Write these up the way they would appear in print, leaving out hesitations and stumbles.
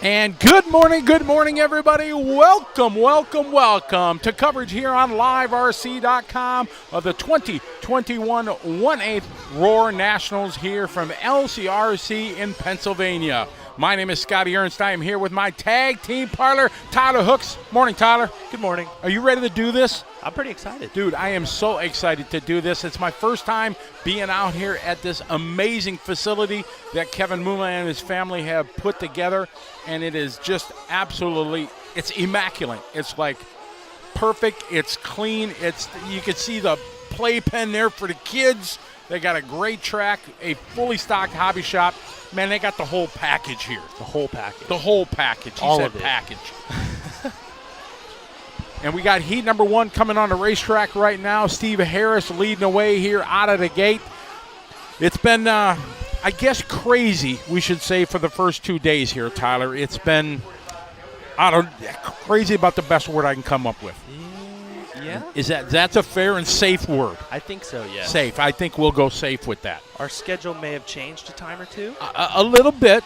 And good morning, everybody. Welcome to coverage here on LiveRC.com of the 2021 1/8 Roar Nationals here from LCRC in Pennsylvania. My name is Scotty Ernst. I am here with my tag team partner, Tyler Hooks. Morning, Tyler. Good morning. Are you ready to do this? I'm pretty excited. Dude, I am so excited to do this. It's my first time being out here at this amazing facility that Kevin Muma and his family have put together, and it is just absolutely, it's immaculate. It's like perfect. It's clean. You can see the playpen there for the kids. They got a great track, a fully stocked hobby shop. Man, they got the whole package here. The whole package. The whole package. He All said of it. package. And we got heat number one coming on the racetrack right now. Steve Harris leading away here out of the gate. It's been, I guess, crazy, we should say, for the first 2 days here, Tyler. It's been, crazy about the best word I can come up with. Yeah? That's a fair and safe word? I think so, yes. Safe. I think we'll go safe with that. Our schedule may have changed a time or two. A little bit.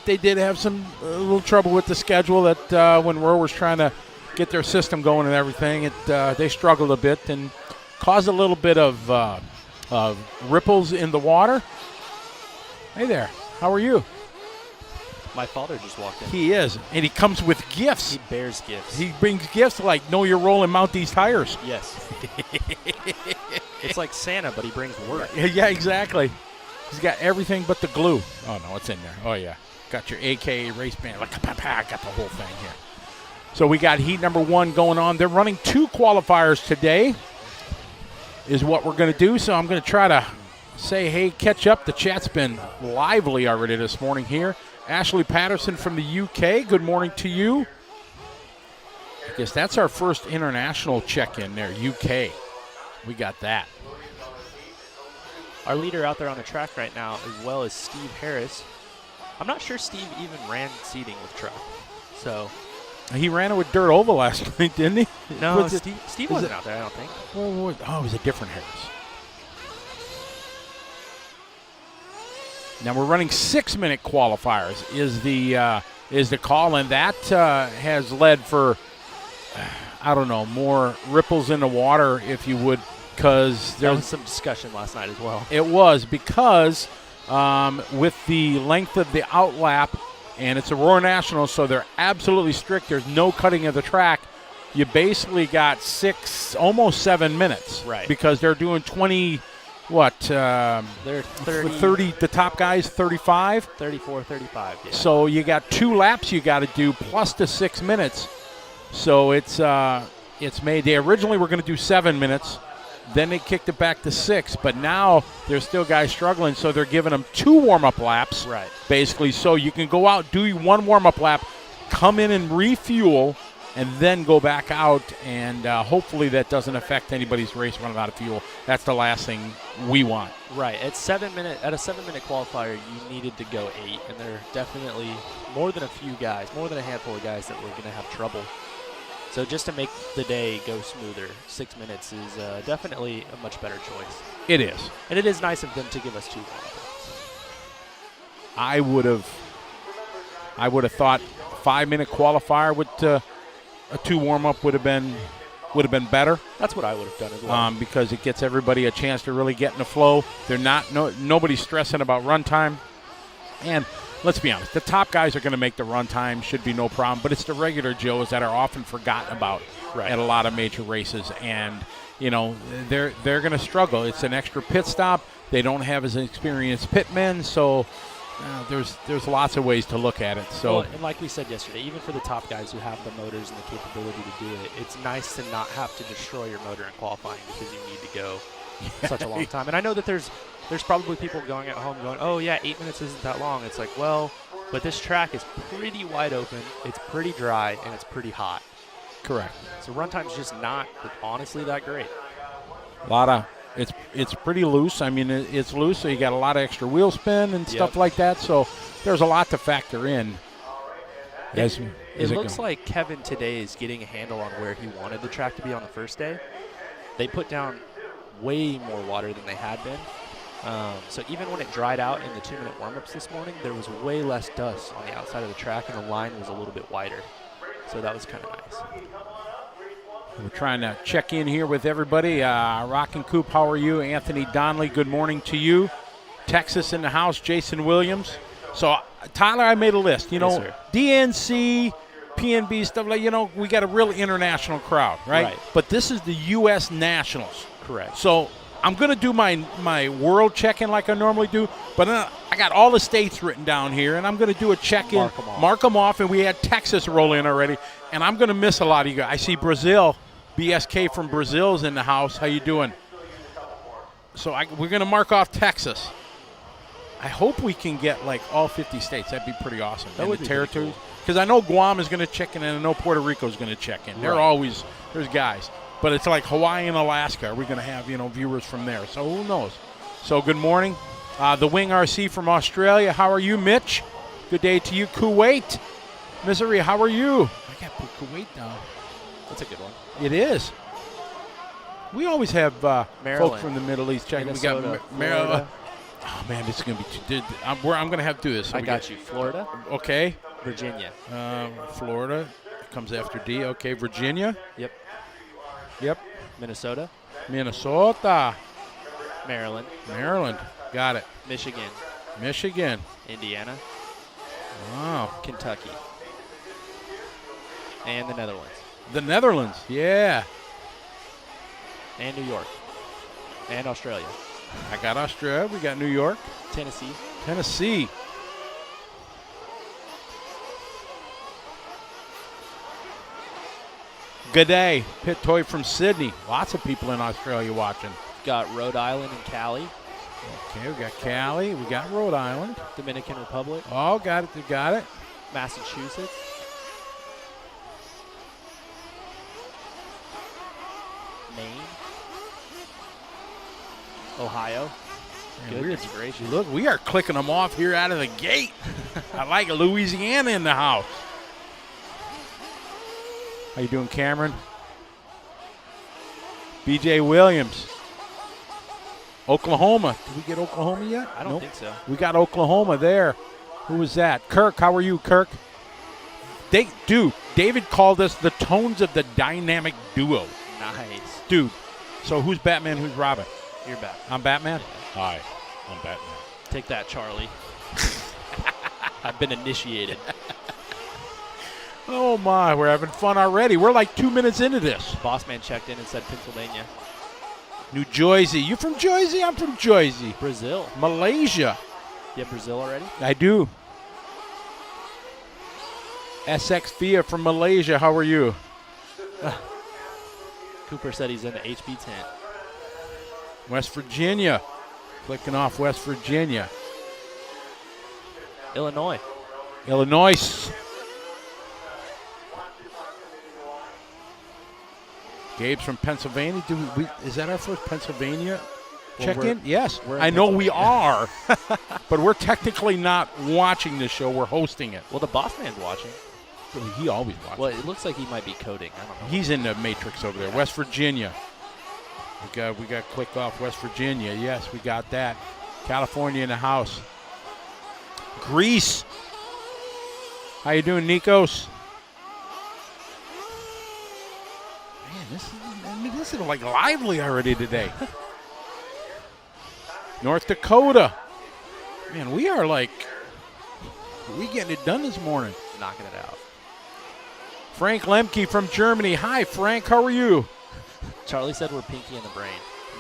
They did have a little trouble with the schedule that when Roar was trying to get their system going and everything, they struggled a bit and caused a little bit of ripples in the water. Hey there, how are you? My father just walked in. He is, and he comes with gifts. He bears gifts. He brings gifts like, know your role and mount these tires. Yes. It's like Santa, but he brings work. Yeah, exactly. He's got everything but the glue. Oh, no, it's in there. Oh, yeah. Got your AKA race band. Got the whole thing here. So we got heat number one going on. They're running 2 qualifiers today is what we're going to do. So I'm going to try to say, hey, catch up. The chat's been lively already this morning here. Ashley Patterson from the UK, good morning to you. I guess that's our first international check-in there, UK. We got that. Our leader out there on the track right now, as well as Steve Harris. I'm not sure Steve even ran seating with truck. So he ran it with dirt oval last night, didn't he? No, Steve wasn't out there, I don't think. Oh, it was a different Harris. Now we're running 6-minute qualifiers is the call, and that has led for, I don't know, more ripples in the water, if you would, because there was some discussion last night as well. It was because with the length of the outlap, and it's a Roar National, so they're absolutely strict. There's no cutting of the track. You basically got almost 7 minutes, right? Because they're doing 20. They're 30. The top guys 35, 34, 35. Yeah. So you got 2 laps you got to do plus the 6 minutes. So it's made. They originally were going to do 7 minutes, then they kicked it back to 6. But now there's still guys struggling, so they're giving them 2 warm-up laps, right? Basically, so you can go out, do 1 warm-up lap, come in and refuel, and then go back out, and hopefully that doesn't affect anybody's race running out of fuel. That's the last thing we want. Right. At a 7-minute qualifier, you needed to go 8, and there are definitely more than a handful of guys that were going to have trouble. So just to make the day go smoother, 6 minutes is definitely a much better choice. It is. And it is nice of them to give us 2 warm-ups. I would have thought 5-minute qualifier with a 2 warm-up would have been better. That's what I would have done as well. Because it gets everybody a chance to really get in the flow. Nobody's stressing about run time. And let's be honest, the top guys are going to make the run time, should be no problem. But it's the regular Joes that are often forgotten about at a lot of major races. And, they're going to struggle. It's an extra pit stop. They don't have as experienced pitmen, so there's lots of ways to look at it. So, and like we said yesterday, even for the top guys who have the motors and the capability to do it, it's nice to not have to destroy your motor in qualifying because you need to go such a long time. And I know that there's probably people going at home going, oh yeah, 8 minutes isn't that long. It's like, well, but this track is pretty wide open, it's pretty dry, and it's pretty hot. Correct. So runtime's just not honestly that great. It's pretty loose. I mean, it's loose, so you got a lot of extra wheel spin and stuff like that. So there's a lot to factor in. It looks like Kevin today is getting a handle on where he wanted the track to be on the first day. They put down way more water than they had been. So even when it dried out in the 2-minute warm-ups this morning, there was way less dust on the outside of the track, and the line was a little bit wider. So that was kind of nice. We're trying to check in here with everybody. Rockin' Coop, how are you? Anthony Donnelly, good morning to you. Texas in the house, Jason Williams. So, Tyler, I made a list. You know, Yes, sir. DNC, PNB, stuff like, you know, we got a real international crowd, right? But this is the U.S. Nationals. Correct. So, I'm going to do my world check-in like I normally do, but I got all the states written down here, and I'm going to do a check-in. Mark them off, and we had Texas roll in already, and I'm going to miss a lot of you guys. I see Brazil. BSK from Brazil's in the house. How you doing? So we're going to mark off Texas. I hope we can get like all 50 states. That'd be pretty awesome. That would be territories. Because I know Guam is going to check in, and I know Puerto Rico is going to check in. Right. They're always, there's guys. But it's like Hawaii and Alaska. Are we going to have, viewers from there? So who knows? So good morning. The Wing RC from Australia. How are you, Mitch? Good day to you. Kuwait. Missouri, how are you? I got to put Kuwait down. That's a good one. It is. We always have Maryland. folks from the Middle East checking. We Minnesota, got Maryland. Oh, man, this is going to be too. I'm going to have to do this. So I got you. Florida. Okay. Virginia. Florida comes after D. Okay, Virginia. Yep. Minnesota. Minnesota. Maryland. Got it. Michigan. Indiana. Wow. Kentucky. And the Netherlands. The Netherlands. Yeah. And New York. And Australia. I got Australia. We got New York. Tennessee. Good day. Pit Toy from Sydney. Lots of people in Australia watching. Got Rhode Island and Cali. Okay, we got Cali. We got Rhode Island. Dominican Republic. Oh, got it. Got it. Massachusetts. Maine. Ohio. Man, Goodness gracious. Look, we are clicking them off here out of the gate. I like Louisiana in the house. How you doing, Cameron? BJ Williams. Oklahoma. Did we get Oklahoma yet? I don't think so. We got Oklahoma there. Who was that? Kirk, how are you, Kirk? David called us the tones of the dynamic duo. Nice. Dude, so who's Batman, who's Robin? You're Batman. I'm Batman? Yeah. Hi, I'm Batman. Take that, Charlie. I've been initiated. Oh, my, we're having fun already. We're like 2 minutes into this. Bossman checked in and said Pennsylvania. New Jersey. You from Jersey? I'm from Jersey. Brazil. Malaysia. You have Brazil already? I do. SX Via from Malaysia. How are you? Cooper said he's in the HB tent. West Virginia. Clicking off West Virginia. Illinois. Gabe's from Pennsylvania. Is that our first Pennsylvania check-in? We're- Yes. we're in I know we Pennsylvania. are, but we're technically not watching this show. We're hosting it. Well, the Bossman's watching. He always watches. Well, it looks like he might be coding. I don't know. He's in the matrix over there. West Virginia. We got click off West Virginia. Yes, we got that. California in the house. Greece. How you doing, Nikos? Man, this is like lively already today. North Dakota. Man, we getting it done this morning. Knocking it out. Frank Lemke from Germany. Hi, Frank. How are you? Charlie said we're Pinky and the Brain,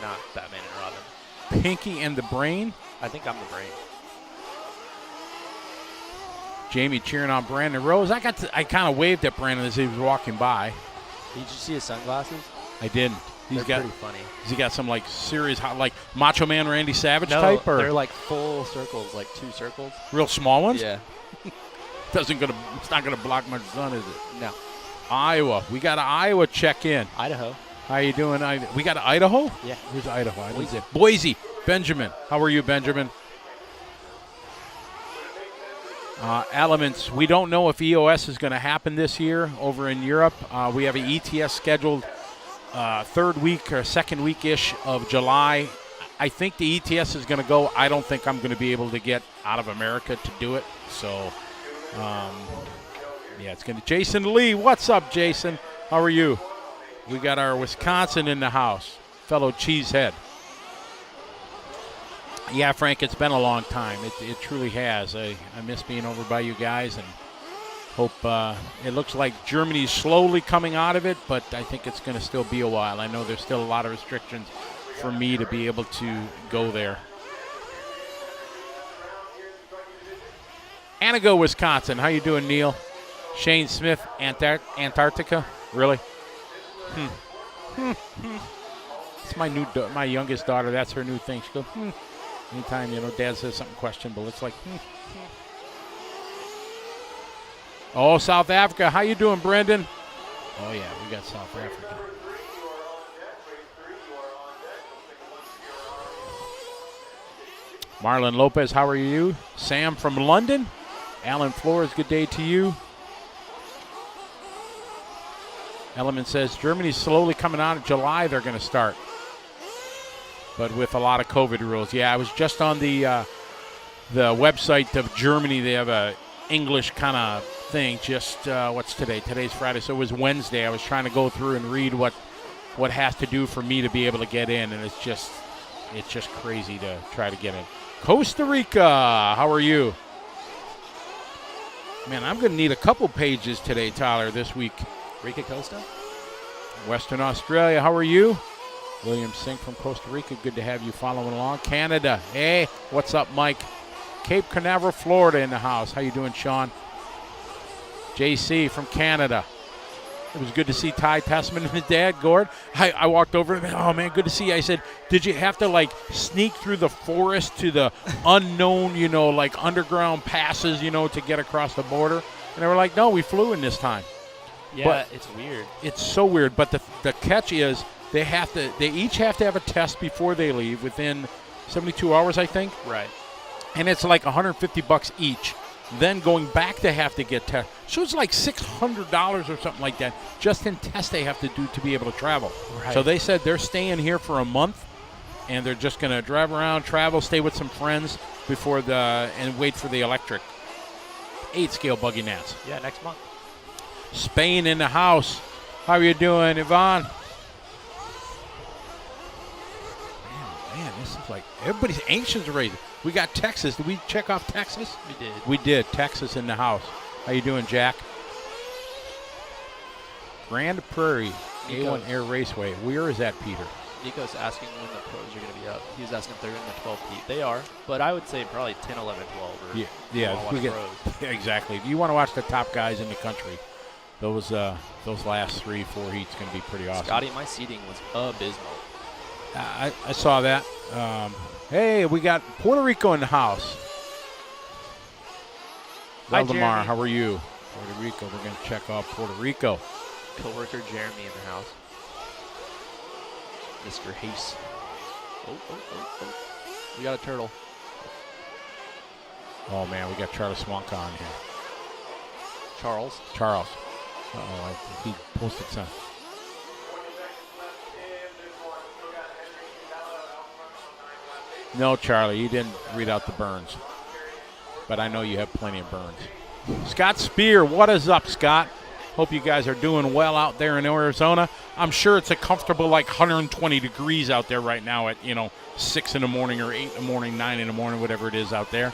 not Batman and Robin. Pinky and the Brain. I think I'm the Brain. Jamie cheering on Brandon Rose. I kind of waved at Brandon as he was walking by. Did you see his sunglasses? I didn't. They're pretty funny. Has he got some like serious, like Macho Man Randy Savage No, type? Or they're like full circles, like 2 circles. real small ones? Yeah. It's not gonna block my sun, is it? No. Iowa. We got an Iowa check-in. Idaho. How you doing? We got an Idaho? Yeah. Where's Idaho? Boise. Boise. Benjamin. How are you, Benjamin? Elements. We don't know if EOS is going to happen this year over in Europe. We have an ETS scheduled third week or second week-ish of July. I think the ETS is going to go. I don't think I'm going to be able to get out of America to do it. So, yeah, it's going to. Jason Lee, what's up, Jason? How are you? We got our Wisconsin in the house, fellow cheesehead. Yeah, Frank, it's been a long time. It truly has. I miss being over by you guys, and hope it looks like Germany's slowly coming out of it, but I think it's going to still be a while. I know there's still a lot of restrictions for me to be able to go there. Anago, Wisconsin. How you doing, Neil? Shane Smith, Antarctica? Really? It's my youngest daughter. That's her new thing. She goes, Anytime, Dad says something questionable, it's like, Oh, South Africa. How you doing, Brendan? Oh, yeah, we got South Africa. Marlon Lopez, how are you? Sam from London. Alan Flores, good day to you. Element says Germany's slowly coming out. In July, they're going to start. But with a lot of COVID rules. Yeah, I was just on the website of Germany. They have a English kind of thing. Just, what's today? Today's Friday, so it was Wednesday. I was trying to go through and read what has to do for me to be able to get in, and it's just crazy to try to get in. Costa Rica, how are you? Man, I'm going to need a couple pages today, Tyler, this week. Rica Costa? Western Australia, how are you? William Sink from Costa Rica, good to have you following along. Canada, hey, what's up, Mike? Cape Canaveral, Florida in the house. How you doing, Sean? JC from Canada. It was good to see Ty Tessman and his dad, Gord. I walked over and, oh, man, good to see you. I said, did you have to, sneak through the forest to the unknown, underground passes, to get across the border? And they were like, no, we flew in this time. Yeah, but it's weird. It's so weird. But the catch is they each have to have a test before they leave within 72 hours, I think. Right. And it's like $150 each. Then going back, they have to get tested. So it's like $600 or something like that just in tests they have to do to be able to travel. Right. So they said they're staying here for a month, and they're just going to drive around, travel, stay with some friends and wait for the electric 8-scale buggy nats. Yeah, next month. Spain in the house. How are you doing, Yvonne? Man, this is like everybody's anxious already. We got Texas. Did we check off Texas? We did. We did. Texas in the house. How you doing, Jack? Grand Prairie, Nico. A1 Air Raceway. Where is that, Peter? Nico's asking when the pros are going to be up. He was asking if they're in the 12th heat. They are, but I would say probably 10, 11, 12. Or Yeah, we get, pros. exactly. If you want to watch the top guys in the country, those last 3-4 heats going to be pretty awesome. Scotty, my seating was abysmal. I saw that. Hey, we got Puerto Rico in the house. Hi, Valdemar, Jeremy. how are you? Puerto Rico, we're going to check off Puerto Rico. Coworker Jeremy in the house. Mr. Hayes. Oh. We got a turtle. Oh, man, we got Charlie Swanka on here. Charles. Uh-oh, he posted something. No, Charlie, you didn't read out the burns. But I know you have plenty of burns. Scott Spear, what is up, Scott? Hope you guys are doing well out there in Arizona. I'm sure it's a comfortable 120 degrees out there right now at, 6 in the morning or 8 in the morning, 9 in the morning, whatever it is out there.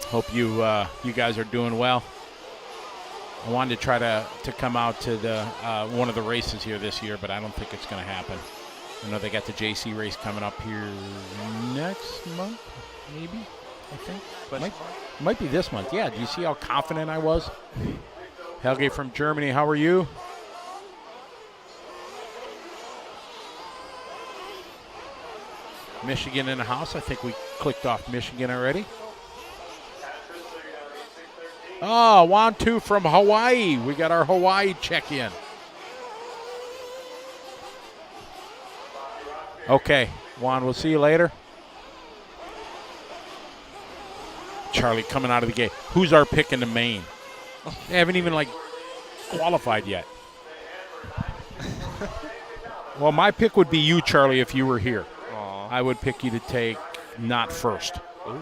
Hope you guys are doing well. I wanted to try to come out to the one of the races here this year, but I don't think it's going to happen. I know they got the JC race coming up here next month, maybe, I think. Might be this month. Yeah, do you see how confident I was? Helge from Germany, how are you? Michigan in the house. I think we clicked off Michigan already. Oh, Wantu from Hawaii. We got our Hawaii check-in. Okay, Juan, we'll see you later. Charlie coming out of the gate. Who's our pick in the main? They haven't even, qualified yet. Well, my pick would be you, Charlie, if you were here. Aw. I would pick you to take not first. Ooh.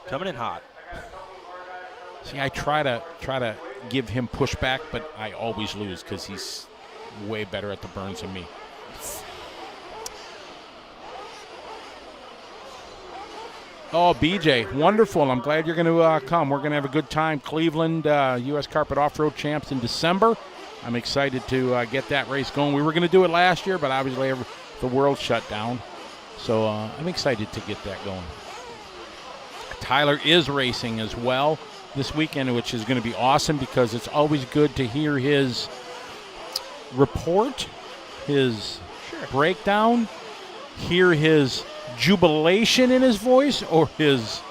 Coming in hot. See, I try to give him pushback, but I always lose because he's way better at the burns than me. Oh, BJ, wonderful. I'm glad you're going to come. We're going to have a good time. Cleveland, U.S. Carpet Off-Road Champs in December. I'm excited to get that race going. We were going to do it last year, but obviously the world shut down. So I'm excited to get that going. Tyler is racing as well this weekend, which is going to be awesome because it's always good to hear his report, his breakdown, hear his jubilation in his voice or his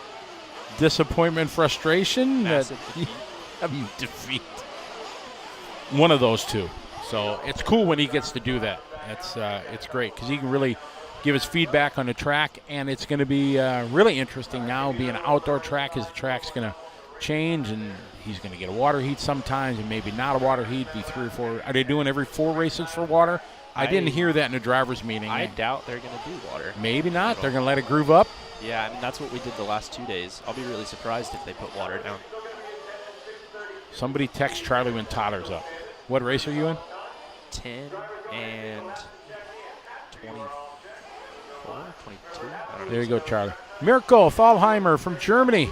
disappointment, frustration. Massive defeat. One of those two. So it's cool when he gets to do that. It's great because he can really give us feedback on the track, and it's going to be really interesting now being an outdoor track as the track's going to change, and he's going to get a water heat sometimes and maybe not a water heat, be 3 or 4. Are they doing every 4 races for water? I didn't hear that in the driver's meeting. I doubt they're going to do water. Maybe not. They're going to let it groove up. Yeah, I mean, that's what we did the last 2 days. I'll be really surprised if they put water down. Somebody text Charlie when Tyler's up. What race are you in? 10 and 24, 22? I don't know. There you go, Charlie. Mirko Thalheimer from Germany.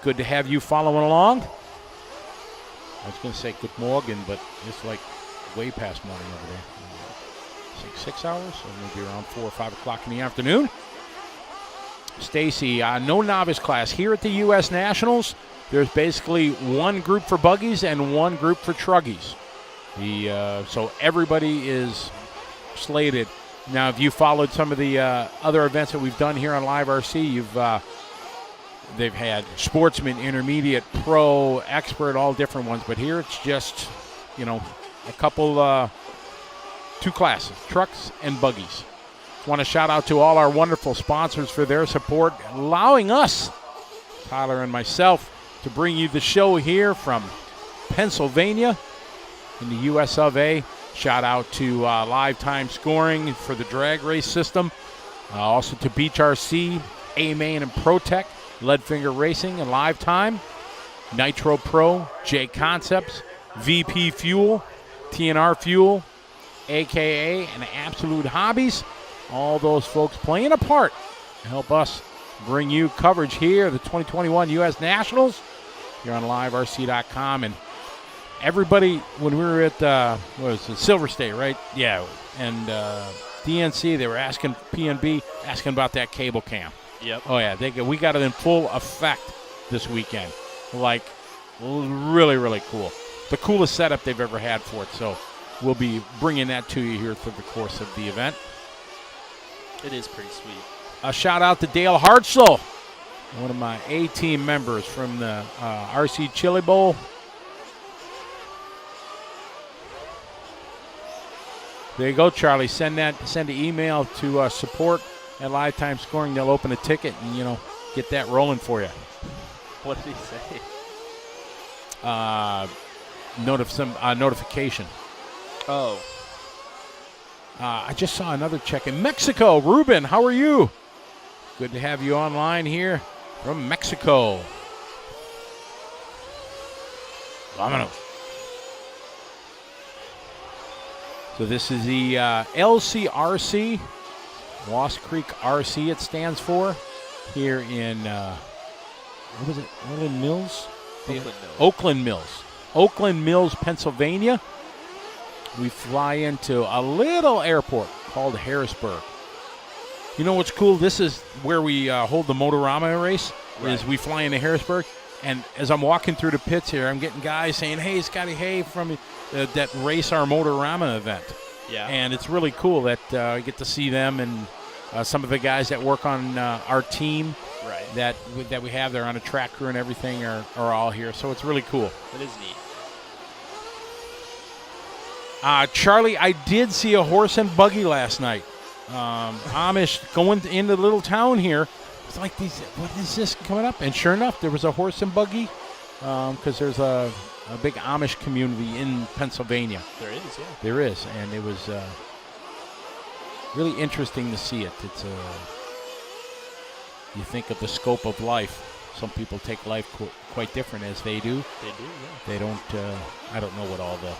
Good to have you following along. I was going to say good morning, but it's like way past morning over there. It's like 6 hours, so maybe around 4 or 5 o'clock in the afternoon. Stacy, no novice class. Here at the U.S. Nationals, there's basically one group for buggies and one group for truggies. So everybody is slated. Now, if you followed some of the other events that we've done here on LiveRC, they've had sportsman, intermediate, pro, expert, all different ones. But here it's just, a couple, 2 classes, trucks and buggies. Want to shout out to all our wonderful sponsors for their support, allowing us, Tyler and myself, to bring you the show here from Pennsylvania in the US of A. Shout out to Live Time Scoring for the drag race system. Also to Beach RC, A-Main and ProTech, Leadfinger Racing and Live Time, Nitro Pro, J Concepts, VP Fuel, TNR Fuel, AKA and Absolute Hobbies. All those folks playing a part to help us bring you coverage here, the 2021 U.S. Nationals, here on LiveRC.com. And everybody, when we were at, Silver State, right? Yeah, and DNC, they were asking PNB, asking about that cable cam. Yep. Oh, yeah, we got it in full effect this weekend. Like, really, really cool. The coolest setup they've ever had for it. So we'll be bringing that to you here through the course of the event. It is pretty sweet. A shout out to Dale Hartzell, one of my A-team members from the RC Chili Bowl. There you go, Charlie. Send an email to support at Lifetime Scoring. They'll open a ticket and, get that rolling for you. What did he say? Notification. Oh. I just saw another check in Mexico. Ruben, how are you? Good to have you online here from Mexico. Vámonos. So this is the LCRC, Lost Creek RC it stands for, here in, what was it, Oakland Mills? Oakland Mills. Oakland Mills, Pennsylvania. We fly into a little airport called Harrisburg. You know what's cool? This is where we hold the Motorama race. Right. Is we fly into Harrisburg, and as I'm walking through the pits here, I'm getting guys saying, "Hey, Scotty, hey," from that race our Motorama event. Yeah. And it's really cool that I get to see them and some of the guys that work on our team. Right. That we have there on a track crew and everything are all here. So it's really cool. It is neat. Charlie, I did see a horse and buggy last night. Amish going into the little town here. It's like, what is this coming up? And sure enough, there was a horse and buggy because there's a big Amish community in Pennsylvania. There is, yeah. There is, and it was really interesting to see it. It's you think of the scope of life. Some people take life quite different as they do. They do, yeah. They don't. I don't know what all the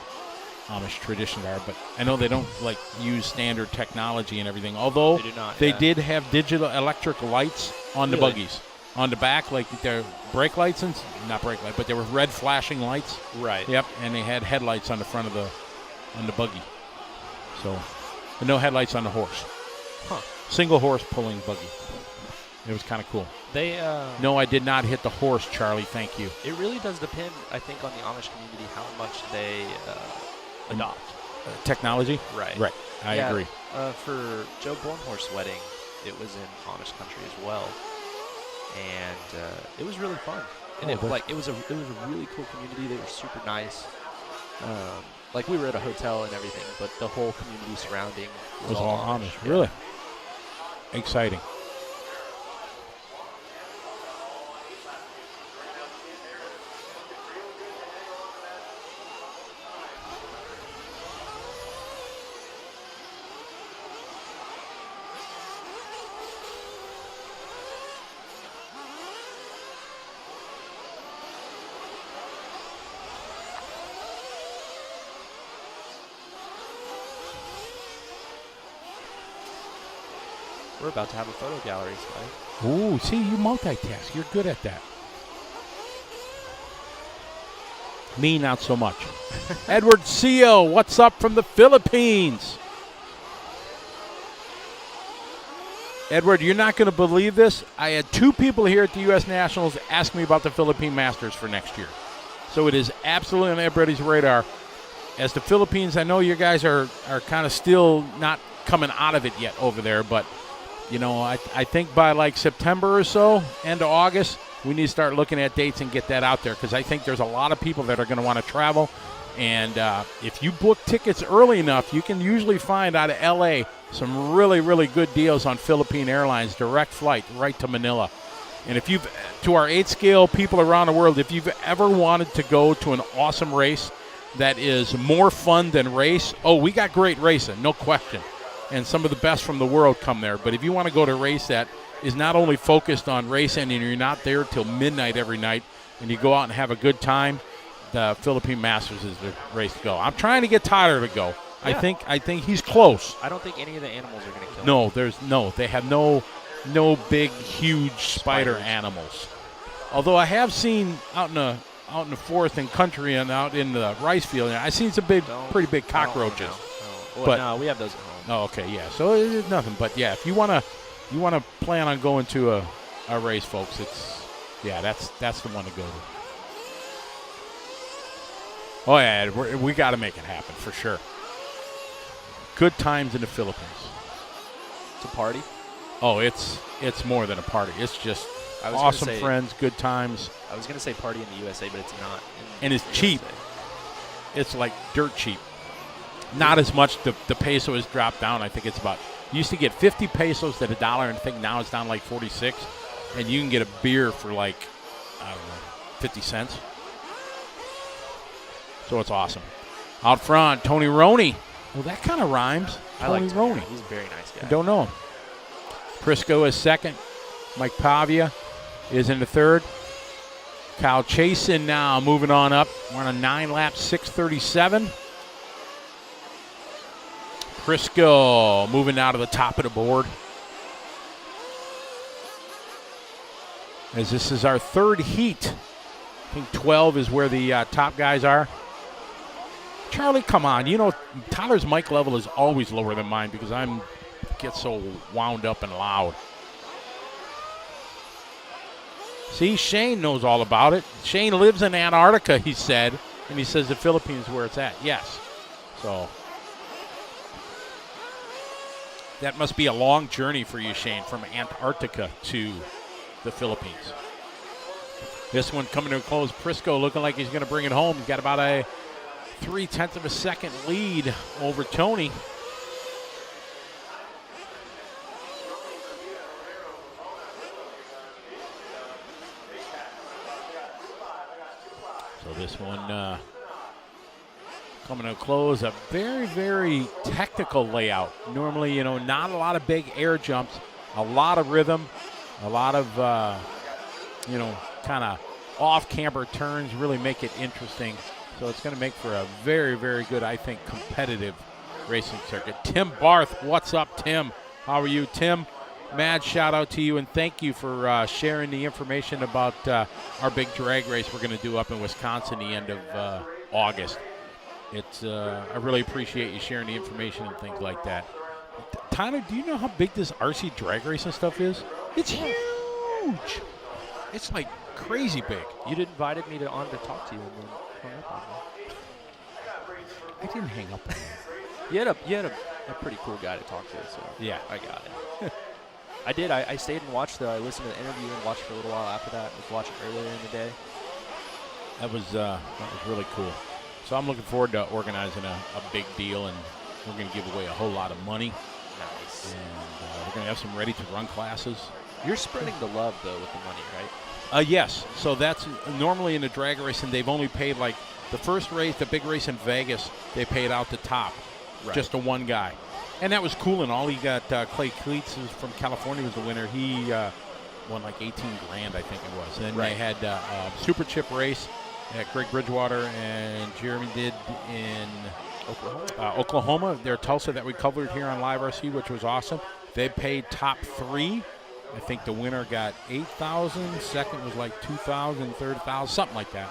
Amish traditions are, but I know they don't like use standard technology and everything. Although they do not. They did have digital electric lights on the buggies. On the back, like their brake lights and not brake light, but they were red flashing lights. Right. Yep, and they had headlights on the front of the buggy. So, but no headlights on the horse. Huh. Single horse pulling buggy. It was kind of cool. They. No, I did not hit the horse, Charlie. Thank you. It really does depend, I think, on the Amish community how much they adopt Technology. Right. Right. I agree. For Joe Bornhorst's wedding, it was in Amish country as well, and it was really fun. And it was a really cool community. They were super nice. Like we were at a hotel and everything, but the whole community surrounding was all Amish. Yeah. Really exciting. We're about to have a photo gallery, Scotty. Ooh, see, you multitask. You're good at that. Me, not so much. Edward Seo, what's up from the Philippines? Edward, you're not going to believe this. I had 2 people here at the U.S. Nationals ask me about the Philippine Masters for next year. So it is absolutely on everybody's radar. As the Philippines, I know you guys are kind of still not coming out of it yet over there, but you know, I think by like September or so, end of August, we need to start looking at dates and get that out there because I think there's a lot of people that are going to want to travel. And if you book tickets early enough, you can usually find out of L.A. some really, really good deals on Philippine Airlines, direct flight right to Manila. And if you've, to our 8-scale people around the world, if you've ever wanted to go to an awesome race that is more fun than race, we got great racing, no question. And some of the best from the world come there. But if you want to go to a race that is not only focused on racing and you're not there till midnight every night and you go out and have a good time, the Philippine Masters is the race to go. I'm trying to get Tyler to go. Yeah. I think he's close. I don't think any of the animals are going to kill him. They have no big, huge spider animals. Although I have seen out in the forest and country and out in the rice field, I've seen some pretty big cockroaches. No, we have those at home. Oh, okay, yeah. So it's nothing, but yeah, if you wanna plan on going to a race, folks, that's the one to go to. Oh yeah, we got to make it happen for sure. Good times in the Philippines. It's a party. Oh, it's more than a party. It's just awesome friends, good times. I was gonna say party in the USA, but it's not. And it's cheap. It's like dirt cheap. Not as much. The peso has dropped down. I think it's about, you used to get 50 pesos at $1, and I think now it's down like 46. And you can get a beer for like, I don't know, 50 cents. So it's awesome. Out front, Tony Roney. Well, that kind of rhymes. Tony Roney. He's a very nice guy. I don't know him. Prisco is second. Mike Pavia is in the third. Kyle Chasin now moving on up. We're on a 9-lap, 6:37. Prisco moving out of the top of the board. As this is our third heat. I think 12 is where the top guys are. Charlie, come on. You know, Tyler's mic level is always lower than mine because I get so wound up and loud. See, Shane knows all about it. Shane lives in Antarctica, he said, and he says the Philippines is where it's at. Yes. So that must be a long journey for you, Shane, from Antarctica to the Philippines. This one coming to a close. Prisco looking like he's going to bring it home. He's got about a 0.3 of a second lead over Tony. So this one coming to a close. A very, very technical layout. Normally, not a lot of big air jumps, a lot of rhythm, a lot of, kind of off-camber turns, really make it interesting. So it's going to make for a very, very good, I think, competitive racing circuit. Tim Barth, what's up, Tim? How are you, Tim? Mad shout out to you, and thank you for sharing the information about our big drag race we're going to do up in Wisconsin the end of August. It's I really appreciate you sharing the information and things like that. Tyler, do you know how big this RC drag racing stuff is? It's huge. It's like crazy big. You'd invited me on to talk to you and then hung up on me. I didn't hang up on you. You had a pretty cool guy to talk to, so yeah, I got it. I did. I stayed and watched, though. I listened to the interview and watched for a little while after that. I was watching earlier in the day. That was really cool. So I'm looking forward to organizing a big deal, and we're going to give away a whole lot of money. Nice. And we're going to have some ready-to-run classes. You're spreading the love, though, with the money, right? Yes. So that's normally in the drag racing, they've only paid like the first race, the big race in Vegas, they paid out the top, just to one guy. And that was cool and all. He got Clay Cleats from California was the winner. He won like 18 grand, I think it was. And then they had a Super Chip race that Greg Bridgewater and Jeremy did in Oklahoma. Their Tulsa that we covered here on LiveRC, which was awesome. They paid top 3. I think the winner got 8,000. Second was like 2,000, third 1,000, something like that.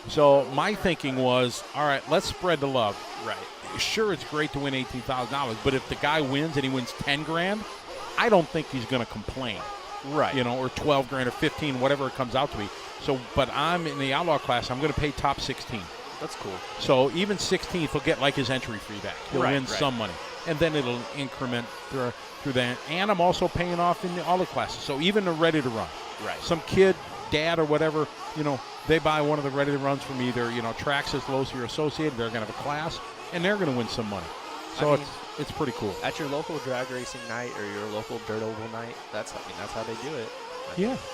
So my thinking was, all right, let's spread the love. Right. Sure, it's great to win $18,000, but if the guy wins and he wins 10 grand, I don't think he's going to complain. Right. Or 12 grand or 15, whatever it comes out to be. So, but I'm in the outlaw class, I'm going to pay top 16. That's cool. So even 16th will get like his entry fee back. He'll win some money. And then it'll increment through that. And I'm also paying off in all the classes. So even the ready to run. Right. Some kid, dad or whatever, they buy one of the ready to runs from either, Traxxas, Losi, or Associated. They're going to have a class, and they're going to win some money. So it's pretty cool. At your local drag racing night or your local dirt oval night, that's how they do it.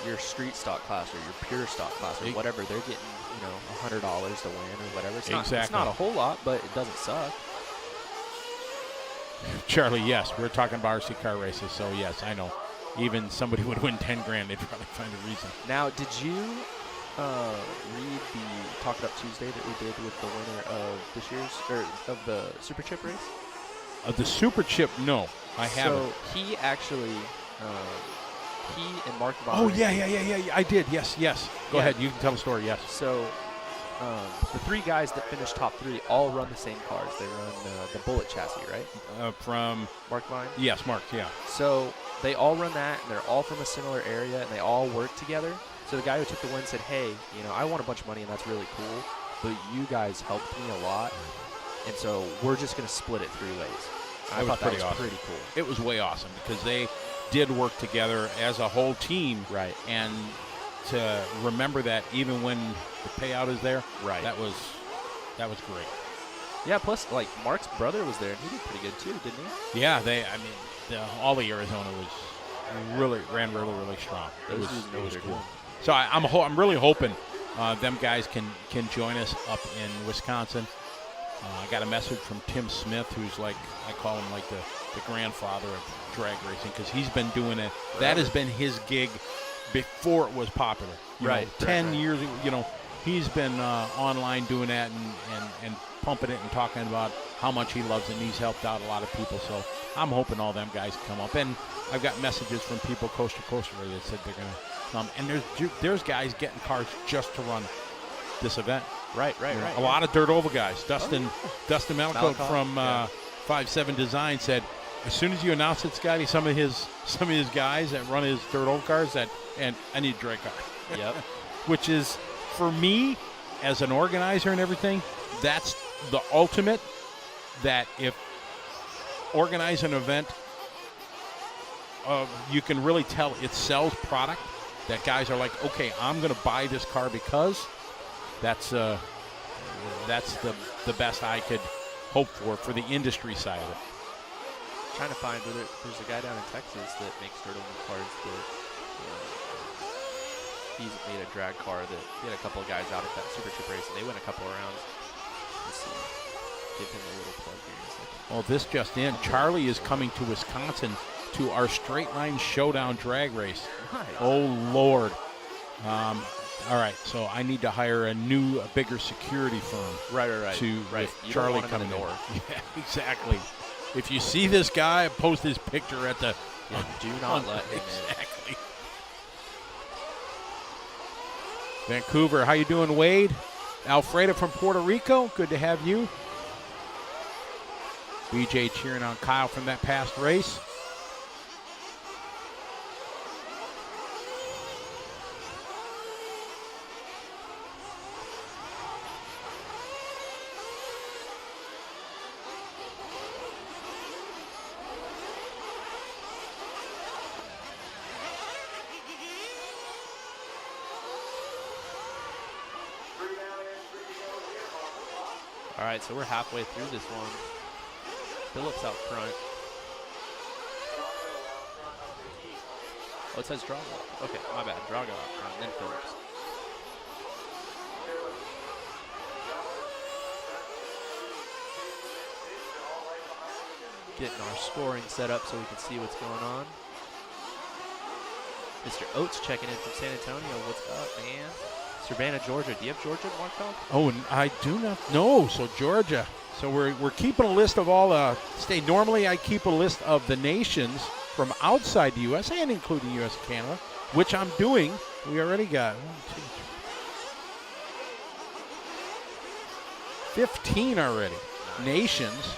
Your street stock class or your pure stock class or whatever, they're getting $100 to win or whatever. It's not a whole lot, but it doesn't suck. Charlie, yes, we're talking about RC car races, so yes, I know. Even somebody would win 10 grand, they'd probably find a reason. Now, did you read the Talk It Up Tuesday that we did with the winner of this year's of the Super Chip race? Of the Super Chip, no, I haven't. So he actually, he and Mark Bonner. Oh yeah, I did. Yes. Go ahead, you can tell the story. Yes. So the 3 guys that finished top 3 all run the same cars. They run the Bullet chassis, right? From Mark Vine. Yes, Mark. Yeah. So they all run that, and they're all from a similar area, and they all work together. So the guy who took the win said, hey, I won a bunch of money, and that's really cool, but you guys helped me a lot, and so we're just going to split it 3 ways. I thought that was awesome. Pretty cool. It was way awesome because they did work together as a whole team. Right. And to remember that even when the payout is there, right. That was great. Yeah, plus, like, Mark's brother was there, and he did pretty good, too, didn't he? Yeah, all the Arizona ran really strong. It was cool. So I'm really hoping them guys can join us up in Wisconsin. I got a message from Tim Smith, who's like, I call him like the grandfather of drag racing, because he's been doing it. That has been his gig before it was popular. 10 years, he's been online doing that and pumping it and talking about how much he loves it, and he's helped out a lot of people. So I'm hoping all them guys come up. And I've got messages from people coast to coast where they said they're going to come. And there's guys getting cars just to run this event. Right. A lot of dirt oval guys. Dustin Malcote from 5-7 Design said, as soon as you announce it, Scotty, some of his guys that run his dirt oval cars and I need a drag car. Yep. Which is, for me, as an organizer and everything, that's the ultimate. That if organize an event, you can really tell it sells product. That guys are like, okay, I'm going to buy this car because that's the best I could hope for the industry side of it. Trying to find whether there's a guy down in Texas that makes dirt oval cars that he's made a drag car that he had a couple of guys out at that Super Chip race and they went a couple of rounds. Let's see. Give him a little plug here in a second. Well, this just in. Charlie is coming to Wisconsin to our Straight Line Showdown drag race. Nice. Oh, Lord. All right, so I need to hire a bigger security firm. Right. To right. You Charlie don't want him in the door. Yeah, exactly. If you see this guy, post his picture at the. Yeah, do not let him in. Exactly. Vancouver, how you doing, Wade? Alfredo from Puerto Rico, good to have you. BJ cheering on Kyle from that past race. All right, so we're halfway through this one. Phillips out front. Oh, it says Drago. Okay, my bad. Drago out front, then Phillips. Getting our scoring set up so we can see what's going on. Mr. Oates checking in from San Antonio. What's up, man? Savannah, Georgia. Do you have Georgia marked off? Oh, and I do not know. So Georgia. So we're keeping a list of all the states. Normally I keep a list of the nations from outside the U.S. and including U.S. and Canada, which I'm doing. We already got 15 already. Nice. Nations.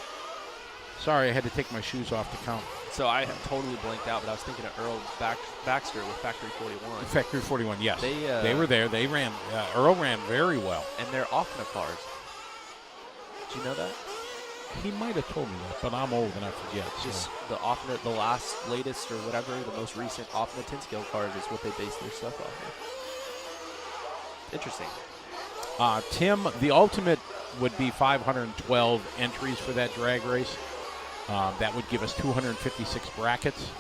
Sorry, I had to take my shoes off to count. So I totally blanked out, but I was thinking of Earl Baxter with Factory 41. Factory 41, yes. They were there. They ran. Earl ran very well. And they're OFNA cars. Did you know that? He might have told me that, but I'm old and I forget. Just the OFNA, the latest or whatever, the most recent OFNA 10 scale cars is what they base their stuff off of. Interesting. Tim, the ultimate would be 512 entries for that drag race. That would give us 256 brackets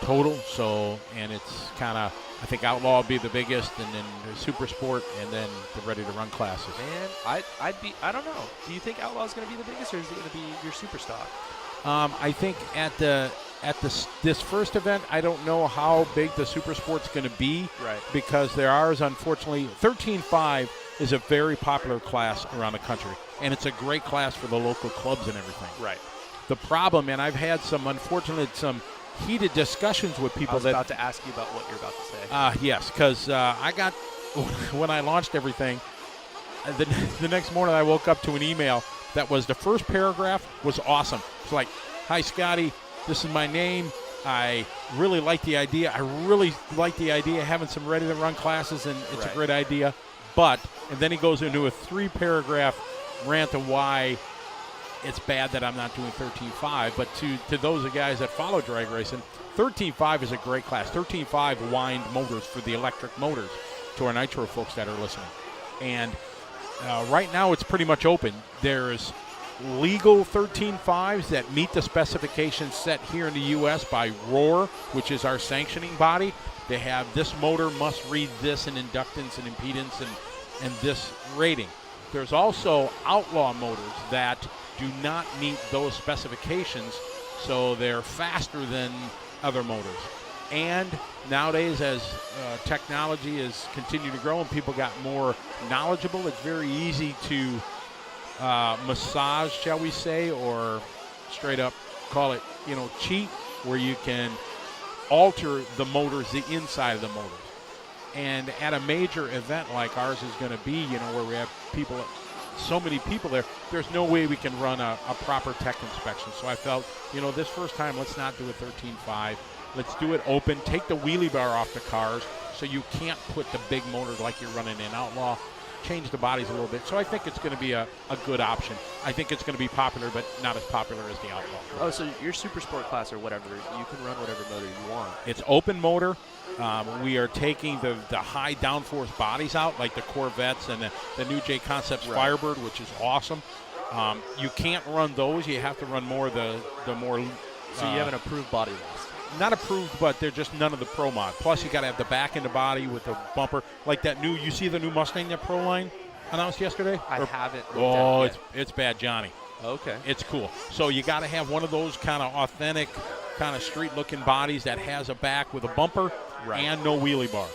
total. So, and it's kind of, I think Outlaw would be the biggest, and then the Super Sport, and then the Ready to Run classes. Man, I don't know. Do you think Outlaw is going to be the biggest, or is it going to be your Super Stock? I think at this first event, I don't know how big the Super Sport's going to be. Right. Because there are, unfortunately, 13.5 is a very popular class around the country, and it's a great class for the local clubs and everything. Right. The problem, and I've had some heated discussions with people. I was about to ask you about what you're about to say. Yes, because I got, when I launched everything, the next morning I woke up to an email that was, the first paragraph was awesome. It's like, hi, Scotty, this is my name. I really like the idea. I really like the idea of having some ready-to-run classes, and it's a great idea. But, and then he goes into a 3-paragraph rant of why it's bad that I'm not doing 13.5. But to those guys that follow drag racing, 13.5 is a great class. 13.5 wind motors for the electric motors, to our Nitro folks that are listening. And right now it's pretty much open. There's legal 13.5s that meet the specifications set here in the U.S. by ROAR, which is our sanctioning body. They have this motor must read this in inductance and impedance and this rating. There's also outlaw motors that do not meet those specifications, so they're faster than other motors. And nowadays, as technology has continued to grow and people got more knowledgeable, it's very easy to massage, shall we say, or straight up call it, cheat, where you can alter the motors, the inside of the motors. And at a major event like ours is going to be, where we have so many people there, there's no way we can run a proper tech inspection. So I felt, this first time, let's not do a 13.5. Let's do it open. Take the wheelie bar off the cars so you can't put the big motor like you're running in Outlaw. Change the bodies a little bit. So I think it's going to be a good option. I think it's going to be popular, but not as popular as the Outlaw. Oh, so your Super Sport class or whatever, you can run whatever motor you want. It's open motor. We are taking the high downforce bodies out, like the Corvettes and the new J Concepts Firebird, which is awesome. You can't run those. You have to run more the more. So you have an approved body list. Not approved, but they're just none of the Pro Mod. Plus, you got to have the back end of body with the bumper, like that new. You see the new Mustang, that Pro line? announced yesterday? I haven't. Oh, it's Bad Johnny. Okay. It's cool. So you got to have one of those kind of authentic, kind of street-looking bodies that has a back with a bumper and no wheelie bar.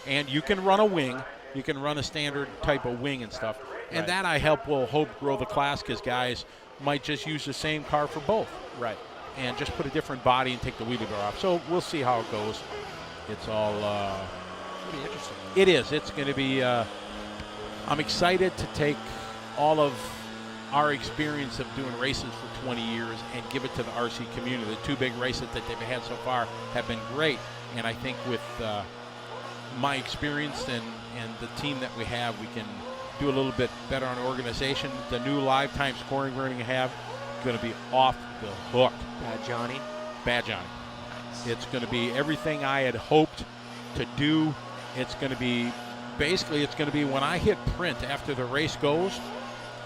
And you can run a wing. You can run a standard type of wing and stuff. And that I will hope grow the class because guys might just use the same car for both. Right. And just put a different body and take the wheelie bar off. So we'll see how it goes. It's all pretty interesting. It is. It's going to be I'm excited to take all of our experience of doing races for 20 years and give it to the RC community. The 2 big races that they've had so far have been great. And I think with my experience and the team that we have, we can do a little bit better on organization. The new live time scoring we're going to have is going to be off the hook. Bad Johnny. Bad Johnny. Nice. It's going to be everything I had hoped to do. It's going to be, basically it's going to be when I hit print after the race goes,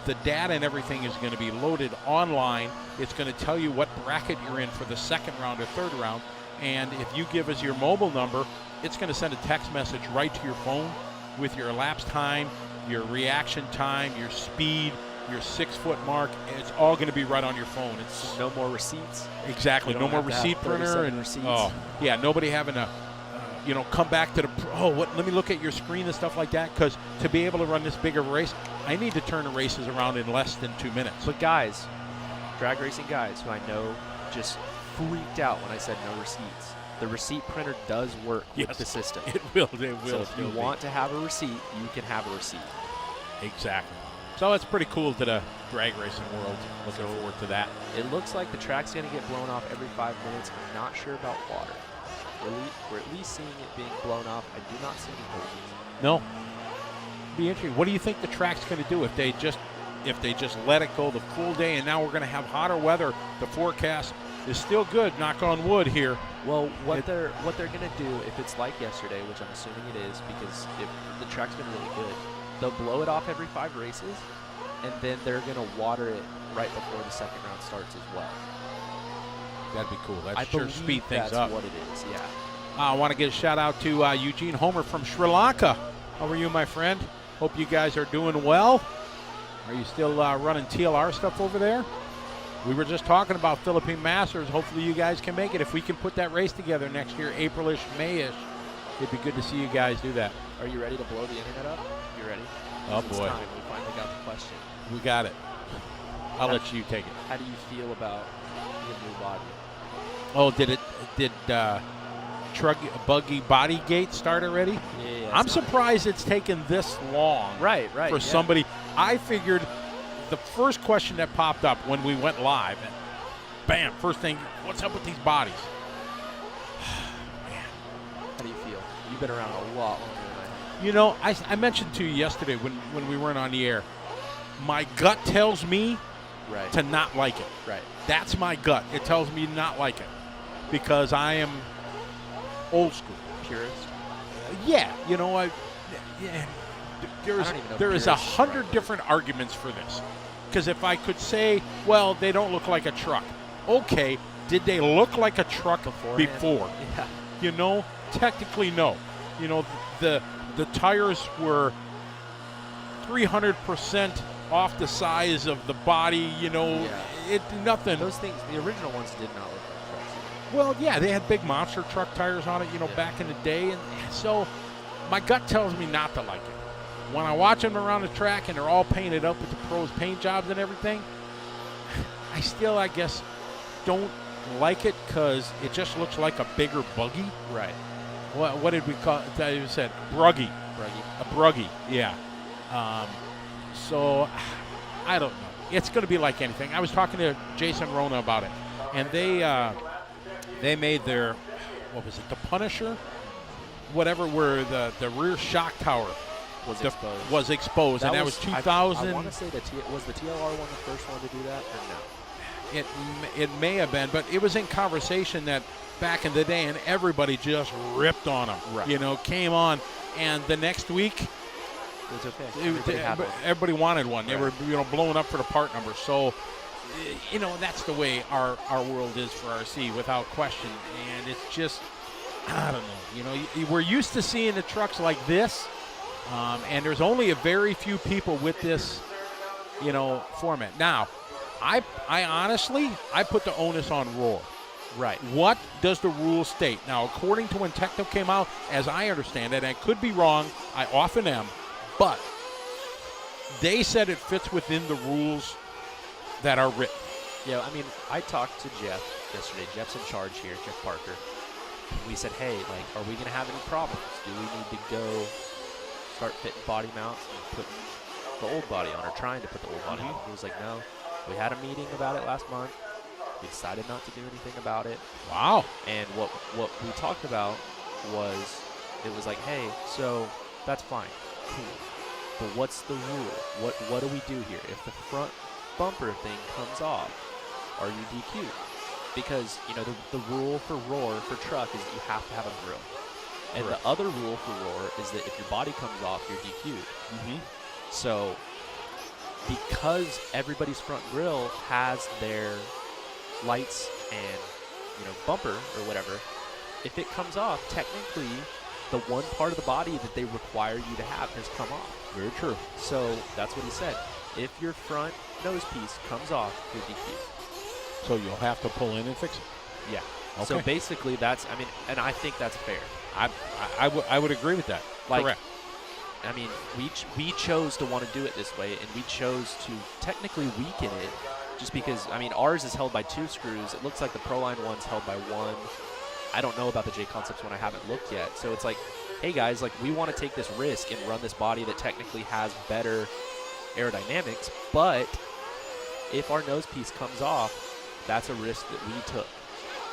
the data and everything is going to be loaded online. It's going to tell you what bracket you're in for the second round or third round. And if you give us your mobile number, it's going to send a text message right to your phone with your elapsed time, your reaction time, your speed, your 6-foot mark. And it's all going to be right on your phone. It's no more receipts. Exactly. No more receipt printer and receipts. Oh, yeah. Nobody having to, come back to the. Let me look at your screen and stuff like that. Because to be able to run this big of a race, I need to turn the races around in less than 2 minutes. But guys, drag racing guys who I know just freaked out when I said no receipts. The receipt printer does work with the system. It will. It will. So if you want to have a receipt, you can have a receipt. Exactly. So it's pretty cool to the drag racing world. Looking forward to that. It looks like the track's going to get blown off every 5 minutes. I'm not sure about water. We're at least seeing it being blown off. I do not see any hoses. No. Be interesting. What do you think the track's going to do if they just let it go the full day and now we're going to have hotter weather? The forecast is still good, knock on wood here. Well, what they're going to do, if it's like yesterday, which I'm assuming it is, because if the track's been really good, they'll blow it off every 5 races, and then they're going to water it right before the second round starts as well. That'd be cool. That'd I sure speed things up. That's what it is, yeah. I want to give a shout out to Eugene Homer from Sri Lanka. How are you, my friend? Hope you guys are doing well. Are you still running TLR stuff over there? We were just talking about Philippine Masters. Hopefully you guys can make it. If we can put that race together next year, April-ish, May-ish, it'd be good to see you guys do that. Are you ready to blow the internet up? You ready? Oh, it's boy. Time. We finally got the question. We got it. I'll let you take it. How do you feel about your new body? Oh, did Truggy Buggy Bodygate start already? Yeah. I'm surprised it's taken this long. Right. For somebody. I figured the first question that popped up when we went live, and bam, first thing, what's up with these bodies? Man. How do you feel? You've been around a lot longer than I have. You know, I mentioned to you yesterday when we weren't on the air, my gut tells me to not like it. Right. That's my gut. It tells me to not like it because I am old school. Purist? Yeah. There is 100 different arguments for this. Because if I could say, well, they don't look like a truck. Okay, did they look like a truck before? Yeah. Technically no. The tires were 300% off the size of the body, nothing. Those things, the original ones did not look like trucks. Well, yeah, they had big monster truck tires on it, back in the day. And so my gut tells me not to like it. When I watch them around the track and they're all painted up with the pros paint jobs and everything, I still, I guess, don't like it because it just looks like a bigger buggy. Right. What did we call it? You said bruggy. A bruggy, yeah. So I don't know. It's going to be like anything. I was talking to Jason Rona about it, and they made their, what was it, the Punisher? Whatever, where the rear shock tower was exposed, and that was 2000. I want to say was the TLR one the first one to do that, or no? It may have been, but it was in conversation that back in the day, and everybody just ripped on them. Right. Came on, and the next week, it was okay. Everybody wanted one. Right. They were blowing up for the part number. So, that's the way our world is for RC, without question. And it's just, I don't know. We're used to seeing the trucks like this. And there's only a very few people with this, format. Now, I honestly, I put the onus on Roar. Right. What does the rule state? Now, according to when Techno came out, as I understand it, and I could be wrong, I often am, but they said it fits within the rules that are written. Yeah, I mean, I talked to Jeff yesterday. Jeff's in charge here, Jeff Parker. And we said, hey, like, are we going to have any problems? Do we need to go start fitting body mounts and putting the old body on, or trying to put the old body on? He was like, no. We had a meeting about it last month. We decided not to do anything about it. Wow. And what we talked about was, it was like, hey, so that's fine. Cool. But what's the rule? What do we do here? If the front bumper thing comes off, are you DQ'd? Because, the rule for Roar, for truck, is that you have to have a grill. And the other rule for Roar is that if your body comes off, you're DQ'd. So, because everybody's front grill has their lights and, bumper or whatever, if it comes off, technically, the one part of the body that they require you to have has come off. Very true. So, that's what he said. If your front nose piece comes off, you're DQ'd. So you'll have to pull in and fix it. Yeah. Okay. So basically, and I think that's fair. I would agree with that. Correct. I mean, we chose to want to do it this way, and we chose to technically weaken it, just because. I mean, ours is held by 2 screws. It looks like the Proline one's held by 1. I don't know about the J Concepts one. I haven't looked yet. So it's like, hey guys, like, we want to take this risk and run this body that technically has better aerodynamics, but if our nose piece comes off, that's a risk that we took.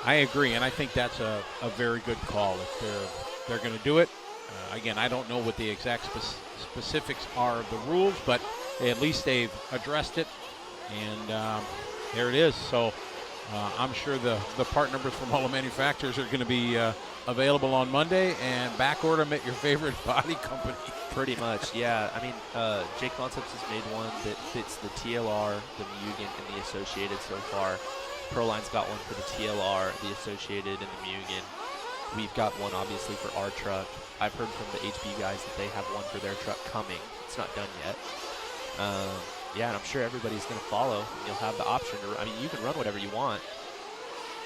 I agree, and I think that's a very good call. If they're going to do it, again, I don't know what the exact specifics are of the rules, but at least they've addressed it, and there it is. So I'm sure the part numbers from all the manufacturers are going to be available on Monday, and back order them at your favorite body company. Pretty much, yeah. I mean, J Concepts has made one that fits the TLR, the Mugen, and the Associated so far. Proline's got one for the TLR, the Associated, and the Mugen. We've got one, obviously, for our truck. I've heard from the HB guys that they have one for their truck coming. It's not done yet. Yeah, and I'm sure everybody's going to follow. You'll have the option to. I mean, you can run whatever you want.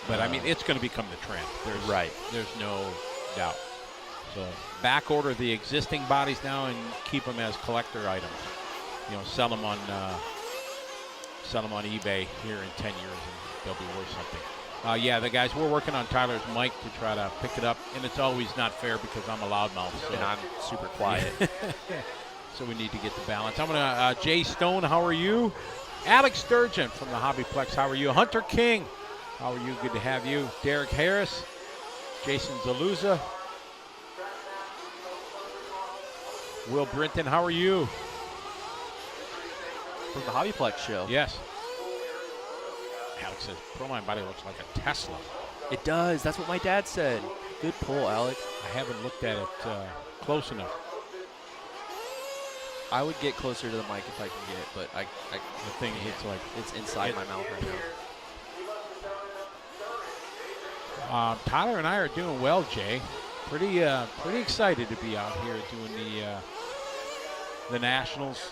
But, I mean, it's going to become the trend. There's no doubt. So back order the existing bodies now and keep them as collector items. Sell them on eBay here in 10 years, and they'll be worth something. Yeah, the guys, we're working on Tyler's mic to try to pick it up, and it's always not fair because I'm a loudmouth. So. And I'm super quiet. So we need to get the balance. I'm going to, Jay Stone, how are you? Alex Sturgeon from the Hobbyplex, how are you? Hunter King, how are you? Good to have you. Derek Harris, Jason Zaluza. Will Brinton, how are you? From the Hobbyplex show. Yes. Alex says, Proline body looks like a Tesla. It does. That's what my dad said. Good pull, Alex. I haven't looked at it close enough. I would get closer to the mic if I can get it, but the thing hits like it's inside my mouth right now. Tyler and I are doing well, Jay. Pretty excited to be out here doing the Nationals.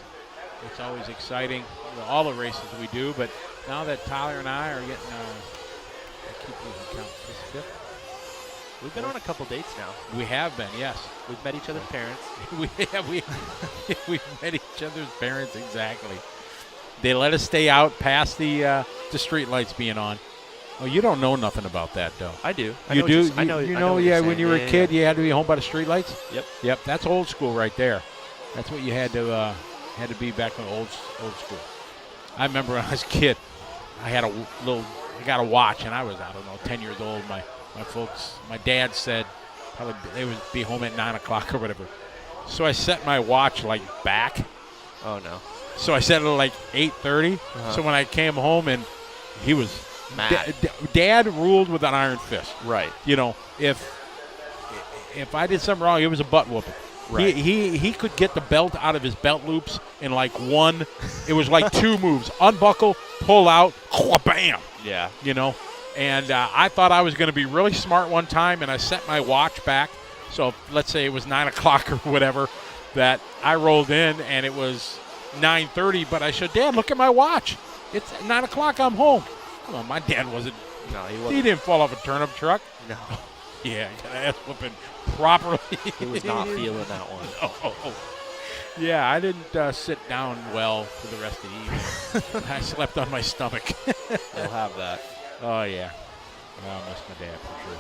It's always exciting, all the races we do, but now that Tyler and I are getting, I keep losing count, this 5th? We've been on a couple dates now. We have been, yes. We've met each other's parents. We've met each other's parents, exactly. They let us stay out past the street lights being on. Oh, you don't know nothing about that, though. I do. You do? I know. Yeah, when you were a kid, you had to be home by the street lights? Yep. That's old school right there. That's what you had to be back in old school. I remember when I was a kid, I got a watch, and I was, 10 years old. My dad said probably they would be home at 9 o'clock or whatever. So I set my watch back. Oh no. So I set it at 8:30. So when I came home, and he was mad. Dad ruled with an iron fist. Right. If I did something wrong, it was a butt whooping. Right. He could get the belt out of his belt loops in one. It was 2 moves: unbuckle, pull out, bam. Yeah. And I thought I was going to be really smart one time, and I set my watch back. So let's say it was 9 o'clock or whatever, that I rolled in and it was 9:30, but I said, Dad, look at my watch. It's 9 o'clock, I'm home. Come on, my dad wasn't. No, he He wasn't. didn't fall off a turnip truck. No, Yeah, got ass whooping properly. he was not feeling that one. Oh. Yeah, I didn't sit down well for the rest of the evening. I slept on my stomach. They'll have that. Oh, yeah. I miss my dad for sure.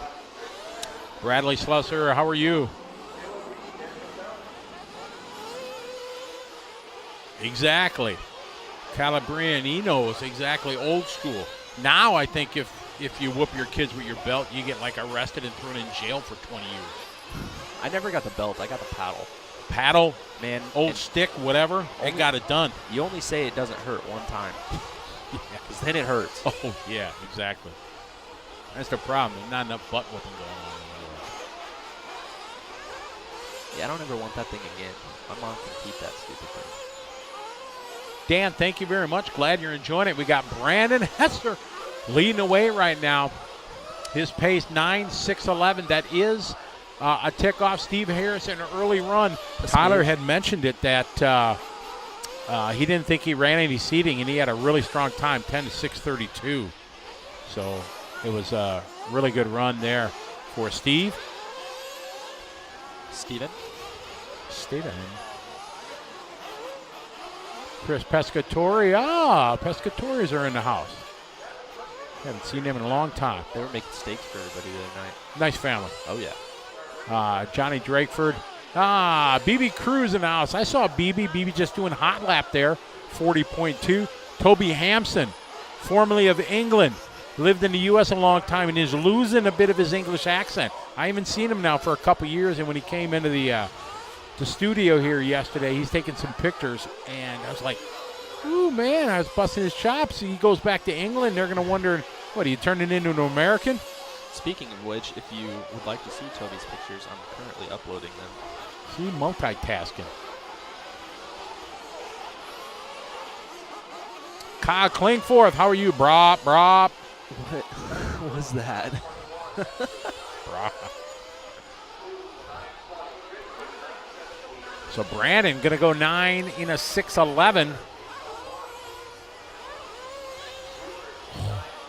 Bradley Slusser, how are you? Exactly. Calabrian, he knows exactly, old school. Now I think if you whoop your kids with your belt, you get like arrested and thrown in jail for 20 years. I never got the belt. I got the paddle. Paddle, Man, old stick, whatever, they got it done. you only say it doesn't hurt one time. Because then it hurts. Oh, yeah, exactly. That's the problem. There's not enough butt whooping going on. Yeah, I don't ever want that thing again. My mom can keep that stupid thing. Dan, thank you very much. Glad you're enjoying it. We got Brandon Hester leading away right now. His pace 9:6:11. That is a tick off Steve Harris in an early run. That's Tyler good. had mentioned it that he didn't think he ran any seating, and he had a really strong time, 10:6:32. So it was a really good run there for Steve. Steven? Chris Pescatori. Pescatoris are in the house. Haven't seen them in a long time. They were making steaks for everybody the other night. Nice family. Oh, yeah. Johnny Drakeford. BB Cruz in the house. I saw BB just doing hot lap there, 40.2. Toby Hampson, formerly of England, lived in the U.S. a long time and is losing a bit of his English accent. I haven't seen him now for a couple years, and when he came into the studio here yesterday, he's taking some pictures, and I was like, ooh, man, I was busting his chops. He goes back to England. They're going to wonder, what, are you turning into an American? Speaking of which, if you would like to see Toby's pictures, I'm currently uploading them. See, multitasking. Kyle Klingforth, how are you, brop? What was that? So Brandon going to go 9 in a 6:11.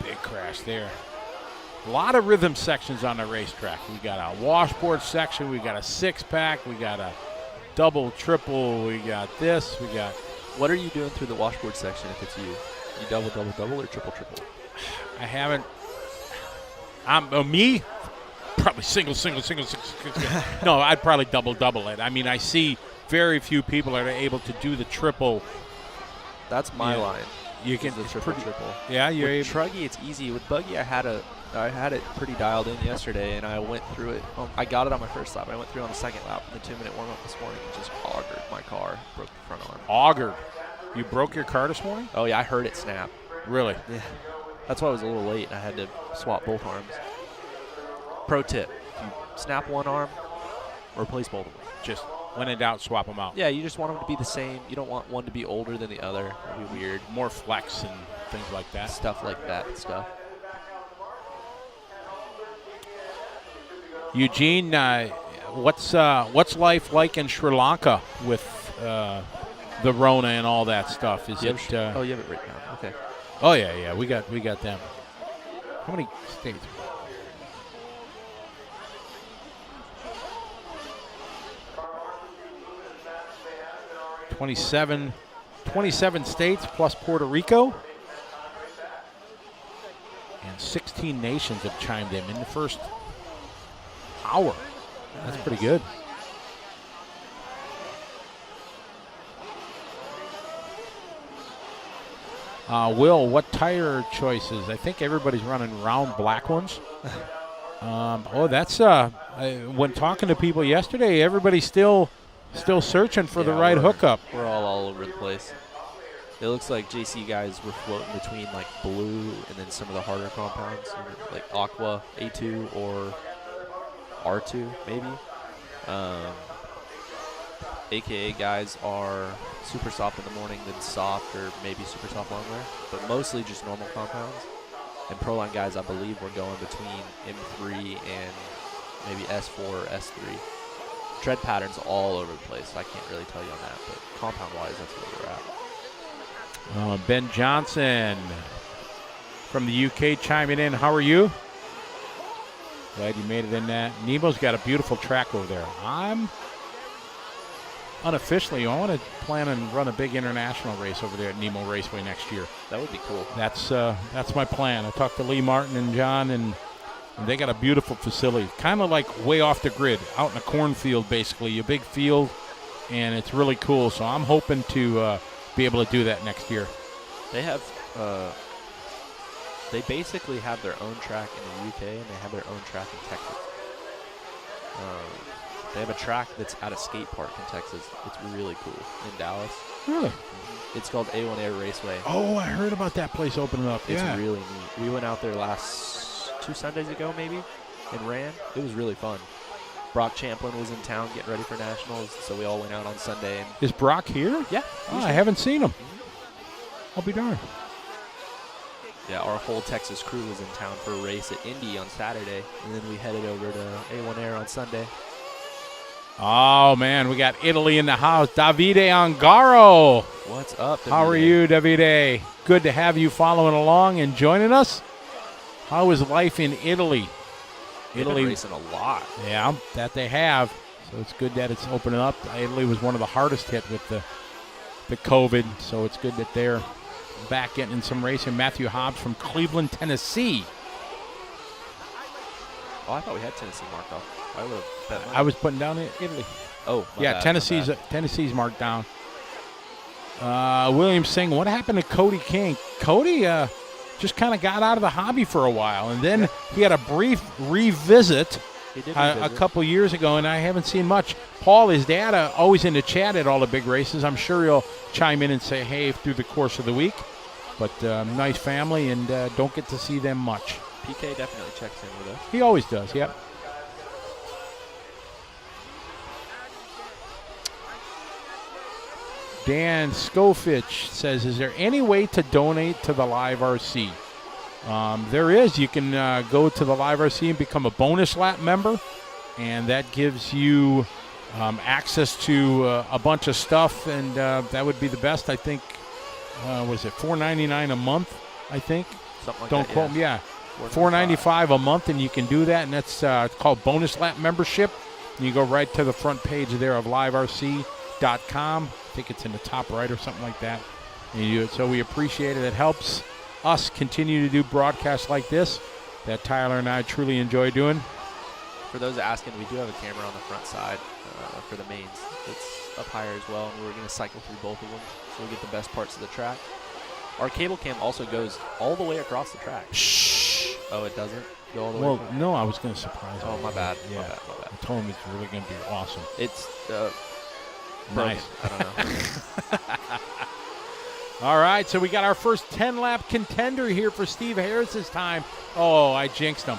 Big crash there. A lot of rhythm sections on the racetrack. We got a washboard section. We got a six-pack. We got a double, triple. We got this. We got. What are you doing through the washboard section if it's you? You double, double, double, or triple, triple? I haven't. Me? Probably single. No, I'd probably double it. I mean, I see very few people that are able to do the triple. That's my line. You can the triple. Yeah, you're With able. Truggy, it's easy. With Buggy, I had it pretty dialed in yesterday, and I went through it. I got it on my first lap. I went through on the second lap, the 2-minute warm-up this morning, and just augured my car, broke the front arm. Augured. You broke your car this morning? Oh, yeah, I heard it snap. Really? Yeah. That's why I was a little late, and I had to swap both arms. Pro tip, if you snap one arm, replace both of them. Just when in doubt, swap them out. Yeah, you just want them to be the same. You don't want one to be older than the other. That'd be weird. More flex and things like that. Stuff like that stuff. Eugene, what's life like in Sri Lanka with the Rona and all that stuff? Is it? You have it written down. Okay. Oh yeah, we got them. How many states? 27 states plus Puerto Rico. And 16 nations have chimed in the first hour. That's pretty good. Will, what tire choices? I think everybody's running round black ones. That's when talking to people yesterday, everybody's still searching for the right hookup. We're all over the place. It looks like JC guys were floating between like blue and then some of the harder compounds, like Aqua A2 or R2 maybe. AKA guys are super soft in the morning, then soft or maybe super soft long wear, but mostly just normal compounds. And Proline guys, I believe, were going between M3 and maybe S4 or S3. tread patterns all over the place. I can't really tell you on that, but compound-wise, that's where we're at. Ben Johnson from the UK chiming in. How are you? Glad you made it in that. Nemo's got a beautiful track over there. I'm unofficially, I want to plan and run a big international race over there at Nemo Raceway next year. That would be cool. That's my plan. I talked to Lee Martin and John, and they got a beautiful facility, kind of like way off the grid, out in a cornfield basically, a big field, and it's really cool. So I'm hoping to be able to do that next year. They have, they basically have their own track in the UK, and they have their own track in Texas. They have a track that's at a skate park in Texas. It's really cool in Dallas. Really? It's called A1A Raceway. Oh, I heard about that place opening up. It's yeah. really neat. We went out there last 2 Sundays ago maybe and ran. It was really fun. Brock Champlin was in town getting ready for nationals, so we all went out on Sunday. And Is Brock here? yeah. Oh, I haven't seen him. I'll be darned. Yeah, our whole Texas crew was in town for a race at Indy on Saturday, and then we headed over to A1 Air on Sunday. Oh, man, we got Italy in the house. Davide Angaro. What's up, Davide? How are you, Davide? Good to have you following along and joining us. How is life in Italy? They've been racing a lot. Yeah, that they have. So it's good that it's opening up. Italy was one of the hardest hit with the COVID, so it's good that they're back getting some racing. Matthew Hobbs from Cleveland, Tennessee. Oh, I thought we had Tennessee marked off. I would have bet mine. I was putting down Italy. Oh, my yeah, bad, Tennessee's marked down. William Singh, what happened to Cody King? Cody just kind of got out of the hobby for a while, and then he had a brief revisit a couple years ago, and I haven't seen much. Paul, his dad, always in the chat at all the big races. I'm sure he'll chime in and say hey through the course of the week. But nice family, and don't get to see them much. PK definitely checks in with us. He always does, yep. Dan Skofich says, is there any way to donate to the LiveRC? There is. You can go to the LiveRC and become a bonus lap member, and that gives you access to a bunch of stuff, and that would be the best. I think, was it $4.99 a month, I think? Something like Don't that, quote me, yeah. $4.95 a month, and you can do that, and that's it's called bonus lap membership. And you go right to the front page there of liverc.com. I think it's in the top right or something like that. And you do it. So we appreciate it. It helps us continue to do broadcasts like this that Tyler and I truly enjoy doing. For those asking, we do have a camera on the front side for the mains. It's up higher as well, and we're going to cycle through both of them so we get the best parts of the track. Our cable cam also goes all the way across the track. Shh. Oh, it doesn't go all the way Well, across? no, I was going to surprise him. Oh, my bad. Yeah. My bad. I told him it's really going to be awesome. It's nice. I don't know. All right, so we got our first 10-lap contender here for Steve Harris's time. Oh, I jinxed him.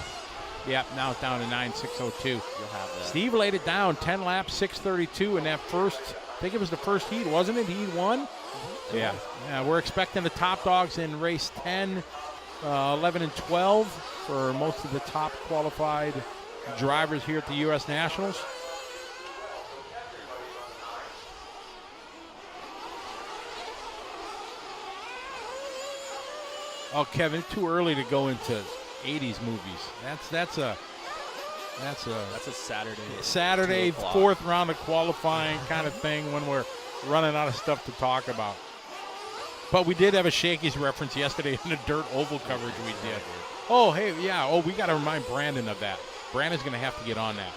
Yep, now it's down to 9:6:02. You'll have that. Steve laid it down, 10 laps, 6:32 in that first, I think it was the first heat, wasn't it? Heat 1? Mm-hmm. Yeah, we're expecting the top dogs in race 10, 11, and 12 for most of the top qualified drivers here at the U.S. Nationals. Oh, Kevin, it's too early to go into 80s movies. That's a Saturday 4th round of qualifying kind of thing when we're running out of stuff to talk about. But we did have a Shakey's reference yesterday in the dirt oval coverage we did. Oh, hey, yeah. Oh, we got to remind Brandon of that. Brandon's going to have to get on that.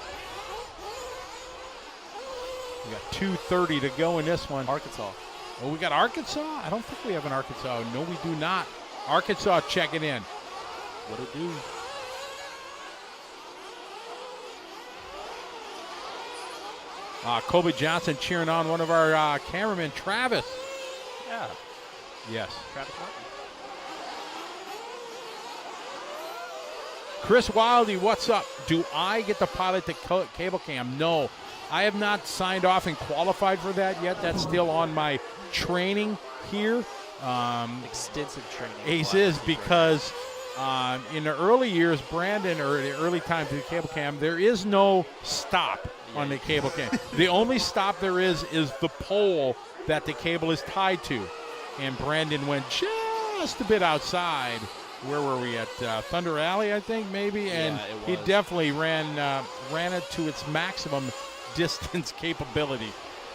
We got 2:30 to go in this one. Arkansas. Oh, we got Arkansas? I don't think we have an Arkansas. No, we do not. Arkansas checking in. What it do? Kobe Johnson cheering on one of our cameramen, Travis. Yeah. Yes. Travis Martin. Chris Wildy, what's up? Do I get to pilot the cable cam? No. I have not signed off and qualified for that yet. That's still on my training here. Extensive training. Ace is because In the early years, Brandon, or the early times of the cable cam, there is no stop on the cable cam. The only stop there is the pole that the cable is tied to. And Brandon went just a bit outside. Where were we at? Thunder Alley, I think, maybe? And he definitely ran it to its maximum distance capability.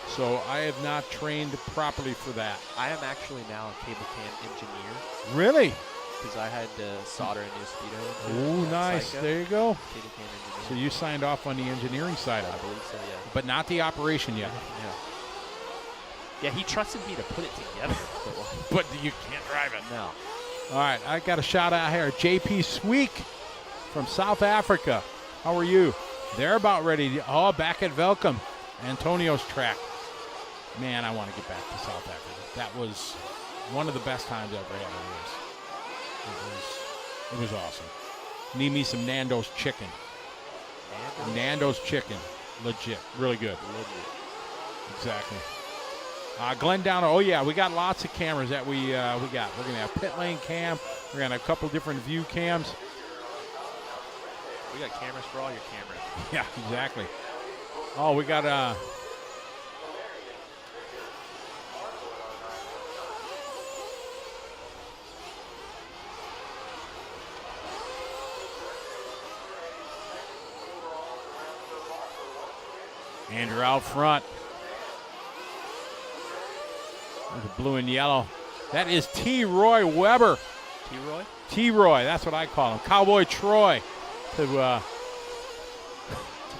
So I have not trained properly for that. I am actually now a cable cam engineer. Really? Because I had to solder a new speedo. Oh, nice. Psycho. There you go. Cable cam engineer. So you signed off on the engineering side of it. I believe so, yeah. But not the operation yet. Yeah, he trusted me to put it together. But you can't drive it. No. All right, I got a shout out here. JP Sweek from South Africa. How are you? They're about ready. Back at Velcom. Antonio's track. Man, I want to get back to South Africa. That was one of the best times I've ever had in a race. It was awesome. Need me some Nando's chicken. Nando's chicken. Legit. Really good. Exactly. Glenn Downer. Oh, yeah, we got lots of cameras that we got. We're going to have pit lane cam. We're going to have a couple different view cams. We got cameras for all your cameras. Yeah, exactly. Oh, we got Andrew out front. The blue and yellow. That is T. Roy Weber. T. Roy? T. Roy, that's what I call him. Cowboy Troy. To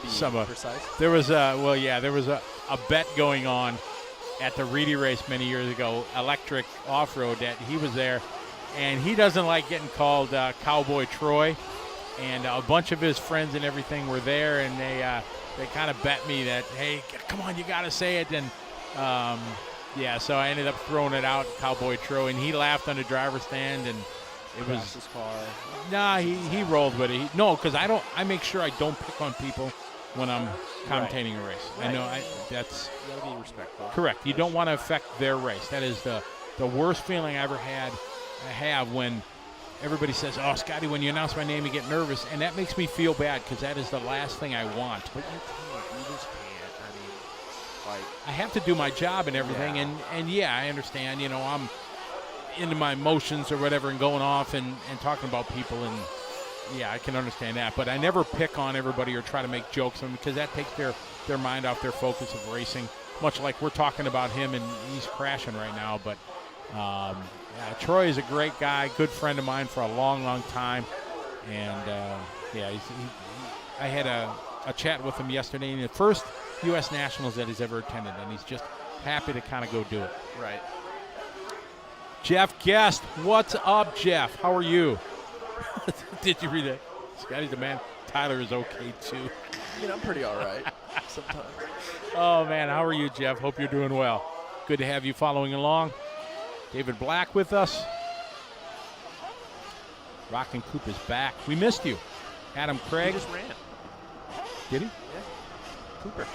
be precise. There was a bet going on at the Reedy race many years ago, electric off-road, that he was there, and he doesn't like getting called Cowboy Troy, and a bunch of his friends and everything were there, and they kind of bet me that, hey, come on, you got to say it, and so I ended up throwing it out, Cowboy Troy, and he laughed on the driver's stand, and it was his car. Nah, he rolled with it. No, because I make sure I don't pick on people when I'm commentating a race. Right. I know that's You gotta be respectful. correct. You don't want to affect their race. That is the worst feeling I ever have when everybody says, "Oh, Scotty, when you announce my name, you get nervous," and that makes me feel bad because that is the last thing I want. But you can't. You just can't. I mean, like, I have to do my job and everything, and yeah, I understand. You know, I'm into my emotions or whatever and going off and talking about people, and yeah, I can understand that. But I never pick on everybody or try to make jokes on them because that takes their mind off their focus of racing, much like we're talking about him and he's crashing right now. But Troy is a great guy, good friend of mine for a long, long time. And I had a chat with him yesterday in the first U.S. Nationals that he's ever attended, and he's just happy to kind of go do it. right. Jeff Guest, what's up, Jeff? How are you? Did you read it? Scotty the man. Tyler is okay too. I mean, I'm pretty all right sometimes. Oh man, how are you, Jeff? Hope you're doing well. Good to have you following along. David Black with us. Rockin' Coop is back. We missed you. Adam Craig. He just ran. Did he? Yeah. Cooper.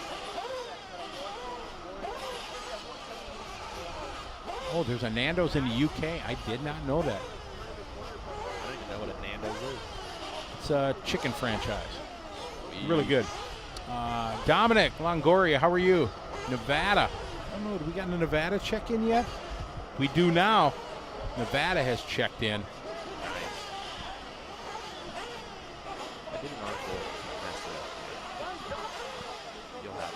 Oh, there's a Nando's in the UK. I did not know that. I don't even know what a Nando's is. It's a chicken franchise. Really good. Dominic Longoria, how are you? Nevada. I don't know, do we got a Nevada check-in yet? We do now. Nevada has checked in. Nice. I did an article messed it up. You'll have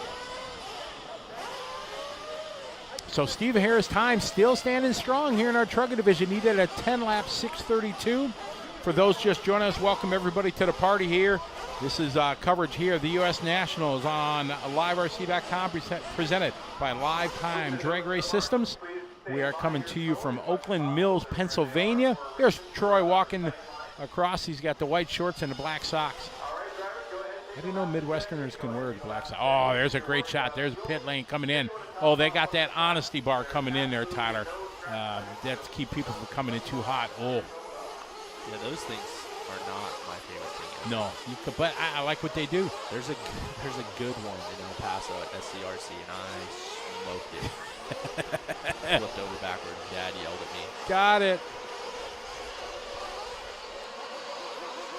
it. So Steve Harris time still standing strong here in our Truggy division. He did a 10-lap 6:32. For those just joining us, welcome everybody to the party here. This is coverage here of the U.S. Nationals on LiveRC.com, presented by Live Time Drag Race Systems. We are coming to you from Oakland Mills, Pennsylvania. There's Troy walking across. He's got the white shorts and the black socks. I didn't know Midwesterners can wear the black socks. Oh, there's a great shot. There's pit lane coming in. Oh, they got that honesty bar coming in there, Tyler. That's to keep people from coming in too hot. Oh. Yeah, those things are not my favorite thing. No, but I like what they do. There's a good one in El Paso at LCRC, and I smoked it. Flipped over backwards. Dad yelled at me. Got it.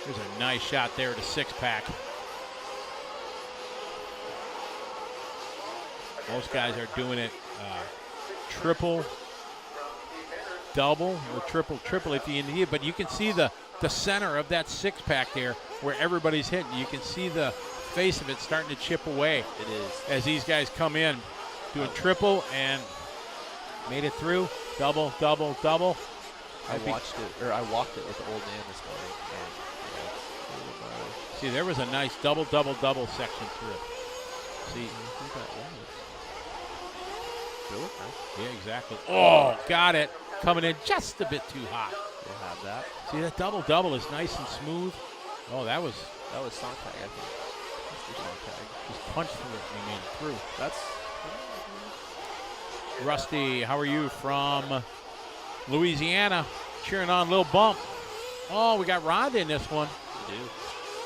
There's a nice shot there to 6-pack. Most guys are doing it triple, double, or triple if you need it. But you can see the center of that 6-pack there where everybody's hitting. You can see the face of it starting to chip away. It is. As these guys come in doing triple and made it through. Double, double, double. I walked it with the old man this morning. And, see, there was a nice double, double, double section through. See, yeah, exactly. Oh, got it. Coming in just a bit too hot. We'll have that. See, that double, double is nice and smooth. Oh, that was song tag, I think. That's the song tag. Just punched through it and he made it through. That's Rusty, how are you from Louisiana? Cheering on Lil Bump. Oh, we got Rhonda in this one. We do.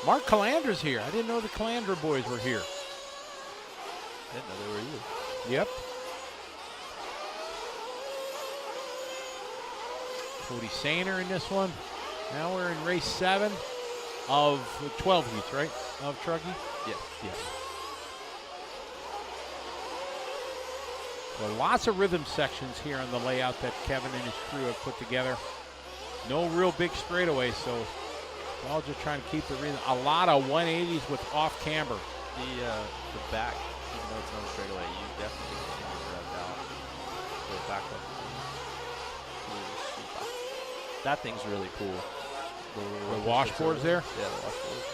Mark Calandra's here. I didn't know the Calandra boys were here. I didn't know they were either. Yep. Cody Sainer in this one. Now we're in race 7 of 12 heats, right? Of Truggy? Yes. Yes. Well, lots of rhythm sections here on the layout that Kevin and his crew have put together. No real big straightaway, so we're all just trying to keep the rhythm. A lot of 180s with off camber. The back, even though it's not a straightaway, you definitely can rev out. Go back up. That thing's really cool. The washboards there? Yeah, the washboards.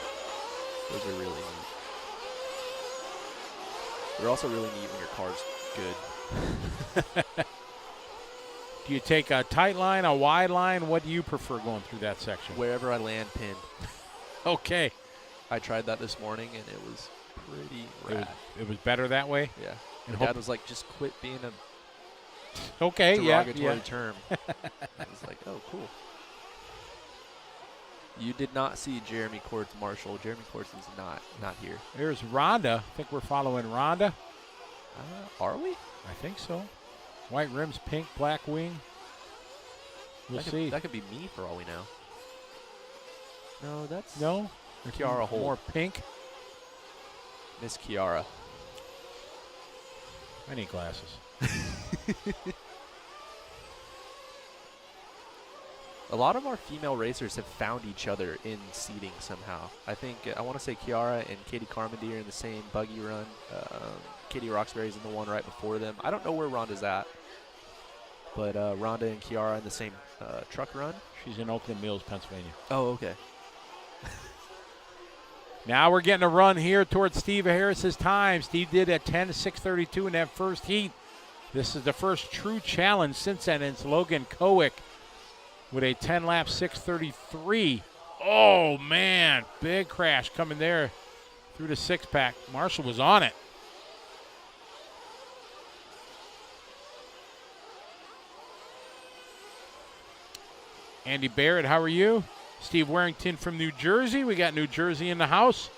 Those are really neat. They're also really neat when your car's good. Do you take a tight line, a wide line? What do you prefer going through that section? Wherever I land pinned. Okay. I tried that this morning, and it was pretty rad. It was better that way? Yeah. And My dad was like, just quit being a derogatory term. I was like, oh, cool. You did not see Jeremy Courts Marshall. Jeremy Courts is not here. There's Rhonda. I think we're following Rhonda. Are we? I think so. White rims, pink, black wing. We'll see. That could be me for all we know. No, that's no. Kiara Holt. More pink. Miss Kiara. I need glasses. A lot of our female racers have found each other in seating somehow. I think, I want to say Kiara and Katie Carmody are in the same buggy run. Katie Roxbury's in the one right before them. I don't know where Rhonda's at, but Rhonda and Kiara in the same truck run. She's in Oakland Mills, Pennsylvania. Oh, okay. Now we're getting a run here towards Steve Harris's time. Steve did at 10:06:32 in that first heat. This is the first true challenge since then. It's Logan Kowick with a 10-lap 6:33. Oh, man. Big crash coming there through the 6-pack. Marshall was on it. Andy Barrett, how are you? Steve Warrington from New Jersey. We got New Jersey in the house.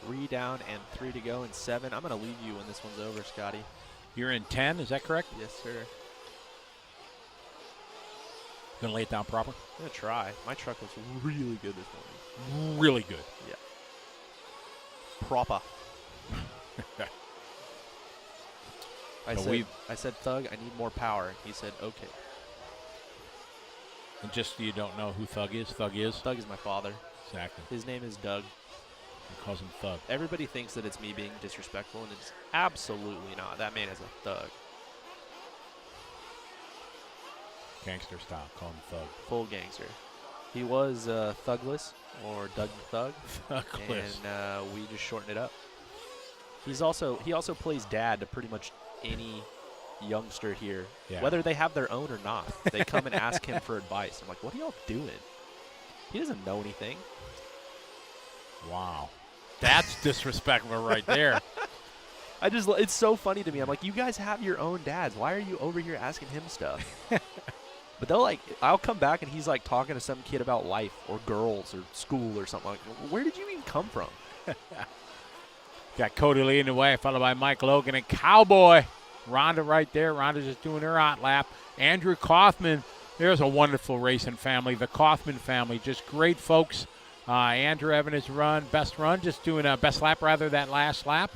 Three down and 3 to go in 7. I'm going to leave you when this one's over, Scotty. You're in 10, is that correct? Yes, sir. Gonna lay it down proper? I'm going to try. My truck was really good this morning. Really good. Yeah. Proper. I said, Thug, I need more power. He said, okay. And just so you don't know who Thug is, Thug is my father. Exactly. His name is Doug. He calls him Thug. Everybody thinks that it's me being disrespectful, and it's absolutely not. That man is a thug. Gangster style, call him Thug. Full gangster. He was Thugless, or Doug the Thug. Thugless. And we just shortened it up. He also plays dad to pretty much any youngster here, whether they have their own or not. They come and ask him for advice. I'm like, what are y'all doing? He doesn't know anything. Wow. That's disrespectful right there. It's so funny to me. I'm like, you guys have your own dads. Why are you over here asking him stuff? But they'll like, I'll come back and he's like talking to some kid about life or girls or school or something. Like, where did you even come from? Got Cody leading the way, followed by Mike Logan and Cowboy. Rhonda right there. Rhonda just doing her hot lap. Andrew Kaufman. There's a wonderful racing family. The Kaufman family, just great folks. Andrew having his best run, just doing a best lap rather that last lap.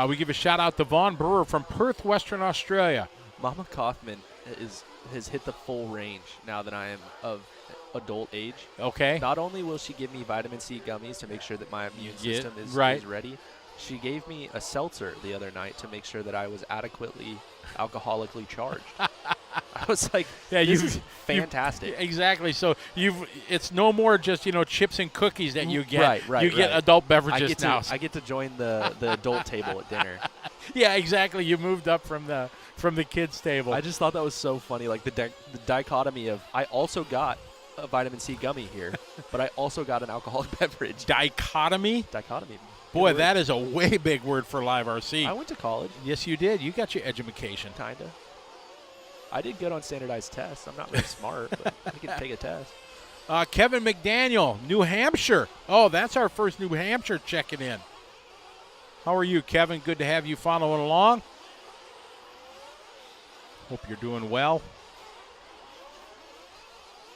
We give a shout out to Vaughn Brewer from Perth, Western Australia. Mama Kaufman has hit the full range now that I am of adult age. Okay. Not only will she give me vitamin C gummies to make sure that my immune system is ready, she gave me a seltzer the other night to make sure that I was adequately alcoholically charged. I was like, this is fantastic. Exactly. So it's no more just, chips and cookies that you get. Right. You get adult beverages now. I get to join the adult table at dinner. Yeah, exactly. You moved up from the kids table. I just thought that was so funny, like the dichotomy of I also got a vitamin C gummy here, but I also got an alcoholic beverage. Dichotomy? Dichotomy. Boy, that is a way big word for LiveRC. I went to college. Yes, you did. You got your education. Kinda. I did good on standardized tests. I'm not very smart, but I could take a test. Kevin McDaniel, New Hampshire. Oh, that's our first New Hampshire checking in. How are you, Kevin? Good to have you following along. Hope you're doing well.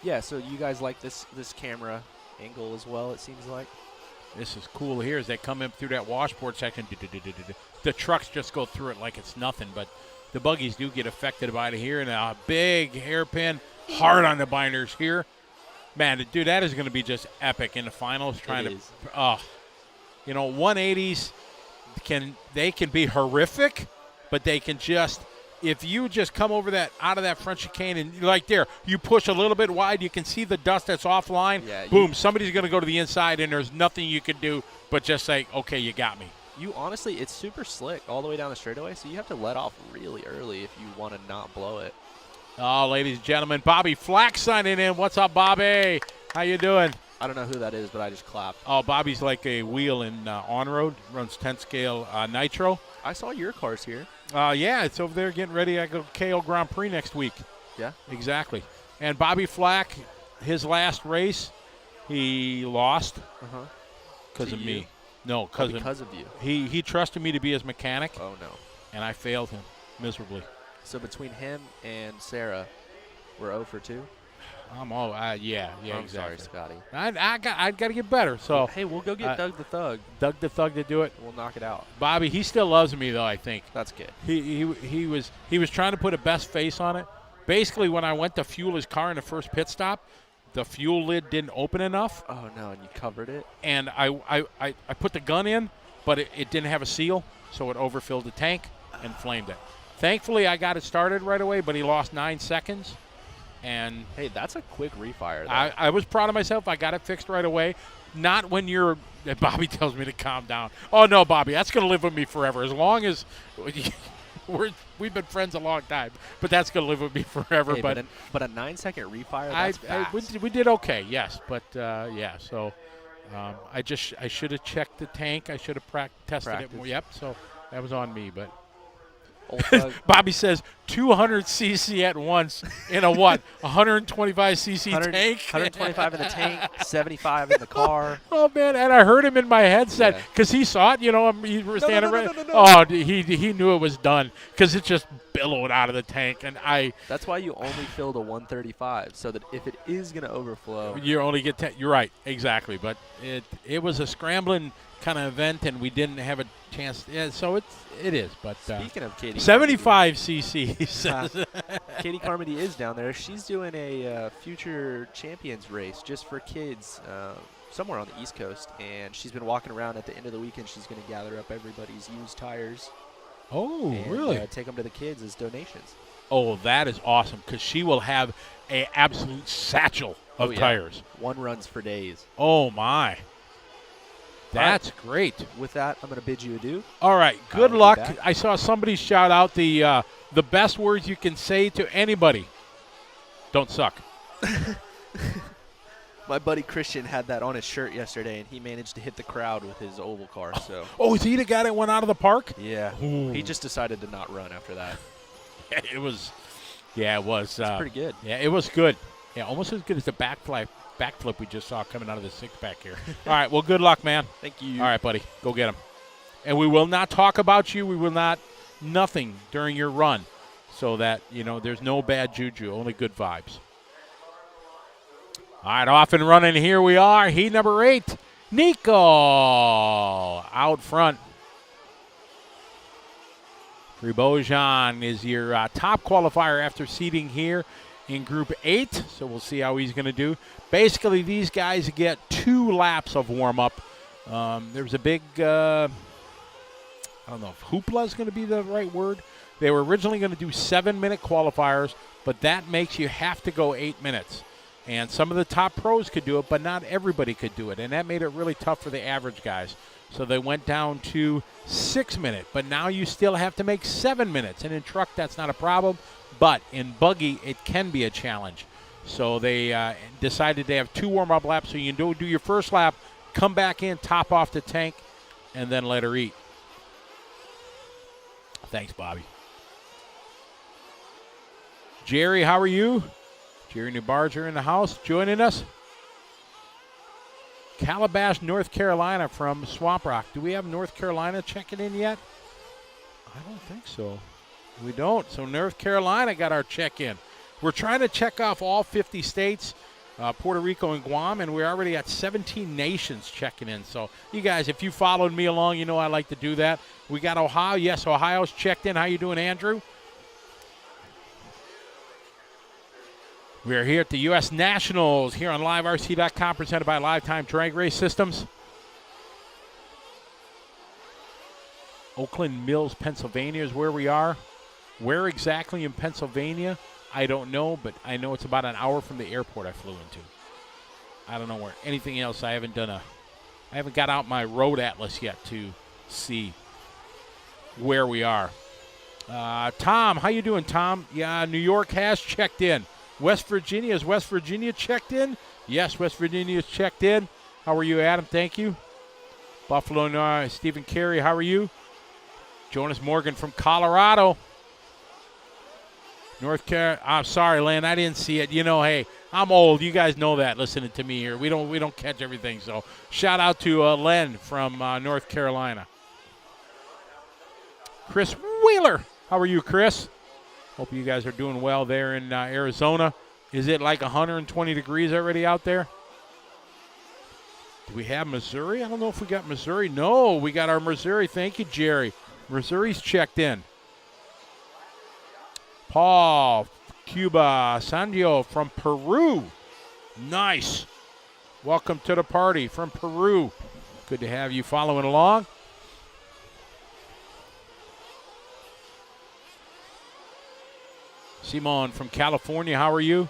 Yeah, so you guys like this camera angle as well, it seems like? This is cool here as they come in through that washboard section. The trucks just go through it like it's nothing, but the buggies do get affected by it here, and a big hairpin hard on the binders here. Man, dude, that is going to be just epic in the finals. 180s can be horrific, but they can just, if you just come over out of that front chicane and like there, you push a little bit wide, you can see the dust that's offline. Yeah, boom, somebody's going to go to the inside, and there's nothing you can do but just say, okay, you got me. You honestly, it's super slick all the way down the straightaway, so you have to let off really early if you want to not blow it. Oh, ladies and gentlemen, Bobby Flack signing in. What's up, Bobby? How you doing? I don't know who that is, but I just clapped. Oh, Bobby's like a wheel in on-road, runs 10-scale Nitro. I saw your cars here. Yeah, it's over there getting ready. I go KO Grand Prix next week. Yeah? Exactly. And Bobby Flack, his last race, he lost because of me. No, because of you. He trusted me to be his mechanic. Oh, no. And I failed him miserably. So between him and Sarah, we're 0 for 2? I'm all, yeah, I'm exactly. Sorry, Scotty. I got to get better. So hey, we'll go get Doug the Thug. Doug the Thug to do it. We'll knock it out. Bobby, he still loves me though. I think that's good. He was trying to put a best face on it. Basically, when I went to fuel his car in the first pit stop, the fuel lid didn't open enough. Oh no, and you covered it. And I put the gun in, but it didn't have a seal, so it overfilled the tank and flamed it. Thankfully, I got it started right away, but he lost 9 seconds. And hey, that's a quick refire. I was proud of myself. I got it fixed right away. Not when Bobby tells me to calm down. Oh, no, Bobby, that's going to live with me forever. As long as we've been friends a long time, but that's going to live with me forever. Hey, but a 9-second refire, that's fast. We did okay, yes. But, yeah, so I should have checked the tank. I should have tested it more. Yep, so that was on me, but. Bobby says 200 cc at once in a what? 125 cc tank? 125 in the tank, 75 in the car. Oh, man, and I heard him in my headset because he saw it. He was standing right. Oh, he knew it was done because it just billowed out of the tank. And that's why you only filled a 135, so that if it is going to overflow. You only get 10. You're right, exactly. But it was a scrambling kind of event, and we didn't have a chance. Yeah, so it is. But speaking of Katie, 75 cc. He says. Katie Carmody is down there. She's doing a future champions race just for kids somewhere on the East Coast, and she's been walking around at the end of the weekend. She's going to gather up everybody's used tires. Oh, and, really? Take them to the kids as donations. Oh, that is awesome because she will have an absolute satchel of tires. One runs for days. Oh, my. That's great. With that, I'm going to bid you adieu. All right. Good luck. I saw somebody shout out the best words you can say to anybody. Don't suck. My buddy Christian had that on his shirt yesterday, and he managed to hit the crowd with his oval car. So. Oh, is he the guy that went out of the park? Yeah. Ooh. He just decided to not run after that. It was Yeah, it was. It's pretty good. Yeah, it was good. Yeah, almost as good as the backflip we just saw coming out of the six-pack here. All right, well, good luck, man. Thank you. All right, buddy, go get him. And we will not talk about you. We will not nothing during your run, so that there's no bad juju, only good vibes. All right, off and running. Here we are. Heat number 8, Nico out front. Ribojan is your top qualifier after seeding here in Group 8, so we'll see how he's going to do. Basically, these guys get 2 laps of warm-up. There's a big, I don't know if hoopla is going to be the right word. They were originally going to do 7-minute qualifiers, but that makes you have to go 8 minutes. And some of the top pros could do it, but not everybody could do it, and that made it really tough for the average guys. So they went down to 6-minute, but now you still have to make 7 minutes. And in truck, that's not a problem, but in buggy, it can be a challenge. So they decided they have 2 warm-up laps, so you can do your first lap, come back in, top off the tank, and then let her eat. Thanks, Bobby. Jerry, how are you? Jerry Newbarger in the house joining us. Calabash, North Carolina from Swamp Rock. Do we have North Carolina checking in yet? I don't think so. We don't. So North Carolina got our check-in. We're trying to check off all 50 states, Puerto Rico and Guam, and we're already at 17 nations checking in. So you guys, if you followed me along, you know I like to do that. We got Ohio. Yes, Ohio's checked in. How you doing, Andrew? We are here at the U.S. Nationals here on LiveRC.com, presented by Lifetime Drag Race Systems. Oakland Mills, Pennsylvania is where we are. Where exactly in Pennsylvania, I don't know, but I know it's about an hour from the airport I flew into. I don't know where. Anything else, I haven't got out my road atlas yet to see where we are. Tom, how you doing, Tom? Yeah, New York has checked in. West Virginia, is West Virginia checked in? Yes, West Virginia is checked in. How are you, Adam? Thank you. Buffalo, Stephen Carey, how are you? Jonas Morgan from Colorado. North Carolina. I'm sorry, Len, I didn't see it. Hey, I'm old. You guys know that listening to me here. We don't catch everything. So shout out to Len from North Carolina. Chris Wheeler. How are you, Chris? Hope you guys are doing well there in Arizona. Is it like 120 degrees already out there? Do we have Missouri? I don't know if we got Missouri. No, we got our Missouri. Thank you, Jerry. Missouri's checked in. Paul, Cuba, Sandio from Peru. Nice. Welcome to the party from Peru. Good to have you following along. Simon from California, how are you?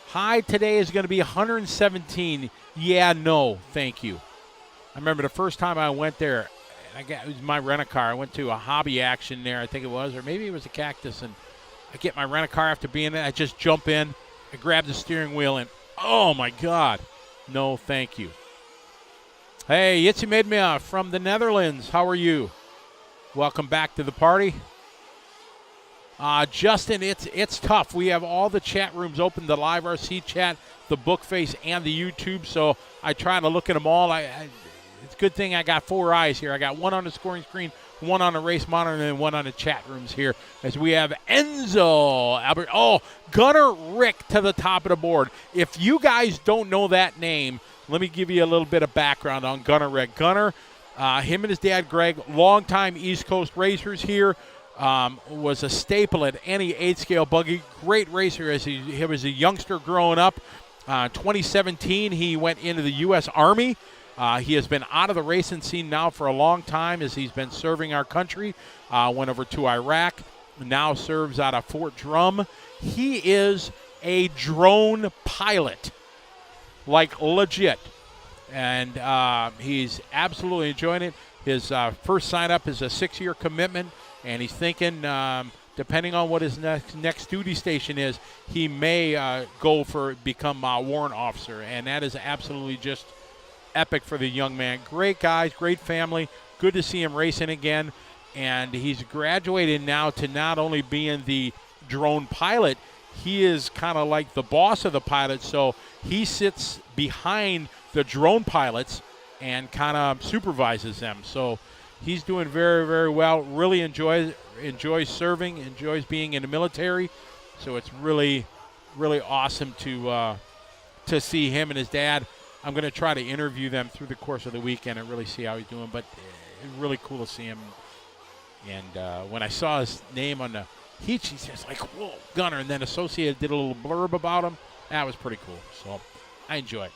High today is going to be 117. Yeah, no, thank you. I remember the first time I went there, it was my rent-a-car. I went to a hobby action there, I think it was, or maybe it was a Cactus, and I get my rent-a-car after being there. I just jump in, I grab the steering wheel, and oh, my God, no, thank you. Hey, Yitzi Medmia from the Netherlands, how are you? Welcome back to the party. Justin, it's tough. We have all the chat rooms open, the Live RC chat, the Bookface, and the YouTube, so I try to look at them all. It's a good thing I got 4 eyes here. I got one on the scoring screen, one on the race monitor, and then one on the chat rooms here as we have Enzo, Albert, Gunner Rick to the top of the board. If you guys don't know that name, let me give you a little bit of background on Gunner Rick. Gunner, him and his dad, Greg, longtime East Coast racers here. Was a staple at any 8-scale buggy. Great racer as he was a youngster growing up. 2017, he went into the U.S. Army. He has been out of the racing scene now for a long time as he's been serving our country. Went over to Iraq, now serves out of Fort Drum. He is a drone pilot, like legit. And he's absolutely enjoying it. His first sign-up is a 6-year commitment. And he's thinking, depending on what his next duty station is, he may become a warrant officer. And that is absolutely just epic for the young man. Great guys, great family. Good to see him racing again. And he's graduated now to not only being the drone pilot, he is kind of like the boss of the pilots, so he sits behind the drone pilots and kind of supervises them. So he's doing very, very well. Really enjoys serving, enjoys being in the military. So it's really, really awesome to see him and his dad. I'm going to try to interview them through the course of the weekend and really see how he's doing. But it's really cool to see him. And when I saw his name on the heat sheet, it's like, whoa, Gunner. And then Associated did a little blurb about him. That was pretty cool. So I enjoy it.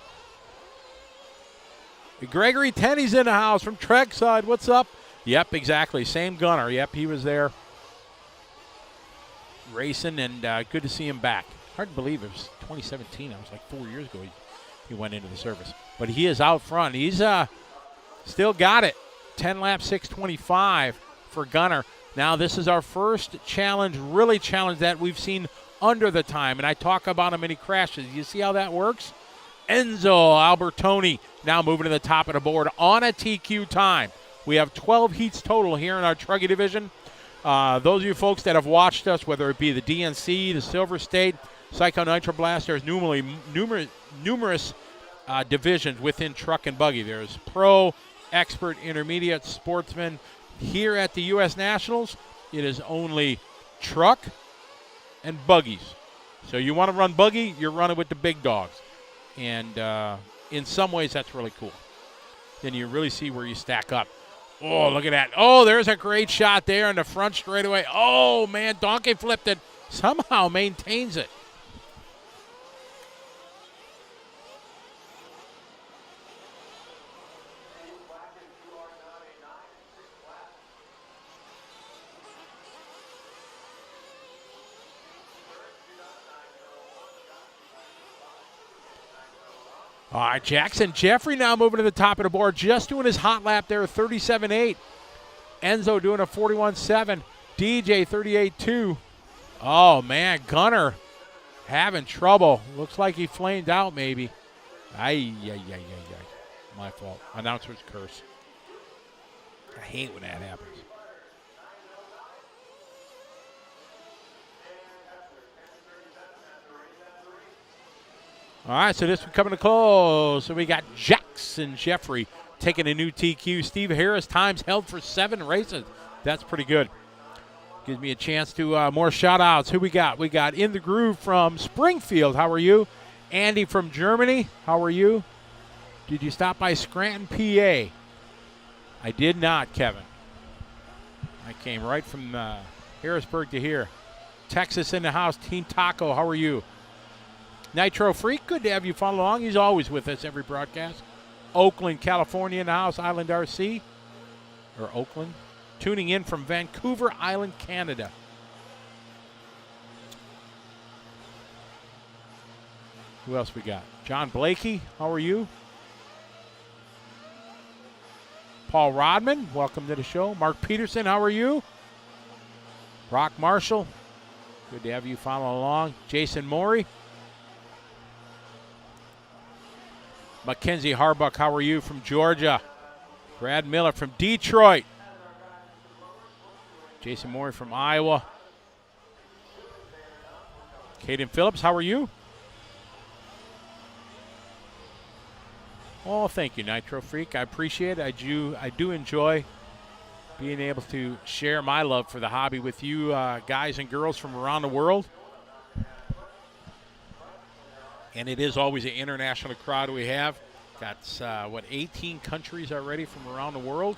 Gregory Tenney's in the house from Tregside. What's up? Yep, exactly. Same Gunner. Yep, he was there racing, and good to see him back. Hard to believe it was 2017. It was like 4 years ago he went into the service. But he is out front. He's still got it. 10 laps, 6:25 for Gunner. Now this is our first challenge, really challenge that we've seen under the time. And I talk about him and he crashes. You see how that works? Enzo Albertoni now moving to the top of the board on a TQ time. We have 12 heats total here in our Truggy division. Those of you folks that have watched us, whether it be the DNC, the Silver State, Psycho Nitro Blast, there's numerous divisions within truck and buggy. There's pro, expert, intermediate, sportsman. Here at the U.S. Nationals, it is only truck and buggies. So you want to run buggy, you're running with the big dogs. And in some ways, that's really cool. Then you really see where you stack up. Oh, look at that. Oh, there's a great shot there in the front straightaway. Oh, man, donkey flipped it. Somehow maintains it. All right, Jackson Jeffrey now moving to the top of the board, just doing his hot lap there, 37.8. Enzo doing a 41.7. DJ 38.2. Oh, man, Gunner having trouble. Looks like he flamed out maybe. Ay. My fault. Announcer's curse. I hate when that happens. All right, so this one coming to close. So we got Jackson Jeffrey taking a new TQ. Steve Harris, times held for 7 races. That's pretty good. Gives me a chance to more shout-outs. Who we got? We got In the Groove from Springfield. How are you? Andy from Germany. How are you? Did you stop by Scranton, PA? I did not, Kevin. I came right from Harrisburg to here. Texas in the house. Team Taco, how are you? Nitro Freak, good to have you follow along. He's always with us every broadcast. Oakland, California in the house. Island RC, or Oakland. Tuning in from Vancouver Island, Canada. Who else we got? John Blakey, how are you? Paul Rodman, welcome to the show. Mark Peterson, how are you? Brock Marshall, good to have you follow along. Jason Morey. Mackenzie Harbuck, how are you from Georgia? Brad Miller from Detroit. Jason Morey from Iowa. Caden Phillips, how are you? Oh, thank you, Nitro Freak. I appreciate it. I do enjoy being able to share my love for the hobby with you guys and girls from around the world. And it is always an international crowd we have. Got, 18 countries already from around the world.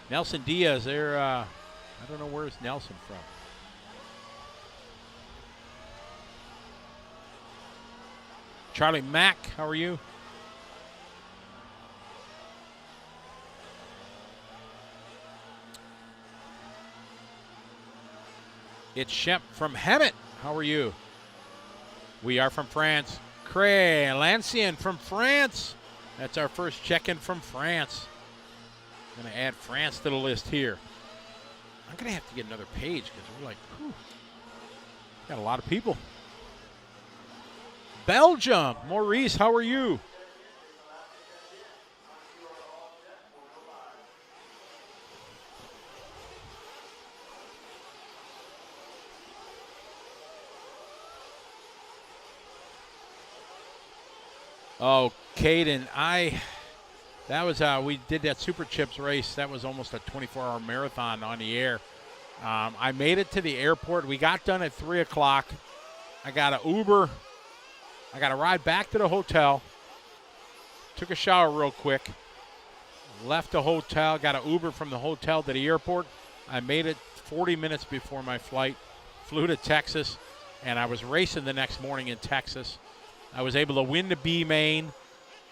Nelson Diaz, there. I don't know where's Nelson from. Charlie Mack, how are you? It's Shemp from Hemet. How are you? We are from France. Cray Lancien from France. That's our first check-in from France. I'm going to add France to the list here. I'm going to have to get another page because we're like, whew, got a lot of people. Belgium. Maurice, how are you? Oh, Caden, that was we did that Super Chips race. That was almost a 24-hour marathon on the air. I made it to the airport. We got done at 3 o'clock. I got an Uber. I got a ride back to the hotel. Took a shower real quick. Left the hotel. Got an Uber from the hotel to the airport. I made it 40 minutes before my flight. Flew to Texas, and I was racing the next morning in Texas. I was able to win the B main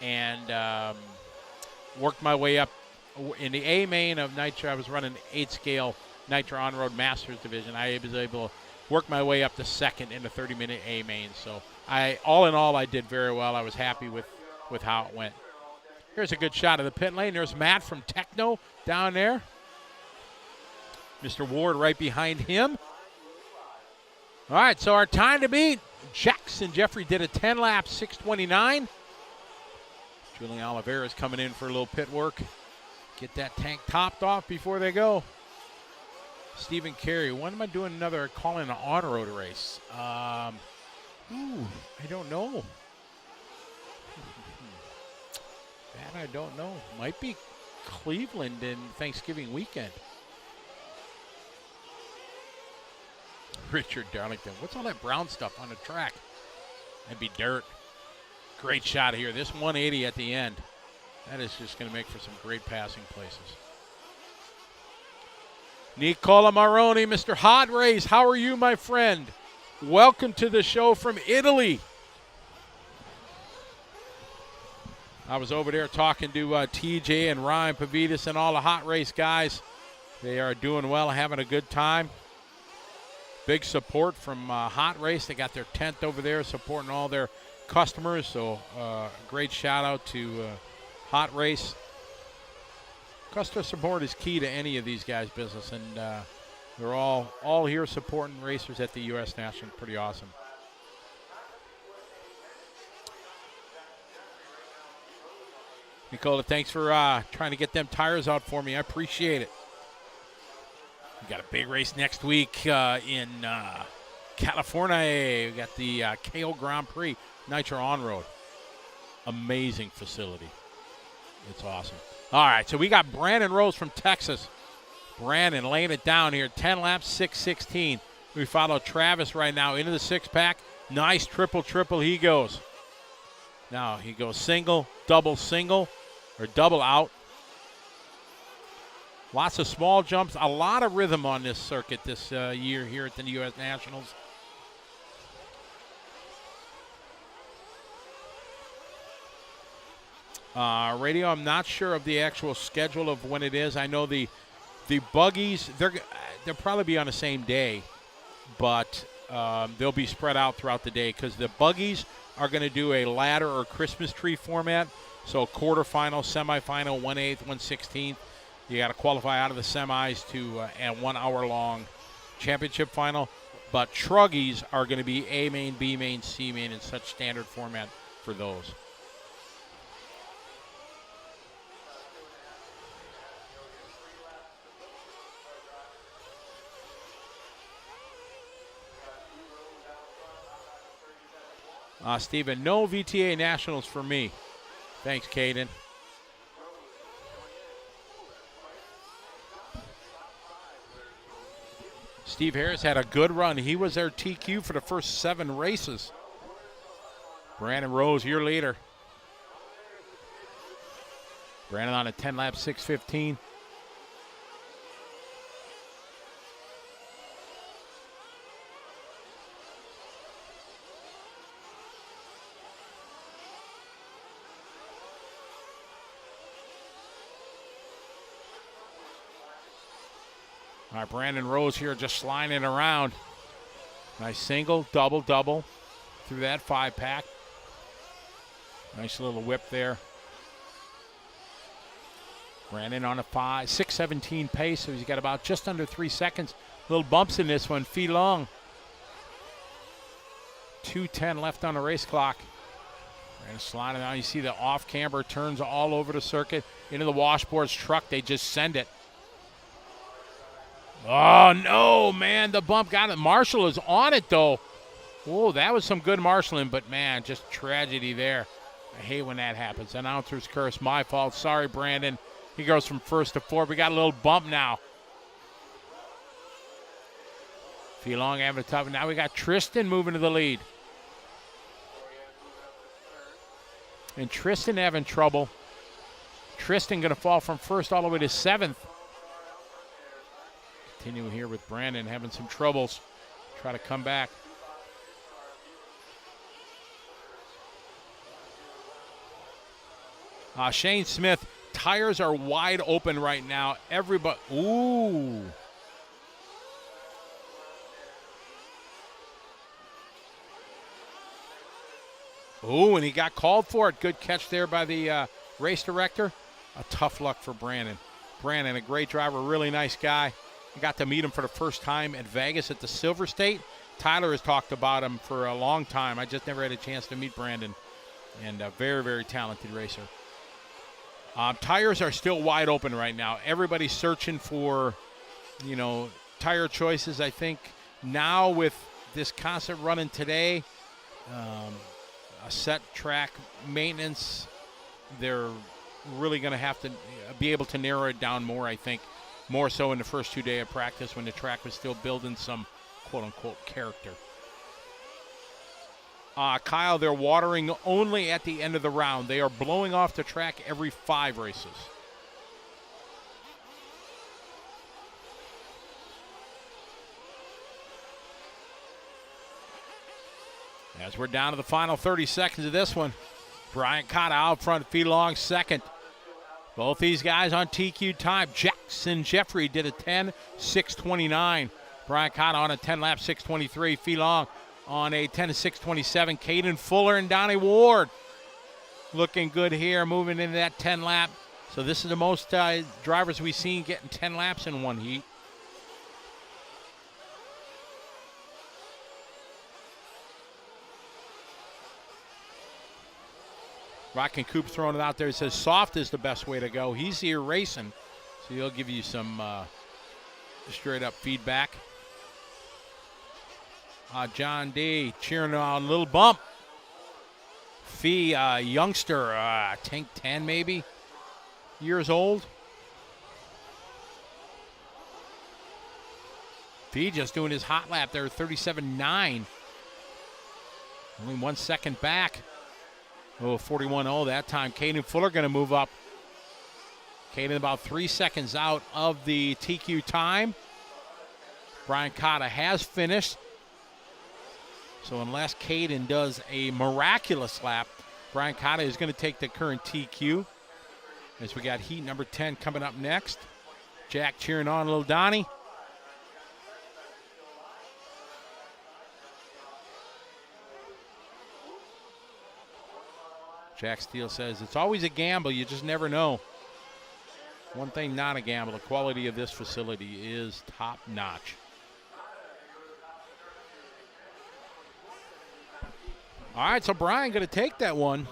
and worked my way up. In the A main of Nitro, I was running 8-scale Nitro on-road Masters division. I was able to work my way up to second in the 30-minute A main. So all in all, I did very well. I was happy with how it went. Here's a good shot of the pit lane. There's Matt from Techno down there. Mr. Ward right behind him. All right, so our time to beat. Jackson Jeffrey did a 10-lap 6:29. Julian Oliveira is coming in for a little pit work. Get that tank topped off before they go. Stephen Carey, when am I doing another calling an on-road race? I don't know. That I don't know. Might be Cleveland in Thanksgiving weekend. Richard Darlington. What's all that brown stuff on the track? That'd be dirt. Great shot here. This 180 at the end. That is just going to make for some great passing places. Nicola Maroni, Mr. Hot Race. How are you, my friend? Welcome to the show from Italy. I was over there talking to TJ and Ryan Pavitas and all the Hot Race guys. They are doing well, having a good time. Big support from Hot Race. They got their tent over there supporting all their customers. So great shout out to Hot Race. Customer support is key to any of these guys' business, and they're all here supporting racers at the U.S. National. Pretty awesome. Nicola, thanks for trying to get them tires out for me. I appreciate it. We got a big race next week in California. We got the KO Grand Prix Nitro On-Road. Amazing facility. It's awesome. All right, so we got Brandon Rose from Texas. Brandon laying it down here. 10 laps, 6:16. We follow Travis right now into the six-pack. Nice triple he goes. Now he goes single, or double out. Lots of small jumps, a lot of rhythm on this circuit this year here at the U.S. Nationals. Radio, I'm not sure of the actual schedule of when it is. I know the buggies, they'll probably be on the same day, but they'll be spread out throughout the day because the buggies are going to do a ladder or Christmas tree format. So quarterfinal, semifinal, 1/8, 1/16. You got to qualify out of the semis to a 1 hour long championship final. But Truggies are going to be A main, B main, C main in such standard format for those. Steven, no VTA Nationals for me. Thanks, Caden. Steve Harris had a good run. He was their TQ for the first 7 races. Brandon Rose, your leader. Brandon on a 10-lap 6:15. All right, Brandon Rose here just sliding around. Nice single, double through that 5-pack. Nice little whip there. Brandon on a 6:17 pace, so he's got about just under 3 seconds. Little bumps in this one, feet long. 2:10 left on the race clock. Brandon sliding down. You see the off-camber turns all over the circuit. Into the washboards truck, they just send it. Oh, no, man, the bump got it. Marshall is on it, though. Oh, that was some good marshalling, but, man, just tragedy there. I hate when that happens. Announcer's curse, my fault. Sorry, Brandon. He goes from first to fourth. We got a little bump now. Feelong having a tough. Now we got Tristan moving to the lead. And Tristan having trouble. Tristan going to fall from first all the way to seventh. Continue here with Brandon having some troubles. Try to come back. Shane Smith, tires are wide open right now. Everybody, ooh. Ooh, and he got called for it. Good catch there by the race director. A tough luck for Brandon. Brandon, a great driver, really nice guy. I got to meet him for the first time at Vegas at the Silver State. Tyler has talked about him for a long time. I just never had a chance to meet Brandon. And a very, very talented racer. Tires are still wide open right now. Everybody's searching for, tire choices. I think now with this concert running today, a set track maintenance, they're really going to have to be able to narrow it down more, I think, more so in the first 2 days of practice when the track was still building some quote-unquote character. Kyle, they're watering only at the end of the round. They are blowing off the track every 5 races. As we're down to the final 30 seconds of this one, Brian Cotta out front, Feelong second. Both these guys on TQ time. Jackson Jeffrey did a 10:6:29. Brian Cotta on a 10-lap 6:23. Feelong on a 10:6:27. Caden Fuller and Donnie Ward looking good here, moving into that 10-lap. So this is the most drivers we've seen getting 10 laps in one heat. Rockin' Coop throwing it out there. He says soft is the best way to go. He's here racing, so he'll give you some straight-up feedback. John D. cheering on a little bump. Fee, youngster, I think 10 maybe years old. Fee just doing his hot lap there, 37.9. Only 1 second back. Oh, 41.0 that time. Caden Fuller going to move up. Caden about 3 seconds out of the TQ time. Brian Cotta has finished. So unless Caden does a miraculous lap, Brian Cotta is going to take the current TQ. As we got heat number 10 coming up next. Jack cheering on little Donnie. Jack Steele says, it's always a gamble. You just never know. One thing not a gamble, the quality of this facility is top notch. All right, so Brian going to take that one.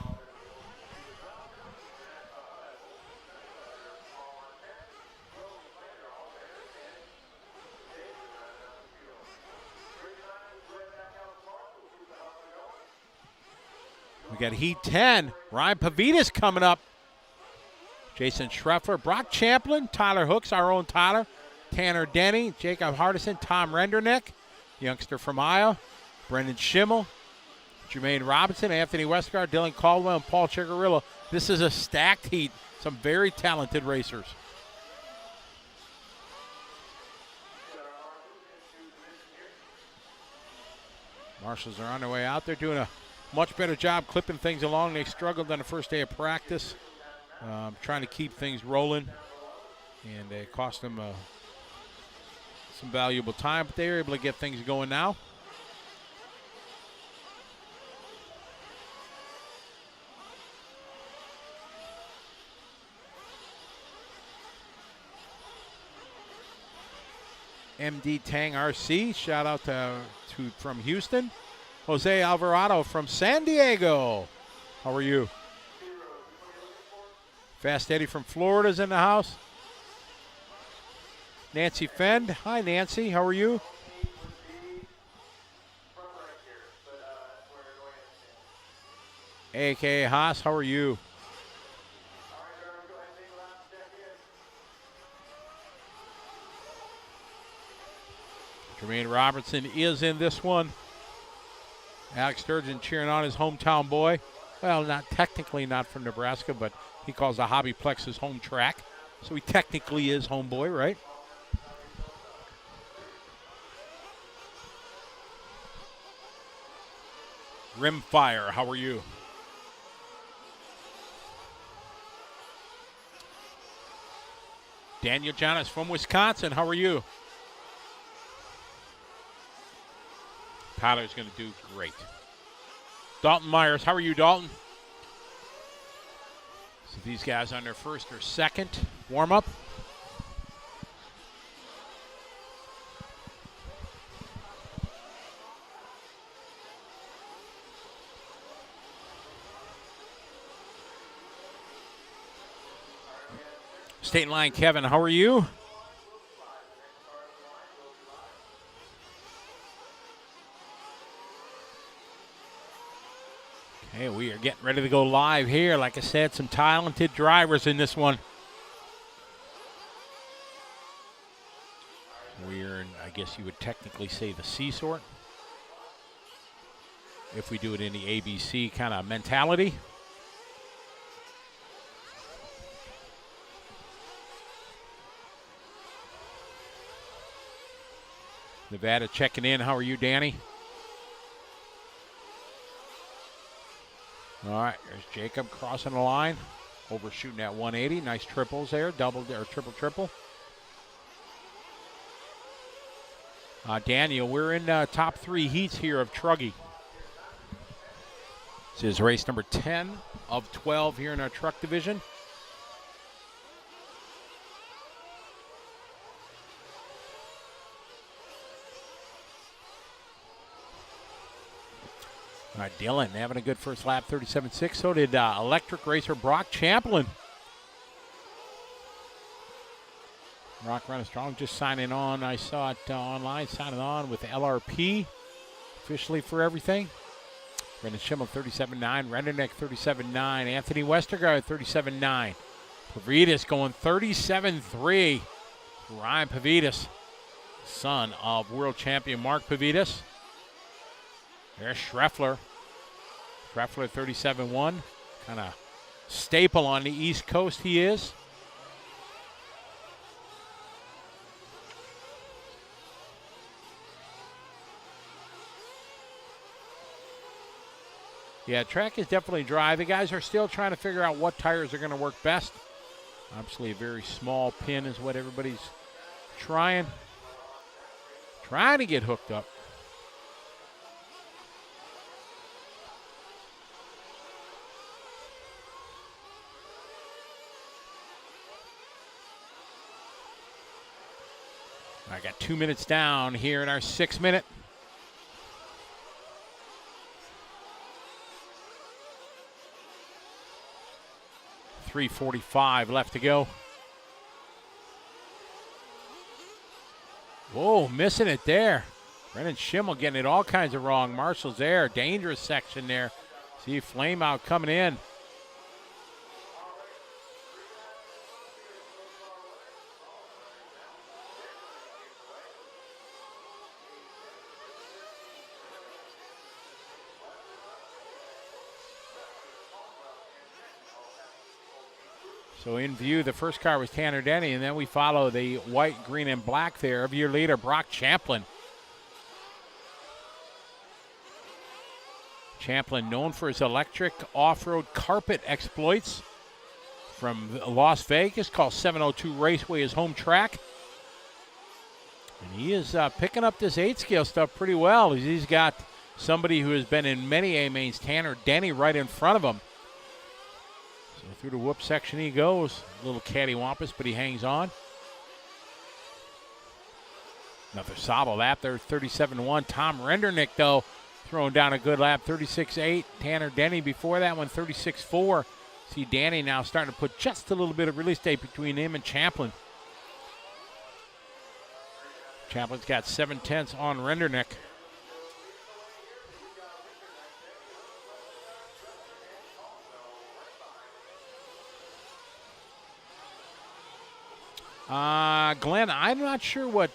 We got Heat 10. Ryan Pavitas coming up. Jason Schreffler, Brock Champlin, Tyler Hooks, our own Tyler, Tanner Denny, Jacob Hardison, Tom Rendernick, youngster from Iowa, Brendan Schimmel, Jermaine Robinson, Anthony Westgard, Dylan Caldwell, and Paul Chigarillo. This is a stacked heat. Some very talented racers. Marshals are on their way out. They're doing a much better job clipping things along. They struggled on the first day of practice, trying to keep things rolling, and it cost them some valuable time, but they were able to get things going now. MD Tang RC, shout out to from Houston. Jose Alvarado from San Diego. How are you? Fast Eddie from Florida is in the house. Nancy Fend. Hi, Nancy. How are you? A.K.A. Haas, how are you? Jermaine Robertson is in this one. Alex Sturgeon cheering on his hometown boy. Well, not from Nebraska, but he calls the Hobbyplex his home track. So he technically is homeboy, right? Rimfire, how are you? Daniel Jonas from Wisconsin, how are you? Tyler's going to do great. Dalton Myers, how are you, Dalton? So these guys on their first or second warm-up. State Line Kevin, how are you? Okay, we are getting ready to go live here. Like I said, some talented drivers in this one. We're in, I guess you would technically say, the C sort. If we do it in the ABC kind of mentality. Nevada checking in. How are you, Danny? All right, there's Jacob crossing the line. Overshooting at 180. Nice triples there. Double or triple. Daniel, we're in top 3 heats here of Truggy. This is race number 10 of 12 here in our truck division. All right, Dylan having a good first lap, 37.6. So did electric racer Brock Champlin. Rock running strong, just signing on. I saw it online, signing on with LRP officially for everything. Brendan Schimmel, 37.9. Renderneck, 37.9. Anthony Westergaard, 37.9. Pavidis going 37.3. Ryan Pavidis, son of world champion Mark Pavidis. There's Schreffler. Schreffler 37.1. Kind of staple on the East Coast he is. Yeah, track is definitely dry. The guys are still trying to figure out what tires are going to work best. Obviously a very small pin is what everybody's trying to get hooked up. I got 2 minutes down here in our 6 minute. .345 left to go. Whoa, missing it there. Brendan Schimmel getting it all kinds of wrong. Marshall's there. Dangerous section there. See Flame out coming in. So in view, the first car was Tanner Denny, and then we follow the white, green, and black there of your leader, Brock Champlin. Champlin, known for his electric off-road carpet exploits from Las Vegas, called 702 Raceway his home track. And he is picking up this 8-scale stuff pretty well. He's got somebody who has been in many A-mains, Tanner Denny, right in front of him. So through the whoop section he goes. A little cattywampus, but he hangs on. Another solid lap there, 37.1. Tom Rendernick, though, throwing down a good lap, 36.8. Tanner Denny before that one, 36.4. See Danny now starting to put just a little bit of release tape between him and Champlin. Champlin's got 7/10 on Rendernick. Glenn, I'm not sure what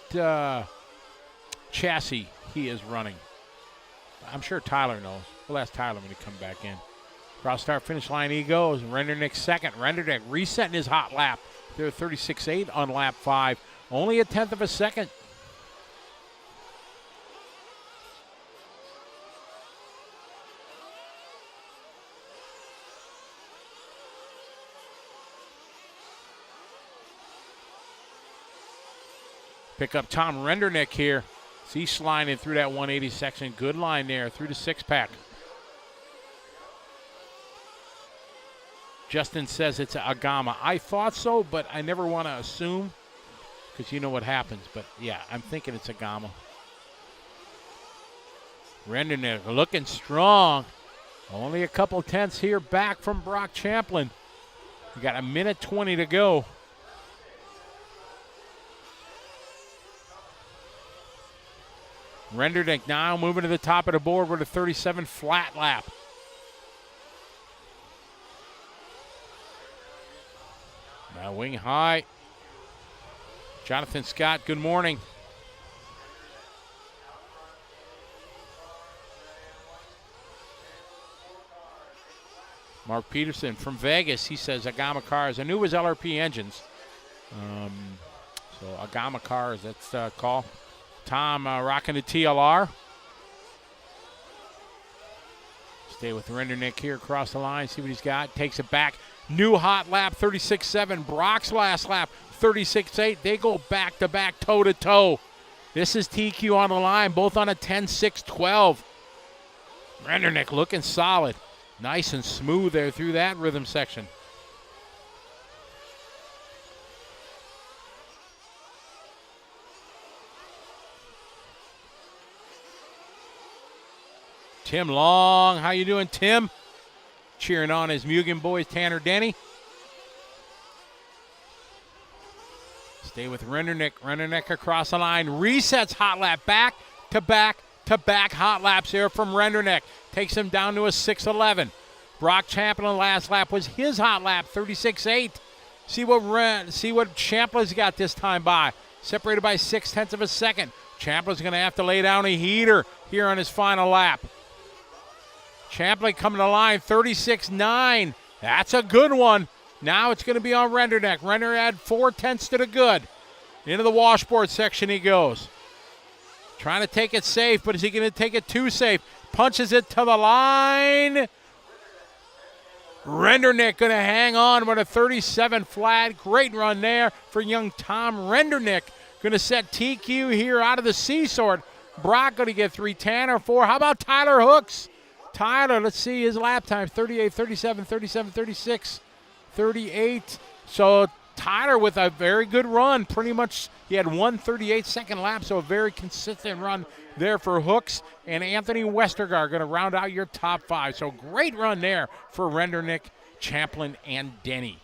chassis he is running. I'm sure Tyler knows. We'll ask Tyler when he comes back in. Cross start finish line he goes. Rendernick second. Rendernick resetting his hot lap. They're 36.8 on lap 5. Only a tenth of a second. Pick up Tom Rendernick here. He's sliding through that 180 section. Good line there through the 6-pack. Justin says it's a Gamma. I thought so, but I never want to assume because you know what happens. But, yeah, I'm thinking it's a Gamma. Rendernick looking strong. Only a couple tenths here back from Brock Champlin. We got a minute 20 to go. Rendernick now moving to the top of the board with a 37 flat lap. Now wing high. Jonathan Scott, good morning. Mark Peterson from Vegas, he says Agama cars. I knew it was LRP engines. So Agama cars, that's the call. Tom rocking the TLR. Stay with Rendernick here across the line. See what he's got. Takes it back. New hot lap, 36.7. Brock's last lap, 36.8. They go back-to-back, toe-to-toe. This is TQ on the line, both on a 10.6.12. Rendernick looking solid. Nice and smooth there through that rhythm section. Tim Long, how you doing, Tim? Cheering on his Mugen boys, Tanner Denny. Stay with Rendernick. Rendernick across the line. Resets hot lap. Back to back to back hot laps here from Rendernick. Takes him down to a 6.11. Brock Champlin last lap was his hot lap, 36.8. See what Champlin's got this time by. Separated by 0.6 of a second. Champlin's going to have to lay down a heater here on his final lap. Champlin coming to line, 36.9. That's a good one. Now it's going to be on Rendernick. Rendernick had 0.4 to the good. Into the washboard section he goes. Trying to take it safe, but is he going to take it too safe? Punches it to the line. Rendernick going to hang on with a 37 flat. Great run there for young Tom Rendernick. Going to set TQ here out of the C-sort. Brock going to get 3:10 or 4. How about Tyler Hooks? Tyler, let's see his lap time, 38, 37, 37, 36, 38. So Tyler with a very good run. Pretty much he had 1:38 lap, so a very consistent run there for Hooks. And Anthony Westergaard going to round out your top 5. So great run there for Rendernick, Champlin, and Denny.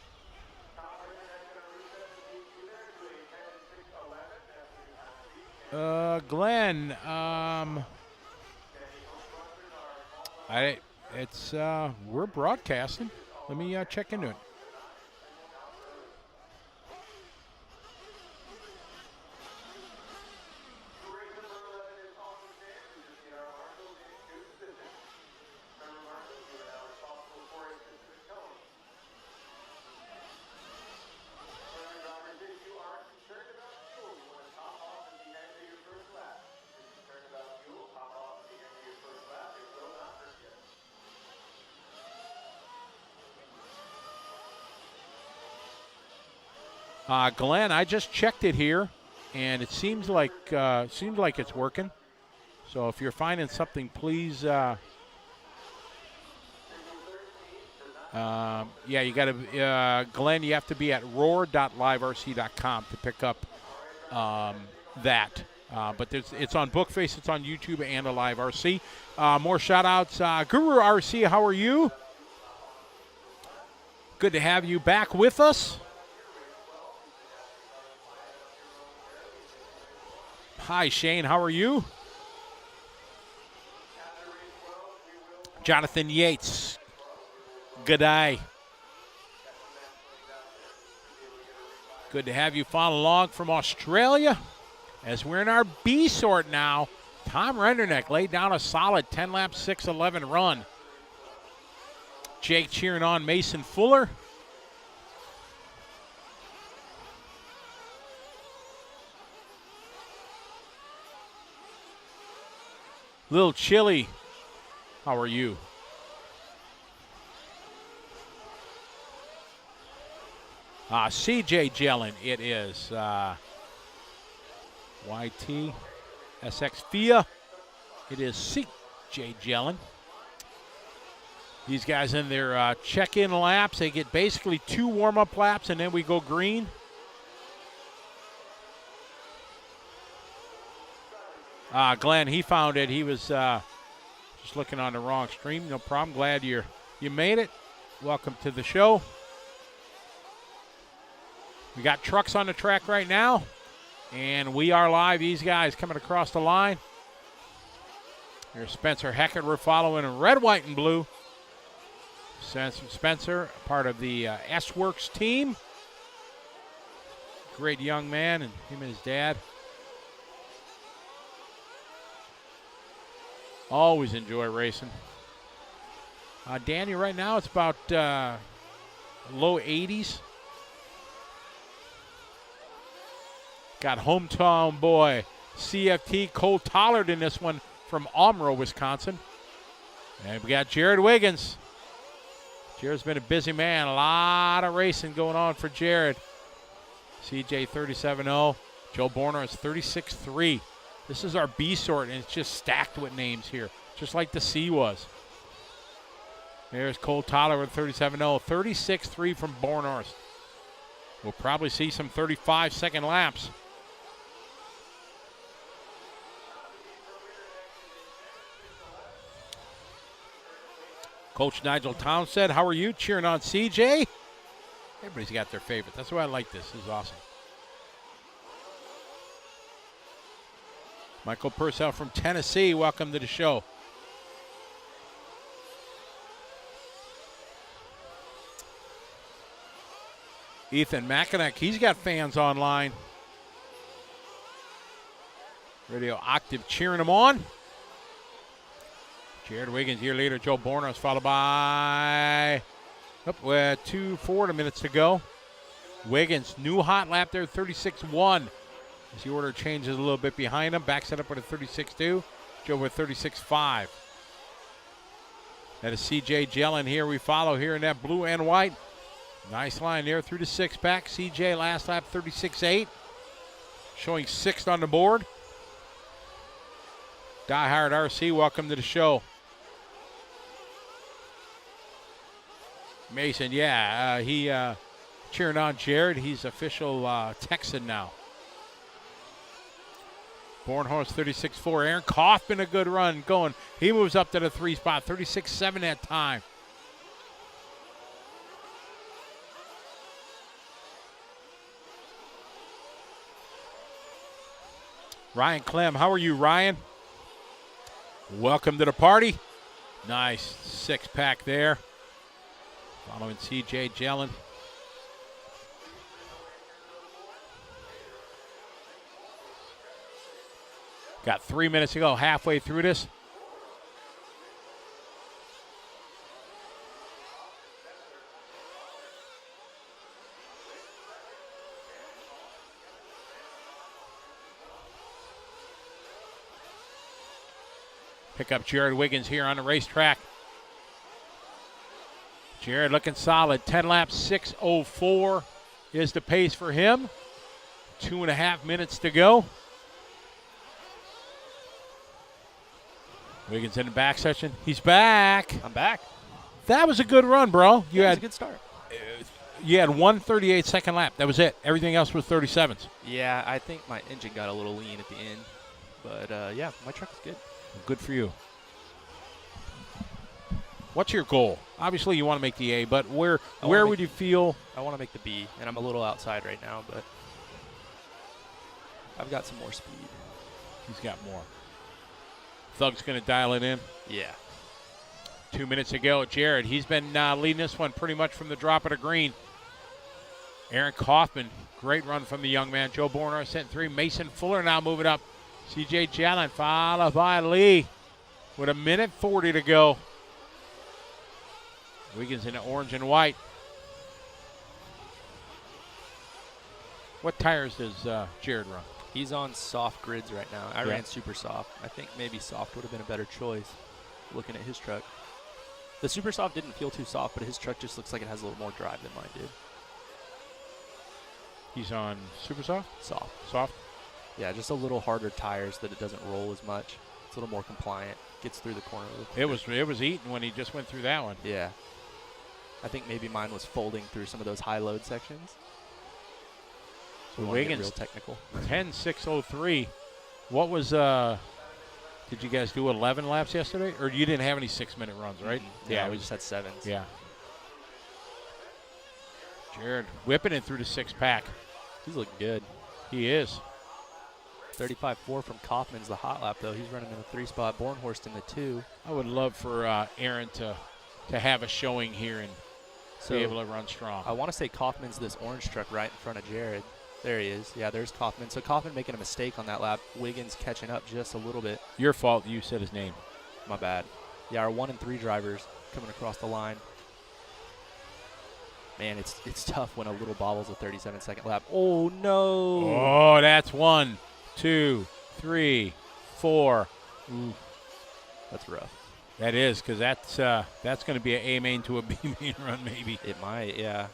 Glenn, we're broadcasting. Let me check into it. Glenn, I just checked it here, and it seems like it's working. So if you're finding something, please, you got to, Glenn, you have to be at roar.liverc.com to pick up that. But it's on Bookface, it's on YouTube, and a Live RC. More shout-outs. Guru RC, how are you? Good to have you back with us. Hi, Shane. How are you? Jonathan Yates. Good day. Good to have you follow along from Australia as we're in our B sort now. Tom Renderneck laid down a solid 10-lap, 6:11 run. Jake cheering on Mason Fuller. Little chilly. How are you? CJ Jellin, it is. YT, SX FIA, it is CJ Jellin. These guys in their check-in laps, they get basically 2 warm-up laps, and then we go green. Glenn, he found it. He was just looking on the wrong stream. No problem. Glad you made it. Welcome to the show. We got trucks on the track right now, and we are live. These guys coming across the line. Here's Spencer Heckert. We're following in red, white, and blue. Spencer, part of the S-Works team. Great young man, and him and his dad. Always enjoy racing. Danny, right now it's about low 80s. Got hometown boy CFT Cole Tollard in this one from Almero, Wisconsin. And we got Jared Wiggins. Jared's been a busy man. A lot of racing going on for Jared. CJ 37-0. Joe Borner is 36-3. This is our B sort, and it's just stacked with names here, just like the C was. There's Cole Tollard with 37-0. 36-3 from Bornhorst. We'll probably see some 35-second laps. Coach Nigel Townsend, how are you? Cheering on CJ. Everybody's got their favorite. That's why I like this. This is awesome. Michael Purcell from Tennessee, welcome to the show. Ethan Mackinac, he's got fans online. Radio Octave cheering him on. Jared Wiggins, year leader. Joe Bornos, followed by 2:40 minutes to go. Wiggins, new hot lap there, 36-1. As the order changes a little bit behind him, backs it up with a 36-2. Joe with 36-5. That is CJ Jellin here. We follow here in that blue and white. Nice line there through the 6-pack. CJ last lap 36-8. Showing 6th on the board. Die Hard RC, welcome to the show. Mason, yeah, he cheering on Jared. He's official Texan now. Bornhorst 36-4. Aaron Kaufman, a good run going. He moves up to the 3 spot. 36-7 that time. Ryan Clem, how are you, Ryan? Welcome to the party. Nice 6-pack there. Following CJ Jellin. Got 3 minutes to go, halfway through this. Pick up Jared Wiggins here on the racetrack. Jared looking solid. 10 laps, 6:04 is the pace for him. 2.5 minutes to go. Wiggins in the back section. He's back. I'm back. That was a good run, bro. It was a good start. You had 1:38 second lap. That was it. Everything else was 37s. Yeah, I think my engine got a little lean at the end. But, yeah, my truck is good. Good for you. What's your goal? Obviously, you want to make the A, but where would you feel? I want to make the B, and I'm a little outside right now, but I've got some more speed. He's got more. Thug's going to dial it in. Yeah. 2 minutes to go. Jared, he's been leading this one pretty much from the drop of the green. Aaron Kaufman, great run from the young man. Joe Bornhorst sent 3. Mason Fuller now moving up. C.J. Jalen followed by Lee with 1:40 to go. Wiggins in the orange and white. What tires does Jared run? He's on soft grids right now. I Yeah. ran super soft. I think maybe soft would have been a better choice looking at his truck. The super soft didn't feel too soft, but his truck just looks like it has a little more drive than mine did. He's on super soft? Soft. Soft? Yeah, just a little harder tires that it doesn't roll as much. It's a little more compliant. Gets through the corner. It was eating when he just went through that one. Yeah. I think maybe mine was folding through some of those high load sections. So we want to get Wiggins, real technical. 10.603. What was, did you guys do 11 laps yesterday? Or you didn't have any 6-minute runs, right? Mm-hmm. Yeah, we just had 7s. Yeah. Jared whipping it through the 6-pack. He's looking good. He is. 35.4 from Kaufman's the hot lap, though. He's running in the 3-spot. Bornhorst in the 2. I would love for Aaron to have a showing here and be able to run strong. I want to say Kaufman's this orange truck right in front of Jared. There he is. Yeah, there's Kaufman. So Kaufman making a mistake on that lap. Wiggins catching up just a little bit. Your fault. You said his name. My bad. Yeah, our 1 and 3 drivers coming across the line. Man, it's tough when a little bobble's a 37-second lap. Oh, no. Oh, that's 1, 2, 3, 4. Ooh. That's rough. That is, because that's going to be an A main to a B main run, maybe. It might, yeah.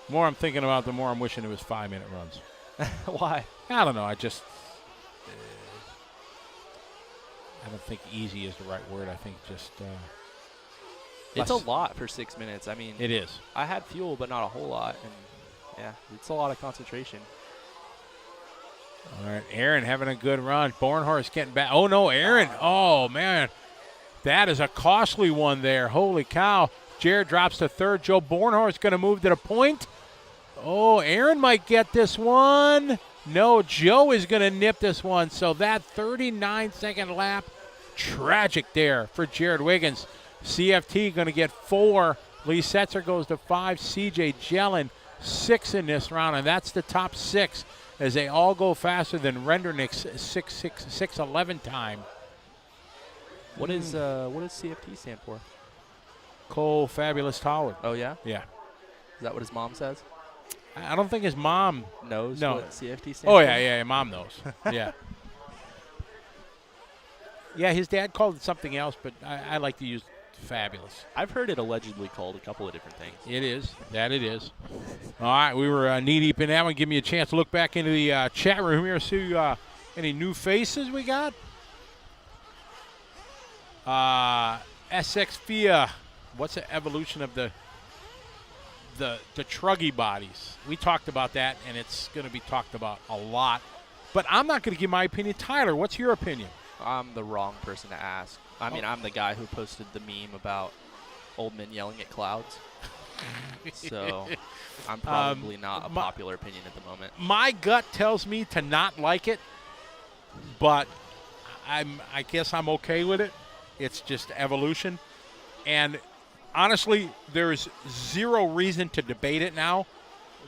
The more I'm thinking about, the more I'm wishing it was 5-minute runs. Why? I don't know. I just I don't think easy is the right word. I think just it's a lot for 6 minutes. I mean, it is. I had fuel, but not a whole lot, and yeah, it's a lot of concentration. All right, Aaron having a good run. Bornhorst getting back. Oh, no, Aaron. Oh, man. That is a costly one there. Holy cow. Jared drops to 3rd. Joe Bornhorst going to move to the point. Oh, Aaron might get this one. No, Joe is going to nip this one. So that 39-second lap, tragic there for Jared Wiggins. CFT going to get 4. Lee Setzer goes to 5. CJ Jelen 6 in this round, and that's the top 6 as they all go faster than Rendernick's 6:11 time. What does CFT stand for? Cole Fabulous Tower. Oh, yeah? Yeah. Is that what his mom says? I don't think his mom knows no. what CFT stands Oh, for? yeah, mom knows. Yeah. Yeah, his dad called it something else, but I like to use Fabulous. I've heard it allegedly called a couple of different things. It is. That it is. All right, we were knee-deep in that one. Give me a chance to look back into the chat room here, see any new faces we got. SX FIA. What's the evolution of the Truggy bodies? We talked about that, and it's going to be talked about a lot. But I'm not going to give my opinion. Tyler, what's your opinion? I'm the wrong person to ask. I mean, I'm the guy who posted the meme about old men yelling at clouds. So I'm probably not a popular opinion at the moment. My gut tells me to not like it, but I guess I'm okay with it. It's just evolution. And honestly, there's zero reason to debate it now.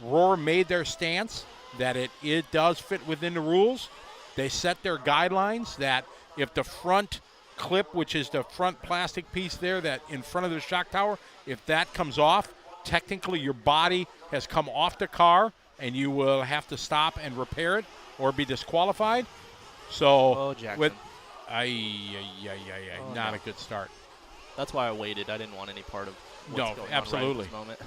Roar made their stance that it does fit within the rules. They set their guidelines that if the front clip, which is the front plastic piece there that in front of the shock tower, if that comes off, technically your body has come off the car and you will have to stop and repair it or be disqualified. So with not a good start. That's why I waited. I didn't want any part of what's going on right at this moment.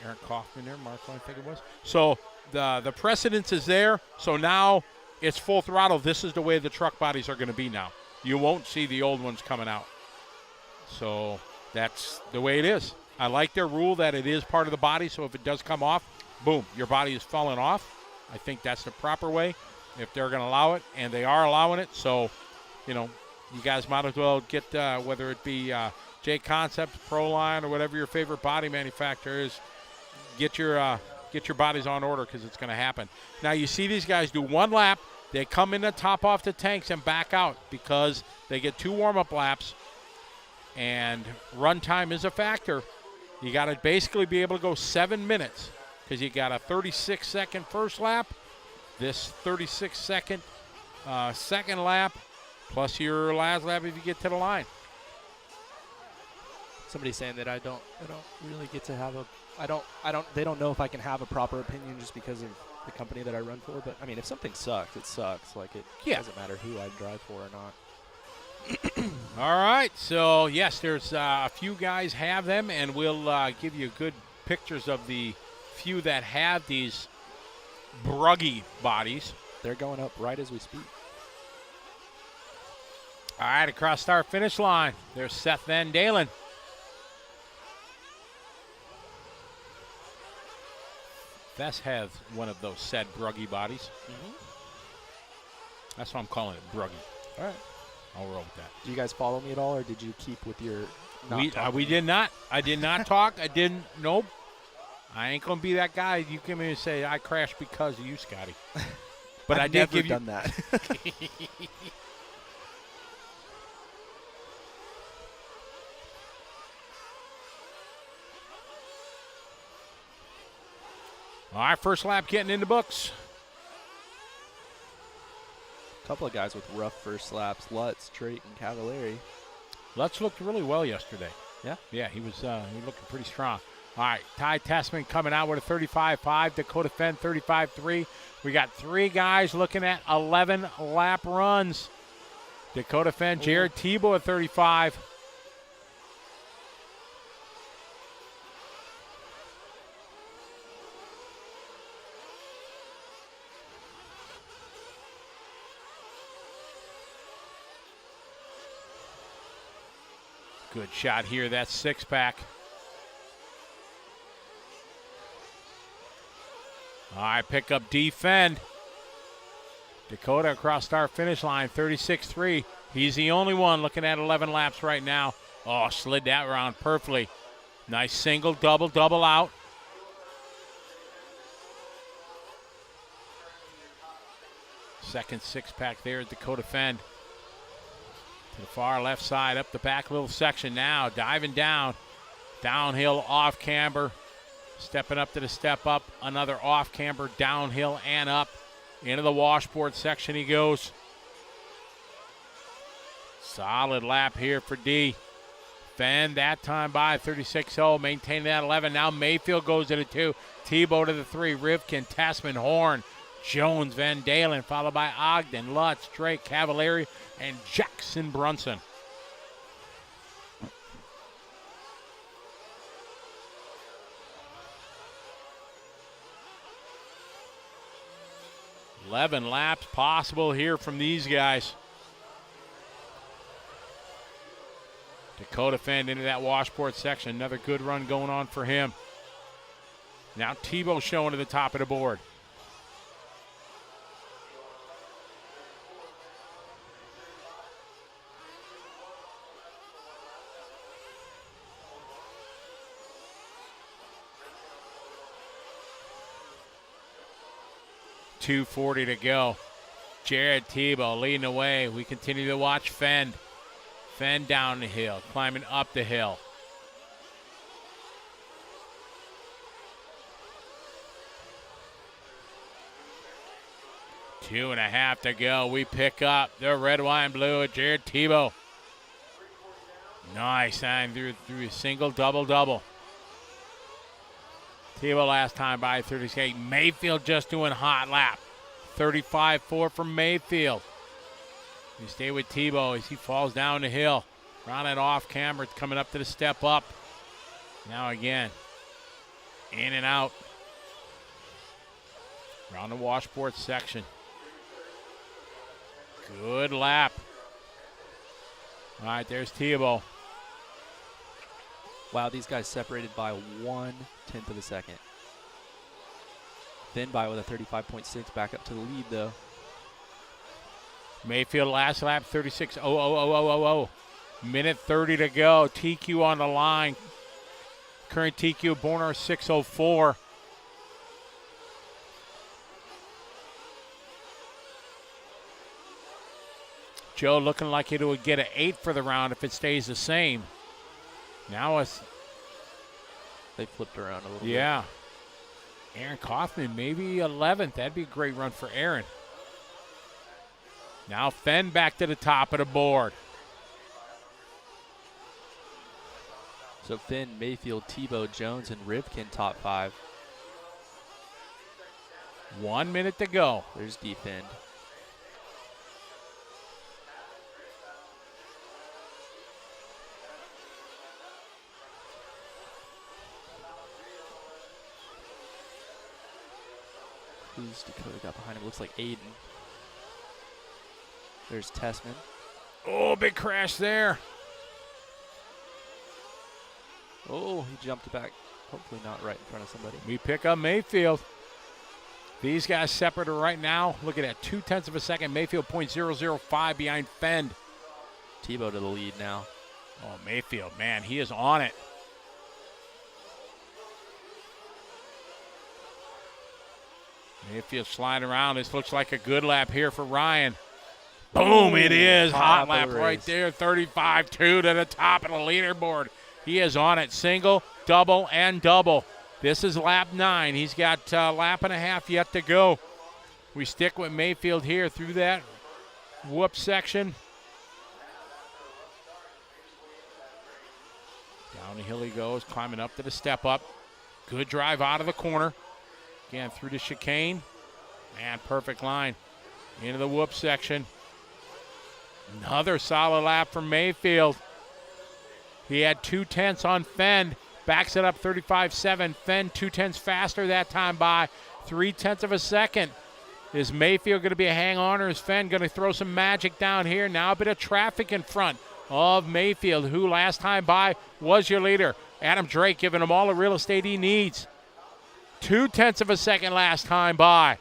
Aaron Kaufman there, Marco, I think it was. So the precedence is there. So now it's full throttle. This is the way the truck bodies are going to be now. You won't see the old ones coming out. So that's the way it is. I like their rule that it is part of the body, so if it does come off, boom, your body is falling off. I think that's the proper way if they're going to allow it, and they are allowing it. So, you guys might as well get, whether it be J Concepts, Proline, or whatever your favorite body manufacturer is, get your bodies on order because it's going to happen. Now, you see these guys do one lap. They come in to top off the tanks and back out because they get 2 warm-up laps, and run time is a factor. You got to basically be able to go 7 minutes because you got a 36-second first lap, this 36-second second lap, plus your last lap if you get to the line. Somebody's saying that I don't really get to have they don't know if I can have a proper opinion just because of the company that I run for. But I mean, if something sucks, it sucks. Like it doesn't matter who I drive for or not. All right, so yes, there's a few guys have them, and we'll give you good pictures of the few that have these Buggy bodies. They're going up right as we speak. All right, across start finish line, there's Seth Van Dalen. Vess has one of those said Buggy bodies. That's why I'm calling it Buggy. All right. I'll roll with that. Do you guys follow me at all, or did you keep with your We did not. I did not talk. I didn't. Nope. I ain't going to be that guy. You come in and say, I crashed because of you, Scotty. But I did give you. I've never done that. All right, first lap getting in the books. A couple of guys with rough first laps, Lutz, Trait, and Cavallari. Lutz looked really well yesterday. Yeah? Yeah, he was looking pretty strong. All right, Ty Tessman coming out with a 35.5, Dakota Fenn 35.3. We got 3 guys looking at 11 lap runs. Dakota Fenn, Jared Tebow at 35. Good shot here. That's 6-pack. All right, pick up defend. Dakota across start finish line, 36.3. He's the only one looking at 11 laps right now. Oh, slid that round perfectly. Nice single, double, double out. Second 6-pack there at Dakota Fend. To the far left side, up the back little section now, diving down. Downhill, off camber. Stepping up to the step up, another off camber, downhill and up. Into the washboard section he goes. Solid lap here for D. Fenn that time by 36.0, maintaining that 11. Now Mayfield goes to the 2. Tebow to the 3. Rivkin, Tessman, Horn, Jones, Van Dalen, followed by Ogden, Lutz, Drake, Cavallari, and Jackson Brunson. $11 laps possible here from these guys. Dakota Fenn into that washboard section. Another good run going on for him. Now Tebow showing to the top of the board. .240 to go. Jared Tebow leading the way. We continue to watch Fenn. Fenn down the hill, climbing up the hill. Two and a half to go. We pick up the red, white, and blue at Jared Tebow. Nice time through a single, double, double. Tebow last time by 38. Mayfield just doing hot lap. 35.4 from Mayfield. You stay with Tebow as he falls down the hill. Around and off camera, coming up to the step up. Now again, in and out. Around the washboard section. Good lap. All right, there's Tebow. Wow, these guys separated by 1/10 of a second. Then by with a 35.6 back up to the lead, though. Mayfield last lap, 36.00000. Minute 30 to go. TQ on the line. Current TQ, Borner 6.04. Joe looking like it would get an 8 for the round if it stays the same. Now it's They flipped around a little bit. Yeah. Aaron Kaufman, maybe 11th. That'd be a great run for Aaron. Now Fenn back to the top of the board. So Finn, Mayfield, Tebow, Jones, and Rivkin top 5. 1 minute to go. There's defend. Who's Dakota got behind him? Looks like Aiden. There's Tessman. Oh, big crash there. Oh, he jumped back. Hopefully not right in front of somebody. We pick up Mayfield. These guys separated right now. Look at that, 0.2 of a second. Mayfield 0.005 behind Fend. Tebow to the lead now. Oh, Mayfield, man, he is on it. Mayfield sliding around. This looks like a good lap here for Ryan. Boom, it is. Hot lap right there. 35-2 to the top of the leaderboard. He is on it. Single, double, and double. This is lap 9. He's got a lap and a half yet to go. We stick with Mayfield here through that whoop section. Down the hill he goes, climbing up to the step up. Good drive out of the corner. Again, through the chicane. And perfect line. Into the whoop section. Another solid lap from Mayfield. He had 2/10 on Fend. Backs it up 35-7. Fend 2/10 faster that time by 0.3 of a second. Is Mayfield going to be a hang-on, or is Fend going to throw some magic down here? Now a bit of traffic in front of Mayfield, who last time by was your leader. Adam Drake giving him all the real estate he needs. 0.2 of a second last time by.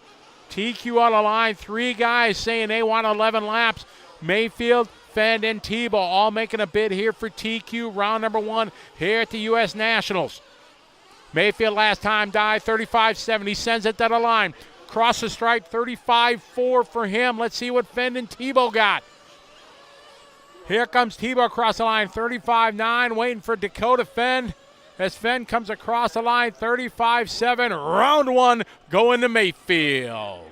TQ on the line. 3 guys saying they want 11 laps. Mayfield, Fend, and Tebow all making a bid here for TQ. Round number 1 here at the U.S. Nationals. Mayfield last time died 35-7. He sends it to the line. Cross the stripe, 35-4 for him. Let's see what Fend and Tebow got. Here comes Tebow across the line, 35-9, waiting for Dakota Fend. As Fend comes across the line, 35-7. Round 1 going to Mayfield.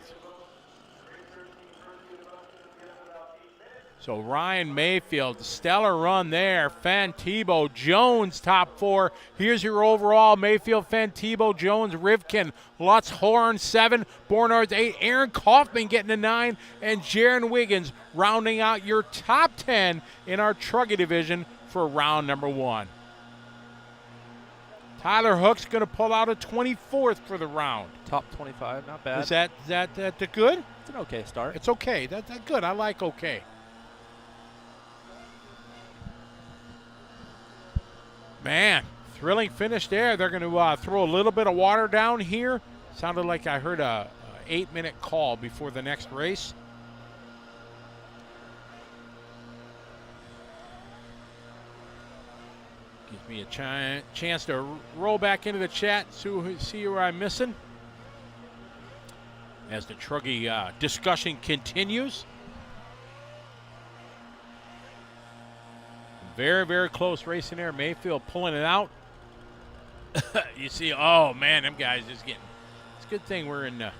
So Ryan Mayfield, stellar run there. Fend, Tebow, Jones, top 4. Here's your overall. Mayfield, Fend, Tebow, Jones, Rivkin, Lutz, Horn, 7. Bornards, 8. Aaron Kaufman getting a 9. And Jaron Wiggins rounding out your top 10 in our Truggy division for round number 1. Tyler Hook's going to pull out a 24th for the round. Top 25, not bad. Is that good? It's an okay start. It's okay. That's good. I like okay. Man, thrilling finish there. They're going to throw a little bit of water down here. Sounded like I heard a 8-minute call before the next race. Gives me a chance to roll back into the chat, see who I'm missing. As the Truggy discussion continues. Very, very close racing there. Mayfield pulling it out. You see, oh, man, them guys just getting. It's a good thing we're in the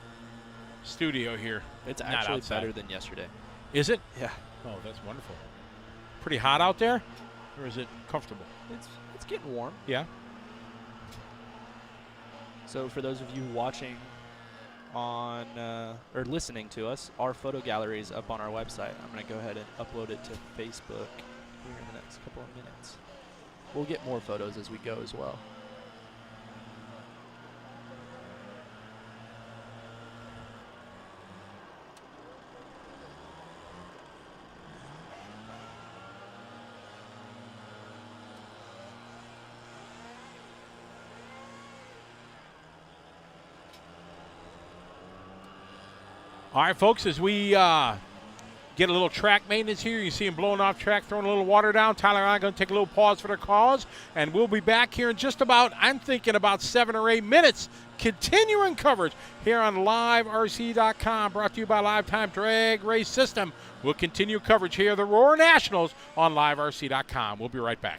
studio here. It's actually better than yesterday. Is it? Yeah. Oh, that's wonderful. Pretty hot out there? Or is it comfortable? It's getting warm. Yeah. So for those of you watching on or listening to us, our photo gallery is up on our website. I'm going to go ahead and upload it to Facebook here in the next couple of minutes. We'll get more photos as we go as well. All right, folks, as we get a little track maintenance here, you see him blowing off track, throwing a little water down. Tyler and I are going to take a little pause for the cause, and we'll be back here in just about, I'm thinking about 7 or 8 minutes, continuing coverage here on LiveRC.com, brought to you by Lifetime Drag Race System. We'll continue coverage here of the Roar Nationals on LiveRC.com. We'll be right back.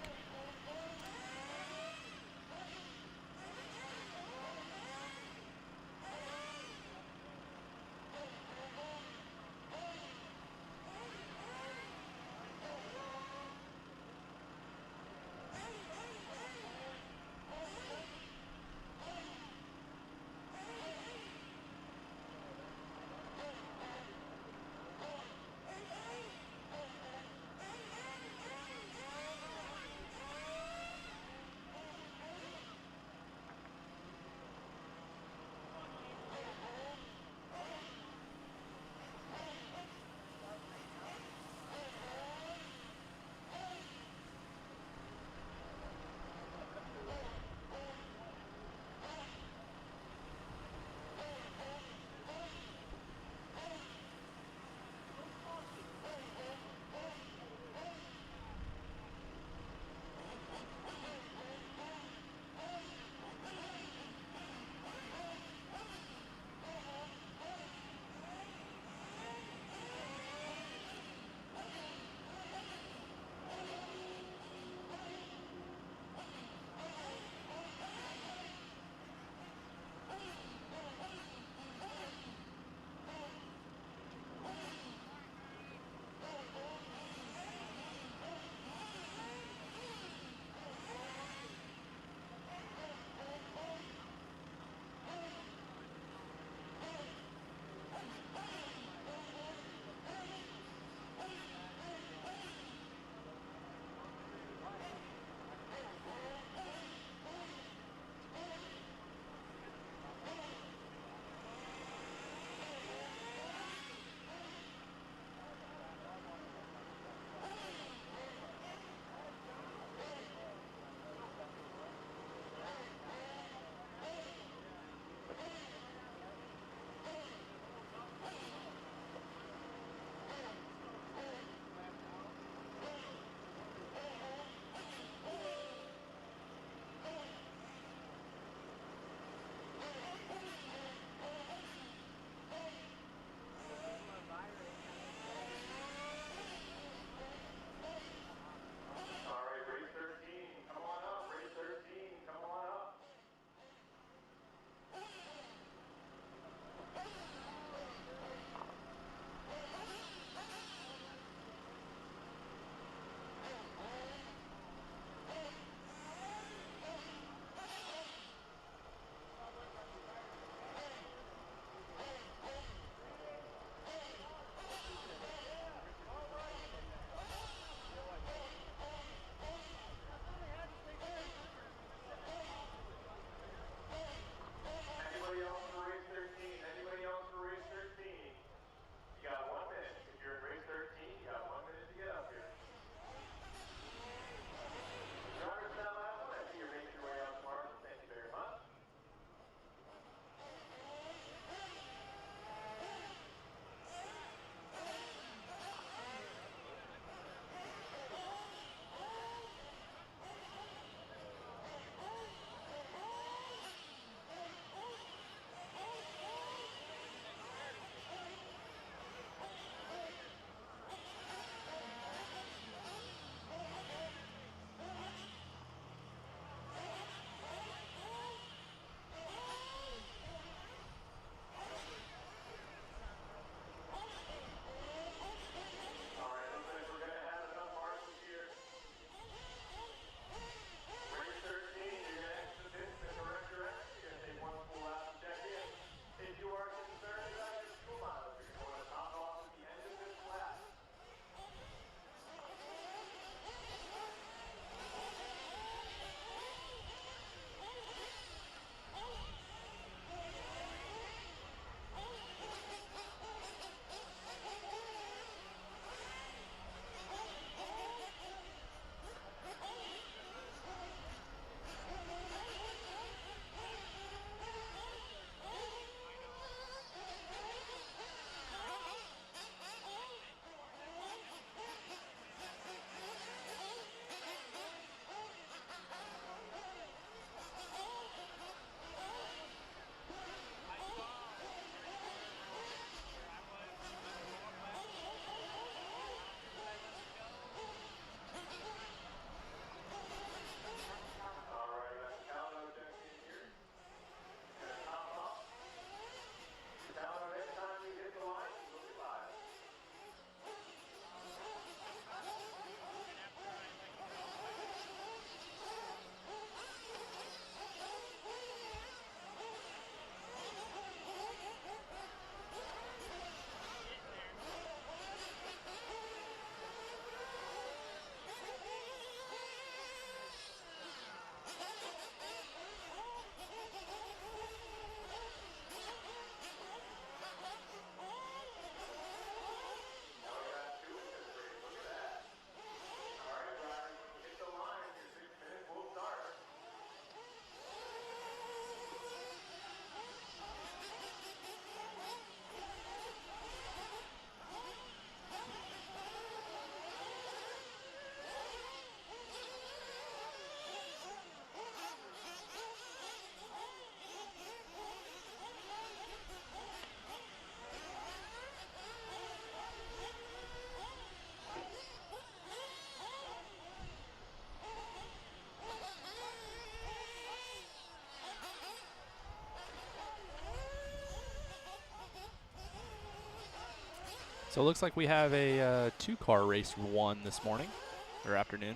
So it looks like we have a 2-car race 1 this morning or afternoon.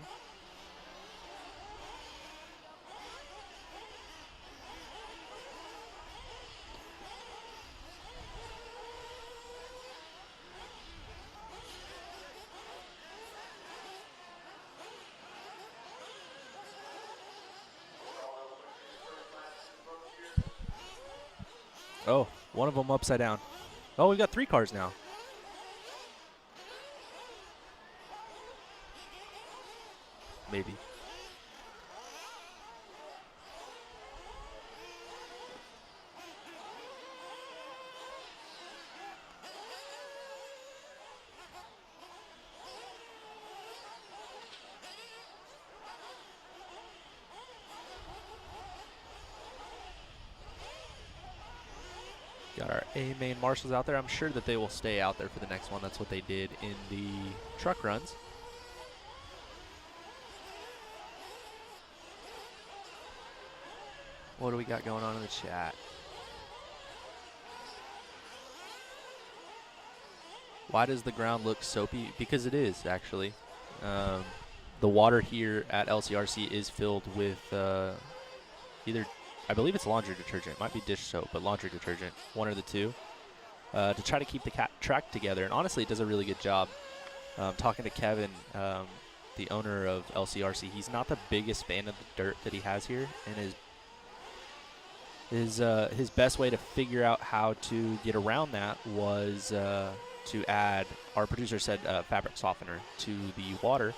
Oh, one of them upside down. Oh, we've got 3 cars now. Maybe. Got our A main marshals out there. I'm sure that they will stay out there for the next one. That's what they did in the truck runs. What do we got going on in the chat? Why does the ground look soapy? Because it is, actually. The water here at LCRC is filled with either, I believe it's laundry detergent. It might be dish soap, but laundry detergent, one or the two, to try to keep the track together. And honestly, it does a really good job. Talking to Kevin, the owner of LCRC, he's not the biggest fan of the dirt that he has here, and his best way to figure out how to get around that was to add, our producer said, fabric softener to the water,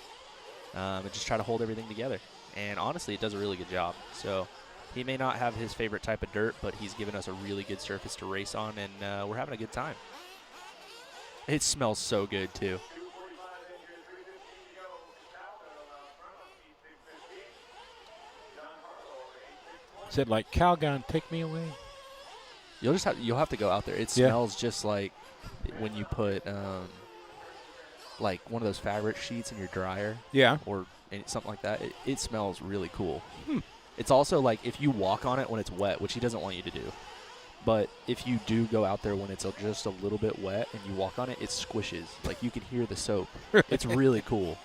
and just try to hold everything together. And honestly, it does a really good job. So he may not have his favorite type of dirt, but he's given us a really good surface to race on, and we're having a good time. It smells so good, too. Said like, Calgon, take me away. You'll have to go out there. It smells just like when you put like one of those fabric sheets in your dryer. Yeah. Or something like that. It smells really cool. It's also like if you walk on it when it's wet, which he doesn't want you to do. But if you do go out there when it's just a little bit wet and you walk on it, it squishes. Like you can hear the soap. It's really cool.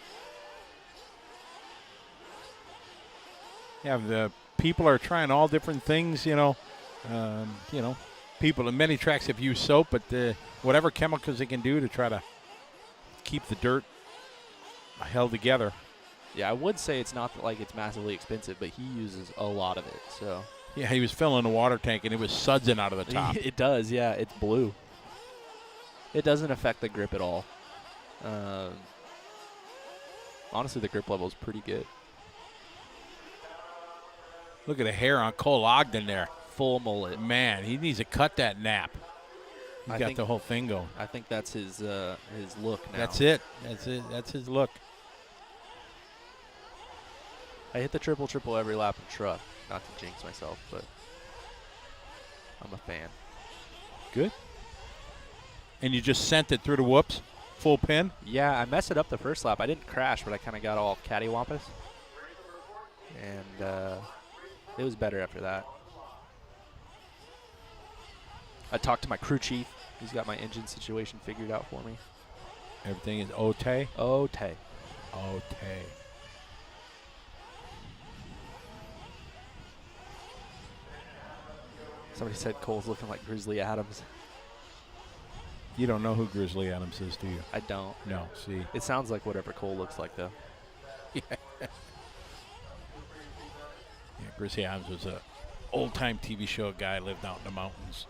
Yeah, the people are trying all different things, people in many tracks have used soap, but whatever chemicals they can do to try to keep the dirt held together. Yeah, I would say it's not like it's massively expensive, but he uses a lot of it. So yeah, he was filling the water tank and it was sudsing out of the top. It does, yeah. It's blue. It doesn't affect the grip at all. Honestly, the grip level is pretty good. Look at the hair on Cole Ogden there. Full mullet. Man, he needs to cut that nap. He's got think the whole thing going. I think that's his look now. That's it. That's his look. I hit the triple every lap in truck. Not to jinx myself, but I'm a fan. Good. And you just sent it through the whoops? Full pin? Yeah, I messed it up the first lap. I didn't crash, but I kind of got all cattywampus. And it was better after that. I talked to my crew chief. He's got my engine situation figured out for me. Everything is okay? Okay. Okay. Somebody said Cole's looking like Grizzly Adams. You don't know who Grizzly Adams is, do you? I don't. No, see. It sounds like whatever Cole looks like, though. Yeah. Yeah, Grizzly Adams was a old-time TV show guy, lived out in the mountains.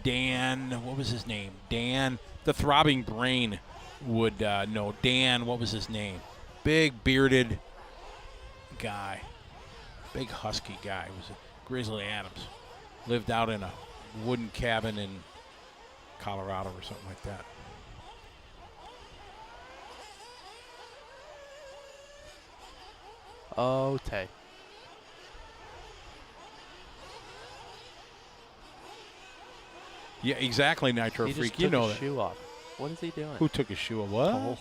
Dan, what was his name? Dan, the Throbbing Brain would know. Dan, what was his name? Big bearded guy. Big husky guy. It was a Grizzly Adams. Lived out in a wooden cabin in Colorado or something like that. Okay. Yeah, exactly, Nitro He Freak. just You took know his that. shoe off. What is he doing? Who took his shoe off? What? Cole.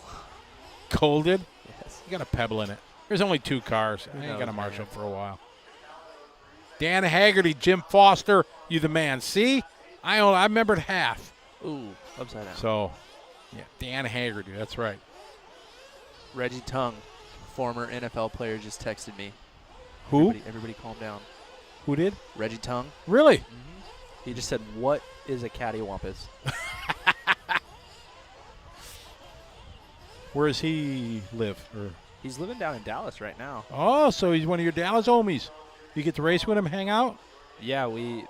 Cole did? Yes. You got a pebble in it. There's only 2 cars. Who I ain't knows, got to marshal man. for a while. Dan Haggerty, Jim Foster, you the man. See? I remembered half. Ooh, upside down. So, Yeah, Dan Haggerty. That's right. Reggie Tung, former NFL player, just texted me. Who? Everybody calm down. Who did? Reggie Tung. Really? He just said, "What is a cattywampus?" Where does he live? Or He's living down in Dallas right now. oh, so he's one of your Dallas homies. You get to race with him, hang out? Yeah, we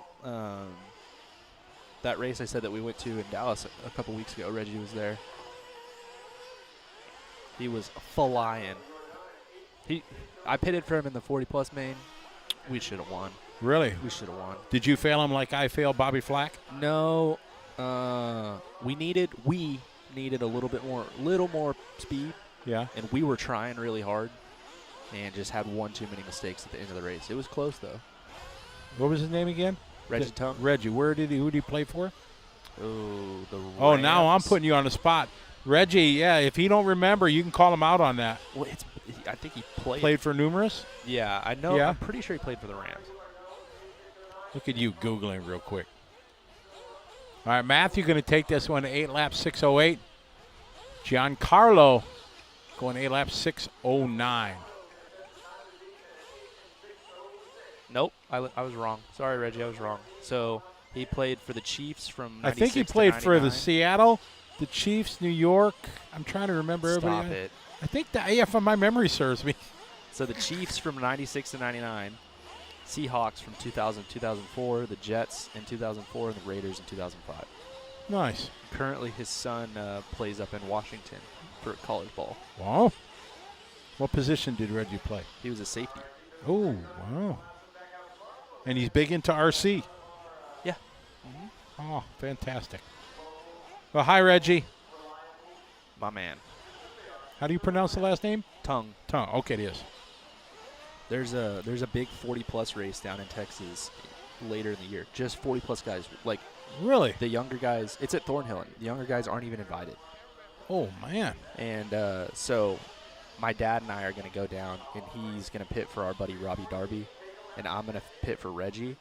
that race I said that we went to in Dallas a couple weeks ago, Reggie was there. He was flying. I pitted for him in the 40-plus main. We should have won. Really? We should have won. Did you fail him like I failed Bobby Flack? No. We needed a little more speed, Yeah. and we were trying really hard and just had one too many mistakes at the end of the race. It was close though. What was his name again? Reggie Tung. Reggie. Who did he play for? Oh, the Oh, now I'm Rams. putting you on the spot. Reggie, yeah, if he don't remember, you can call him out on that. Well, I think he Played for numerous? Yeah, I know. Yeah. I'm pretty sure he played for the Rams. Look at you Googling real quick. All right, Matthew going to take this one to 8 laps, 6:08. Giancarlo going 8 laps, 6:09. Nope, I was wrong. Sorry, Reggie, I was wrong. So he played for the Chiefs from 96 I think he to played for the 99. Seattle, the Chiefs, New York. I'm trying to remember everybody. Stop it. I think that, yeah, if my memory serves me. So the Chiefs from 96 to 99, Seahawks from 2000 to 2004, the Jets in 2004, and the Raiders in 2005. Nice. Currently, his son plays up in Washington for college ball. Wow. What position did Reggie play? He was a safety. Oh, wow. And he's big into RC. Yeah. Oh, fantastic. Well, hi, Reggie. My man. How do you pronounce the last name? Tung. Tongue. Okay, it is. There's a big 40-plus race down in Texas later in the year. Just 40-plus guys. Like, Really? the younger guys, it's at Thornhill. The younger guys aren't even invited. Oh, man. And so my dad and I are going to go down, and he's going to pit for our buddy Robbie Darby, and I'm going to pit for Reggie,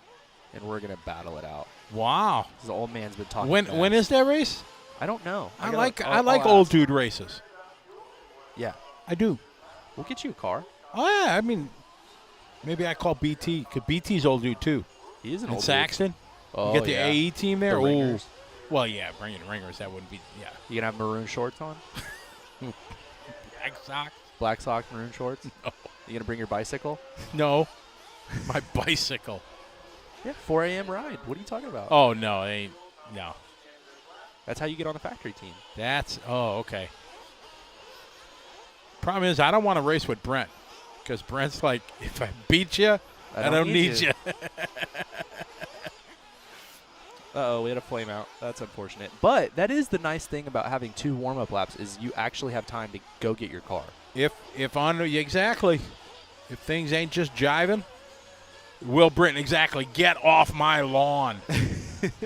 and we're going to battle it out. Wow. 'Cause the old man's been talking When is that race? I don't know. I I'll like old ask. dude races. Yeah. I do. We'll get you a car. Oh, yeah. I mean, maybe I call BT, because BT's old dude, too. He is an In old dude. Saxton. Oh, You get the yeah. AE team there. The Ringers. Well, yeah, bringing Ringers, that wouldn't be, yeah. You going to have maroon shorts on? Black sock? Black socks, maroon shorts? No. You going to bring your bicycle? No. My bicycle. Yeah. 4 a.m. ride. What are you talking about? Oh, no, they ain't. No. That's how you get on the factory team. Okay. Problem is, I don't want to race with Brent, because Brent's like, if I beat you, I don't need you. Uh-oh, we had a flame out. That's unfortunate. But that is the nice thing about having 2 warm-up laps is you actually have time to go get your car. Exactly. If things ain't just jiving, Will Britton, exactly, get off my lawn.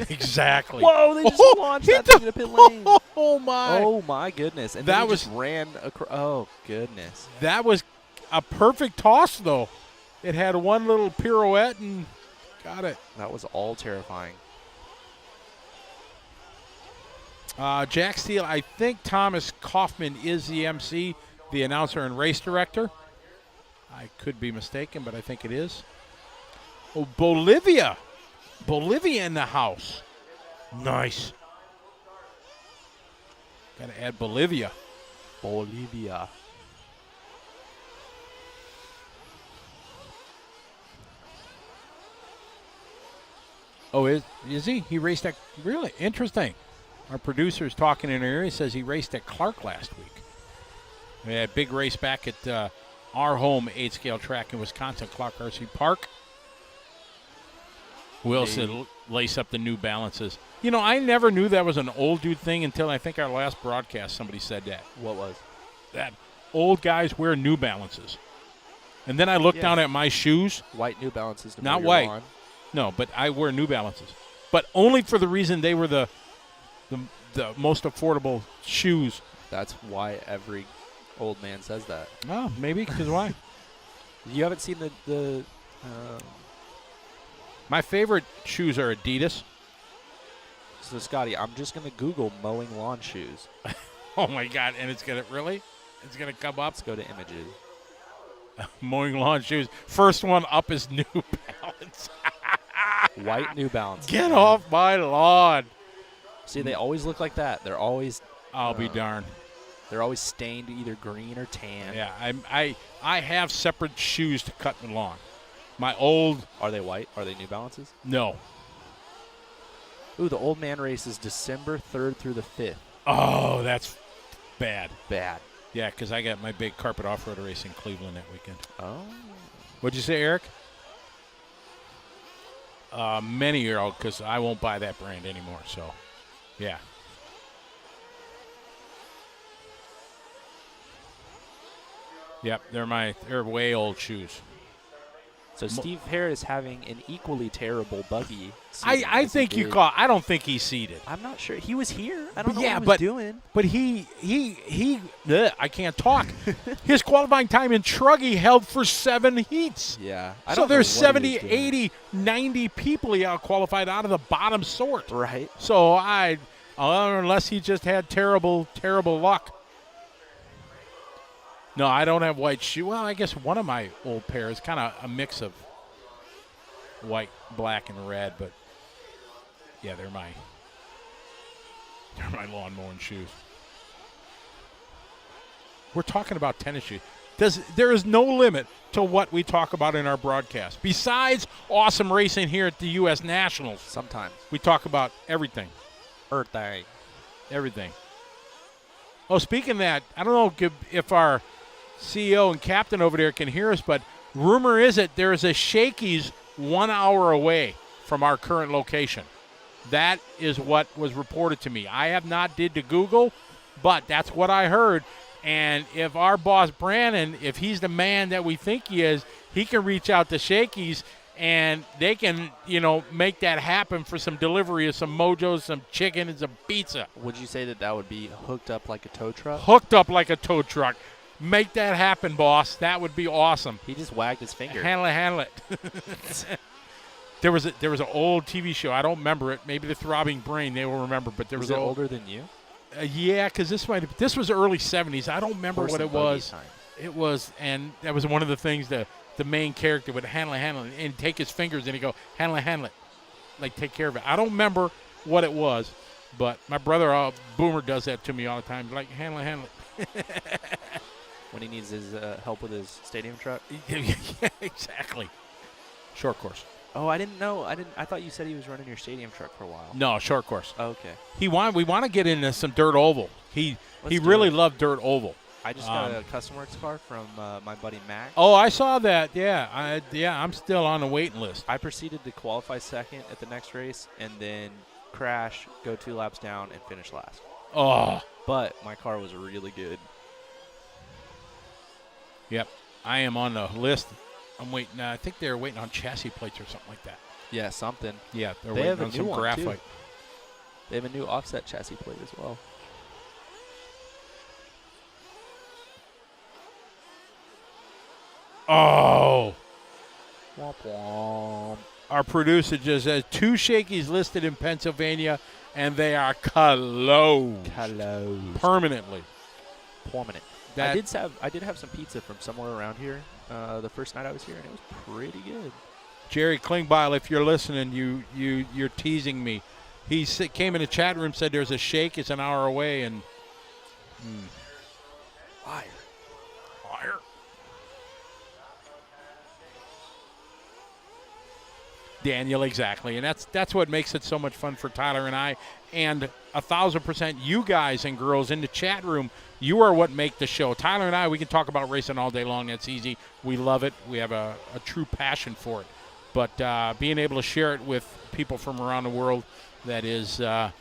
Exactly. Whoa, they just launched he that thing into pit lane. Oh, my. Oh, my goodness. And That then he was- just ran across. Oh, goodness. That was a perfect toss, though. It had one little pirouette and got it. That was all terrifying. Jack Steele, I think Thomas Kaufman is the MC, the announcer and race director. I could be mistaken, but I think it is. Oh, Bolivia. Bolivia in the house. Nice. Got to add Bolivia. Bolivia. Oh, is he? He raced at, really? Interesting. Our producer's talking in our ear. He says he raced at Clark last week. We had a big race back at our home 8-scale track in Wisconsin, Clark RC Park. Wilson lace up the New Balances. You know, I never knew that was an old dude thing until I think our last broadcast somebody said that. What was? That old guys wear New Balances. And then I looked Yes. down at my shoes. White New Balances to Not mow your white. lawn. No, but I wear New Balances. But only for the reason they were the most affordable shoes. That's why every old man says that. Oh, maybe, because why? You haven't seen the My favorite shoes are Adidas. So, Scotty, I'm just going to Google mowing lawn shoes. Oh, my God. And it's going to really? It's going to come up? Let's go to images. Mowing lawn shoes. First one up is New Balance. White New Balance. Get off my lawn. See, they always look like that. They're always I'll be darned. They're always stained either green or tan. Yeah, I have separate shoes to cut the lawn. My old. Are they white? Are they New Balances? No. Ooh, the old man race is December 3rd through the 5th. Oh, that's bad. Bad. Yeah, because I got my big carpet off-road race in Cleveland that weekend. Oh. What'd you say, Eric? Many year old, because I won't buy that brand anymore. So, yeah. Yep, they're way old shoes. So Steve Harris having an equally terrible Buggy. I think you call. I don't think he's seeded. I'm not sure. He was here. I don't know yeah, what he was doing. But he I can't talk. His qualifying time in Truggy held for 7 heats. Yeah. So there's 70, 80, 90 people he out-qualified out of the bottom sort. Right. So unless he just had terrible, terrible luck. No, I don't have white shoe. Well, I guess one of my old pairs, kind of a mix of white, black, and red. But yeah, they're my lawn mowing shoes. We're talking about tennis shoes. There is no limit to what we talk about in our broadcast. Besides awesome racing here at the U.S. Nationals, sometimes we talk about everything. Everything. Oh, speaking of that, I don't know if our CEO and captain over there can hear us, but rumor is that there is a Shakey's 1 hour away from our current location. That is what was reported to me. I have not did the Google, but that's what I heard. And if our boss Brandon, if he's the man that we think he is, he can reach out to Shakey's and they can, make that happen for some delivery of some mojos, some chicken, and some pizza. Would you say that would be hooked up like a tow truck? Hooked up like a tow truck. Make that happen, boss. That would be awesome. He just wagged his finger. Handle it. There was an old TV show. I don't remember it. Maybe the Throbbing Brain they will remember. But there was it older than you? Yeah, because this was early 70s. I don't remember what it was. Time. It was, and that was one of the things the main character would handle it, and take his fingers and he'd go handle it, like take care of it. I don't remember what it was, but my brother Boomer does that to me all the time. Like handle it. When he needs his help with his stadium truck? Yeah, exactly. Short course. Oh, I didn't know. I thought you said he was running your stadium truck for a while. No, short course. Oh, okay. We want to get into some dirt oval. He really loved dirt oval. I just got a Custom Works car from my buddy Mac. Oh, I saw that. Yeah, I'm still on the waiting list. I proceeded to qualify second at the next race and then crash, go 2 laps down, and finish last. Oh. But my car was really good. Yep. I am on the list. I'm waiting. I think they're waiting on chassis plates or something like that. Yeah, something. Yeah, they're they waiting have on some graphite. Too. They have a new offset chassis plate as well. Oh. Womp womp. Our producer just says 2 Shakey's listed in Pennsylvania, and they are closed. Permanently. Permanent. I did have some pizza from somewhere around here the first night I was here, and it was pretty good. Jerry Klingbeil, if you're listening, you're teasing me. He came in the chat room, said there's a Shake. It's an hour away, and Liar. Daniel, exactly, and that's what makes it so much fun for Tyler and I, and 1,000% you guys and girls in the chat room. You are what make the show. Tyler and I, we can talk about racing all day long. That's easy. We love it. We have a true passion for it. But being able to share it with people from around the world, that is a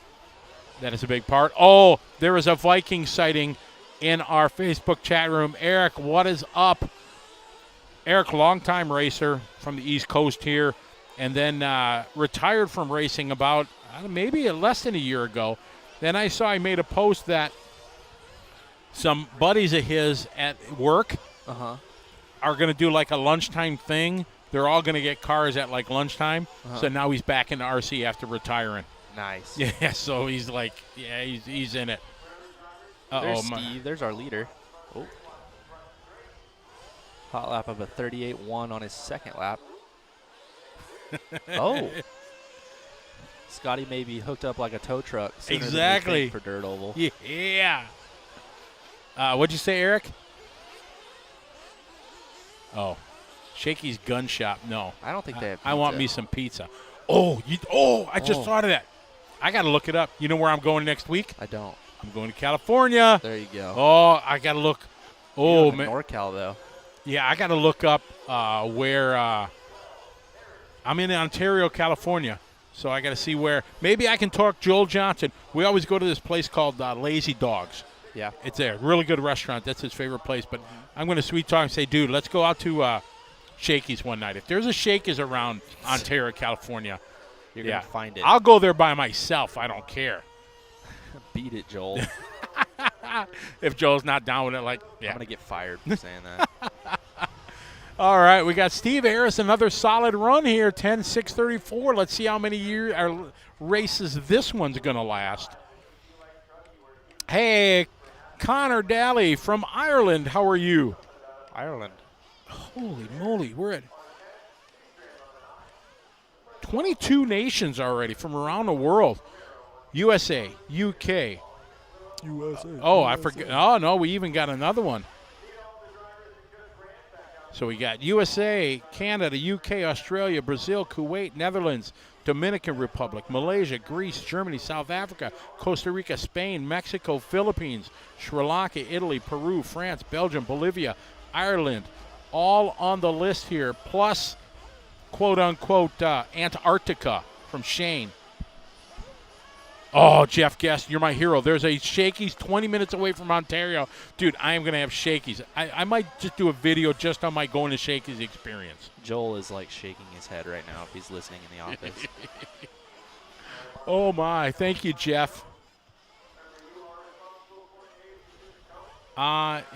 big part. Oh, there is a Viking sighting in our Facebook chat room. Eric, what is up? Eric, longtime racer from the East Coast here, and then retired from racing about maybe less than a year ago. Then I saw he made a post that some buddies of his at work are going to do like a lunchtime thing. They're all going to get cars at like lunchtime. So now he's back into RC after retiring. Nice. Yeah, so he's like, yeah, he's in it. There's Steve. There's our leader. Oh. Hot lap of a 38.1 on his second lap. Oh. Scotty may be hooked up like a tow truck sooner than we think for Dirt Oval. Yeah. What'd you say, Eric? Oh. Shaky's Gun Shop. No. I don't think they have pizza. I want me some pizza. I just thought of that. I got to look it up. You know where I'm going next week? I don't. I'm going to California. There you go. Oh, I got to look. Oh, man. NorCal, though. Yeah, I got to look up where I'm in Ontario, California. So I got to see where. Maybe I can talk Joel Johnson. We always go to this place called Lazy Dogs. Yeah. It's there. Really good restaurant. That's his favorite place. But I'm going to sweet talk and say, dude, let's go out to Shakey's one night. If there's a Shakey's around Ontario, California, you're going to find it. I'll go there by myself. I don't care. Beat it, Joel. If Joel's not down with it, like, yeah. I'm going to get fired for saying that. All right, we got Steve Harris, another solid run here, 10.634. Let's see how many races this one's going to last. Hey, Connor Daly from Ireland, how are you? Ireland. Holy moly, we're at 22 nations already from around the world. USA, UK. I forget. Oh, no, we even got another one. So we got USA, Canada, UK, Australia, Brazil, Kuwait, Netherlands, Dominican Republic, Malaysia, Greece, Germany, South Africa, Costa Rica, Spain, Mexico, Philippines, Sri Lanka, Italy, Peru, France, Belgium, Bolivia, Ireland, all on the list here, plus, quote-unquote, Antarctica from Shane. Oh, Jeff Guest, you're my hero. There's a Shakey's 20 minutes away from Ontario. Dude, I am going to have Shakey's. I might just do a video just on my going to Shakey's experience. Joel is like shaking his head right now if he's listening in the office. Oh, my. Thank you, Jeff.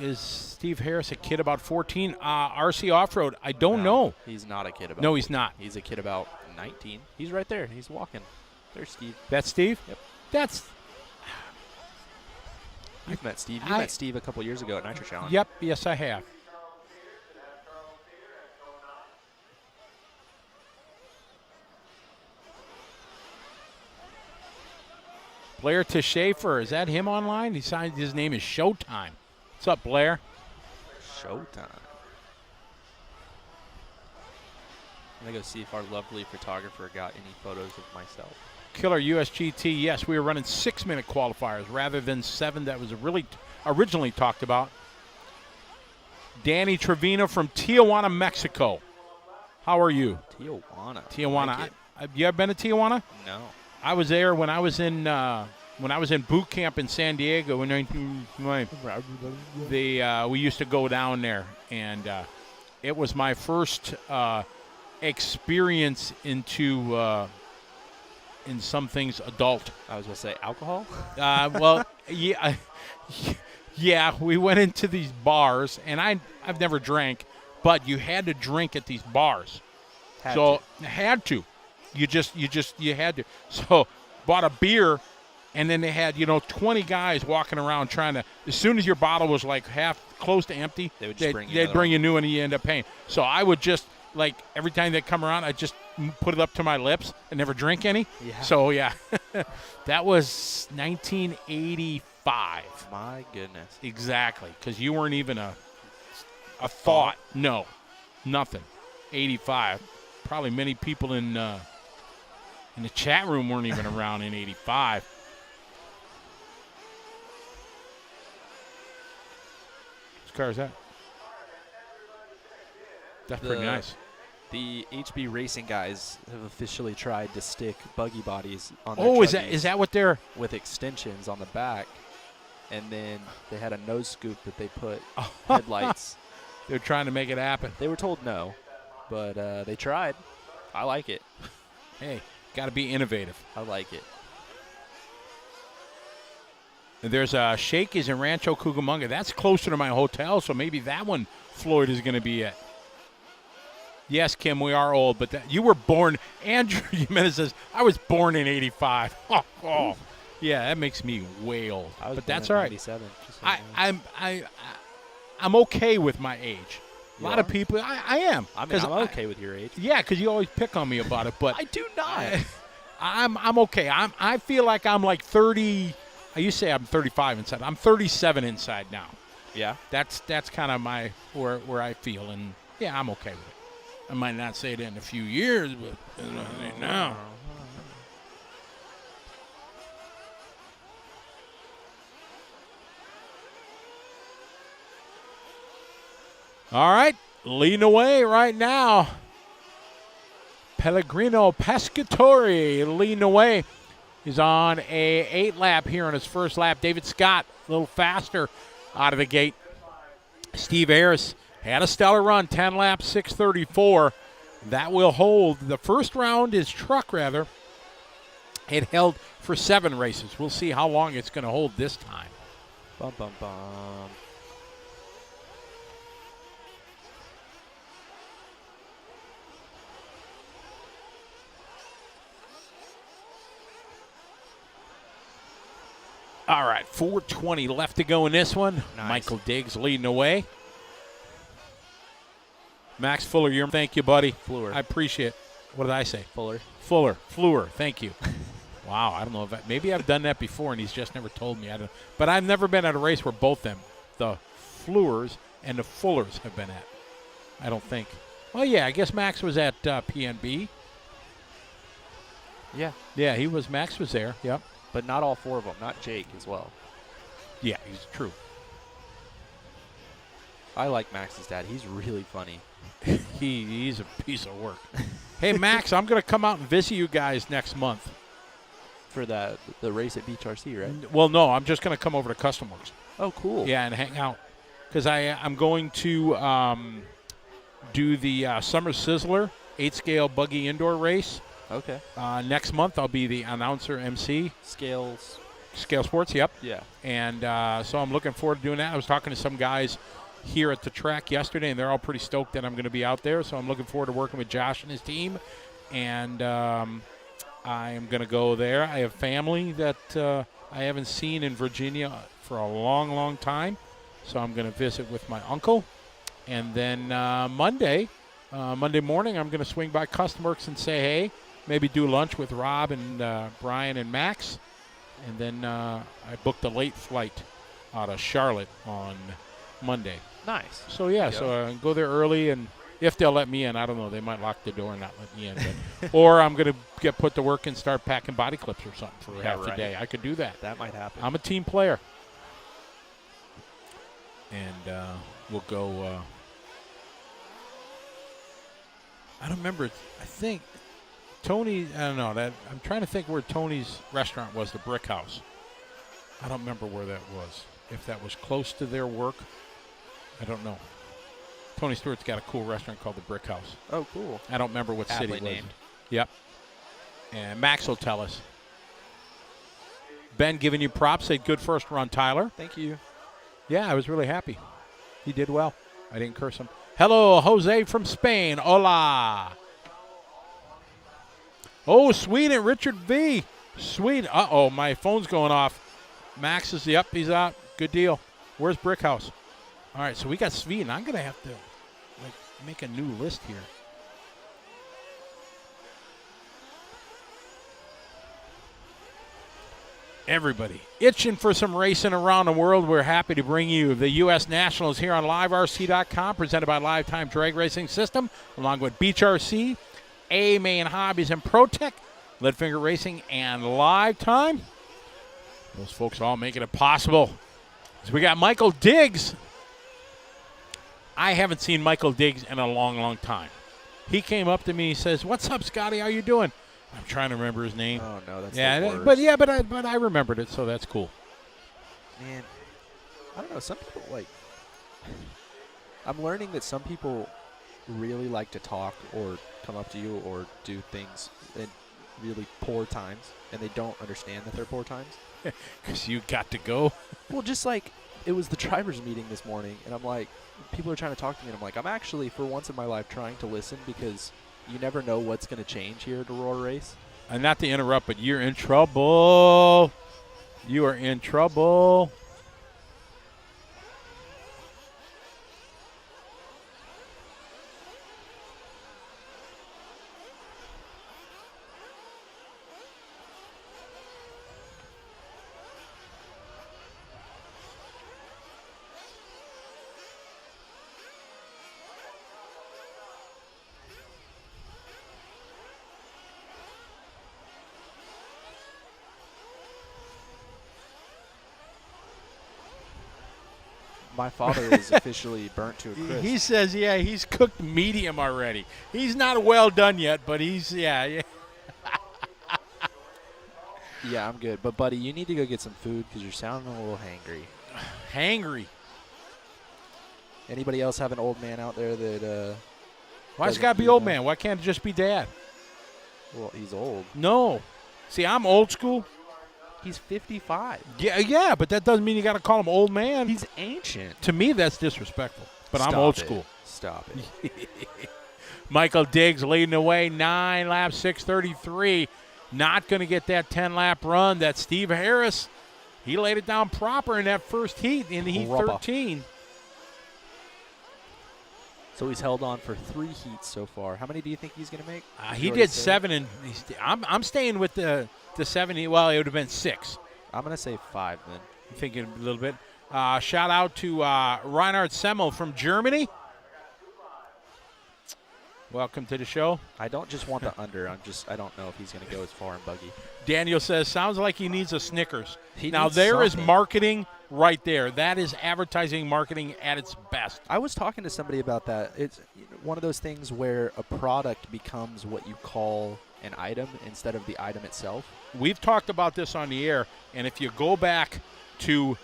Is Steve Harris a kid about 14? RC Off-Road, I don't know. He's not a kid about No, he's not. He's a kid about 19. He's right there. He's walking. There's Steve. That's Steve? Yep. That's. You've met Steve. You met Steve a couple years ago at Nitro Challenge. Yep. Yes, I have. Blair Teshafer, is that him online? He signed. His name is Showtime. What's up, Blair? Showtime. I'm going to go see if our lovely photographer got any photos of myself. Killer USGT, yes, we were running 6-minute qualifiers rather than 7 that was really originally talked about. Danny Trevino from Tijuana, Mexico. How are you? Tijuana. You ever been to Tijuana? No. I was there when I was in boot camp in San Diego in we used to go down there, and it was my first experience into in some things adult. I was going to say alcohol? Well, yeah, we went into these bars, and I've never drank, but you had to drink at these bars. Had to. You had to. So bought a beer, and then they had 20 guys walking around trying to. As soon as your bottle was like close to empty, they'd bring you new, and you end up paying. So I would just every time they come around, I just put it up to my lips and never drink any. Yeah. So yeah, that was 1985. My goodness. Exactly, because you weren't even a thought. No, nothing. 85. Probably many people in the chat room weren't even around in 85. Whose car is that? That's pretty nice. The HB Racing guys have officially tried to stick buggy bodies on their Truggies is that what they're with extensions on the back, and then they had a nose scoop that they put headlights. They're trying to make it happen. They were told no, but they tried. I like it. Hey, got to be innovative. I like it. And there's Shakey's in Rancho Cucamonga. That's closer to my hotel, so maybe that one Floyd is going to be at. Yes, Kim, we are old, but you were born. Andrew Jimenez says, I was born in 85. Oh. Yeah, that makes me way old. But that's all right. 97, I'm okay with my age. A lot of people, I am. I mean, I'm okay with your age. Yeah, because you always pick on me about it. But I do not. I'm okay. I feel like I'm like 30. I used to say I'm 35 inside. I'm 37 inside now. Yeah. That's kind of my where I feel, and yeah, I'm okay with it. I might not say it in a few years, but right now. All right, leading away right now. Pellegrino Pescatori leading away. He's on a 8-lap here on his first lap. David Scott a little faster out of the gate. Steve Harris had a stellar run, 10 laps, 6:34. That will hold. The first round is truck, rather. It held for 7 races. We'll see how long it's going to hold this time. Bum, bum, bum. All right, 4:20 left to go in this one. Nice. Michael Diggs leading away. Max Fuller, thank you, buddy. Fleur. I appreciate it. What did I say? Fuller. Fleur, thank you. Wow, I don't know if maybe I've done that before and he's just never told me. But I've never been at a race where both them, the Fleurs and the Fullers, have been at. I don't think. Well, yeah, I guess Max was at PNB. Yeah. Yeah, Max was there. Yep. But not all 4 of them. Not Jake as well. Yeah, he's true. I like Max's dad. He's really funny. He's a piece of work. Hey, Max, I'm going to come out and visit you guys next month. For the race at BHRC, right? Well, no, I'm just going to come over to Custom Works. Oh, cool. Yeah, and hang out. Because I'm going to do the Summer Sizzler 8-scale buggy indoor race. Okay. Next month, I'll be the announcer MC. Scale Sports, yep. Yeah. And so I'm looking forward to doing that. I was talking to some guys here at the track yesterday, and they're all pretty stoked that I'm going to be out there. So I'm looking forward to working with Josh and his team. And I am going to go there. I have family that I haven't seen in Virginia for a long, long time. So I'm going to visit with my uncle. And then Monday morning, I'm going to swing by Custom Works and say hey, maybe do lunch with Rob and Brian and Max. And then I booked a late flight out of Charlotte on Monday. Nice. So, yeah, so go there early, and if they'll let me in, I don't know. They might lock the door and not let me in. But, or I'm going to get put to work and start packing body clips or something for half the day. I could do that. That might happen. I'm a team player. And we'll go. I don't remember. I think Tony, I don't know. I'm trying to think where Tony's restaurant was, the Brick House. I don't remember where that was. If that was close to their work, I don't know. Tony Stewart's got a cool restaurant called the Brick House. Oh, cool. I don't remember what city it was. Named. Yep. And Max will tell us. Ben giving you props. Said good first run, Tyler. Thank you. Yeah, I was really happy. He did well. I didn't curse him. Hello, Jose from Spain. Hola. Oh, Sweden, Richard V. Sweden. Uh-oh, my phone's going off. Max is, yep, he's out. Good deal. Where's Brickhouse? All right, so we got Sweden. I'm going to have to make a new list here. Everybody itching for some racing around the world. We're happy to bring you the U.S. Nationals here on LiveRC.com, presented by Lifetime Drag Racing System, along with Beach RC, A-Main Hobbies, and ProTech, Leadfinger Racing, and Lifetime. Those folks all making it possible. So we got Michael Diggs. I haven't seen Michael Diggs in a long, long time. He came up to me, he says, "What's up, Scotty? How you doing?" I'm trying to remember his name. Oh no, that's yeah, the worst. but I remembered it, so that's cool. Man, I don't know. Some people I'm learning that some people really like to talk or come up to you or do things in really poor times, and they don't understand that they're poor times. Because you got to go. Well, just like it was the drivers meeting this morning, and I'm like, people are trying to talk to me, and I'm like, I'm actually, for once in my life, trying to listen because you never know what's going to change here at Aurora Race. And not to interrupt, but you're in trouble. You are in trouble. My father is officially burnt to a crisp. He says, yeah, he's cooked medium already. He's not well done yet, but he's, yeah. Yeah, I'm good. But, buddy, you need to go get some food because you're sounding a little hangry. Hangry. Anybody else have an old man out there that Why's it got to be old man? Why can't it just be dad? Well, he's old. No. See, I'm old school. He's 55. Yeah, but that doesn't mean you got to call him old man. He's ancient. To me, that's disrespectful. But I'm Stop old it. school. Stop it. Michael Diggs leading the way, 9 laps, 6:33. Not going to get that 10-lap run. That's Steve Harris. He laid it down proper in that first heat in heat 13. So he's held on for 3 heats so far. How many do you think he's going to make? He did 7, and I'm staying with the 7. Well, it would have been 6. I'm going to say 5 then. I'm thinking a little bit. Shout out to Reinhard Semmel from Germany. Welcome to the show. I don't just want the under. I don't know if he's going to go as far in Buggy. Daniel says, sounds like he needs a Snickers. He now, needs there is something. marketing right there. That is advertising marketing at its best. I was talking to somebody about that. It's one of those things where a product becomes what you call an item instead of the item itself. We've talked about this on the air, and if you go back to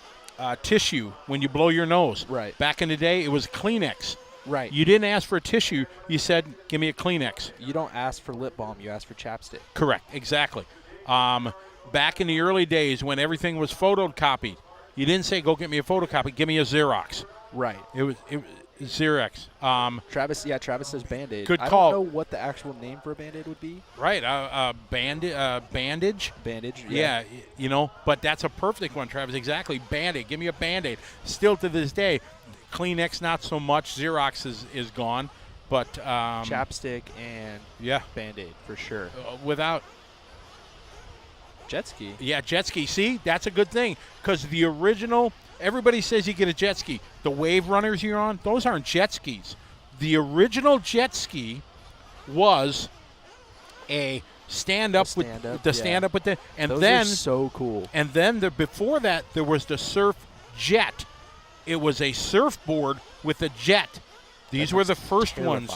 tissue when you blow your nose, Right. back in the day, it was Kleenex. Right. You didn't ask for a tissue. You said, give me a Kleenex. You don't ask for lip balm. You ask for chapstick. Correct, exactly. Back in the early days when everything was photocopied, you didn't say, go get me a photocopy, give me a Xerox. Right. It was Xerox. Travis says Band-Aid. Good I call. don't know what the actual name for a Band-Aid would be. Right, bandage. Bandage. Yeah, but that's a perfect one, Travis. Exactly, Band-Aid. Give me a Band-Aid. Still to this day, Kleenex not so much. Xerox is gone, but Chapstick and Band-Aid for sure. Without jet ski. Yeah, jet ski. See, that's a good thing because the original. Everybody says you get a jet ski. The wave runners you're on, those aren't jet skis. The original jet ski was a stand-up with the, and those then are so cool. And then before that, there was the surf jet. It was a surfboard with a jet. These were the first ones.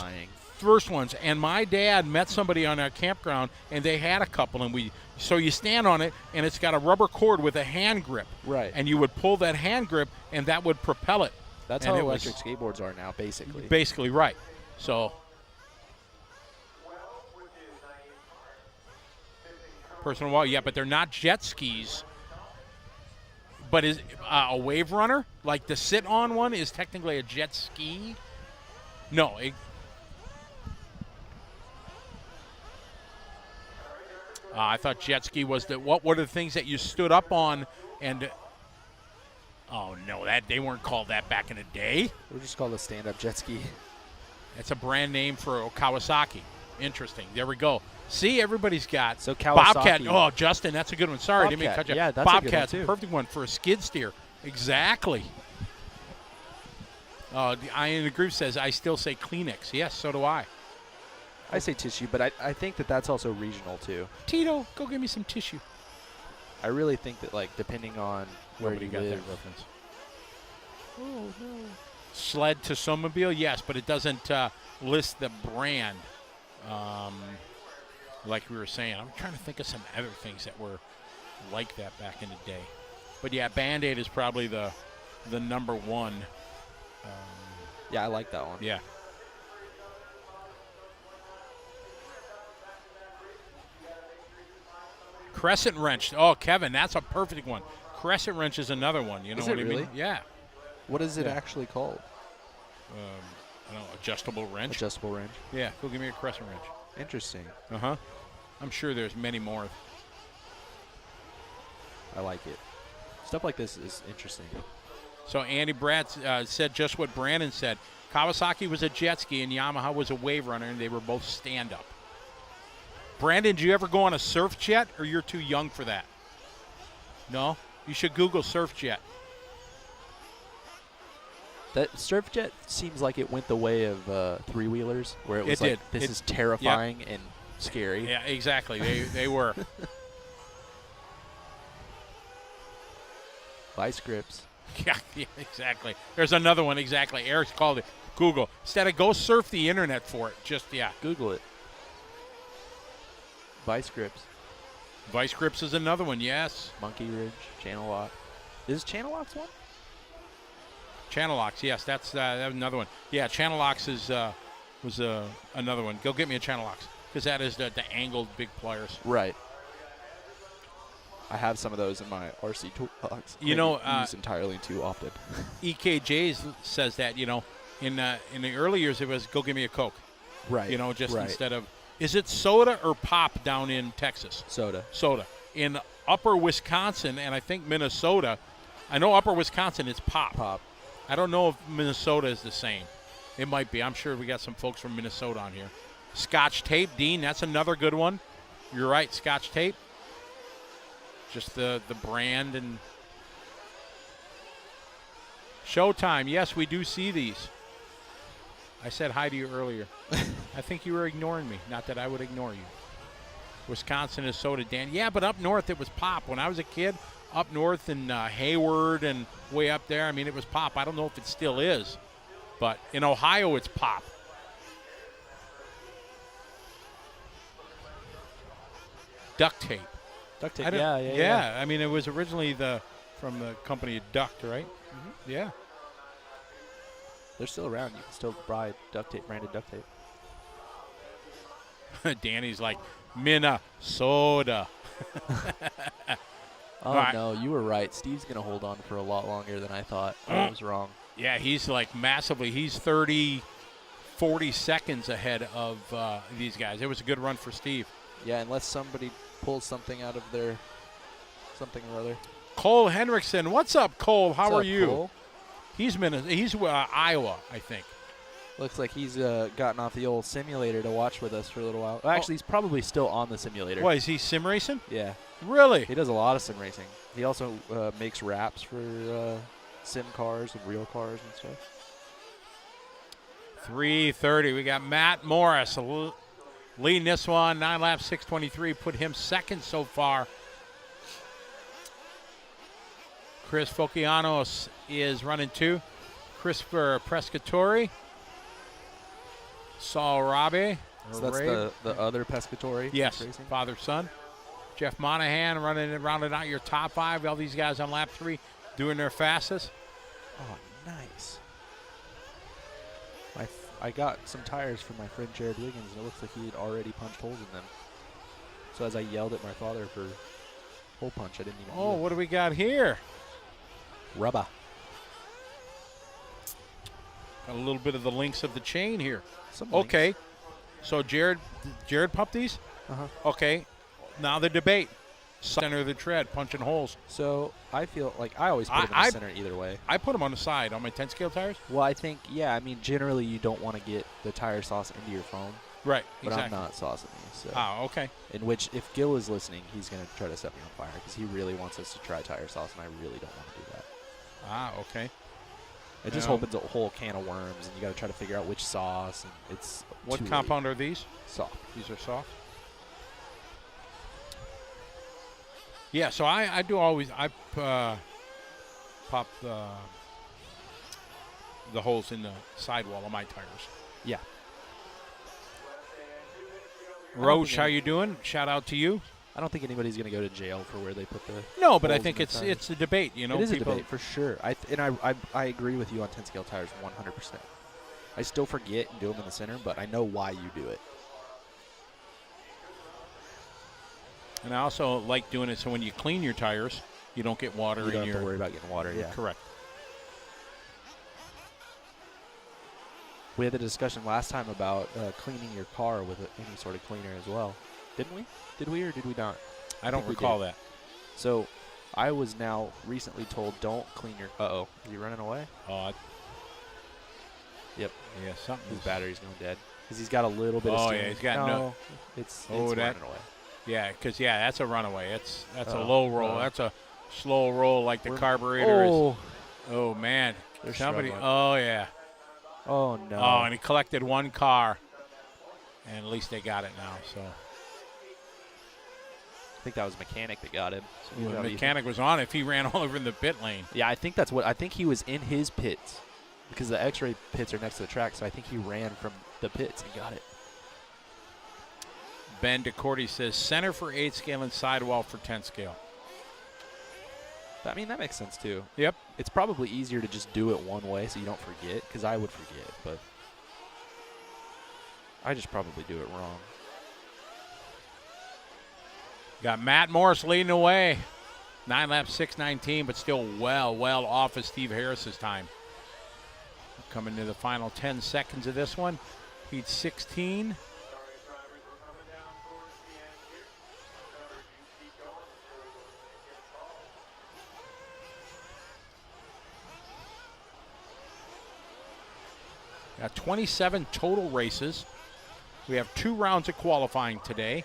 And my dad met somebody on our campground, and they had a couple, and so you stand on it, and it's got a rubber cord with a hand grip. Right. And you would pull that hand grip, and that would propel it. That's how electric skateboards are now, basically. Basically, right. So, personal wall, yeah, but they're not jet skis. But is a wave runner, like the sit-on one, is technically a jet ski? No. I thought jet ski was what were the things that you stood up on and oh no, they weren't called that back in the day. They were just called a stand-up jet ski. That's a brand name for Kawasaki. Interesting. There we go. See, everybody's got Kawasaki. Bobcat. Oh, Justin, that's a good one. Sorry, didn't mean to cut you. Yeah, that's Bobcat's a good one too. Perfect one for a skid steer. Exactly. The Ian in the group says, I still say Kleenex. Yes, so do I. I say tissue, but I think that's also regional too. Tito, go get me some tissue. I really think that, like, depending on where you got live. that reference. Oh, no. Sled to snowmobile, yes, but it doesn't list the brand. Like we were saying, I'm trying to think of some other things that were like that back in the day. But yeah, Band-Aid is probably the number one. Yeah, I like that one. Yeah. Crescent wrench. Oh, Kevin, that's a perfect one. Crescent wrench is another one. You know Is what it I really? mean? Yeah. What is it Yeah. actually called? I don't know, adjustable wrench. Adjustable wrench. Yeah, go give me a crescent wrench. Interesting. Uh-huh. I'm sure there's many more. I like it. Stuff like this is interesting. So Andy Bratt said just what Brandon said. Kawasaki was a jet ski and Yamaha was a wave runner, and they were both stand-up. Brandon, did you ever go on a surf jet, or you're too young for that? No? You should Google surf jet. That Surfjet seems like it went the way of three-wheelers, where it was It like, did. this is terrifying and scary. Yeah, exactly. They were. Vice grips. Yeah, exactly. There's another one, exactly. Eric's called it Google. Instead of go surf the internet for it, just, yeah. Google it. Vice grips. Vice grips is another one, yes. Monkey Ridge. Channel lock. Is Channel locks one? Channel locks, yes, that's another one. Yeah, channel locks was another one. Go get me a channel locks, because that is the angled big pliers. Right. I have some of those in my RC toolbox. You know, use entirely too often. EKJ says that, you know, in the early years it was go give me a Coke. Right. You know, just right. instead of, is it soda or pop down in Texas? Soda. Soda. In upper Wisconsin and I think Minnesota, I know upper Wisconsin it's pop. Pop. I don't know if Minnesota is the same. It might be. I'm sure we got some folks from Minnesota on here. Scotch tape, Dean, that's another good one. You're right, Scotch tape. Just the brand and Showtime. Yes, we do see these. I said hi to you earlier. I think you were ignoring me. Not that I would ignore you. Wisconsin is soda, Dan. Yeah, but up north it was pop. When I was a kid, up north in Hayward and way up there, I mean, it was pop. I don't know if it still is, but in Ohio it's pop. Duct tape. Duct tape. Yeah. Yeah, I mean, it was originally from the company Duct, right? Mm-hmm. Yeah. They're still around. You can still buy duct tape, branded duct tape. Danny's like, Minnesota. Oh, right. no, you were right. Steve's going to hold on for a lot longer than I thought. I was wrong. Yeah, he's like massively. He's 30, 40 seconds ahead of these guys. It was a good run for Steve. Yeah, unless somebody pulls something out of their something or other. Cole Henriksen. What's up, Cole? How What's are up, you? Cole? He's Iowa, I think. Looks like he's gotten off the old simulator to watch with us for a little while. Well, actually, he's probably still on the simulator. What, is he sim racing? Yeah. Really? He does a lot of sim racing. He also makes wraps for sim cars and real cars and stuff. 3:30. We got Matt Morris leading this one. 9 laps, 6:23. Put him second so far. Chris Focianos is running 2. Christopher Pescatori. Saul Rabe. So that's the other Pescatori? Yes, racing? father, son. Jeff Monahan rounding out your top 5. All these guys on lap 3 doing their fastest. Oh, nice. I got some tires from my friend Jared Wiggins, and it looks like he had already punched holes in them. So as I yelled at my father for hole punch, I didn't even Oh, do it. what do we got here? Rubber. Got a little bit of the links of the chain here. Some links. Okay. So Jared pumped these? Uh-huh. Okay. Now the debate. Center of the tread, punching holes. So I feel like I always put them in the center either way. I put them on the side on my 10-scale tires. Well, I think, yeah, I mean, generally you don't want to get the tire sauce into your foam. Right, But exactly. I'm not saucing these. So. Oh, okay. In which, if Gil is listening, he's going to try to set me on fire because he really wants us to try tire sauce, and I really don't want to do that. Ah, okay. It just opens a whole can of worms, and you got to try to figure out which sauce, and it's What too compound are these? soft. These are soft. Yeah, so I do always pop the holes in the sidewall of my tires. Yeah. Roach, how you doing? Shout out to you. I don't think anybody's going to go to jail for where they put the. No, but I holes think in the tires. it's a debate. You know, It is a people, debate for sure. I agree with you on 10-scale tires 100%. I still forget and do them in the center, but I know why you do it. And I also like doing it so when you clean your tires, you don't get water You don't in have your. to worry about getting water. Yeah. Correct. We had the discussion last time about cleaning your car with any sort of cleaner as well. Didn't we? Did we or did we not? I don't recall that. So I was now recently told don't clean your... Uh-oh. Is he running away? Yep. Yeah, something. His battery's going dead. Because he's got a little bit of steam. Oh, yeah, he's got no... It's that running away. Yeah, because, that's a runaway. That's a Oh, low roll. That's a slow roll like the carburetor is. Oh, man. They're Somebody... struggling. Oh, yeah. Oh, no. Oh, and he collected one car. And at least they got it now, so... I think that was a mechanic that got him. So the mechanic was on if he ran all over in the pit lane. Yeah, I think that's what... I think he was in his pits. Because the X-ray pits are next to the track, so I think he ran from the pits and got it. Ben DeCordy says center for 8 scale and sidewall for 10 scale. I mean, that makes sense, too. Yep. It's probably easier to just do it one way so you don't forget, because I would forget, but I just probably do it wrong. Got Matt Morris leading the way. 9 laps, 6:19, but still well off of Steve Harris's time. Coming to the final 10 seconds of this one. Heat 16. Got 27 total races. We have 2 rounds of qualifying today.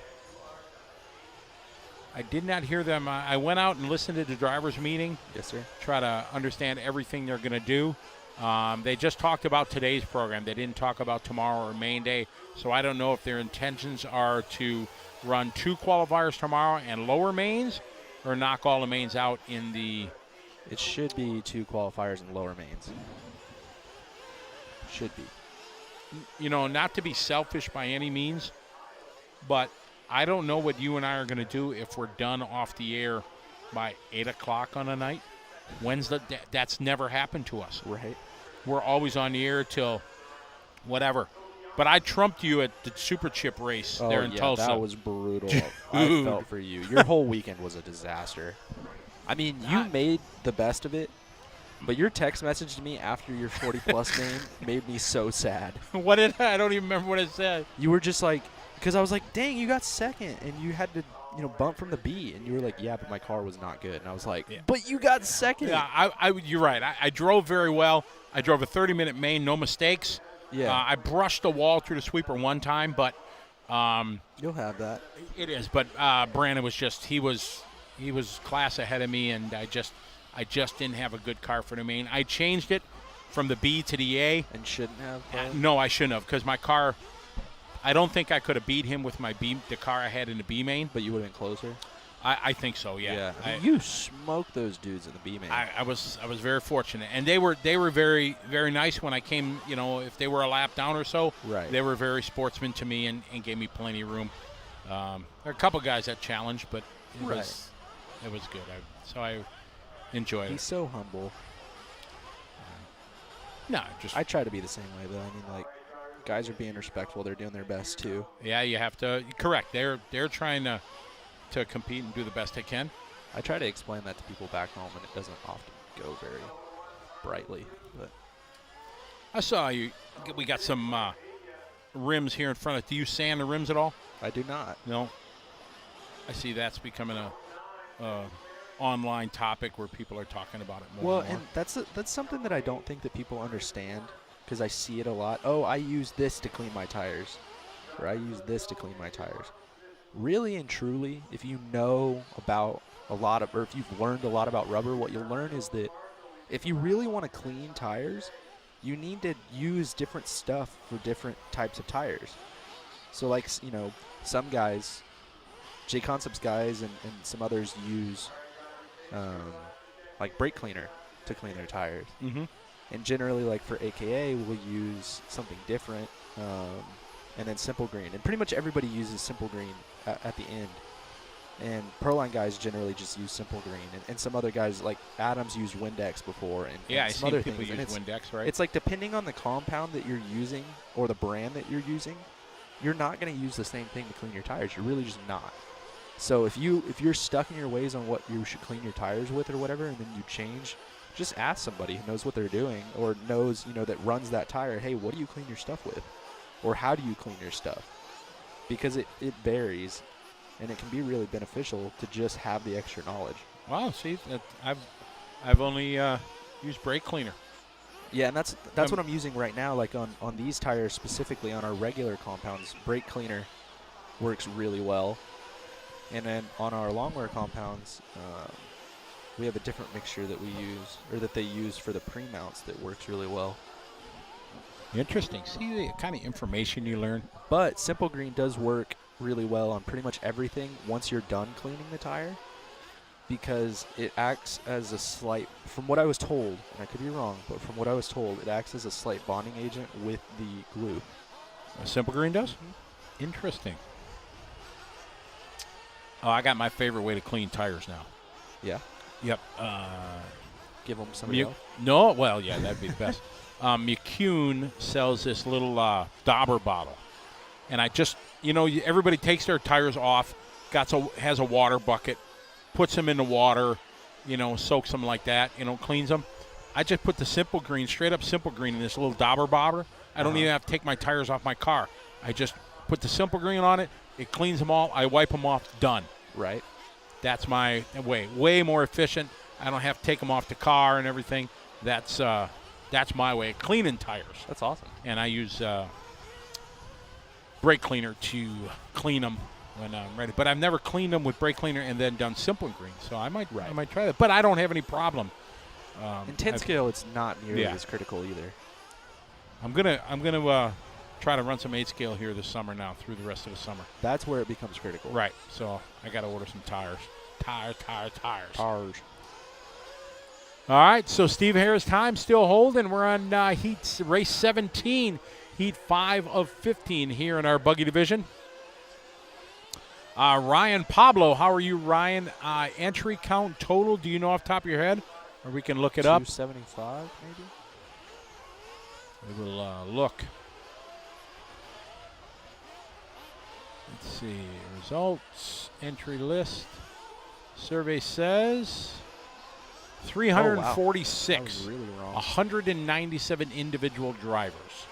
I did not hear them. I went out and listened to the drivers' meeting. Yes, sir. Try to understand everything they're going to do. They just talked about today's program. They didn't talk about tomorrow or main day. So I don't know if their intentions are to run 2 qualifiers tomorrow and lower mains or knock all the mains out in the... It should be 2 qualifiers and lower mains. Should be. You know, not to be selfish by any means, but I don't know what you and I are going to do if we're done off the air by 8 o'clock on a night. That's never happened to us. Right. We're always on the air till whatever. But I trumped you at the Super Chip race there in Tulsa. That was brutal. I felt for you. Your whole weekend was a disaster. I mean, you made the best of it, but your text message to me after your 40-plus game made me so sad. What did I don't even remember what it said. You were just like, because I was like, dang, you got second, and you had to, bump from the B, and you were like, yeah, but my car was not good. And I was like, but you got second. Yeah, you're right. I drove very well. I drove a 30-minute main, no mistakes. Yeah. I brushed the wall through the sweeper one time, but you'll have that. It is, but Brandon was just he was class ahead of me, and I just didn't have a good car for the main. I changed it from the B to the A. And shouldn't have. No, I shouldn't have, because my car. I don't think I could have beat him with my B, the car I had in the B main. But you would have been closer? I think so, yeah. I mean, you smoked those dudes in the B main. I was very fortunate. And they were very, very nice when I came, if they were a lap down or so. Right. They were very sportsman to me and gave me plenty of room. There are a couple guys that challenged, but it was good. So I enjoyed it. He's so humble. No, I try to be the same way, though. I mean, like, guys are being respectful. They're doing their best, too. Yeah, you have to. Correct. They're trying to compete and do the best they can. I try to explain that to people back home, and it doesn't often go very brightly. But I saw you. We got some rims here in front of. Do you sand the rims at all? I do not. No. I see that's becoming a online topic where people are talking about it more. Well, and more. And that's something that I don't think that people understand, because I see it a lot. Oh, I use this to clean my tires, or I use this to clean my tires. Really and truly, if you know about or if you've learned a lot about rubber, what you'll learn is that if you really want to clean tires, you need to use different stuff for different types of tires. So, like, some guys, J-Concepts guys and some others use, like, brake cleaner to clean their tires. Mm-hmm. And generally, like, for AKA, we'll use something different, and then Simple Green. And pretty much everybody uses Simple Green at the end. And Proline guys generally just use Simple Green. And some other guys, like Adams, used Windex before. And I some see other people things. use Windex, right? It's like, depending on the compound that you're using or the brand that you're using, you're not going to use the same thing to clean your tires. You're really just not. So if you're stuck in your ways on what you should clean your tires with or whatever, and then you change just ask somebody who knows what they're doing or knows, that runs that tire, hey, what do you clean your stuff with? Or how do you clean your stuff? Because it varies, and it can be really beneficial to just have the extra knowledge. Wow, see, I've only used brake cleaner. Yeah, and that's what I'm using right now. Like on these tires specifically, on our regular compounds, brake cleaner works really well. And then on our long wear compounds, we have a different mixture that we use, or that they use for the pre-mounts that works really well. Interesting. See the kind of information you learn. But Simple Green does work really well on pretty much everything once you're done cleaning the tire, because it acts as a slight, from what I was told, and I could be wrong, but from what I was told, it acts as a slight bonding agent with the glue. Simple Green does? Mm-hmm. Interesting. Oh, I got my favorite way to clean tires now. Yeah? Yep. Give them somebody else? No, well, yeah, that'd be the best. McCune sells this little Dauber bottle. And I just, everybody takes their tires off, has a water bucket, puts them in the water, soaks them like that, cleans them. I just put the Simple Green, straight up Simple Green in this little Dauber bobber. I don't even have to take my tires off my car. I just put the Simple Green on it. It cleans them all. I wipe them off. Done. Right. That's my way. Way more efficient. I don't have to take them off the car and everything. That's my way of cleaning tires. That's awesome. And I use brake cleaner to clean them when I'm ready. But I've never cleaned them with brake cleaner and then done Simple Green. So I might try that. But I don't have any problem. In 10 scale, it's not nearly as critical either. I'm gonna try to run some 8 scale here this summer now through the rest of the summer. That's where it becomes critical. Right. So I got to order some tires. Tires. Tires. All right. So Steve Harris time still holding. We're on race 17, heat 5 of 15 here in our buggy division. Ryan Pablo, how are you, Ryan? Entry count total, do you know off the top of your head? Or we can look it up. 275, maybe? We will look. Let's see. Results, entry list. Survey says 346. That was really wrong. 197 individual drivers.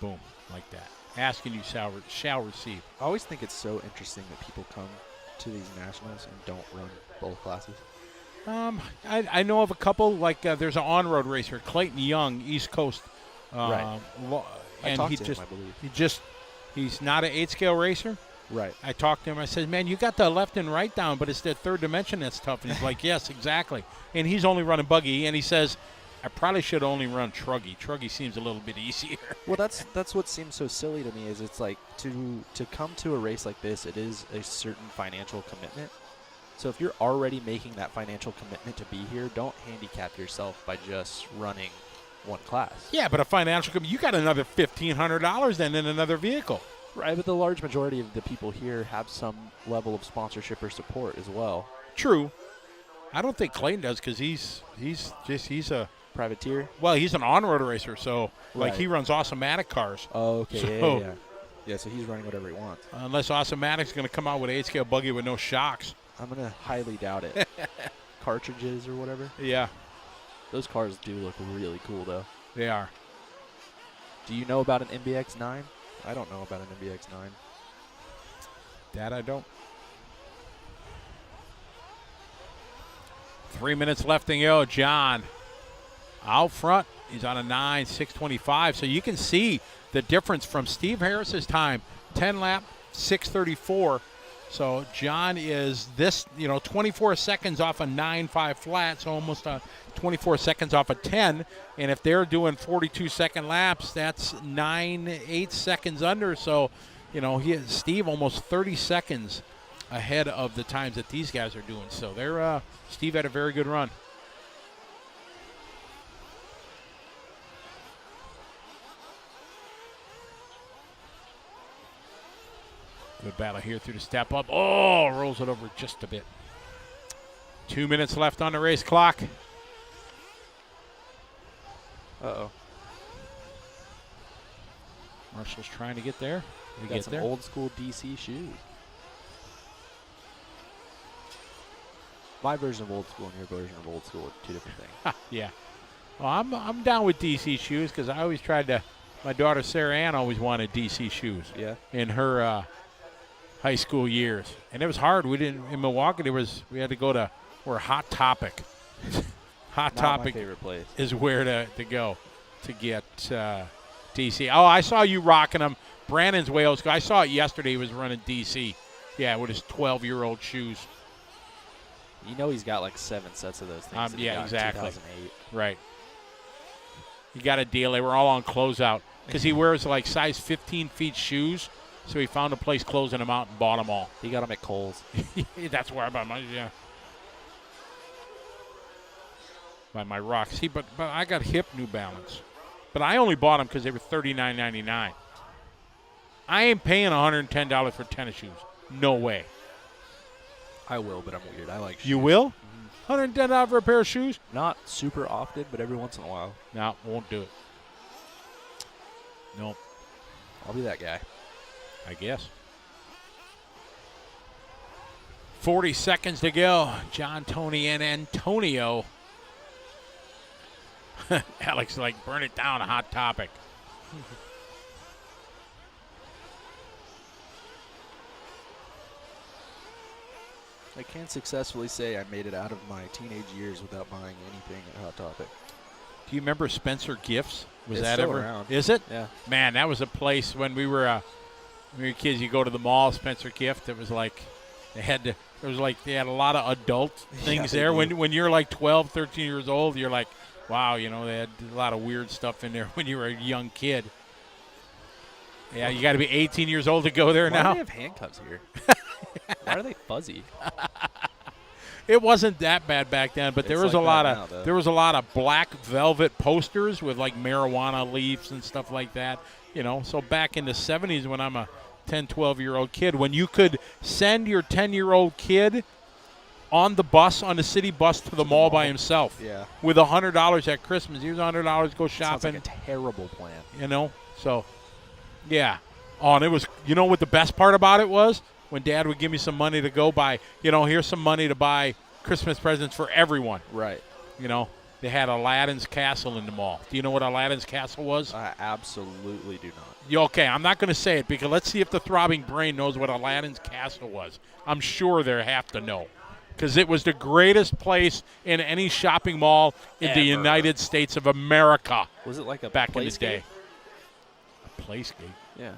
Boom, like that. Asking you shall receive. I always think it's so interesting that people come to these nationals and don't run both classes. I know of a couple. Like there's an on-road racer, Clayton Young, East Coast. Right. And I believe. He's not an 8 scale racer. Right. I talked to him. I said, "Man, you got the left and right down, but it's the third dimension that's tough." And he's like, "Yes, exactly." And he's only running buggy, and he says, "I probably should only run Truggy. Truggy seems a little bit easier." Well, that's what seems so silly to me. Is it's like to come to a race like this, it is a certain financial commitment. So if you're already making that financial commitment to be here, don't handicap yourself by just running one class. Yeah, but a financial commitment, you got another $1,500 then in another vehicle. Right, but the large majority of the people here have some level of sponsorship or support as well. True. I don't think Clayton does because he's a privateer. Well, he's an on-road racer, so like he runs Awesome-Matic cars. Oh, okay. So, yeah, so he's running whatever he wants. Unless Awesome-Matic's going to come out with an 8-scale buggy with no shocks. I'm going to highly doubt it. Cartridges or whatever. Yeah. Those cars do look really cool, though. They are. Do you know about an MBX-9? I don't know about an MBX-9. That I don't. 3 minutes left to go. John out front. He's on a 9:6:25. So you can see the difference from Steve Harris's time, 10 lap, 6:34. So John is 24 seconds off a 9.5 flat, so almost 24 seconds off a 10. And if they're doing 42-second laps, that's 9.8 seconds under. So, Steve almost 30 seconds ahead of the times that these guys are doing. So they're Steve had a very good run. Good battle here through the step up. Oh, rolls it over just a bit. 2 minutes left on the race clock. Uh-oh. Marshall's trying to get there. We got some old school DC shoes. My version of old school and your version of old school are two different things. Yeah. Well, I'm down with DC shoes because I always tried to. My daughter Sarah Ann always wanted DC shoes. Yeah. In her high school years, and it was hard. We didn't in Milwaukee. We had to go to where Hot Topic. Hot Not Topic my favorite place. is where to go to get DC. Oh, I saw you rocking them. Brandon's Wales. I saw it yesterday. He was running DC. Yeah, with his 12-year-old shoes. You know he's got like 7 sets of those things. that he Yeah, got in exactly. 2008. Right. He got a deal. They were all on closeout because he wears like size 15 feet shoes. So he found a place closing them out and bought them all. He got them at Kohl's. That's where I bought mine. Yeah. By my rocks. See, but I got hip New Balance, but I only bought them because they were $39.99. I ain't paying $110 for tennis shoes. No way. I will, but I'm weird. I like shoes. You will? $110 for a pair of shoes? Not super often, but every once in a while. No, won't do it. Nope. I'll be that guy. I guess. 40 seconds to go. John, Tony, and Antonio. Alex, like, burn it down, a Hot Topic. I can't successfully say I made it out of my teenage years without buying anything at Hot Topic. Do you remember Spencer Gifts? Was It's that still ever? around. Is it? Yeah. Man, that was a place when we were kids. You go to the mall, Spencer Gift. It was like they had a lot of adult things they there. do. When you're like 12, 13 years old, you're like, wow, you know, they had a lot of weird stuff in there when you were a young kid. Yeah, you got to be 18 years old to go there Why now. do they have handcuffs here? Why are they fuzzy? It wasn't that bad back then, but there It's was like a lot that of now, though. there was a lot of black velvet posters with like marijuana leaves and stuff like that. You know, so back in the 70s when I'm a 10, 12-year-old kid, when you could send your 10-year-old kid on the bus, on the city bus to the mall by himself. Yeah. With $100 at Christmas. Here's $100, go Sounds shopping. like a terrible plan. You know, so yeah. Oh, and it was, you know what the best part about it was? When Dad would give me some money to go buy, you know, here's some money to buy Christmas presents for everyone. Right. You know, they had Aladdin's Castle in the mall. Do you know what Aladdin's Castle was? I absolutely do not. Okay, I'm not going to say it because let's see if the throbbing brain knows what Aladdin's Castle was. I'm sure they have to know because it was the greatest place in any shopping mall in the Ever. United States of America Was it like a back in the playscape? day. A playscape? Yeah.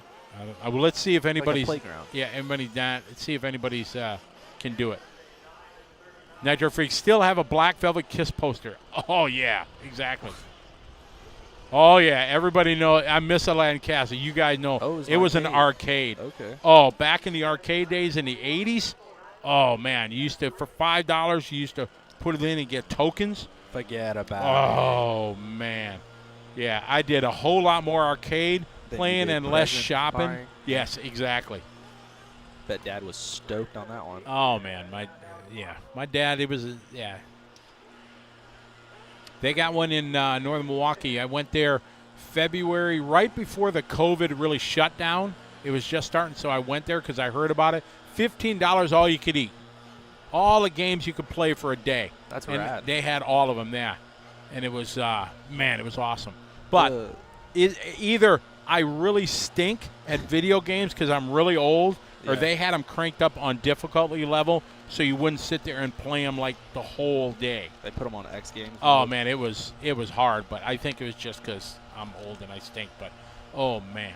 Well, let's see if anybody's playground. Yeah, let's see if anybody's can do it. Nitro Freaks still have a black velvet kiss poster. Oh yeah, exactly. Oh yeah, everybody know. I miss Aladdin Castle. You guys know Oh, it was an arcade. Okay. Oh, back in the arcade days in the 80s. Oh man, you used to for $5 you used to put it in and get tokens. Forget about Oh man, yeah, I did a whole lot more arcade Than you playing did and less present shopping. buying. Yes, exactly. Bet Dad was stoked on that one. Oh man, my dad. It was They got one in northern Milwaukee. I went there February, right before the COVID really shut down. It was just starting, so I went there because I heard about it. $15 all you could eat. All the games you could play for a day. That's and rad. They had all of them there. And it was, it was awesome. But either I really stink at video games because I'm really old, or Yeah. they had them cranked up on difficulty level so you wouldn't sit there and play them like the whole day. They put them on X Games. Oh, mode. man, it was hard, but I think it was just because I'm old and I stink. But, oh, man.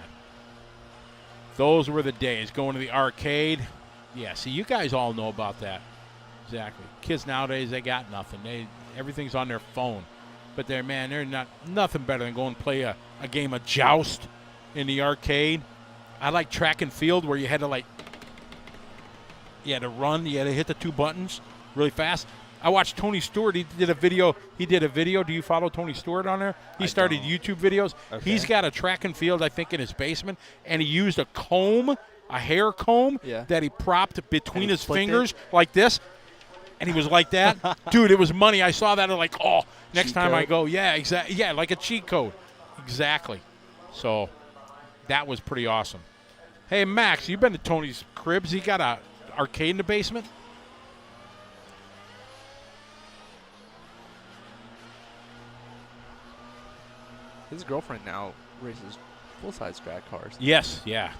Those were the days. Going to the arcade. Yeah, see, you guys all know about that. Exactly. Kids nowadays, they got nothing. Everything's on their phone. But they're not nothing better than going and play a game of Joust in the arcade. I like track and field where you had to run. You had to hit the 2 buttons really fast. I watched Tony Stewart. He did a video. Do you follow Tony Stewart on there? He started don't. YouTube videos. Okay. He's got a track and field, I think, in his basement, and he used a comb, a hair comb, Yeah. that he propped between he his flicked fingers it? like this. And he was like that. Dude, it was money. I saw that. I'm like, oh, next Cheat time I code? go, yeah, exactly. Yeah, like a cheat code. Exactly. So that was pretty awesome. Hey, Max, you been to Tony's Cribs? He got a arcade in the basement? His girlfriend now races full-size drag cars. Yes, yeah.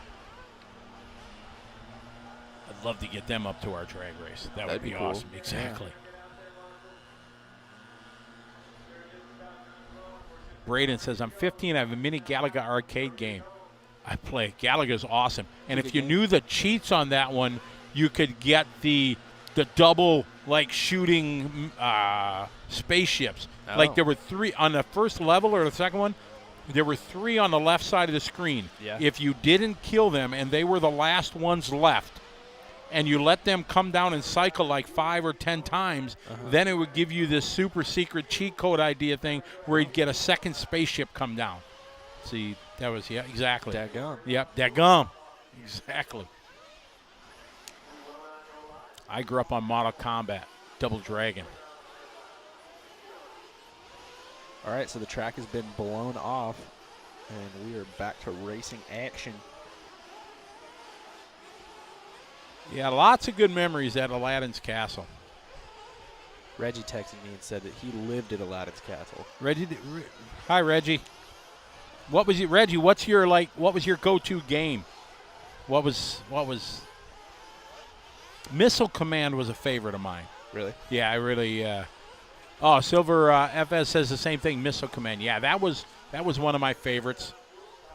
I'd love to get them up to our drag race. That would That'd be be cool. awesome. Exactly. Braden says, I'm 15. I have a mini Galaga arcade game I play. Galaga's awesome. And if you knew the cheats on that one, you could get the double, like, shooting spaceships. Oh. Like, there were 3 on the first level or the second one. There were 3 on the left side of the screen. Yeah. If you didn't kill them and they were the last ones left, and you let them come down and cycle like 5 or 10 times, then it would give you this super secret cheat code idea thing where you'd get a second spaceship come down. See, that was, yeah, exactly. Daggum. Yep, daggum. Exactly. I grew up on Mortal Kombat, Double Dragon. All right, so the track has been blown off, and we are back to racing action. Yeah, lots of good memories at Aladdin's Castle. Reggie texted me and said that he lived at Aladdin's Castle. Reggie, hi Reggie. What was it, Reggie? What was your go-to game? What was? Missile Command was a favorite of mine. Really? Yeah, I really. Silver FS says the same thing. Missile Command. Yeah, that was one of my favorites.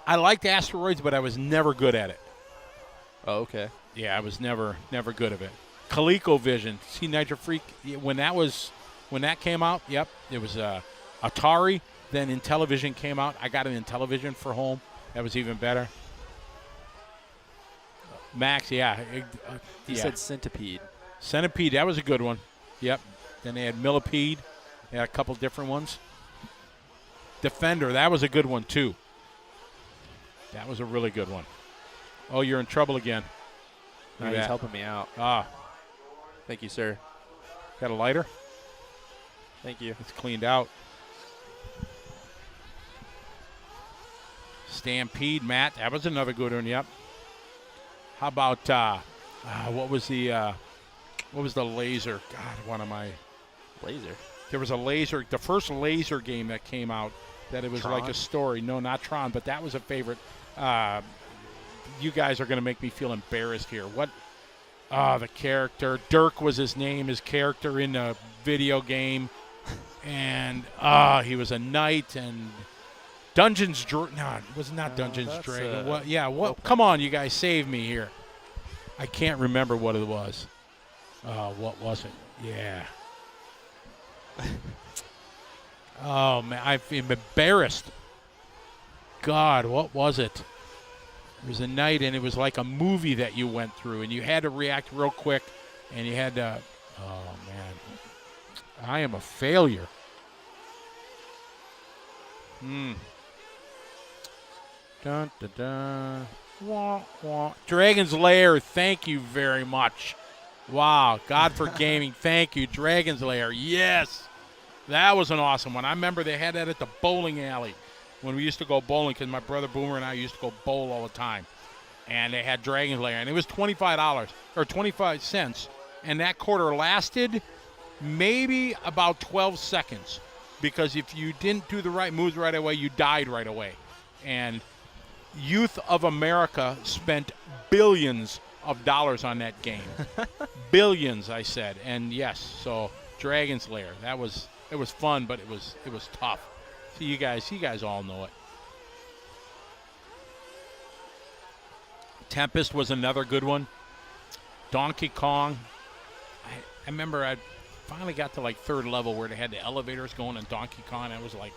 I liked Asteroids, but I was never good at it. Oh, okay. Yeah, I was never good at it. ColecoVision, see Nitro Freak, when that came out, yep, it was Atari. Then Intellivision came out. I got an Intellivision for home. That was even better. Max, yeah. He said Centipede. Centipede, that was a good one. Yep. Then they had Millipede. They had a couple different ones. Defender, that was a good one too. That was a really good one. Oh, you're in trouble again. No, Look at he's that. helping me out. Thank you, sir. Got a lighter? Thank you. It's cleaned out. Stampede, Matt. That was another good one, yep. How about, what was the laser? God, one of my... Laser? There was a laser, the first laser game that came out that it was Tron? like a story. No, not Tron, but that was a favorite. You guys are going to make me feel embarrassed here. What? The character. Dirk was his name, his character in the video game. And he was a knight and Dungeons Dragon. No, it was not Dungeons Dragon. What? Yeah, what? Oakland. Come on, you guys, save me here. I can't remember what it was. What was it? Yeah. Oh, man, I'm embarrassed. God, what was it? It was a night, and it was like a movie that you went through, and you had to react real quick, and you had to, oh, man. I am a failure. Dun, dun, dun. Wah, wah. Dragon's Lair, thank you very much. Wow, God for Gaming, thank you. Dragon's Lair, yes. That was an awesome one. I remember they had that at the bowling alley when we used to go bowling, because my brother Boomer and I used to go bowl all the time. And they had Dragon's Lair, and it was $25 or 25 cents. And that quarter lasted maybe about 12 seconds, because if you didn't do the right moves right away, you died right away. And Youth of America spent billions of dollars on that game. Billions, I said. And yes, so Dragon's Lair, it was fun, but it was tough. So you guys all know it. Tempest was another good one. Donkey Kong. I remember I finally got to like third level where they had the elevators going in Donkey Kong. I was like,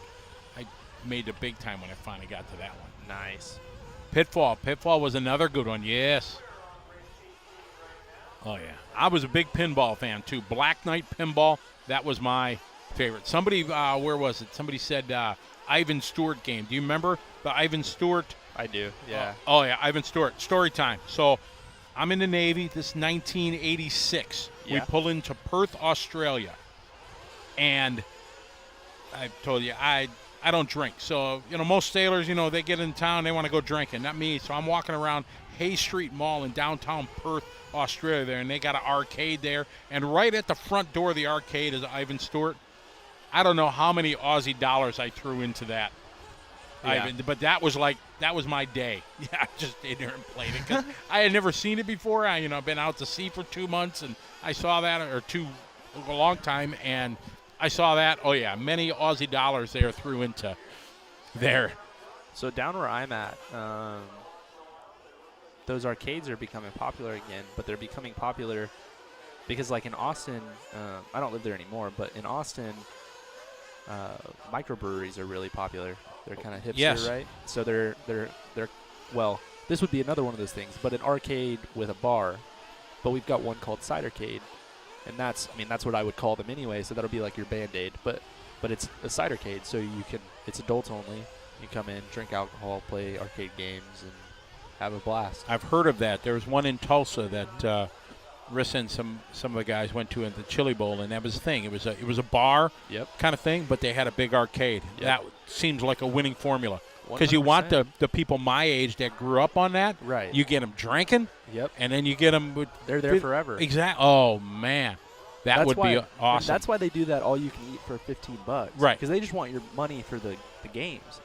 I made it big time when I finally got to that one. Nice. Pitfall. Pitfall was another good one, yes. Oh, yeah. I was a big pinball fan, too. Black Knight Pinball, that was my favorite. Somebody, where was it? Somebody said Ivan Stewart game. Do you remember the Ivan Stewart? I do, yeah. Oh, yeah, Ivan Stewart. Story time. So I'm in the Navy. This is 1986. Yeah. We pull into Perth, Australia. And I told you, I don't drink. So, most sailors, they get in town, they want to go drinking. Not me. So I'm walking around Hay Street Mall in downtown Perth, Australia there, and they got an arcade there. And right at the front door of the arcade is Ivan Stewart. I don't know how many Aussie dollars I threw into that. Yeah. But that was my day. Yeah, I just stayed there and played it because I had never seen it before. I've been out to sea for 2 months, and I saw that, a long time, and I saw that. Oh yeah, many Aussie dollars there threw into there. So down where I'm at, those arcades are becoming popular again, but they're becoming popular because, like in Austin, I don't live there anymore, but in Austin, microbreweries are really popular. They're kind of hipster, Yes. right? So they're well, this would be another one of those things, but an arcade with a bar. But we've got one called Cidercade, and that's what I would call them anyway. So that'll be like your Band-Aid, but it's a cidercade, so it's adults only. You come in, drink alcohol, play arcade games, and have a blast. I've heard of that. There was one in Tulsa that Rissa and some of the guys went to at the Chili Bowl, and that was the thing. It was a bar kind of thing, but they had a big arcade. Yep. That seems like a winning formula because you want 100%. the people my age that grew up on that. Right. You get them drinking, Yep. and then you get them with They're there forever. Exactly. Oh man, that would be awesome. That's why they do that all you can eat for $15. Right. Because they just want your money for the games.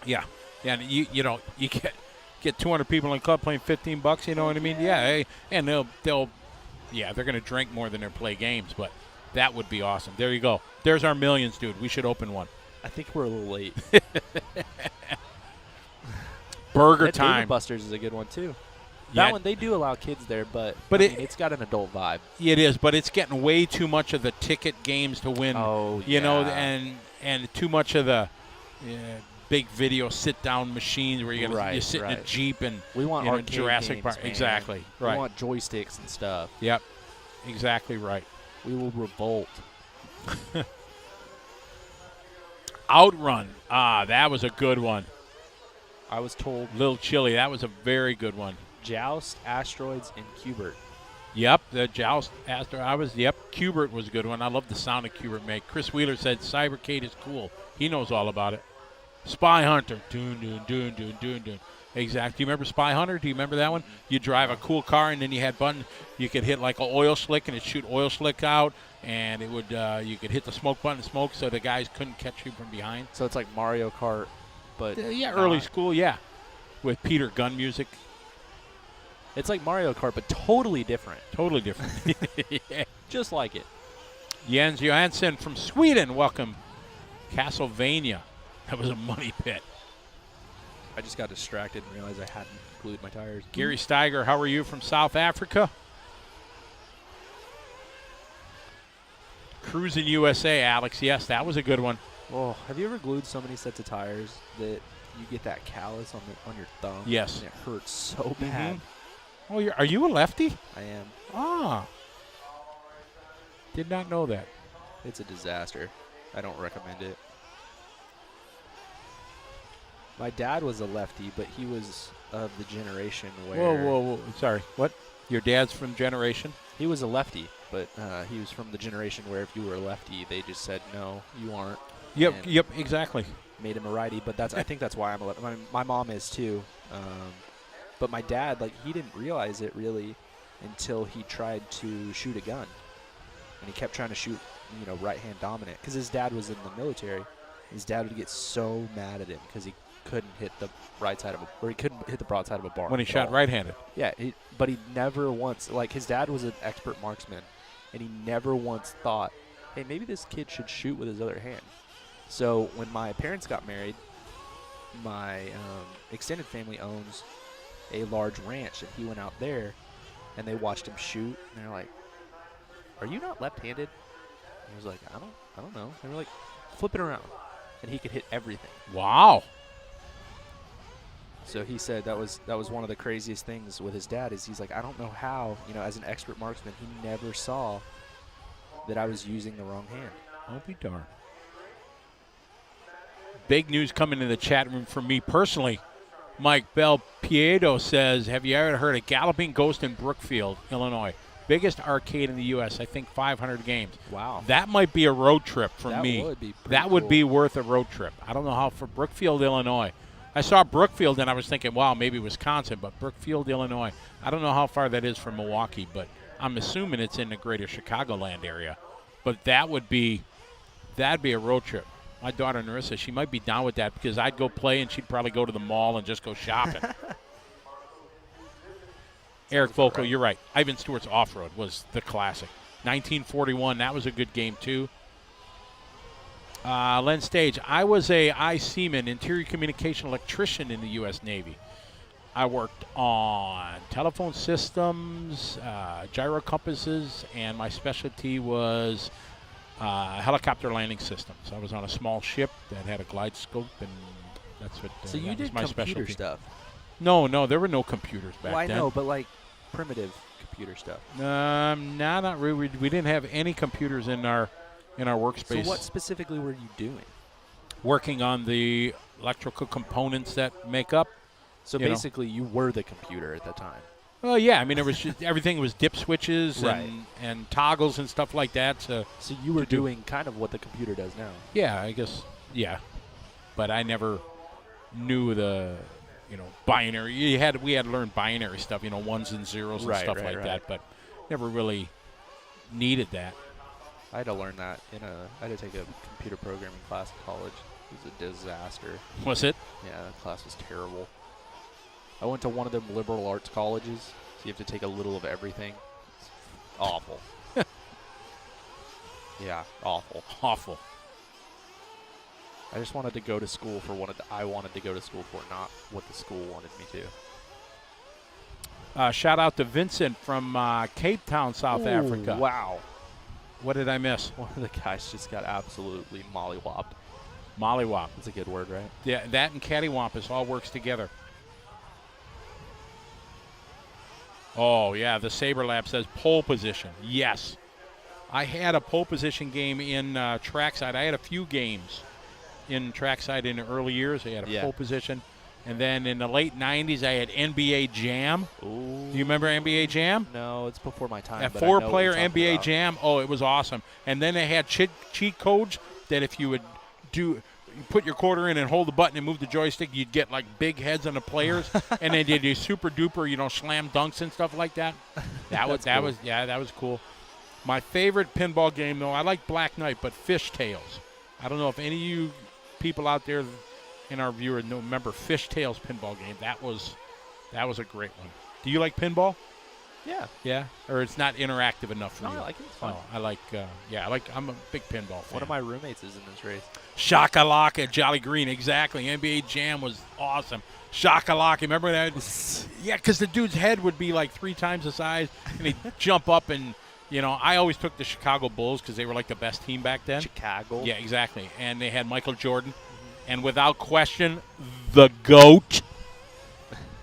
Yeah, and you get 200 people in the club playing $15. You know what I mean? Yeah, and they're going to drink more than they play games, but that would be awesome. There you go. There's our millions, dude. We should open one. I think we're a little late. Burger That time. David Buster's is a good one too. Yeah. That one they do allow kids there, but it's got an adult vibe. It is, but it's getting way too much of the ticket games to win. Oh, you know, yeah. and too much of the big video sit-down machines where you sit in a Jeep and We want arcade Jurassic games, Park. man. Exactly. Right. We want joysticks and stuff. Yep. Exactly right. We will revolt. Outrun. That was a good one. I was told Little Chili. That was a very good one. Joust, Asteroids, and Cubert. Yep, the Joust Astro. Cubert was a good one. I love the sound of Cubert make. Chris Wheeler said Cybercade is cool. He knows all about it. Spy Hunter. Doon, doon, doon, doon, doon, doon. Exactly. Do you remember Spy Hunter? Do you remember that one? You drive a cool car, and then you had button. You could hit like an oil slick, and it'd shoot oil slick out, and it would. You could hit the smoke button, and smoke, so the guys couldn't catch you from behind. So it's like Mario Kart, but Early school, with Peter Gunn music. It's like Mario Kart, but totally different. Totally different. Yeah. Just like it. Jens Johansson from Sweden, welcome. Castlevania. That was a money pit. I just got distracted and realized I hadn't glued my tires. Gary Steiger, how are you from South Africa? Cruising USA, Alex. Yes, that was a good one. Oh, have you ever glued so many sets of tires that you get that callus on your thumb? Yes. And it hurts so bad. Oh, are you a lefty? I am. Ah. Did not know that. It's a disaster. I don't recommend it. My dad was a lefty, but he was of the generation where... Whoa. Sorry. What? Your dad's from generation? He was a lefty, but he was from the generation where if you were a lefty, they just said, no, you aren't. Yep, exactly. Made him a righty, but I think that's why I'm a lefty. My mom is too. But my dad, he didn't realize it really until he tried to shoot a gun. And he kept trying to shoot, right-hand dominant. Because his dad was in the military. His dad would get so mad at him because he couldn't hit the right side he couldn't hit the broadside of a bar. When he shot right-handed. Yeah, but he never once, his dad was an expert marksman, and he never once thought, hey, maybe this kid should shoot with his other hand. So when my parents got married, my extended family owns a large ranch, and he went out there, and they watched him shoot, and they're like, are you not left-handed? And he was like, I don't know. And we're like, flip it around. And he could hit everything. Wow. So he said that was one of the craziest things with his dad is he's like, I don't know how, as an expert marksman, he never saw that I was using the wrong hand. I'll be darned. Big news coming in the chat room for me personally. Mike Bell Piedo says, have you ever heard of Galloping Ghost in Brookfield, Illinois? Biggest arcade in the U.S., I think 500 games. Wow. That might be a road trip for me. That would be pretty That would be worth a road trip. I don't know how for Brookfield, Illinois. I saw Brookfield and I was thinking, wow, maybe Wisconsin, but Brookfield, Illinois. I don't know how far that is from Milwaukee, but I'm assuming it's in the greater Chicagoland area. But that'd be a road trip. My daughter Narissa, she might be down with that because I'd go play and she'd probably go to the mall and just go shopping. Eric Volko, you're right. Ivan Stewart's Off-Road was the classic. 1941, that was a good game too. Len Stage, I was a seaman, interior communication electrician in the U.S. Navy. I worked on telephone systems, gyro compasses, and my specialty was helicopter landing systems. I was on a small ship that had a glide scope, and that's what. So you that was did my computer specialty. stuff. No, there were no computers back Well, I then. know, but like primitive computer stuff. Not really. We didn't have any computers in our workspace. So what specifically were you doing? Working on the electrical components that make up. So You know. basically, you were the computer at the time. Well, yeah. I mean, it was just, everything was dip switches Right. and toggles and stuff like that. So you were To do- doing kind of what the computer does now. yeah, I guess yeah. But I never knew the binary. We had to learn binary stuff. Ones and zeros and Right, stuff right, like right. that. But never really needed that. I had to learn that I had to take a computer programming class in college. It was a disaster. Was it? Yeah, that class was terrible. I went to one of them liberal arts colleges, so you have to take a little of everything. It's awful. Yeah, awful. Awful. I just wanted to go to school for I wanted to go to school for, not what the school wanted me to. Shout out to Vincent from Cape Town, South Africa. Wow. What did I miss? One of the guys just got absolutely mollywopped. Mollywop. That's a good word, right? Yeah, that and cattywampus all works together. Oh, yeah, the Saber Lab says pole position. Yes. I had a pole position game in trackside. I had a few games in trackside in the early years. I had a pole position. And then in the late 90s, I had NBA Jam. Ooh. Do you remember NBA Jam? No, it's before my time. A but I know what four-player you're talking NBA about. Jam. Oh, it was awesome. And then they had cheat codes that if you would you put your quarter in and hold the button and move the joystick, you'd get like big heads on the players, and then they do super duper, slam dunks and stuff like that. That was cool. My favorite pinball game though, I like Black Knight, but Fishtails. I don't know if any of you people out there in our viewer remember Fishtails pinball game. That was a great one. Do you like pinball? Yeah. Yeah, or it's not interactive enough for No, you? I like it. It's fun. Oh, I'm a big pinball fan. One of my roommates is in this race. Shakalaka, Jolly Green, exactly. NBA Jam was awesome. Shakalaka, remember that? Yeah, because the dude's head would be like 3 times the size, and he'd jump up and, I always took the Chicago Bulls because they were like the best team back then. Chicago. Yeah, exactly. And they had Michael Jordan, and without question, the GOAT.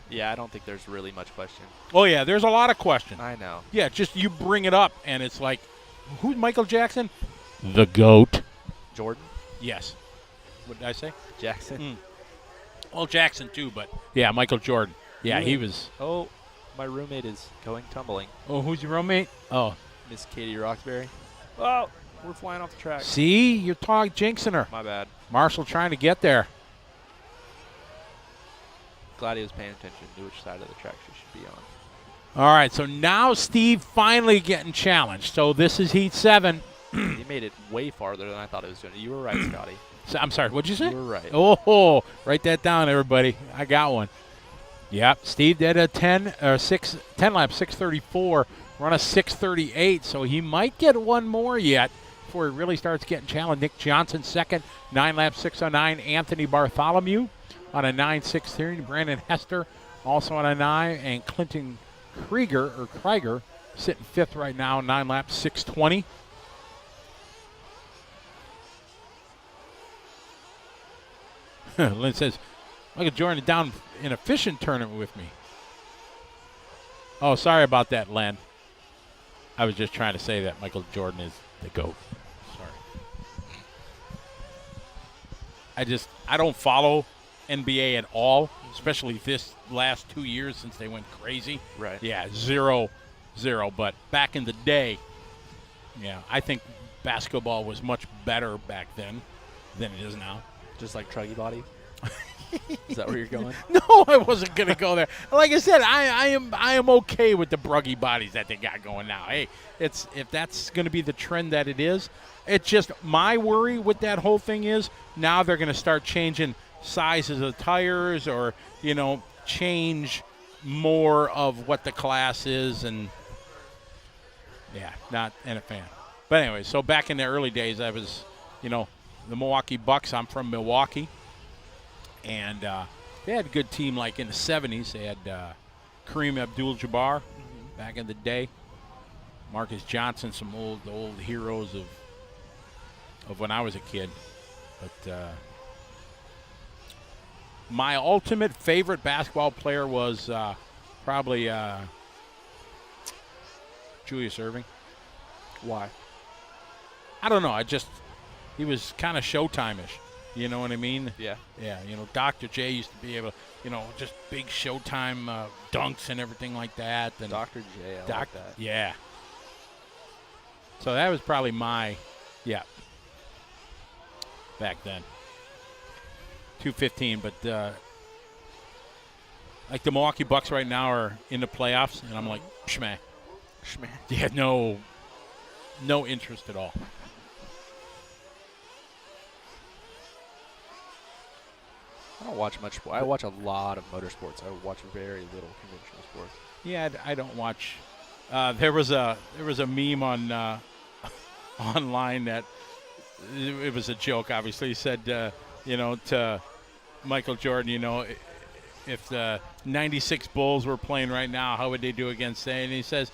Yeah, I don't think there's really much question. Oh, yeah, there's a lot of question. I know. Yeah, just you bring it up, and it's like, who's Michael Jackson? The GOAT. Jordan? Yes. What did I say? Jackson? Well, Jackson, too, but yeah, Michael Jordan. Yeah, he was. Oh, my roommate is going tumbling. Oh, who's your roommate? Oh. Miss Katie Roxbury. Oh, we're flying off the track. See? You're jinxing her. My bad. Marshall trying to get there. Glad he was paying attention to which side of the track she should be on. All right, so now Steve finally getting challenged. So this is Heat 7. He made it way farther than I thought it was going to. You were right, Scotty. So, I'm sorry, what'd you say? You were right. Oh, write that down, everybody. I got one. Yep, Steve did a 10 lap, 6:34, run a 6:38, so he might get one more yet before he really starts getting challenged. Nick Johnson second, 9 lap 6:09. Anthony Bartholomew on a 9:16. Brandon Hester also on a 9, and Clinton Krieger sitting 5th right now, 9 lap 6:20. Lynn says, Michael Jordan down in a fishing tournament with me. Oh, sorry about that, Len. I was just trying to say that Michael Jordan is the GOAT. Sorry. I don't follow NBA at all, especially this last 2 years since they went crazy. Right. Yeah, 0-0. But back in the day, yeah, I think basketball was much better back then than it is now. Just like Truggy Body. Is that where you're going? No, I wasn't going to go there. Like I said, I am okay with the bruggy bodies that they got going now. Hey, if that's going to be the trend that it is, it's just my worry with that whole thing is now they're going to start changing sizes of tires or, change more of what the class is and, yeah, not a fan. But anyway, so back in the early days, I was, the Milwaukee Bucks. I'm from Milwaukee. And they had a good team like in the 70s. They had Kareem Abdul-Jabbar back in the day. Marcus Johnson, some old heroes of when I was a kid. But my ultimate favorite basketball player was probably Julius Erving. Why? I don't know. He was kind of Showtime-ish. You know what I mean? Yeah. Yeah, Dr. J used to be able to, just big Showtime dunks and everything like that. And Dr. J, I like that. Yeah. So that was probably back then. 215, but like the Milwaukee Bucks right now are in the playoffs, and I'm like, schmeh. Yeah, no interest at all. I don't watch much. I watch a lot of motorsports. I watch very little conventional sports. Yeah, I don't watch. There was a meme on online that it was a joke. Obviously, he said, to Michael Jordan, if the '96 Bulls were playing right now, how would they do against say? And he says,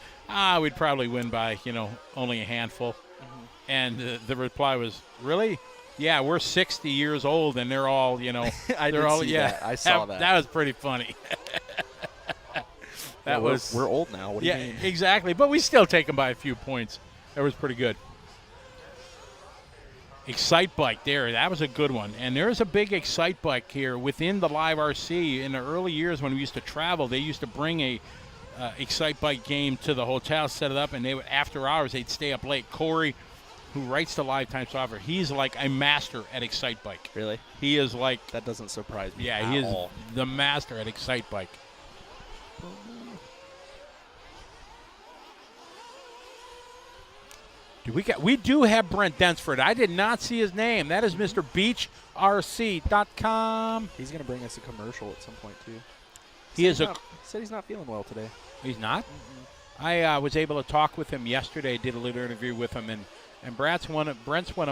we'd probably win by only a handful. Mm-hmm. And the reply was, really? Yeah, we're 60 years old, and they're all, I they're all, see that. I saw that. That was pretty funny. We're old now. What do you mean? Yeah, exactly. But we still take them by a few points. That was pretty good. Excite Bike there. That was a good one. And there's a big Excite Bike here within the LiveRC. In the early years when we used to travel, they used to bring a Excite Bike game to the hotel, set it up, and they would, after hours, they'd stay up late. Corey, who writes the Lifetime software, he's like a master at Excite Bike. Really? He is like... That doesn't surprise me Yeah, he is the master at Excite Bike. We do have Brent Densford. I did not see his name. That is Mr. BeachRC.com. He's going to bring us a commercial at some point, too. He said he's not feeling well today. He's not? Mm-mm. I was able to talk with him yesterday, did a little interview with him, and Brent's one of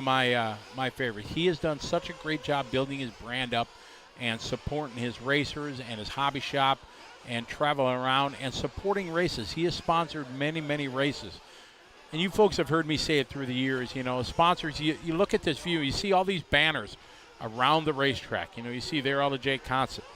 my favorites. He has done such a great job building his brand up and supporting his racers and his hobby shop and traveling around and supporting races. He has sponsored many, many races. And you folks have heard me say it through the years, sponsors, you look at this view, you see all these banners around the racetrack. You see there all the Jake Constant.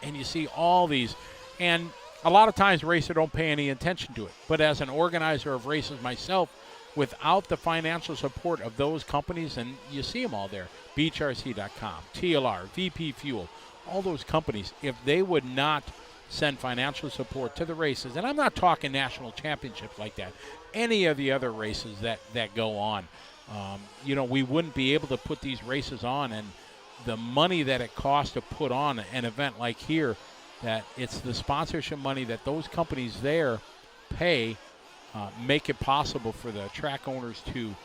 And you see all these. And a lot of times racers don't pay any attention to it. But as an organizer of races myself, without the financial support of those companies, and you see them all there, BeachRC.com, TLR, VP Fuel, all those companies, if they would not send financial support to the races, and I'm not talking national championships like that, any of the other races that go on, we wouldn't be able to put these races on, and the money that it costs to put on an event like here, that it's the sponsorship money that those companies there pay, make it possible for the track owners to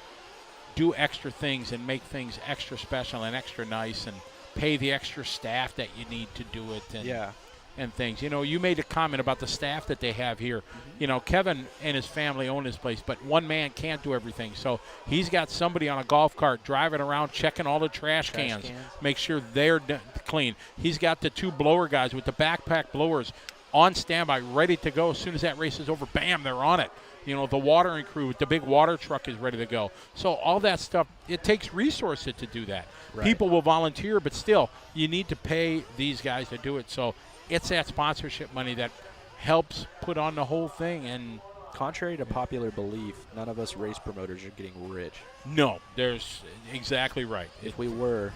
do extra things and make things extra special and extra nice and pay the extra staff that you need to do it. And, and things. You made a comment about the staff that they have here. Mm-hmm. Kevin and his family own this place, but one man can't do everything. So he's got somebody on a golf cart driving around, checking all the trash cans, make sure they're clean. He's got the two blower guys with the backpack blowers on standby, ready to go. As soon as that race is over, bam, they're on it. The watering crew with the big water truck is ready to go. So all that stuff, it takes resources to do that. Right. People will volunteer, but still, you need to pay these guys to do it. So it's that sponsorship money that helps put on the whole thing. And contrary to popular belief, none of us race promoters are getting rich. No, there's exactly right. If we were,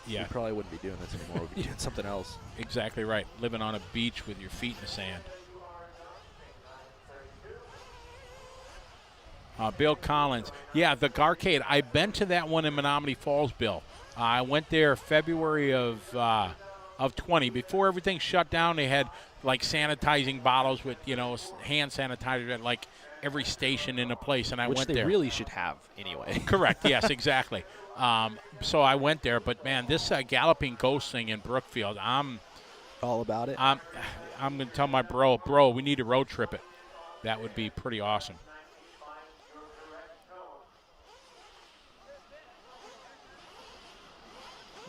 we probably wouldn't be doing this anymore. We'd be doing something else. Exactly right. Living on a beach with your feet in the sand. Bill Collins. Yeah, the Garcade. I've been to that one in Menominee Falls, Bill. I went there February of 20. Before everything shut down, they had like sanitizing bottles with, hand sanitizer at like every station in the place, and I Which went they there. really should have anyway. Correct. Yes, exactly. So I went there, but man, this Galloping Ghost thing in Brookfield, I'm All about it. going to tell my bro, we need to road trip it. That would be pretty awesome.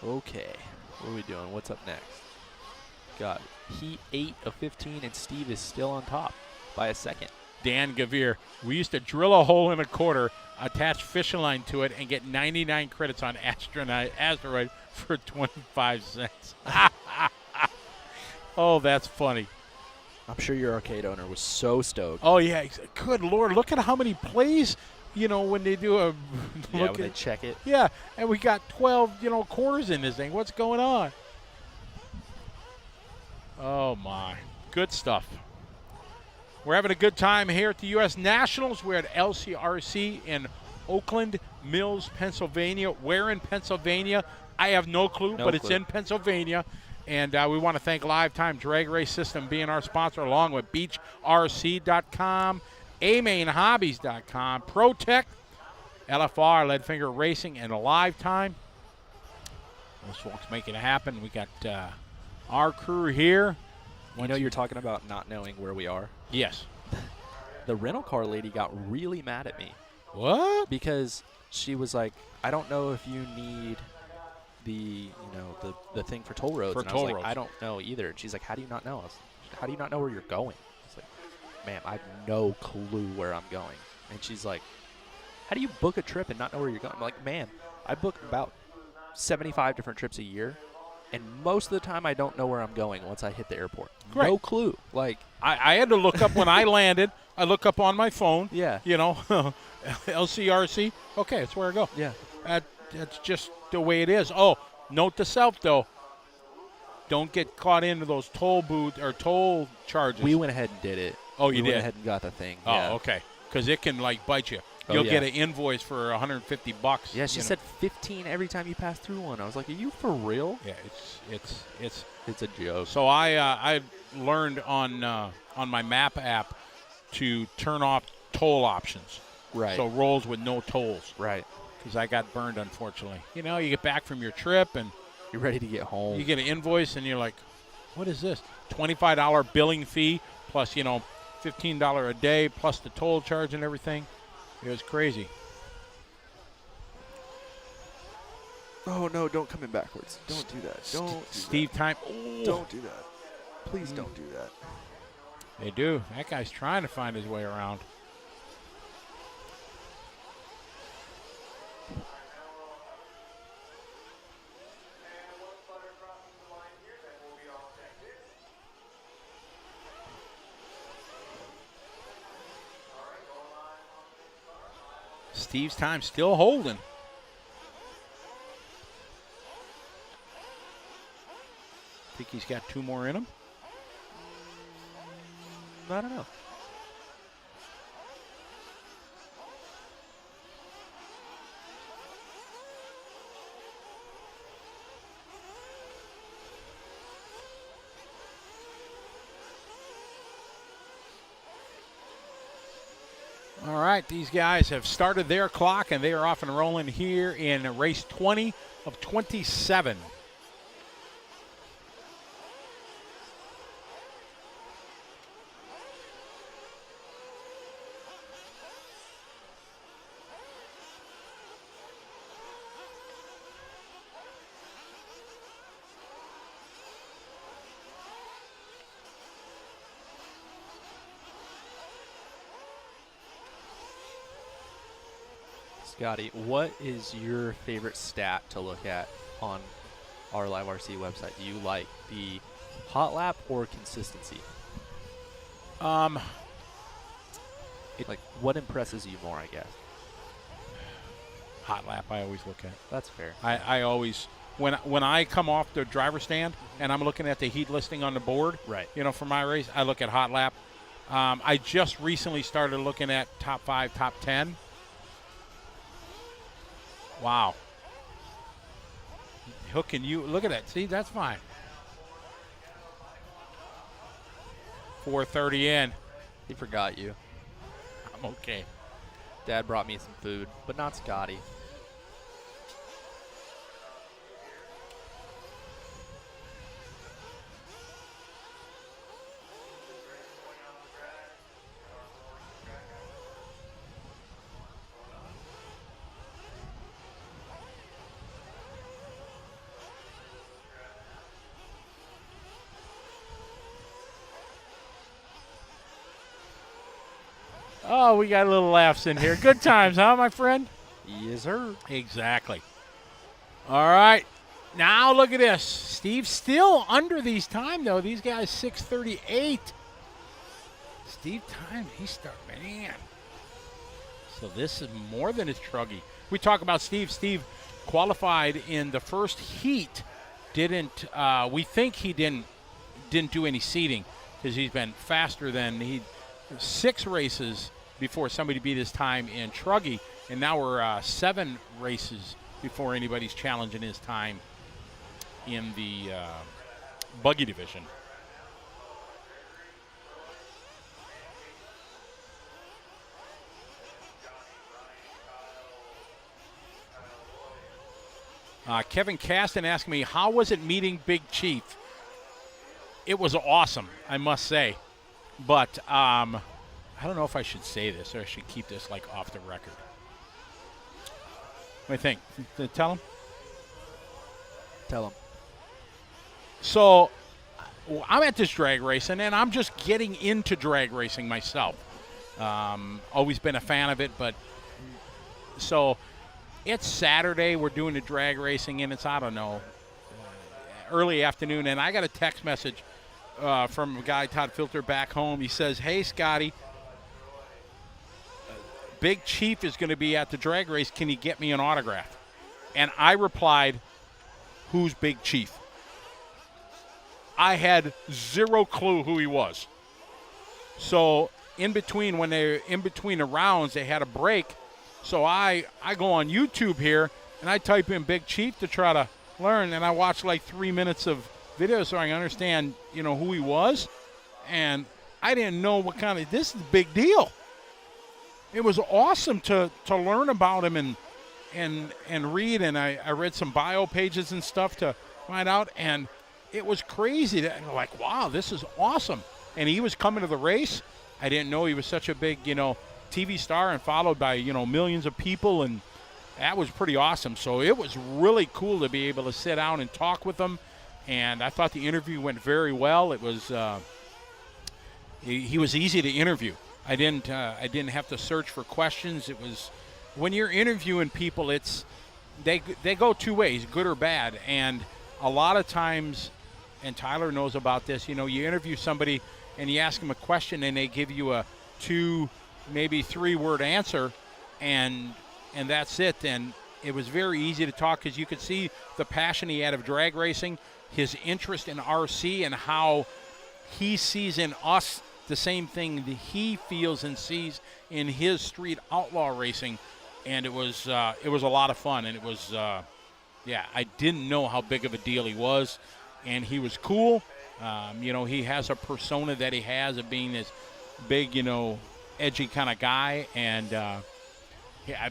Okay. What are we doing? What's up next? Got Heat 8 of 15, and Steve is still on top by a second. Dan Gavir, we used to drill a hole in a quarter, attach fishing line to it, and get 99 credits on Asteroid for 25 cents. Oh, that's funny. I'm sure your arcade owner was so stoked. Oh, yeah. Good Lord. Look at how many plays, when they do a Yeah, look when they at, check it. yeah, and we got 12, quarters in this thing. What's going on? Oh, my. Good stuff. We're having a good time here at the U.S. Nationals. We're at LCRC in Oakland Mills, Pennsylvania. Where in Pennsylvania? I have no clue, but it's in Pennsylvania. And we want to thank Lifetime Drag Race System being our sponsor, along with BeachRC.com, AMainHobbies.com, ProTech, LFR, Leadfinger Racing, and Lifetime. Those folks making it happen. We got our crew here. You're talking about not knowing where we are. Yes. The rental car lady got really mad at me. What? Because she was like, I don't know if you need the thing for toll roads. For and toll I was roads. like, I don't know either. And she's like, how do you not know? How do you not know where you're going? I was like, ma'am, I have no clue where I'm going. And she's like, how do you book a trip and not know where you're going? I'm like, ma'am, I book about 75 different trips a year. And most of the time, I don't know where I'm going once I hit the airport. Right. No clue. Like, I had to look up when I landed. I look up on my phone. yeah. LCRC. Okay, that's where I go. Yeah. That's just the way it is. Oh, note to self, though. Don't get caught into those toll booth or toll charges. We went ahead and did it. Oh, you we did? went ahead and got the thing. Oh, yeah. okay. Because it can, bite you. Oh, You'll yeah. get an invoice for $150. Yeah, she said 15 every time you pass through one. I was like, are you for real? Yeah, it's It's a joke. So I learned on my map app to turn off toll options. Right. So rolls with no tolls. Right. Because I got burned, unfortunately. You get back from your trip and You're ready to get home. you get an invoice and you're like, what is this? $25 billing fee plus, $15 a day plus the toll charge and everything. It was crazy. Oh, no, don't come in backwards. Don't do that. Don't do Steve Time. that. Oh. Don't do that. Please don't do that. They do. That guy's trying to find his way around. Steve's Time still holding. Think he's got two more in him? I don't know. All right, these guys have started their clock, and they are off and rolling here in race 20 of 27. Scotty, what is your favorite stat to look at on our LiveRC website? Do you like the hot lap or consistency? Like, what impresses you more, I guess? Hot lap I always look at. That's fair. I always, when I come off the driver stand and I'm looking at the heat listing on the board, Right. For my race, I look at hot lap. I just recently started looking at top 5, top 10. Wow. hooking you. Look at that. See, that's fine. 4:30 in. He forgot you. I'm okay. Dad brought me some food, but not Scotty. Oh, we got a little laughs in here. Good times, huh, my friend? Yes, sir. Exactly. All right. Now look at this. Steve's still under these time, though. These guys 6:38. Steve time, he start, man. So this is more than his Truggy. We talk about Steve. Steve qualified in the first heat. We think he didn't do any seeding because he's been faster than 6 races before somebody beat his time in Truggy, and now we're 7 races before anybody's challenging his time in the Buggy division. Kevin Caston asked me, how was it meeting Big Chief? It was awesome, I must say. But I don't know if I should say this or I should keep this like off the record. What do you think? Tell him? Tell him. So I'm at this drag racing, and I'm just getting into drag racing myself. Always been a fan of it, but so it's Saturday. We're doing the drag racing, and it's, I don't know, early afternoon, and I got a text message from a guy, Todd Filter, back home. He says, hey, Scotty, Big Chief is going to be at the drag race. Can you get me an autograph? And I replied, who's Big Chief? I had zero clue who he was. So in between the rounds, they had a break. So I go on YouTube here, and I type in Big Chief to try to learn, and I watch like 3 minutes of video so I can understand, who he was. And I didn't know what kind of, this is a big deal. It was awesome to learn about him and read, and I read some bio pages and stuff to find out, and it was crazy. Like, wow, this is awesome. And he was coming to the race. I didn't know he was such a big, TV star and followed by, millions of people, and that was pretty awesome. So it was really cool to be able to sit down and talk with him, and I thought the interview went very well. It was he was easy to interview. I didn't have to search for questions. It was, when you're interviewing people, they go two ways, good or bad, and a lot of times, and Tyler knows about this, you interview somebody and you ask them a question and they give you a 2, maybe 3-word answer, and that's it. And it was very easy to talk because you could see the passion he had of drag racing, his interest in RC, and how he sees in us the same thing that he feels and sees in his street outlaw racing. And it was a lot of fun, and it was I didn't know how big of a deal he was, and he was cool. He has a persona that he has of being this big, edgy kind of guy. And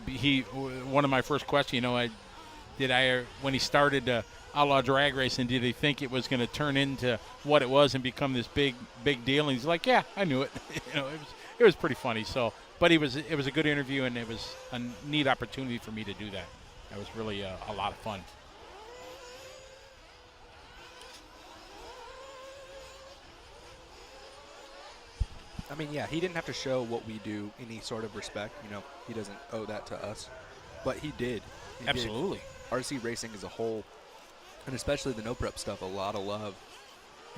he one of my first questions, when he started outlaw drag racing, did he think it was going to turn into what it was and become this big deal? And he's like, yeah, I knew it. It was pretty funny. So, but it was a good interview, and it was a neat opportunity for me to do that. That was really a lot of fun. I mean, yeah, he didn't have to show what we do any sort of respect. He doesn't owe that to us. But he did. Absolutely. RC racing as a whole, and especially the no prep stuff, a lot of love.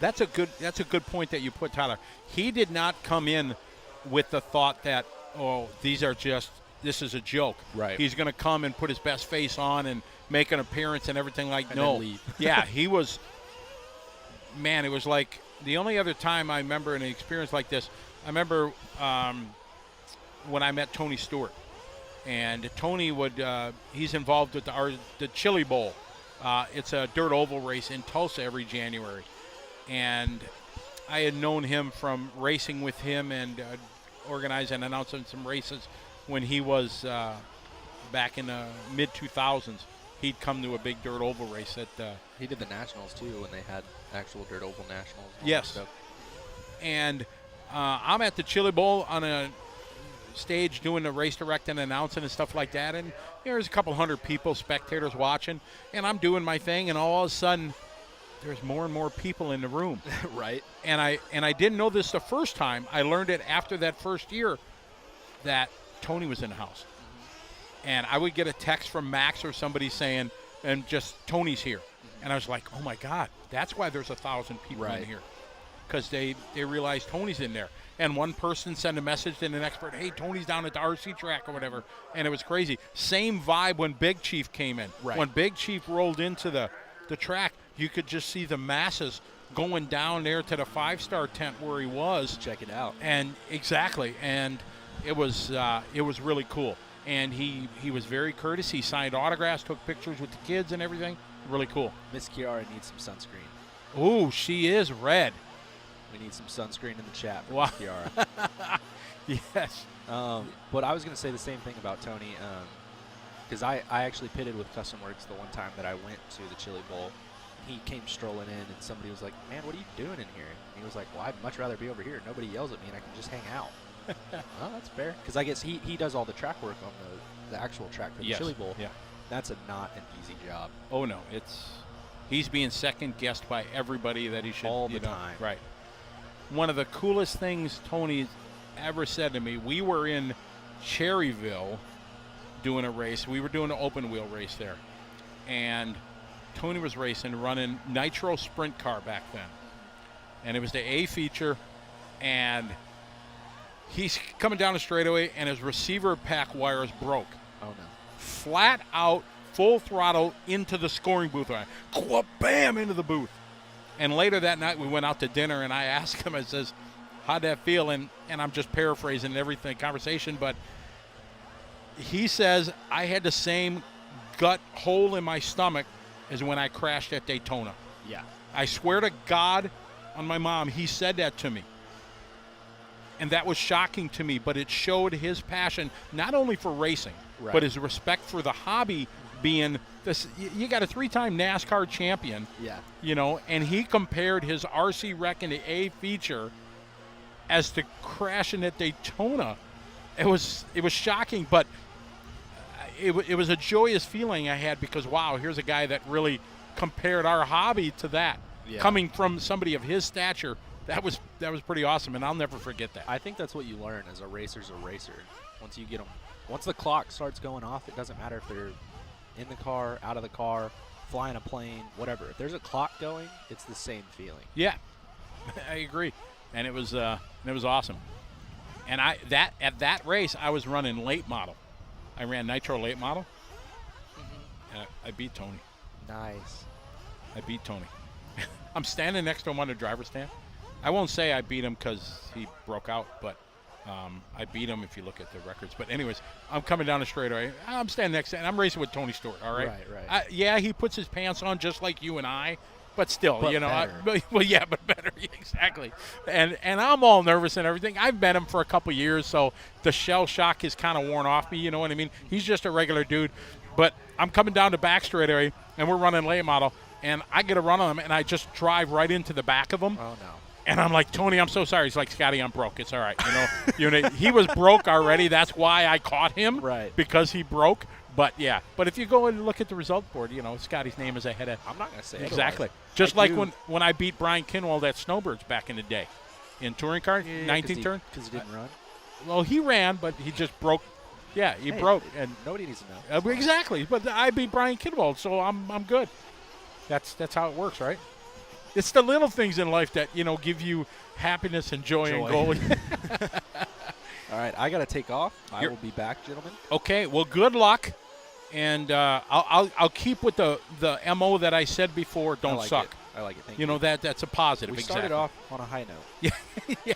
That's a good point that you put, Tyler. He did not come in with the thought that, this is a joke. Right. He's going to come and put his best face on and make an appearance and everything like and no. Then leave. Yeah, he was. Man, it was like the only other time I remember an experience like this. I remember when I met Tony Stewart, and Tony he's involved with the Chili Bowl It's a dirt oval race in Tulsa every January. And I had known him from racing with him and organizing and announcing some races when he was back in the mid-2000s. He'd come to a big dirt oval race at He did the Nationals, too, when they had actual dirt oval Nationals. And all yes. that stuff. And I'm at the Chili Bowl on a stage doing the race directing and announcing and stuff like that. And there's a couple hundred people, spectators watching. And I'm doing my thing, and all of a sudden, there's more and more people in the room. Right. And I didn't know this the first time. I learned it after that first year that Tony was in the house. And I would get a text from Max or somebody saying, and just Tony's here. And I was like, oh, my God, that's why there's 1,000 people in here. Because they realize Tony's in there. And one person sent a message to the next person, hey, Tony's down at the RC track or whatever. And it was crazy. Same vibe when Big Chief came in. Right. When Big Chief rolled into the track, you could just see the masses going down there to the 5-star tent where he was. Check it out. And exactly. And it was really cool. And he was very courteous. He signed autographs, took pictures with the kids and everything. Really cool. Miss Kiara needs some sunscreen. Ooh, she is red. We need some sunscreen in the chat for Wow. Miss Kiara. Yes. But I was going to say the same thing about Tony, because I actually pitted with Custom Works the one time that I went to the Chili Bowl. He came strolling in, and somebody was like, man, what are you doing in here? And he was like, well, I'd much rather be over here. Nobody yells at me, and I can just hang out. Oh, that's fair. Because I guess he does all the track work on the actual track for the Chili Bowl. Yeah. That's not an easy job. Oh, no. He's being second-guessed by everybody that he should. All the time. Right. One of the coolest things Tony ever said to me, we were in Cherryville doing a race. We were doing an open-wheel race there. And Tony was racing, running Nitro sprint car back then. And it was the A feature, and he's coming down the straightaway, and his receiver pack wires broke. Oh, no. Flat out, full throttle into the scoring booth. Bam, into the booth. And later that night, we went out to dinner, and I asked him, I says, how'd that feel? And I'm just paraphrasing everything, conversation, but he says, I had the same gut hole in my stomach as when I crashed at Daytona. Yeah. I swear to God on my mom, he said that to me. And that was shocking to me, but it showed his passion, not only for racing, but his respect for the hobby being this. You got a 3-time NASCAR champion, and he compared his RC wreck in the A feature as to crashing at Daytona. It was shocking, but it was a joyous feeling I had because, wow, here's a guy that really compared our hobby to that. Yeah. Coming from somebody of his stature, that was pretty awesome, and I'll never forget that. I think that's what you learn as a racer's a racer. Once you get them, once the clock starts going off, it doesn't matter if they're in the car, out of the car, flying a plane, whatever. If there's a clock going, it's the same feeling. Yeah, I agree, and it was awesome. And at that race, I was running late model. I ran Nitro late model. And I beat Tony. Nice. I beat Tony. I'm standing next to him on the driver's stand. I won't say I beat him because he broke out, but I beat him if you look at the records. But anyways, I'm coming down the straightaway. I'm standing next to him, and I'm racing with Tony Stewart, all right? Right. Yeah, he puts his pants on just like you and I, but still, but but better, exactly. And I'm all nervous and everything. I've met him for a couple years, so the shell shock is kind of worn off me, you know what I mean? He's just a regular dude. But I'm coming down the back straightaway, and we're running late model, and I get a run on him, and I just drive right into the back of him. Oh, no. And I'm like, Tony, I'm so sorry. He's like, Scotty, I'm broke. It's all right. He was broke already. That's why I caught him. Right. Because he broke. But, yeah. But if you go and look at the result board, Scotty's name is ahead of. I'm not going to say exactly. Otherwise. Just like when I beat Brian Kinwald at Snowbirds back in the day. In touring car, 19 turn. Because he didn't run? Well, he ran, but he just broke. Yeah, he broke. And nobody needs to know. Exactly. But I beat Brian Kinwald, so I'm good. That's how it works, right? It's the little things in life that, give you happiness and joy. And goal. All right, I got to take off. I will be back, gentlemen. Okay, well, good luck. And I'll keep with the MO that I said before, don't suck. I like it. Thank you. That's a positive. We started off on a high note. Yeah.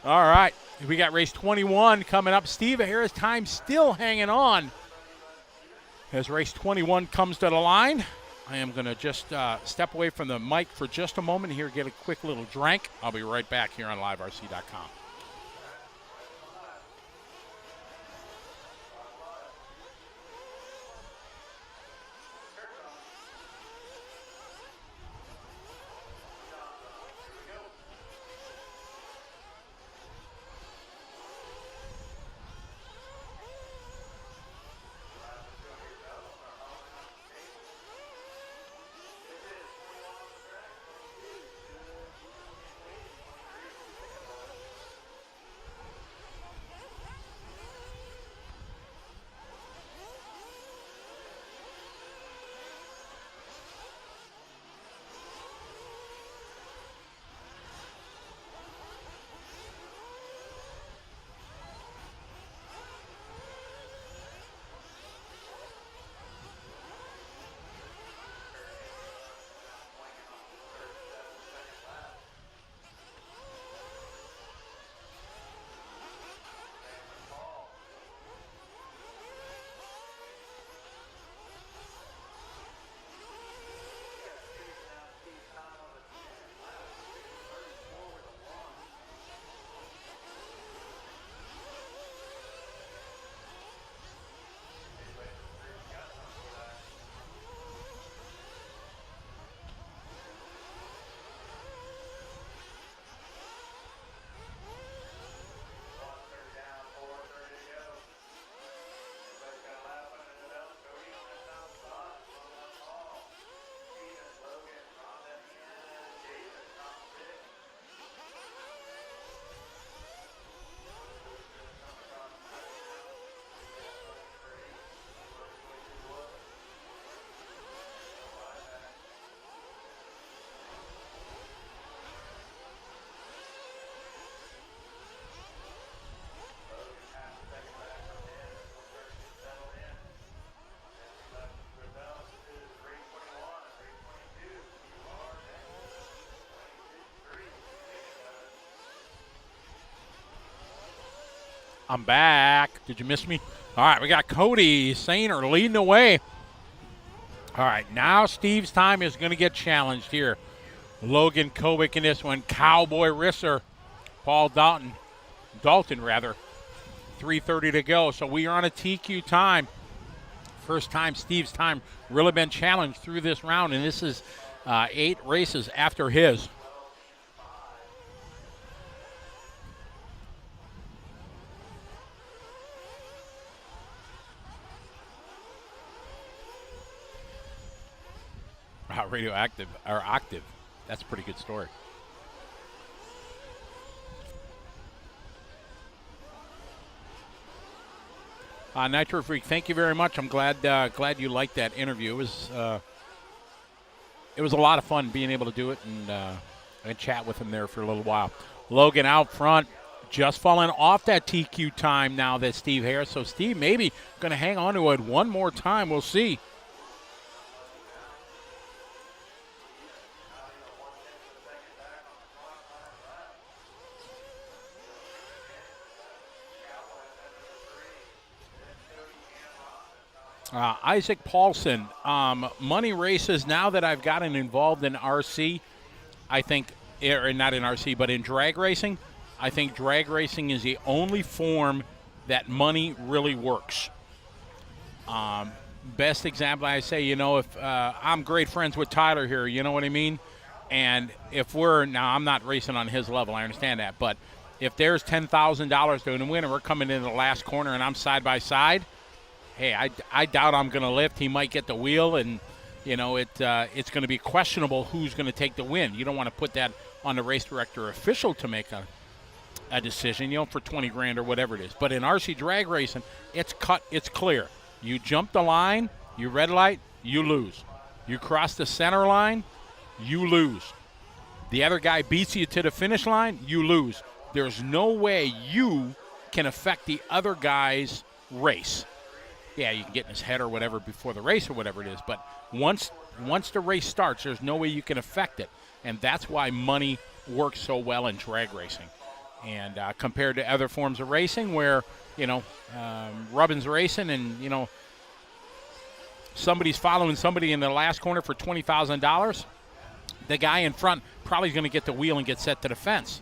All right. We got race 21 coming up. Steve Harris time still hanging on. As race 21 comes to the line, I am going to just step away from the mic for just a moment here, get a quick little drink. I'll be right back here on LiveRC.com. I'm back. Did you miss me? All right, we got Cody Sainer leading the way. All right, now Steve's time is going to get challenged here. Logan Kovic in this one. Cowboy Risser. Paul Dalton, 3:30 to go. So we are on a TQ time. First time Steve's time really been challenged through this round, and this is 8 races after his. Radioactive, or Octave. That's a pretty good story. Nitro Freak, thank you very much. I'm glad you liked that interview. It was a lot of fun being able to do it and chat with him there for a little while. Logan out front, just falling off that TQ time now that Steve Harris. So Steve maybe going to hang on to it one more time. We'll see. Isaac Paulson, money races, now that I've gotten involved in RC, I think, or not in RC, but in drag racing, I think drag racing is the only form that money really works. Best example, I say, if I'm great friends with Tyler here, you know what I mean? And if now I'm not racing on his level, I understand that, but if there's $10,000 to win and we're coming into the last corner and I'm side by side, hey, I doubt I'm going to lift. He might get the wheel, and, it's going to be questionable who's going to take the win. You don't want to put that on the race director official to make a decision, for 20 grand or whatever it is. But in RC drag racing, it's clear. You jump the line, you red light, you lose. You cross the center line, you lose. The other guy beats you to the finish line, you lose. There's no way you can affect the other guy's race. Yeah, you can get in his head or whatever before the race or whatever it is, but once the race starts, there's no way you can affect it, and that's why money works so well in drag racing. And compared to other forms of racing where, Rubbin's racing and, somebody's following somebody in the last corner for $20,000, the guy in front probably is going to get the wheel and get set to the fence,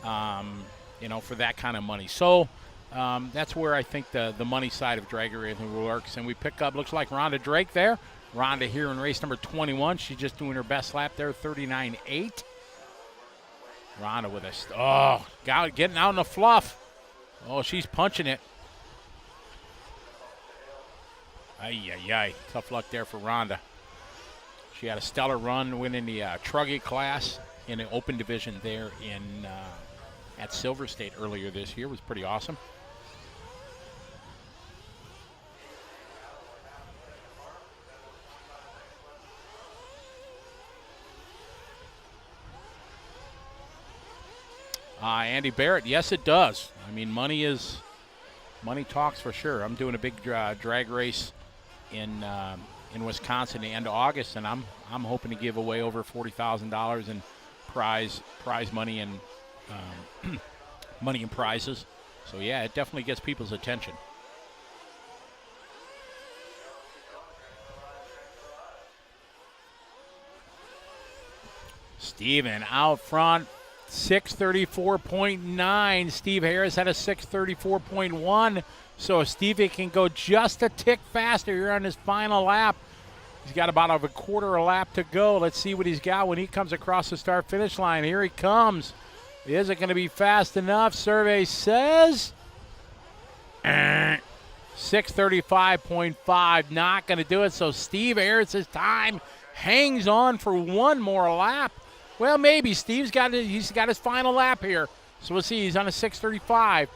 for that kind of money. So that's where I think the money side of drag racing works. And we pick up, looks like Rhonda Drake there. Rhonda here in race number 21. She's just doing her best lap there, 39.8. Rhonda with getting out in the fluff. Oh, she's punching it. Ay. Tough luck there for Rhonda. She had a stellar run winning the Truggy class in the open division there at Silver State earlier this year. It was pretty awesome. Andy Barrett, yes, it does. I mean, money talks for sure. I'm doing a big drag race in Wisconsin the end of August, and I'm hoping to give away over $40,000 in prize money and money and prizes. So yeah, it definitely gets people's attention. Steven out front, 6:34.9. Steve Harris had a 6:34.1. So if Stevie can go just a tick faster here on his final lap, he's got about a quarter a lap to go. Let's see what he's got when he comes across the start-finish line. Here he comes. Is it going to be fast enough? Survey says 6:35.5. Not going to do it. So Steve Harris's time hangs on for one more lap. Well, maybe Steve's got his final lap here. So we'll see. He's on a 6:35.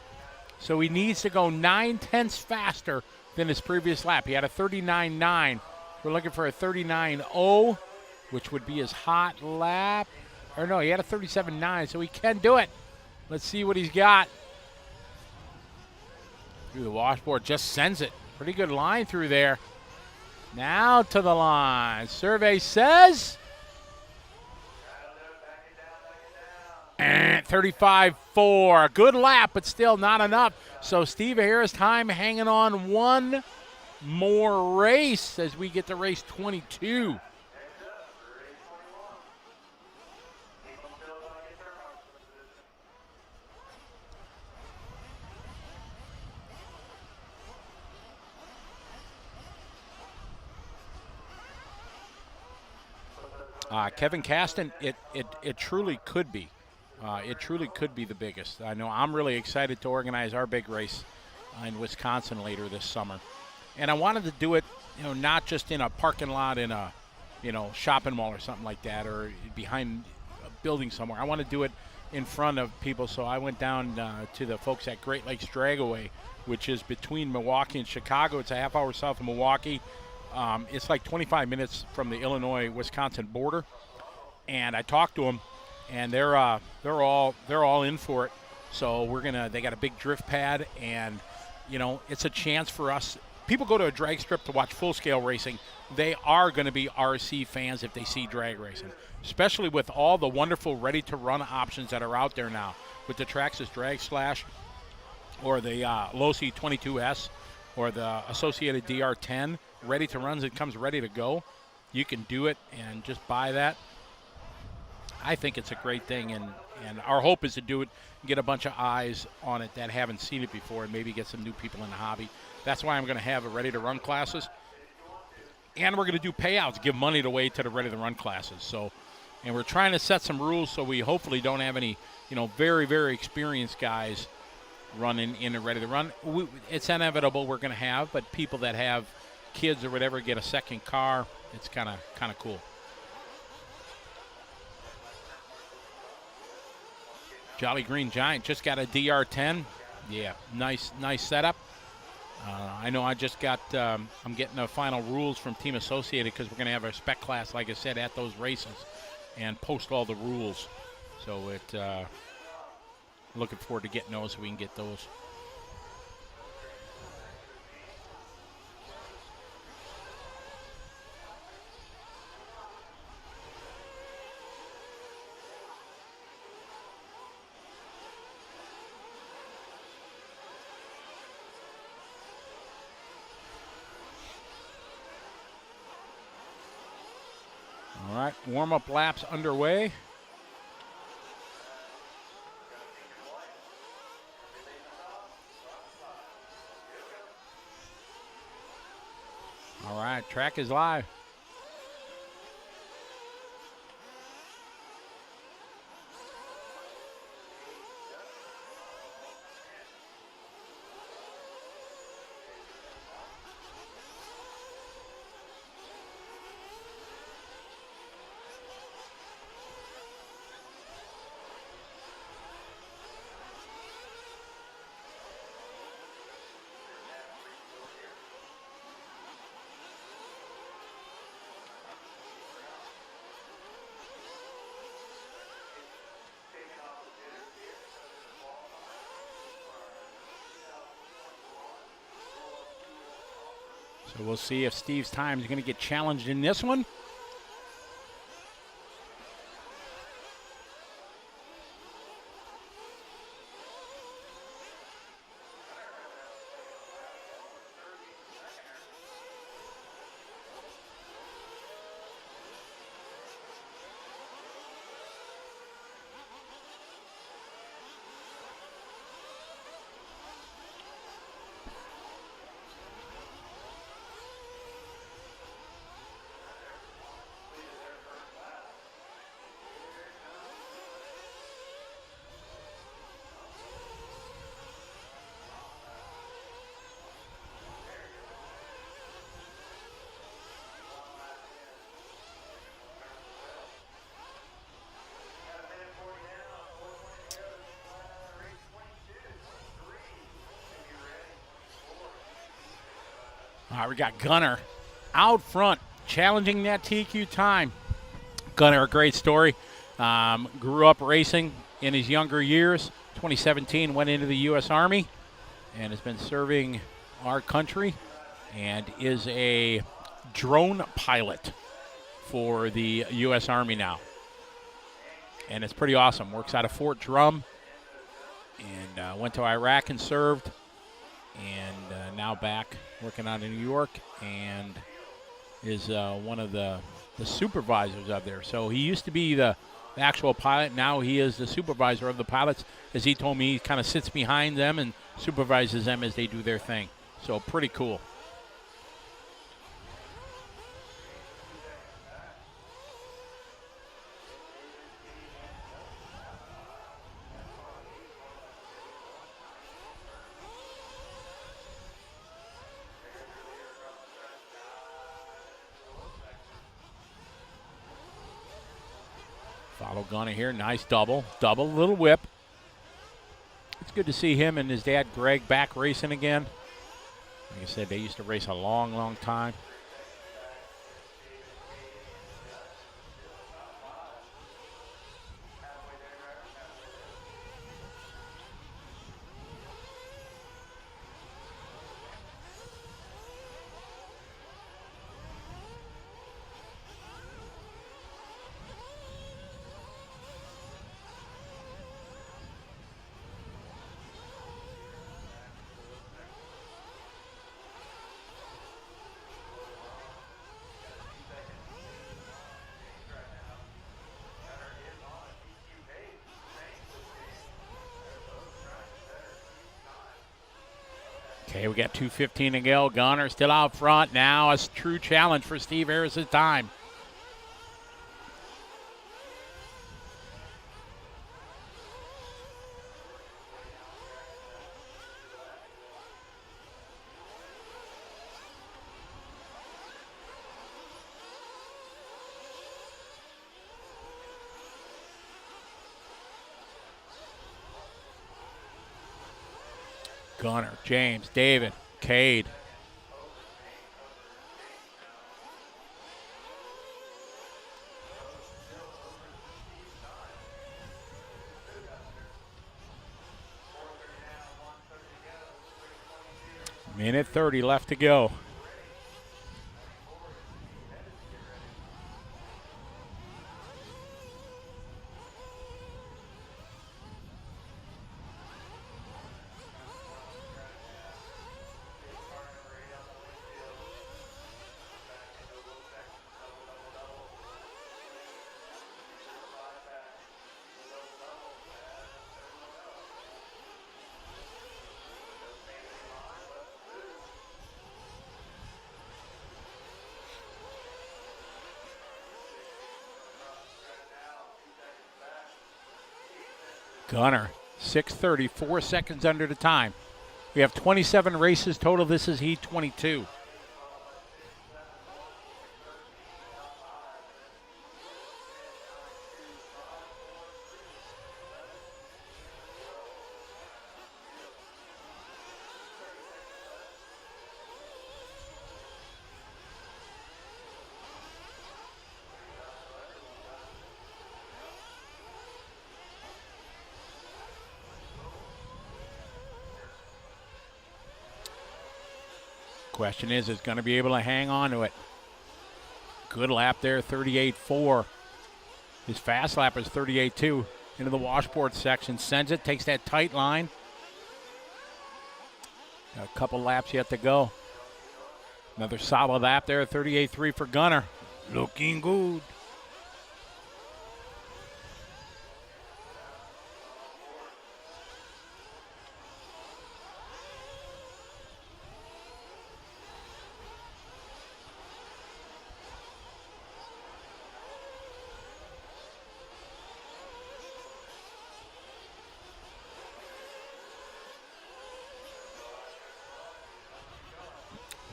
So he needs to go 9/10 faster than his previous lap. He had a 39.9. We're looking for a 39.0, which would be his hot lap. Or no, he had a 37.9, so he can do it. Let's see what he's got. Through the washboard, just sends it. Pretty good line through there. Now to the line. Survey says 35.4. Good lap, but still not enough. So Steve Harris time hanging on one more race as we get to race 22. Kevin Caston, it truly could be. It truly could be the biggest. I know I'm really excited to organize our big race in Wisconsin later this summer. And I wanted to do it, not just in a parking lot in a, shopping mall or something like that, or behind a building somewhere. I want to do it in front of people. So I went down to the folks at Great Lakes Dragaway, which is between Milwaukee and Chicago. It's a half hour south of Milwaukee. It's like 25 minutes from the Illinois-Wisconsin border. And I talked to them, and they're all in for it. So they got a big drift pad, and it's a chance for us. People go to a drag strip to watch full-scale racing. They are going to be RC fans if they see drag racing, especially with all the wonderful ready-to-run options that are out there now with the Traxxas Drag Slash or the Losi 22S or the Associated DR10 ready to run. It comes ready to go. You can do it and just buy that. I think it's a great thing, and our hope is to do it and get a bunch of eyes on it that haven't seen it before and maybe get some new people in the hobby. That's why I'm going to have a ready-to-run classes. And we're going to do payouts, give money away to the ready-to-run classes. So, and we're trying to set some rules so we hopefully don't have any, very, very experienced guys running in the ready-to-run. It's inevitable we're going to have, but people that have kids or whatever get a second car. It's kind of cool. Jolly Green Giant just got a DR10. Yeah, nice setup. I know I just got, I'm getting the final rules from Team Associated because we're going to have a spec class, like I said, at those races and post all the rules. So looking forward to getting those so we can get those. Warm-up laps underway. All right, track is live. So we'll see if Steve's time is going to get challenged in this one. All right, we got Gunner out front, challenging that TQ time. Gunner, a great story. Grew up racing in his younger years. 2017, went into the U.S. Army and has been serving our country and is a drone pilot for the U.S. Army now. And it's pretty awesome. Works out of Fort Drum and went to Iraq and served. And now back working out in New York and is one of the supervisors up there. So he used to be the actual pilot. Now he is the supervisor of the pilots. As he told me, he kind of sits behind them and supervises them as they do their thing. So pretty cool. Follow Gunner here. Nice double, little whip. It's good to see him and his dad, Greg, back racing again. Like I said, they used to race a long, long time. Okay, we got 2:15 to go. Gunner still out front. Now a true challenge for Steve Harris's time. Gunner, James, David, Cade. Minute 30 left to go. Gunner, 6:30, 4 seconds under the time. We have 27 races total. This is heat 22. Question is going to be able to hang on to it. Good lap there, 38.4. His fast lap is 38.2. Into the washboard section, sends it, takes that tight line. Got a couple laps yet to go. Another solid lap there, 38.3 for Gunner. Looking good.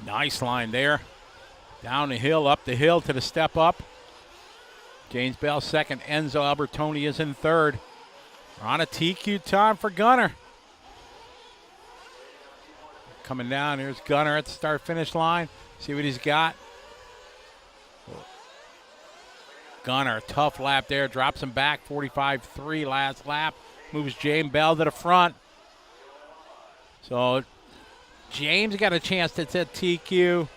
Nice line there. Down the hill, up the hill to the step up. James Bell second. Enzo Albertoni is in third. We're on a TQ time for Gunner. Coming down, here's Gunner at the start-finish line. See what he's got. Gunner, tough lap there. Drops him back, 45.3 last lap. Moves James Bell to the front. So James got a chance to hit TQ.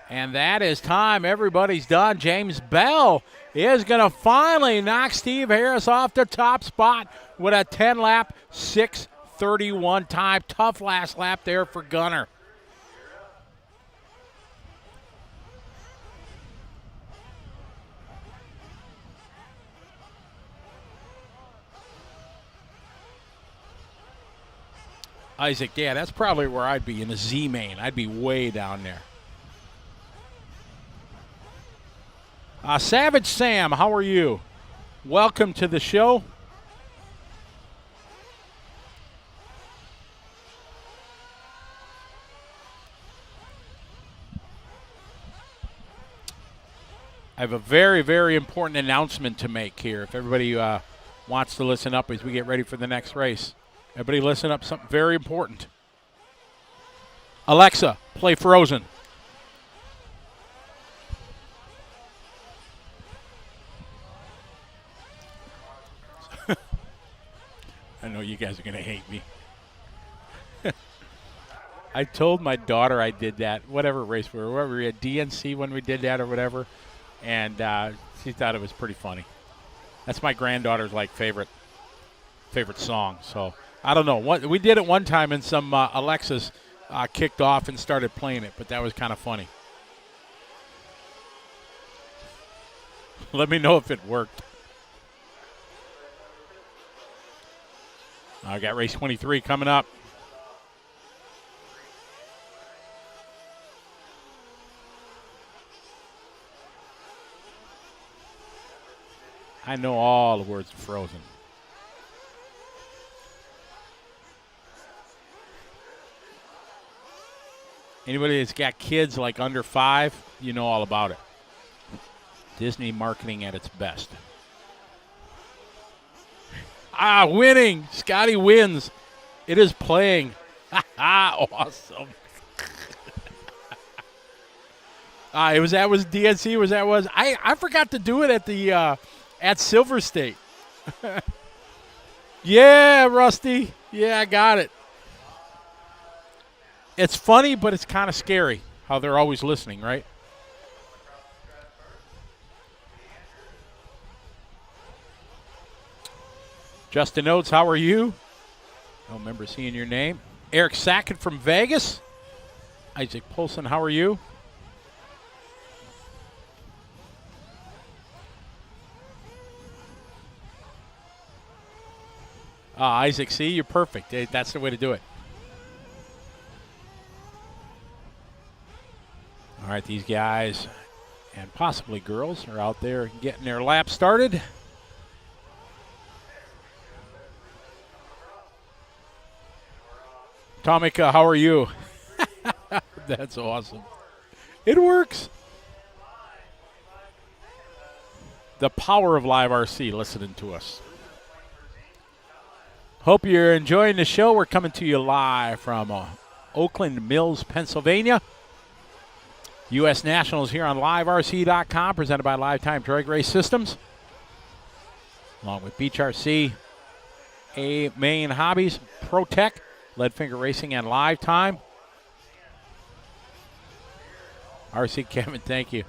And that is time. Everybody's done. James Bell is going to finally knock Steve Harris off the top spot with a 10-lap, 6:31 time. Tough last lap there for Gunner. Isaac, yeah, that's probably where I'd be, in the Z main. I'd be way down there. Savage Sam, how are you? Welcome to the show. I have a very, very important announcement to make here. If everybody wants to listen up as we get ready for the next race. Everybody listen up, something very important. Alexa, play Frozen. I know you guys are going to hate me. I told my daughter I did that, whatever race we were at DNC when we did that or whatever, and she thought it was pretty funny. That's my granddaughter's favorite song, so I don't know. We did it one time and some Alexas kicked off and started playing it, but that was kind of funny. Let me know if it worked. I got race 23 coming up. I know all the words of Frozen. Anybody that's got kids under 5, you know all about it. Disney marketing at its best. Winning. Scotty wins. It is playing. Awesome. That was DNC. I forgot to do it at the at Silver State. Yeah, Rusty. Yeah, I got it. It's funny, but it's kind of scary how they're always listening, right? Justin Oates, how are you? I don't remember seeing your name. Eric Sackett from Vegas. Isaac Polson, how are you? Isaac, see, you're perfect. That's the way to do it. All right, these guys and possibly girls are out there getting their lap started. Tomika, how are you? That's awesome. It works. The power of LiveRC listening to us. Hope you're enjoying the show. We're coming to you live from Oakland Mills, Pennsylvania. U.S. Nationals here on LiveRC.com, presented by Lifetime Drag Race Systems, along with Beach RC, A Main Hobbies, ProTech, Leadfinger Racing, and Lifetime. RC Kevin, thank you.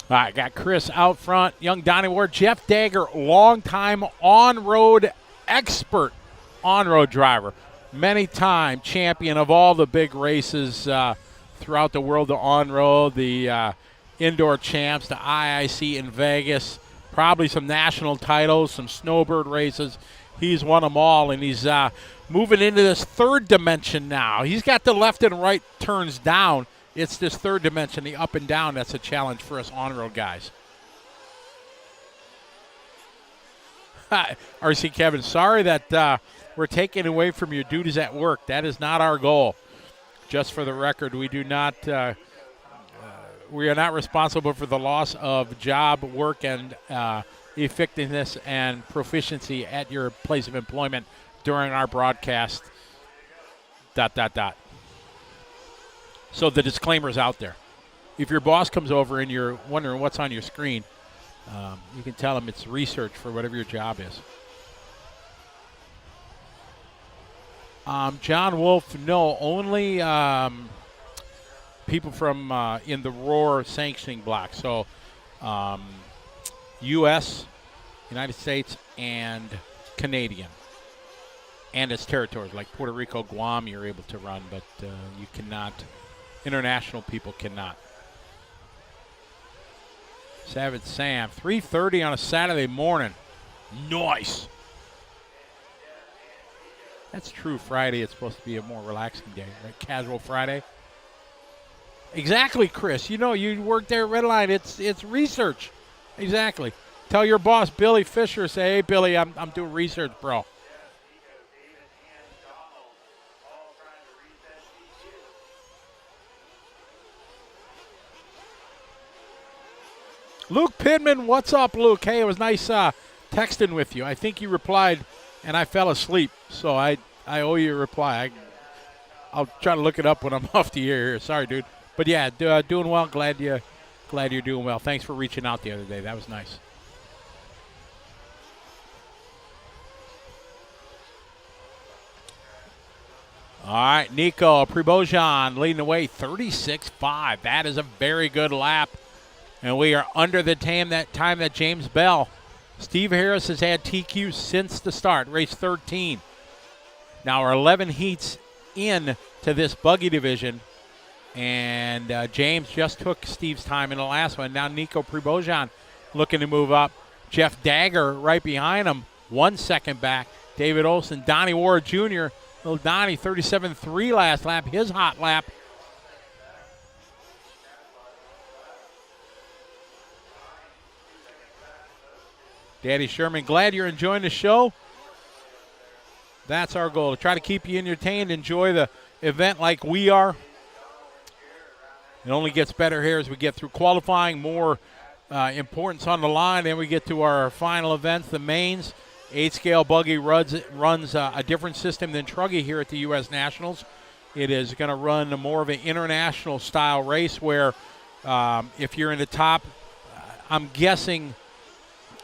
All right, got Chris out front, young Donnie Ward, Jeff Dagger, longtime on-road expert on-road driver, many-time champion of all the big races throughout the world, the on-road, the indoor champs, the IIC in Vegas, probably some national titles, some snowbird races. He's won them all, and he's moving into this third dimension now. He's got the left and right turns down. It's this third dimension, the up and down, that's a challenge for us on-road guys. RC Kevin, sorry that we're taking away from your duties at work. That is not our goal. Just for the record, we do not, we are not responsible for the loss of job, work, and effectiveness and proficiency at your place of employment during our broadcast, ... So the disclaimer's out there. If your boss comes over and you're wondering what's on your screen, you can tell him it's research for whatever your job is. John Wolf, no, only people from in the ROAR sanctioning block. So U.S., United States, and Canadian. And its territories, like Puerto Rico, Guam, you're able to run, but you cannot. International people cannot. Savage Sam, 3:30 on a Saturday morning. Nice. That's true. Friday, it's supposed to be a more relaxing day, right? Casual Friday. Exactly, Chris. You know, you work there at Redline. It's research. Exactly. Tell your boss, Billy Fisher, say, hey, Billy, I'm doing research, bro. Luke Pittman, what's up, Luke? Hey, it was nice texting with you. I think you replied, and I fell asleep, so I owe you a reply. I'll try to look it up when I'm off the air here. Sorry, dude. But, yeah, doing well. Glad you're doing well. Thanks for reaching out the other day. That was nice. All right, Nico Pribozhan leading the way, 36.5. That is a very good lap. And we are under the time that James Bell. Steve Harris has had TQ since the start, race 13. Now we're 11 heats in to this buggy division. And James just took Steve's time in the last one. Now Nico Pribozhan looking to move up. Jeff Dagger right behind him, 1 second back. David Olson, Donnie Ward Jr., little Donnie, 37.3 last lap, his hot lap. Daddy Sherman, glad you're enjoying the show. That's our goal, to try to keep you entertained, enjoy the event like we are. It only gets better here as we get through qualifying, more importance on the line. Then we get to our final events, the mains. 8-scale buggy runs a different system than Truggy here at the U.S. Nationals. It is going to run more of an international style race where if you're in the top, I'm guessing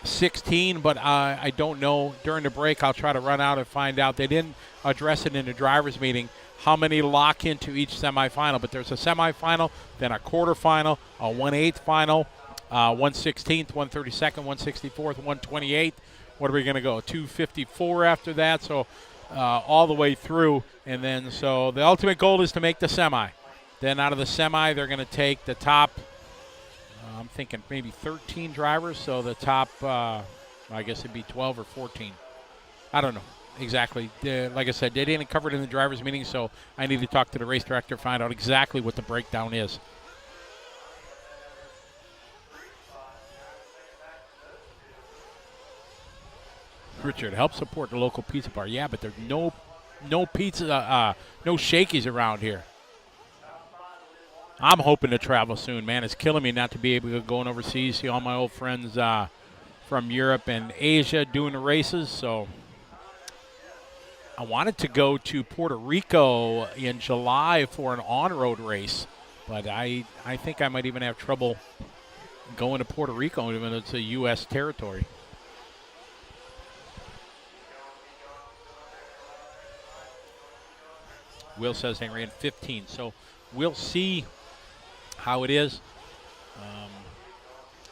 16, but I don't know. During the break, I'll try to run out and find out. They didn't address it in the driver's meeting, how many lock into each semifinal. But there's a semifinal, then a quarterfinal, a 1/8 final, 1/16th, 1/32nd, 1/64th, 1/28th. What are we going to go? 254 after that, so all the way through. And then so the ultimate goal is to make the semi. Then out of the semi, they're going to take the top, I'm thinking maybe 13 drivers, so the top, I guess it'd be 12 or 14. I don't know exactly. Like I said, they didn't cover it in the driver's meeting, so I need to talk to the race director, find out exactly what the breakdown is. Richard, help support the local pizza bar. Yeah, but there's no pizza, no shakies around here. I'm hoping to travel soon, man. It's killing me not to be able to go overseas, see all my old friends from Europe and Asia doing the races. So I wanted to go to Puerto Rico in July for an on-road race, but I think I might even have trouble going to Puerto Rico, even though it's a U.S. territory. Will says they ran 15, so we'll see how it is.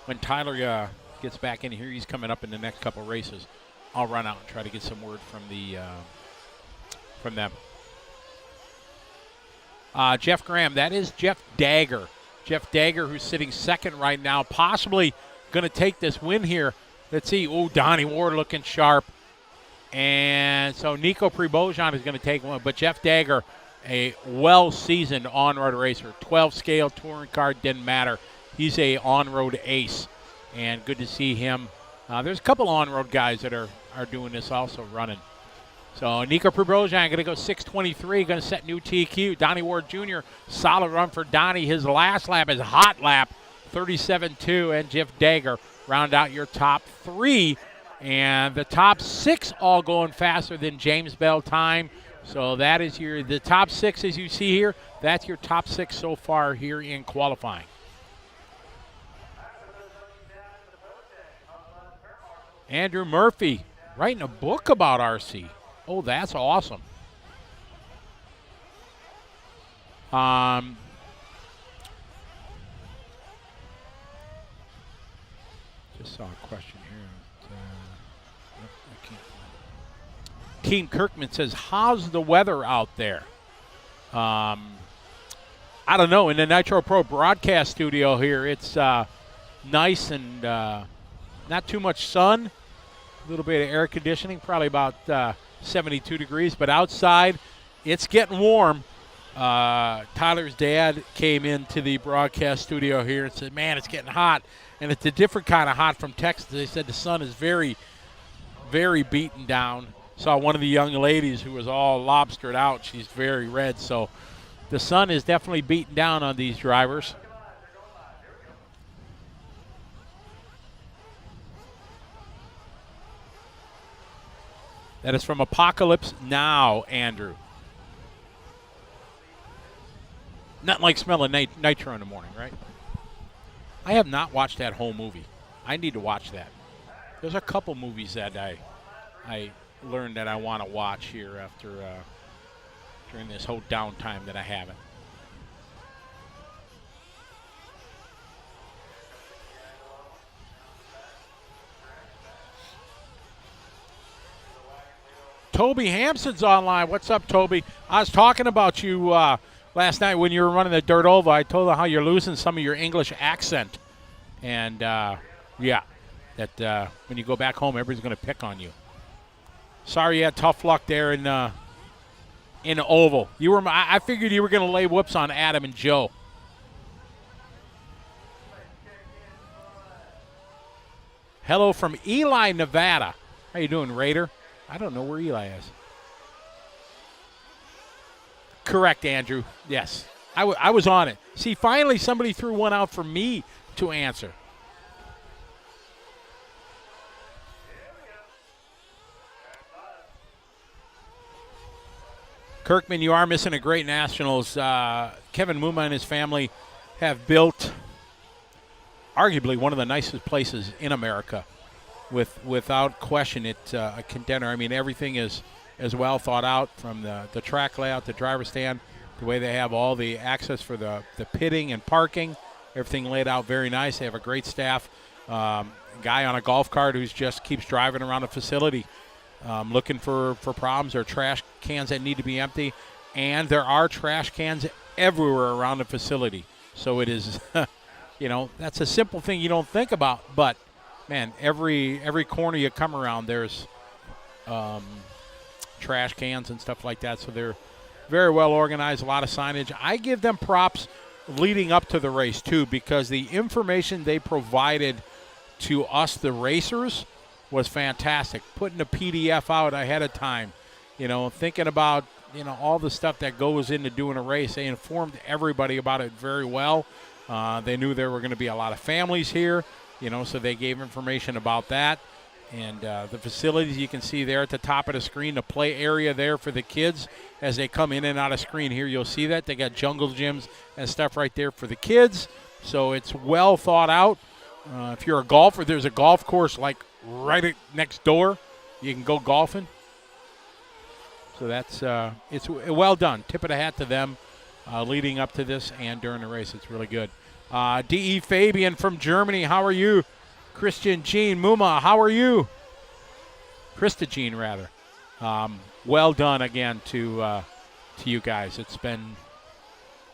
When Tyler gets back in here, he's coming up in the next couple races. I'll run out and try to get some word from them. Jeff Graham, that is Jeff Dagger. Jeff Dagger, who's sitting second right now, possibly going to take this win here. Let's see. Oh, Donnie Ward looking sharp. And so Nico Prebojan is going to take one. But Jeff Dagger, a well-seasoned on-road racer. 12 scale, touring car, didn't matter. He's a on-road ace. And good to see him. There's a couple on-road guys that are doing this also, running. So Nico Prebojan going to go 6:23, going to set new TQ. Donnie Ward Jr., solid run for Donnie. His last lap is a hot lap, 37.2. And Jeff Dagger round out your top three. And the top six all going faster than James Bell time. So that is the top six as you see here. That's your top six so far here in qualifying. Andrew Murphy writing a book about RC. Oh, that's awesome. Just saw a question here. Keem Kirkman says, how's the weather out there? I don't know. In the Nitro Pro broadcast studio here, it's nice and not too much sun. A little bit of air conditioning, probably about 72 degrees. But outside, it's getting warm. Tyler's dad came into the broadcast studio here and said, man, it's getting hot. And it's a different kind of hot from Texas. They said the sun is very, very beaten down. Saw one of the young ladies who was all lobstered out. She's very red. So the sun is definitely beaten down on these drivers. That is from Apocalypse Now, Andrew. Nothing like smelling nitro in the morning, right? I have not watched that whole movie. I need to watch that. There's a couple movies that I learned that I want to watch here after during this whole downtime that I haven't. Toby Hampson's online. What's up, Toby? I was talking about you last night when you were running the Dirt Oval. I told them how you're losing some of your English accent. And, yeah, that when you go back home, everybody's going to pick on you. Sorry you had tough luck there in the Oval. I figured you were going to lay whoops on Adam and Joe. Hello from Ely, Nevada. How you doing, Raider? I don't know where Eli is. Correct, Andrew. Yes. I was on it. See, finally somebody threw one out for me to answer. Kirkman, you are missing a great Nationals. Kevin Muma and his family have built arguably one of the nicest places in America. Without question, it's a contender. I mean, everything is well thought out, from the track layout, the driver stand, the way they have all the access for the pitting and parking. Everything laid out very nice. They have a great staff. Guy on a golf cart who just keeps driving around the facility looking for problems or trash cans that need to be empty. And there are trash cans everywhere around the facility. So it is, that's a simple thing you don't think about, but man, every corner you come around, there's trash cans and stuff like that. So they're very well organized, a lot of signage. I give them props leading up to the race, too, because the information they provided to us, the racers, was fantastic. Putting the PDF out ahead of time, thinking about, all the stuff that goes into doing a race. They informed everybody about it very well. They knew there were going to be a lot of families here, so they gave information about that. And the facilities you can see there at the top of the screen, the play area there for the kids as they come in and out of screen here. You'll see that. They got jungle gyms and stuff right there for the kids. So it's well thought out. If you're a golfer, there's a golf course like right next door. You can go golfing. So that's it's well done. Tip of the hat to them leading up to this and during the race. It's really good. D.E. Fabian from Germany, how are you? Christian Jean Muma, how are you? Krista Jean, rather. Well done again to you guys. It's been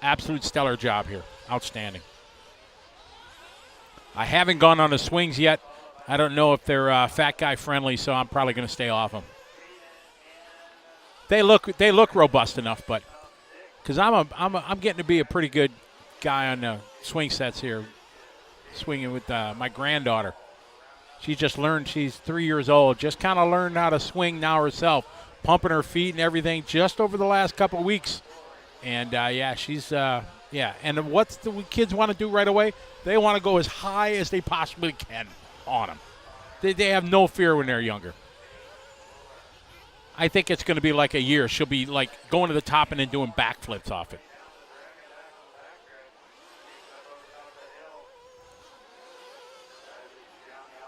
absolute stellar job here. Outstanding. I haven't gone on the swings yet. I don't know if they're fat guy friendly, so I'm probably going to stay off them. They look robust enough, but because I'm getting to be a pretty good guy on the swing sets here, swinging with my granddaughter. She just learned. She's 3 years old. Just kind of learned how to swing now herself, pumping her feet and everything just over the last couple of weeks. And she's And what's the kids want to do right away? They want to go as high as they possibly can on them. They have no fear when they're younger. I think it's going to be like a year. She'll be like going to the top and then doing backflips off it.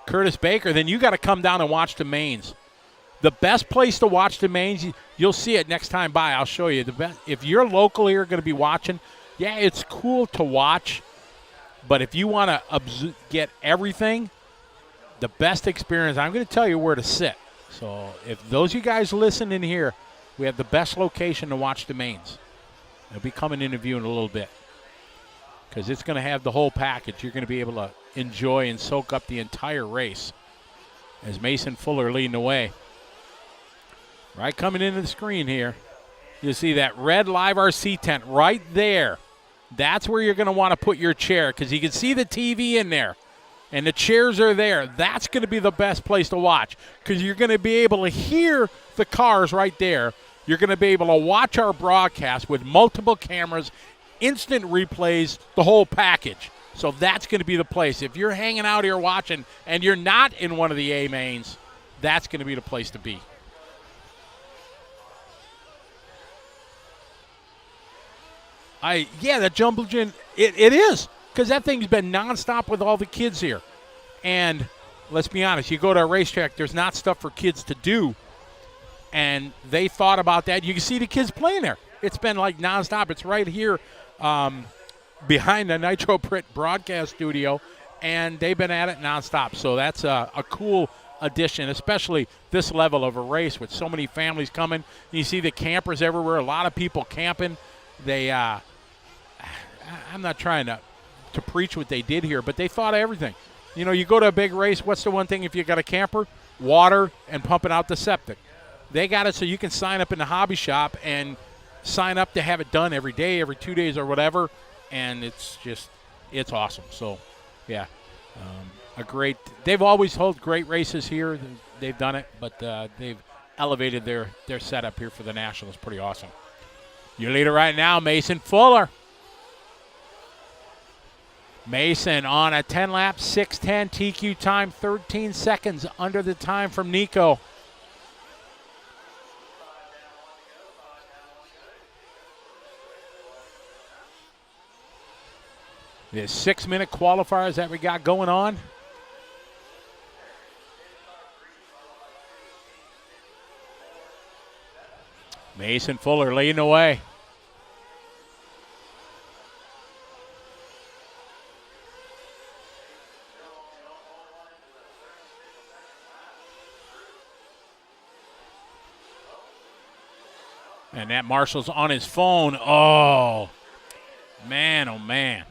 Curtis Baker, then you got to come down and watch the mains. The best place to watch the mains, you'll see it next time by. I'll show you. The best, if you're local here going to be watching, yeah, it's cool to watch. But if you want to get everything, the best experience, I'm going to tell you where to sit. So if those of you guys listen in here, we have the best location to watch the mains. I'll be coming interview in a little bit because it's going to have the whole package. You're going to be able to enjoy and soak up the entire race as Mason Fuller leading the way. Right coming into the screen here, you see that red LiveRC tent right there. That's where you're going to want to put your chair because you can see the TV in there. And the chairs are there. That's going to be the best place to watch because you're going to be able to hear the cars right there. You're going to be able to watch our broadcast with multiple cameras, instant replays, the whole package. So that's going to be the place. If you're hanging out here watching and you're not in one of the A mains, that's going to be the place to be. The Jumbo Gin, it is. Because that thing's been nonstop with all the kids here. And let's be honest, you go to a racetrack, there's not stuff for kids to do. And they thought about that. You can see the kids playing there. It's been like nonstop. It's right here behind the Nitro broadcast studio. And they've been at it nonstop. So that's a cool addition, especially this level of a race with so many families coming. You see the campers everywhere, a lot of people camping. I'm not trying to preach what they did here, but they thought of everything. You know, you go to a big race, what's the one thing if you got a camper? Water and pumping out the septic. They got it so you can sign up in the hobby shop and sign up to have it done every day, every 2 days or whatever, and it's awesome. So, yeah, they've always held great races here. They've done it, but they've elevated their setup here for the Nationals. Pretty awesome. Your leader right now, Mason Fuller. Mason on a 10-lap, 6:10 TQ time, 13 seconds under the time from Nico. The 6-minute qualifiers that we got going on. Mason Fuller leading the way. And that Marshall's on his phone. Oh, man, oh, man.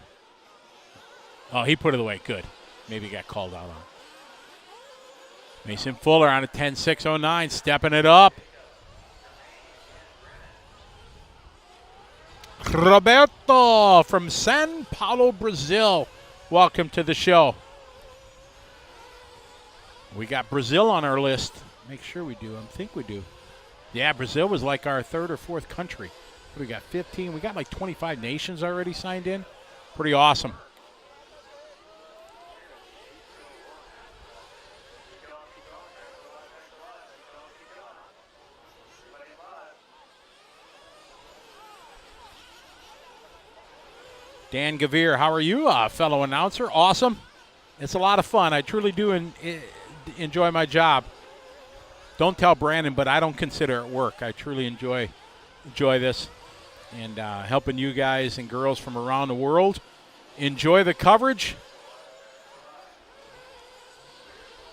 Oh, he put it away. Good. Maybe he got called out on. Mason Fuller on a 10.609, stepping it up. Roberto from Sao Paulo, Brazil. Welcome to the show. We got Brazil on our list. Make sure we do. I think we do. Yeah, Brazil was like our third or fourth country. We got 15. We got like 25 nations already signed in. Pretty awesome. Dan Gavir, how are you, fellow announcer? Awesome. It's a lot of fun. I truly do enjoy my job. Don't tell Brandon, but I don't consider it work. I truly enjoy this and helping you guys and girls from around the world enjoy the coverage.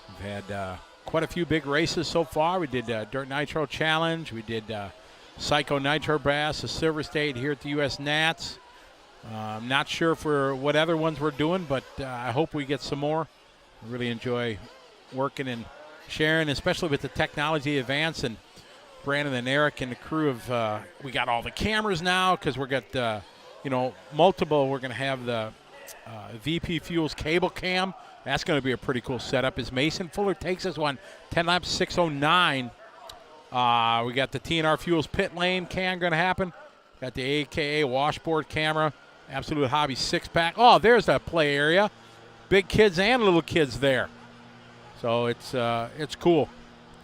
We've had quite a few big races so far. We did Dirt Nitro Challenge. We did Psycho Nitro Brass, the Silver State here at the U.S. Nats. I'm not sure for what other ones we're doing, but I hope we get some more. I really enjoy working and sharing, especially with the technology advance. And Brandon and Eric and the crew of we got all the cameras now because we got multiple. We're going to have the VP Fuels cable cam. That's going to be a pretty cool setup. As Mason Fuller takes us one 10 laps 6:09. We got the TNR Fuels pit lane cam going to happen. Got the AKA washboard camera. Absolute Hobby 6-pack. Oh, there's that play area. Big kids and little kids there. So it's cool.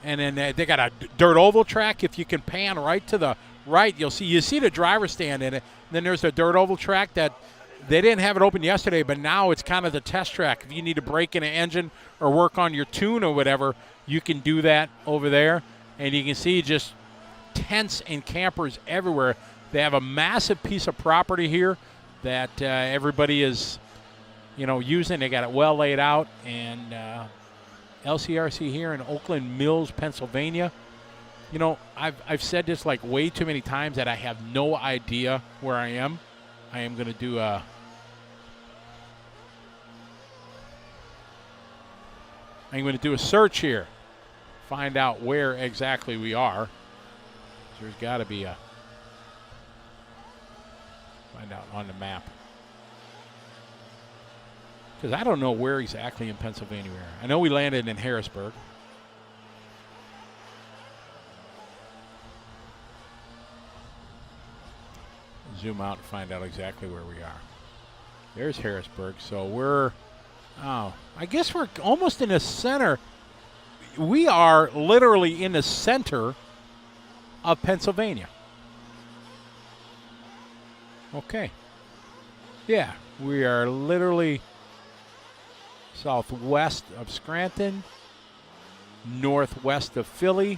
And then they got a dirt oval track. If you can pan right to the right, you see the driver stand in it. And then there's a dirt oval track that they didn't have it open yesterday, but now it's kind of the test track. If you need to break in an engine or work on your tune or whatever, you can do that over there. And you can see just tents and campers everywhere. They have a massive piece of property here that everybody is, using. They got it well laid out. And LCRC here in Oakland Mills, Pennsylvania. I've said this like way too many times that I have no idea where I am. I am going to do I'm going to do a search here. Find out where exactly we are. There's got to be a find out on the map. Because I don't know where exactly in Pennsylvania we are. I know we landed in Harrisburg. Zoom out and find out exactly where we are. There's Harrisburg. So I guess we're almost in the center. We are literally in the center of Pennsylvania. Okay. Yeah, we are literally southwest of Scranton, northwest of Philly,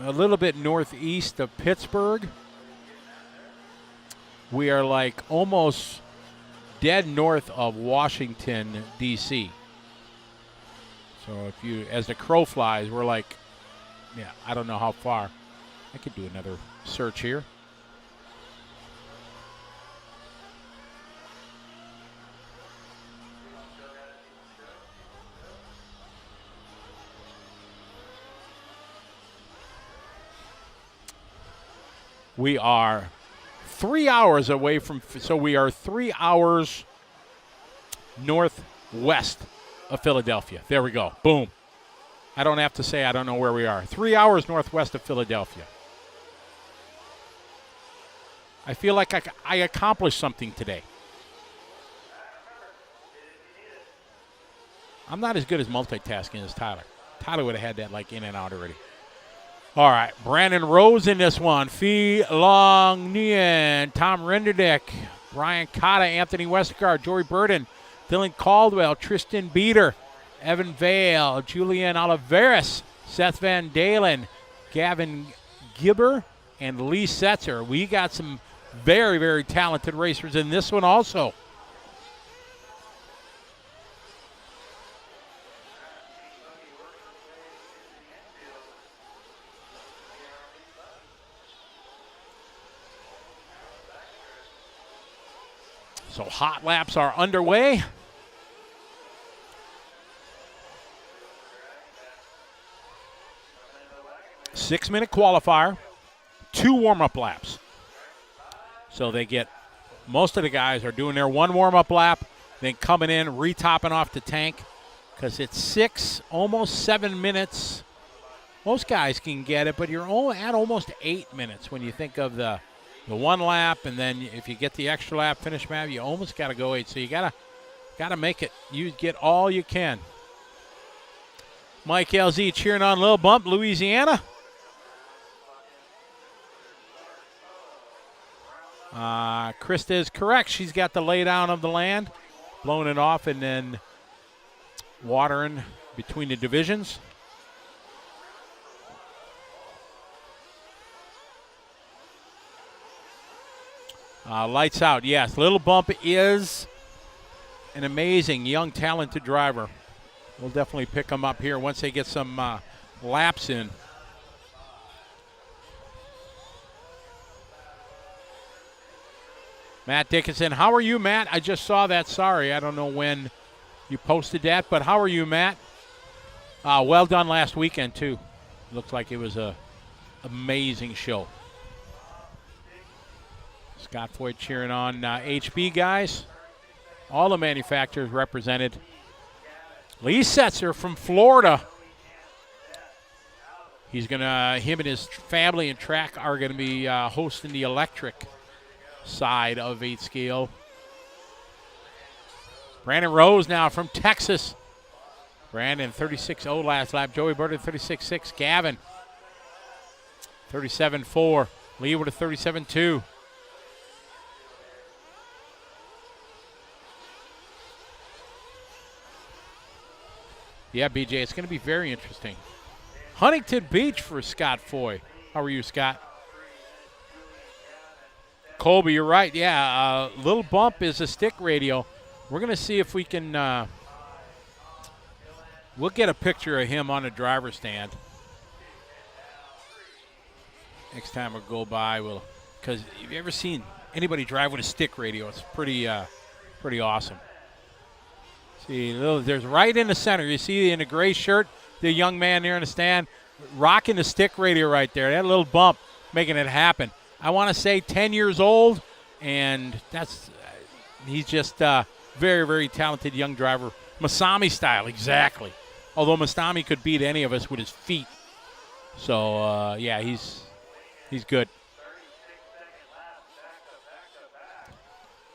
a little bit northeast of Pittsburgh. We are like almost dead north of Washington, D.C. So as the crow flies, we're like, I don't know how far. I could do another search here. We are 3 hours away so we are 3 hours northwest of Philadelphia. There we go. Boom. I don't have to say I don't know where we are. 3 hours northwest of Philadelphia. I feel like I accomplished something today. I'm not as good as multitasking as Tyler. Tyler would have had that like in and out already. All right, Brandon Rose in this one. Fee Long Nguyen, Tom Renderdick, Brian Cotta, Anthony Westergaard, Jory Burden, Dylan Caldwell, Tristan Beater, Evan Vale, Julian Oliveris, Seth Van Dalen, Gavin Gibber, and Lee Setzer. We got some very, very talented racers in this one also. So hot laps are underway. Six-minute qualifier, 2 warm-up laps. So most of the guys are doing their 1 warm-up lap, then coming in, retopping off the tank, because it's 6, almost 7 minutes. Most guys can get it, but you're at almost 8 minutes when you think of the one lap, and then if you get the extra lap, finish lap, you almost got to go 8. So you gotta make it. You get all you can. Mike LZ cheering on Lil Bump, Louisiana. Krista is correct. She's got the laydown of the land, blowing it off and then watering between the divisions. Lights out, yes. Little Bump is an amazing, young, talented driver. We'll definitely pick him up here once they get some laps in. Matt Dickinson, how are you, Matt? I just saw that. Sorry, I don't know when you posted that, but how are you, Matt? Well done last weekend, too. Looks like it was a amazing show. Scott Foy cheering on HB guys. All the manufacturers represented. Lee Setzer from Florida. Him and his family and track are going to be hosting the electric side of 8 scale. Brandon Rose now from Texas. Brandon 36.0 last lap. Joey Burton 36.6. Gavin 37.4. Lee with a 37.2. Yeah, BJ, it's going to be very interesting. Huntington Beach for Scott Foy. How are you, Scott? Colby, you're right. Yeah, Little Bump is a stick radio. We're going to see if we can we'll get a picture of him on the driver's stand. Next time we go by, because have you ever seen anybody drive with a stick radio? It's pretty awesome. See, there's right in the center. You see in the gray shirt, the young man there in the stand, rocking the stick radio right there. That Little Bump making it happen. I want to say 10 years old, and he's just a very, very talented young driver. Masami style, exactly. Although Masami could beat any of us with his feet. So, yeah, he's good.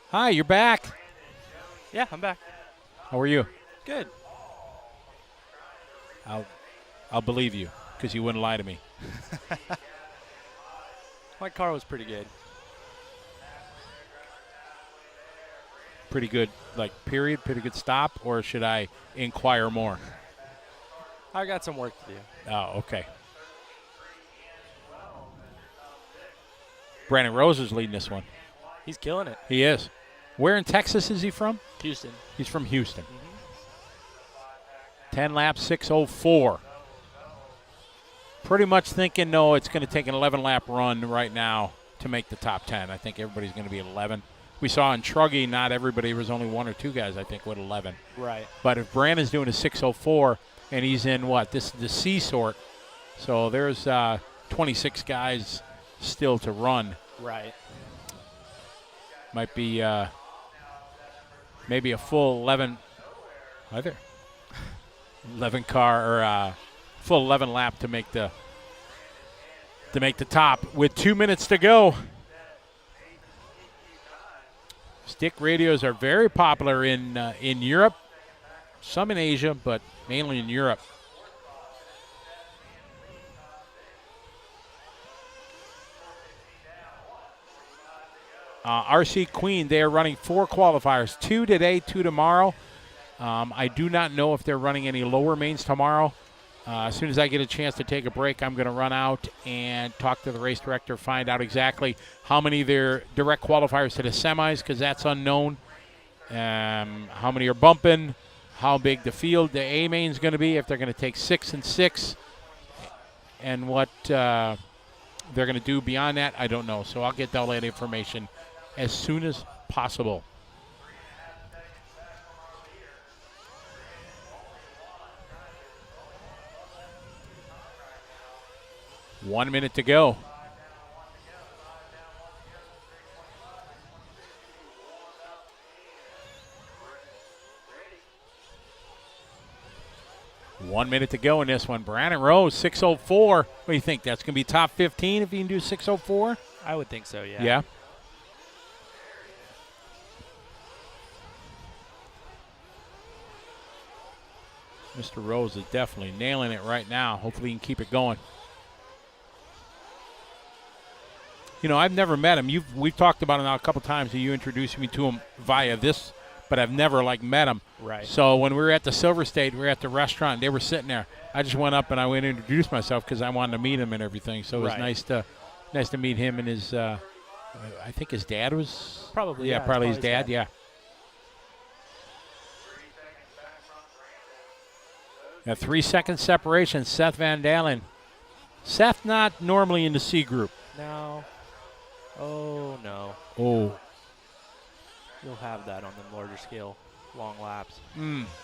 Hi, you're back. Yeah, I'm back. How are you? Good. I'll believe you because you wouldn't lie to me. My car was pretty good. Pretty good, like, period, pretty good stop, or should I inquire more? I got some work to do. Oh, okay. Brandon Rose is leading this one. He's killing it. He is. Where in Texas is he from? Houston. He's from Houston. 10 laps, 6:04. Pretty much thinking, no, it's going to take an 11-lap run right now to make the top 10. I think everybody's going to be at 11. We saw in Truggy, not everybody, was only 1 or 2 guys, I think, with 11. Right. But if Brandon's doing a 6:04 and he's in what? This is the C sort. So there's 26 guys still to run. Right. Might be maybe a full 11. Either 11 car or full 11 lap to make the top with 2 minutes to go. Stick radios are very popular in Europe, some in Asia, but mainly in Europe. RC Queen, they are running 4 qualifiers, 2 today, 2 tomorrow. I do not know if they're running any lower mains tomorrow. As soon as I get a chance to take a break, I'm going to run out and talk to the race director, find out exactly how many they're direct qualifiers to the semis, because that's unknown. How many are bumping, how big the field, the A main is going to be, if they're going to take 6 and 6, and what they're going to do beyond that, I don't know. So I'll get all that information as soon as possible. One minute to go. 1 minute to go in this one. Brandon Rose, 6:04. What do you think? That's going to be top 15 if you can do 6:04? I would think so, yeah. Yeah. Mr. Rose is definitely nailing it right now. Hopefully he can keep it going. You know, I've never met him. We've talked about it now a couple times. You introduced me to him via this, but I've never, like, met him. Right. So when we were at the Silver State, we were at the restaurant. They were sitting there. I just went up and I went and introduced myself because I wanted to meet him and everything. So it was nice to meet him and his, I think his dad was. Probably, yeah. Probably his dad, yeah. A 3-second separation, Seth Van Dalen. Seth not normally in the C group. No. Oh, no. Oh. You'll have that on the larger scale, long laps.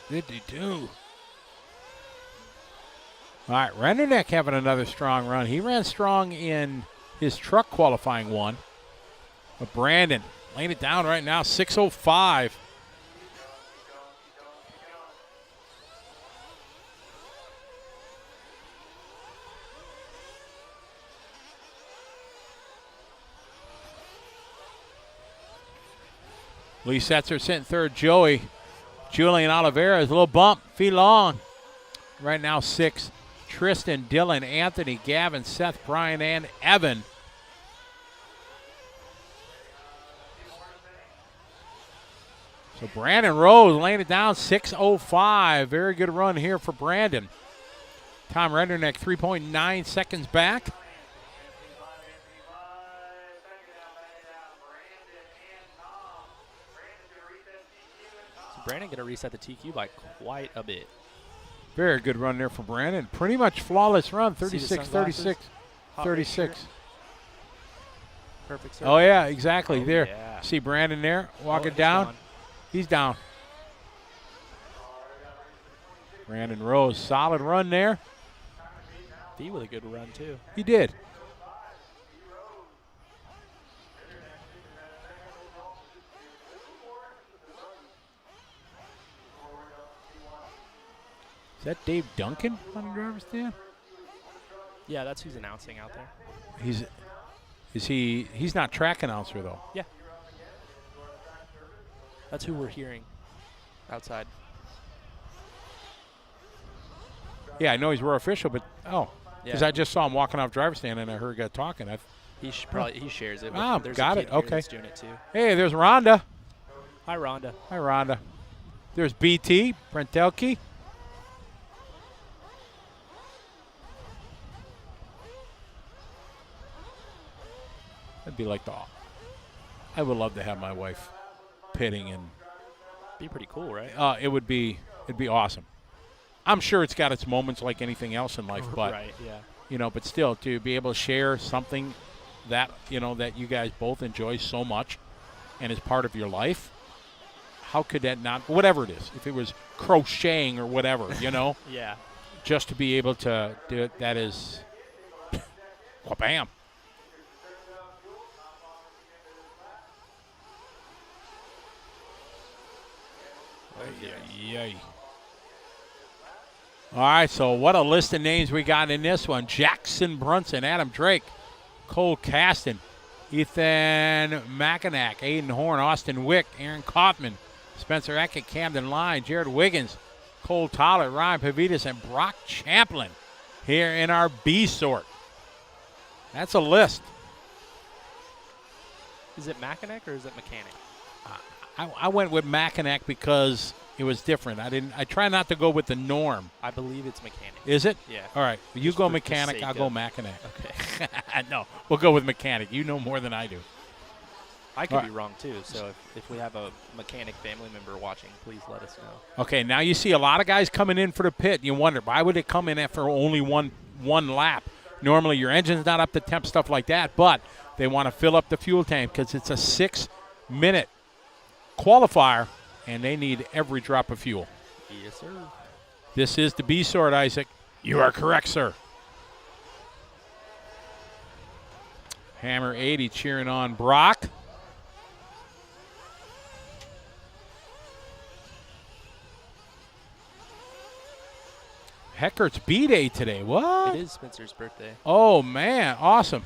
52. All right, Renderneck having another strong run. He ran strong in his truck qualifying one. But Brandon laying it down right now, 6:05. Lee Setzer sitting third. Julian Oliveira's a little bump. Filon right now 6. Tristan, Dylan, Anthony, Gavin, Seth, Brian, and Evan. So Brandon Rose laying it down, 6:05. Very good run here for Brandon. Tom Renderneck 3.9 seconds back. Brandon going to reset the TQ by quite a bit. Very good run there for Brandon. Pretty much flawless run, 36, 36, 36. Perfect serve. Oh, yeah, exactly. There. Yeah. See Brandon there walking he's down. gone. He's down. Brandon Rose, solid run there. He with a good run, too. He did. Is that Dave Duncan on the driver's stand? Yeah, that's who's announcing out there. He's not track announcer though. Yeah. That's who we're hearing outside. Yeah, I know he's Roar official, but because I just saw him walking off driver's stand and I heard a guy talking. He shares it. Oh, There's got a it. kid here Okay. that's doing it too. Hey, there's Rhonda. Hi, Rhonda. Hi, Rhonda. There's BT, Brentelke. That'd be like I would love to have my wife pitting, and Be pretty cool, right? it'd be awesome. I'm sure it's got its moments like anything else in life, but right, yeah. but still to be able to share something that that you guys both enjoy so much and is part of your life. How could that not? Whatever it is, if it was crocheting or whatever, Yeah. just to be able to do it, that is, bam. Yay. All right, so what a list of names we got in this one. Jackson Brunson, Adam Drake, Cole Caston, Ethan Mackinac, Aiden Horn, Austin Wick, Aaron Kaufman, Spencer Eckett, Camden Line, Jared Wiggins, Cole Tollett, Ryan Pavitas, and Brock Champlin here in our B sort. That's a list. Is it Mackinac or is it Mechanic? I went with Mackinac because it was different. I try not to go with the norm. I believe it's Mechanic. Is it? Yeah. All right. You Just go for the Mechanic, sake I'll go of- Mackinac. Okay. No, we'll go with Mechanic. You know more than I do. I could All be wrong, too. So if we have a Mechanic family member watching, please let us know. Okay, now you see a lot of guys coming in for the pit. You wonder, why would it come in for only one lap? Normally your engine's not up to temp, stuff like that, but they want to fill up the fuel tank because it's a 6-minute qualifier, and they need every drop of fuel. Yes, sir. This is the B sort, Isaac. You are correct, sir. Hammer 80 cheering on Brock. Heckert's B-Day today. What? It is Spencer's birthday. Oh, man. Awesome.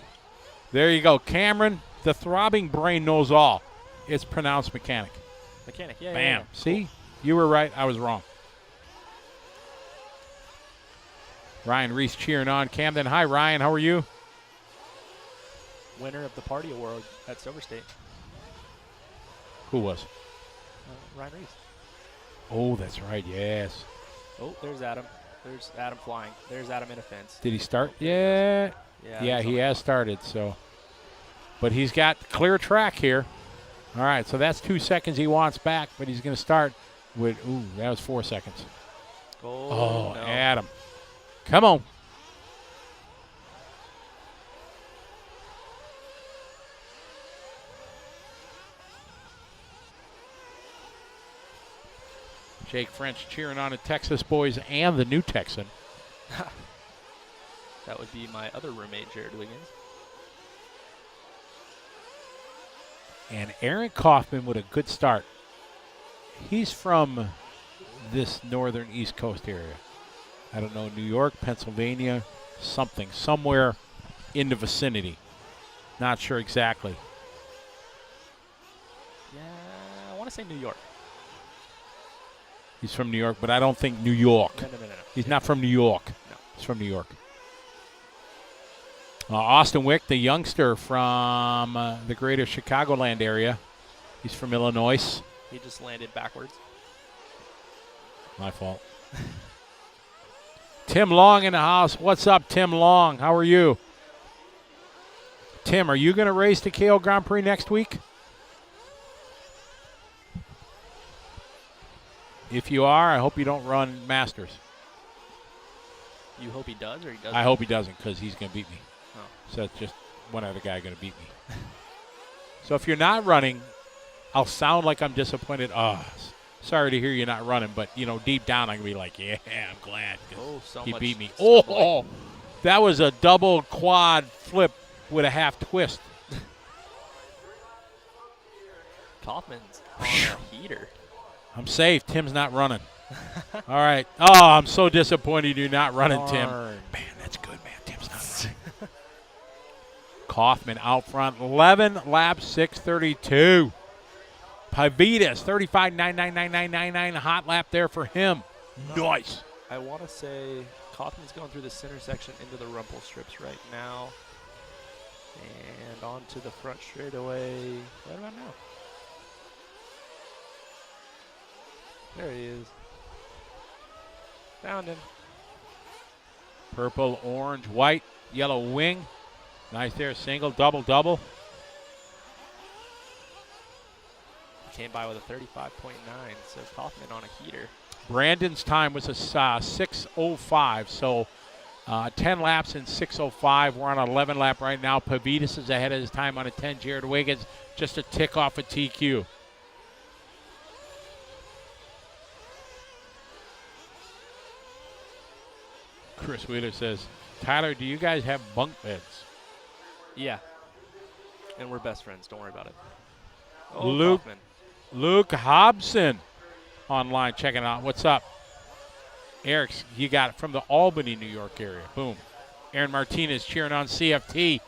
There you go. Cameron, the throbbing brain knows all. It's pronounced mechanic. Mechanic, yeah. Bam. Yeah. See? You were right. I was wrong. Ryan Reese cheering on Camden. Hi, Ryan. How are you? Winner of the party award at Silver State. Who was? Ryan Reese. Oh, that's right. Yes. Oh, there's Adam. There's Adam flying. There's Adam in a fence. Did he start? Yeah. Yeah, he has started. So, but he's got clear track here. All right, so that's 2 seconds he wants back, but he's going to start with, ooh, that was 4 seconds. Oh, no. Adam. Come on. Jake French cheering on the Texas boys and the new Texan. That would be my other roommate, Jared Wiggins. And Aaron Kaufman with a good start. He's from this northern East Coast area. I don't know, New York, Pennsylvania, somewhere in the vicinity. Not sure exactly. Yeah, I want to say New York. He's from New York, but I don't think New York. No. He's not from New York. No. He's from New York. Austin Wick, the youngster from the greater Chicagoland area. He's from Illinois. He just landed backwards. My fault. Tim Long in the house. What's up, Tim Long? How are you? Tim, are you going to race the KO Grand Prix next week? If you are, I hope you don't run Masters. You hope he does or he doesn't? I hope he doesn't because he's going to beat me. Oh. So it's just one other guy going to beat me. So if you're not running, I'll sound like I'm disappointed. Sorry to hear you're not running, but, you know, deep down I'm going to be like, yeah, I'm glad. So he much beat me. stumbling. That was a double quad flip with a half twist. Kaufman's on a heater. I'm safe. Tim's not running. All right. Oh, I'm so disappointed you're not running, Tim. Darn. Man, that's good, man. Tim's not running. Kaufman out front. 11 laps, 6:32. Pavitas, 35.99999. Hot lap there for him. Nice. I want to say Kaufman's going through the center section into the rumble strips right now. And onto the front straightaway. Right about now. There he is. Found him. Purple, orange, white, yellow wing. Nice there. Single, double, double. Came by with a 35.9, so Kaufman on a heater. Brandon's time was a 6:05, so 10 laps in 6:05. We're on an 11 lap right now. Pavitas is ahead of his time on a 10. Jared Wiggins just a tick off a TQ. Chris Wheeler says, Tyler, do you guys have bunk beds? Yeah. And we're best friends. Don't worry about it. Luke. Kaufman. Luke Hobson online checking out. What's up? Eric's, you got it from the Albany, New York area. Boom. Aaron Martinez cheering on CFT.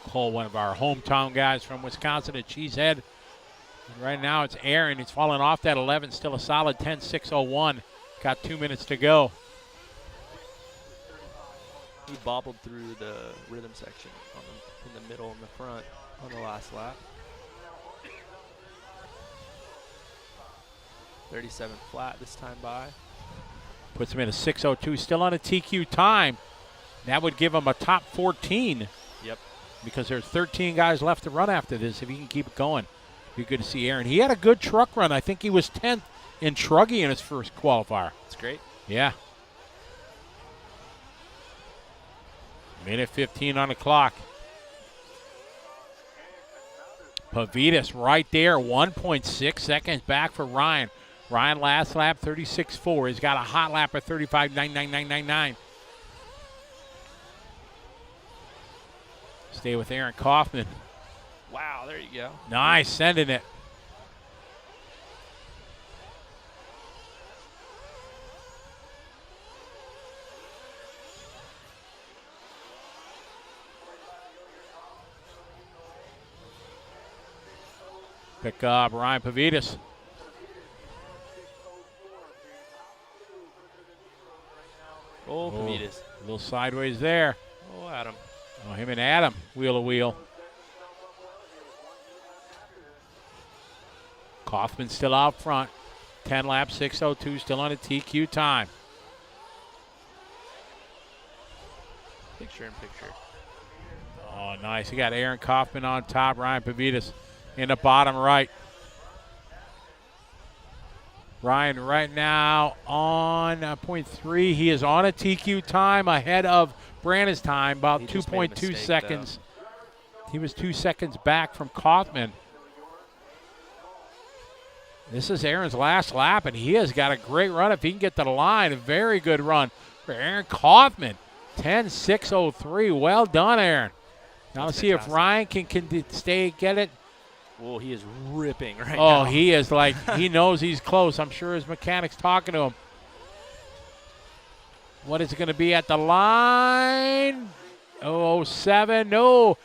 Cole, one of our hometown guys from Wisconsin at Cheesehead. Right now it's Aaron. He's falling off that 11. Still a solid 10.601. Got 2 minutes to go. He bobbled through the rhythm section in the middle and the front on the last lap. 37 flat this time by. Puts him in a 6:02. Still on a TQ time. That would give him a top 14. Yep. Because there's 13 guys left to run after this if he can keep it going. Be good to see Aaron. He had a good truck run. I think he was 10th in Truggy in his first qualifier. That's great. Yeah. Minute 15 on the clock. Pavitas right there, 1.6 seconds back for Ryan. Ryan last lap, 36.4. He's got a hot lap at 35.99999. Stay with Aaron Kaufman. Wow, there you go. Nice, sending it. Pick up Ryan Pavitas. Oh, Pavitas. A little sideways there. Oh, Adam. Oh, him and Adam, wheel to wheel. Kaufman still out front. 10 laps, 6:02, still on a TQ time. Picture in picture. Oh, nice. You got Aaron Kaufman on top, Ryan Pavitas in the bottom right. Ryan right now on .3. He is on a TQ time ahead of Brandon's time, about 2.2 seconds. He was 2 seconds back from Kaufman. This is Aaron's last lap, and he has got a great run. If he can get to the line, a very good run for Aaron Kaufman. 10.603. Well done, Aaron. Now let's see if Ryan can get it. Whoa, he is ripping right now. Oh, he is like, he knows he's close. I'm sure his mechanic's talking to him. What is it going to be at the line? 0.07. No.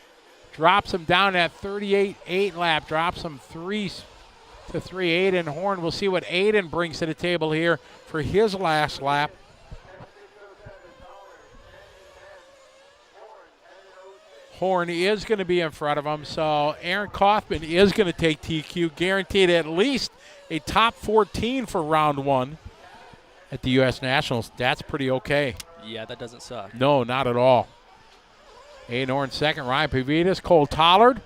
Drops him down at 38.8 lap. Drops him 3 to 3.8 in Horn. We'll see what Aiden brings to the table here for his last lap. Horn is going to be in front of him, so Aaron Kaufman is going to take TQ, guaranteed at least a top 14 for round 1 at the U.S. Nationals. That's pretty okay. Yeah, that doesn't suck. No, not at all. Aiden Horn second, Ryan Pavitas, Cole Tollard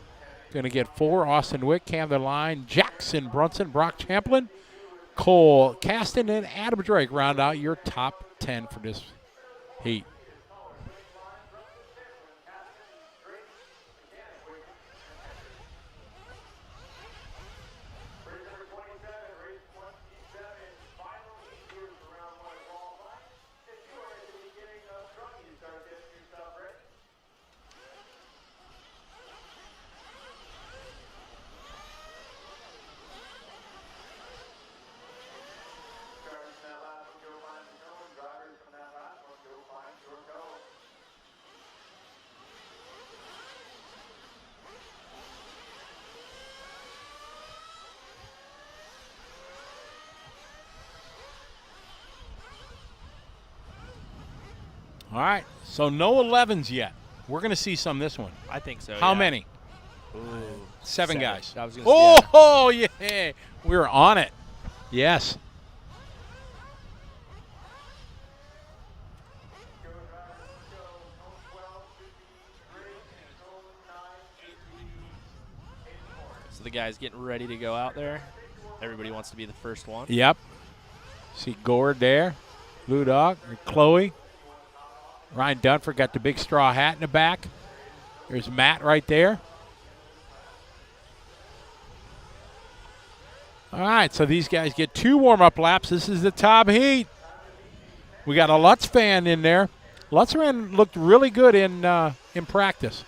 going to get 4, Austin Wick, Camden Line, Jackson Brunson, Brock Champlin, Cole Caston, and Adam Drake round out your top 10 for this heat. All right, so no 11s yet. We're going to see some this one. I think so. How yeah. many? Ooh, 7 guys. I was gonna Oh, yeah. We're on it. Yes. So the guys getting ready to go out there. Everybody wants to be the first one. Yep. See Gord there. Blue Dog. Chloe. Ryan Dunford got the big straw hat in the back. There's Matt right there. All right, so these guys get 2 warm-up laps. This is the top heat. We got a Lutz fan in there. Lutz looked really good in practice.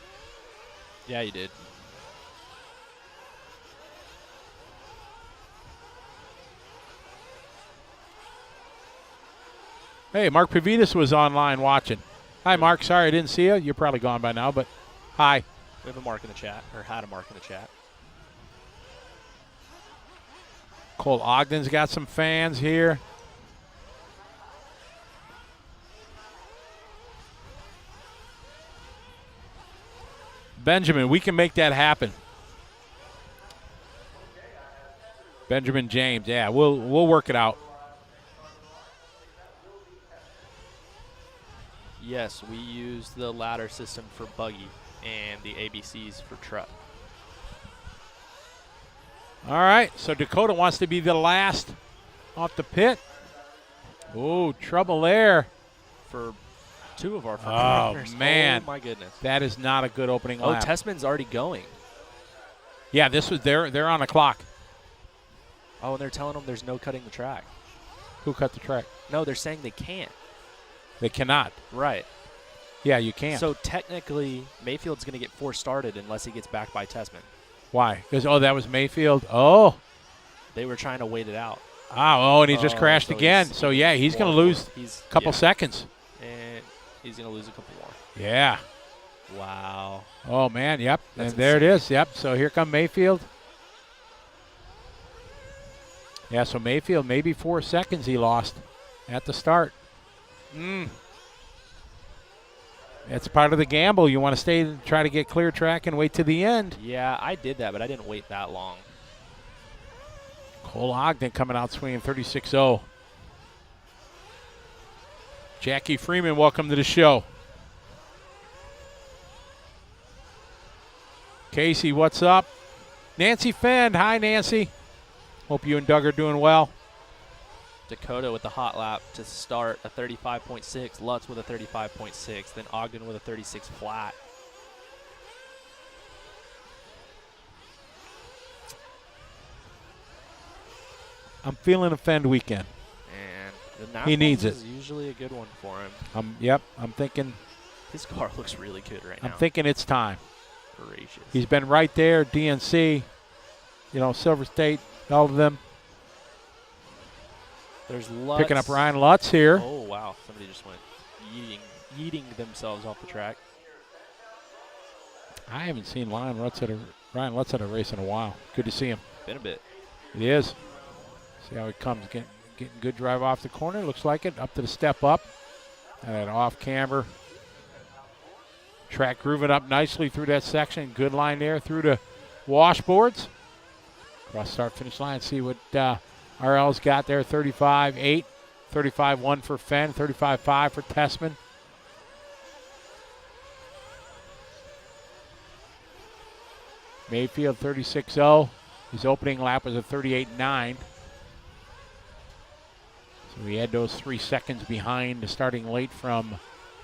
Yeah, you did. Hey, Mark Pavitas was online watching. Hi, Mark. Sorry I didn't see you. You're probably gone by now, but hi. We have a mark in the chat, or had a mark in the chat. Cole Ogden's got some fans here. Benjamin, we can make that happen. Benjamin James, yeah, we'll work it out. Yes, we use the ladder system for Buggy and the ABCs for Truck. All right, so Dakota wants to be the last off the pit. Oh, trouble there. For 2 of our front Oh, runners. man. Oh, my goodness. That is not a good opening Oh, lap. Tessman's already going. Yeah, this was they're on the clock. Oh, and they're telling them there's no cutting the track. Who cut the track? No, they're saying they can't. They cannot. Right. Yeah, you can't. So technically, Mayfield's going to get forced started unless he gets back by Tessman. Why? Because, that was Mayfield. Oh. They were trying to wait it out. And he just crashed so again. So, yeah, he's going to lose a couple seconds. And he's going to lose a couple more. Yeah. Wow. Oh, man, yep. That's and there it insane. is. Yep. So here come Mayfield. Yeah, so Mayfield, maybe 4 seconds he lost at the start. It's part of the gamble. You want to stay, try to get clear track and wait to the end. Yeah, I did that, but I didn't wait that long. Cole Ogden coming out swinging 36-0. Jackie Freeman, welcome to the show. Casey, what's up? Nancy Fend, hi Nancy. Hope you and Doug are doing well. Dakota with the hot lap to start, a 35.6. Lutz with a 35.6. Then Ogden with a 36 flat. I'm feeling a Fend weekend. And the He Nationals needs is usually a good one for him. Yep, I'm thinking His car looks really good right now. I'm thinking it's time. Gracious. He's been right there, DNC, Silver State, all of them. There's Lutz. Picking up Ryan Lutz here. Oh, wow. Somebody just went yeeting themselves off the track. I haven't seen Ryan Lutz at a race in a while. Good to see him. Been a bit. It is. See how he comes, getting good drive off the corner. Looks like it. Up to the step up. And that off camber. Track grooving up nicely through that section. Good line there through the washboards. Cross start finish line. See what RL's got there. 35.8. 35.1 for Fenn. 35.5 for Tessman. Mayfield 36.0. His opening lap was a 38.9. So we had those 3 seconds behind, starting late from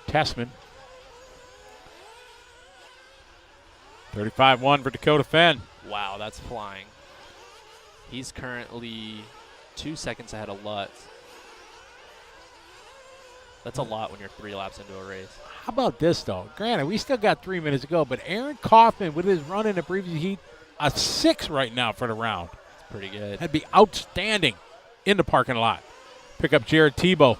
Tessman. 35.1 for Dakota Fenn. Wow, that's flying. He's currently 2 seconds ahead of Lutz. That's a lot when you're 3 laps into a race. How about this, though? Granted, we still got 3 minutes to go, but Aaron Kaufman, with his run in the previous heat, a 6 right now for the round. It's pretty good. That'd be outstanding in the parking lot. Pick up Jared Tebow.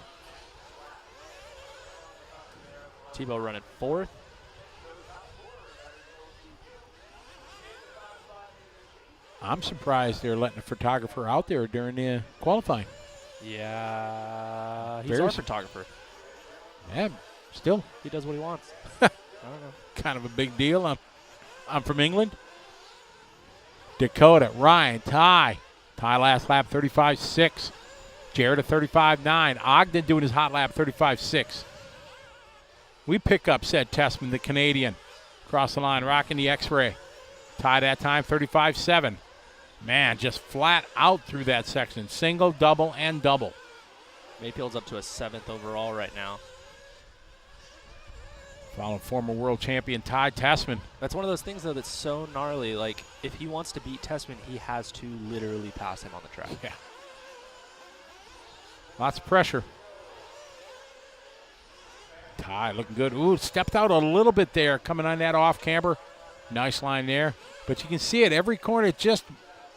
Tebow running 4th. I'm surprised they're letting a photographer out there during the qualifying. Yeah, he's Very our photographer. Yeah, still He does what he wants. I don't know. kind of a big deal. I'm from England. Dakota, Ryan, Ty. Ty last lap 35.6. Jared a 35.9. Ogden doing his hot lap 35.6. We pick up, said Tessman, the Canadian. Across the line, rocking the X-ray. Ty that time 35.7. Man, just flat out through that section. Single, double, and double. Mayfield's up to a 7th overall right now. Following former world champion Ty Tessman. That's one of those things, though, that's so gnarly. Like, if he wants to beat Tessman, he has to literally pass him on the track. Yeah. Lots of pressure. Ty looking good. Ooh, stepped out a little bit there, coming on that off camber. Nice line there. But you can see it, every corner just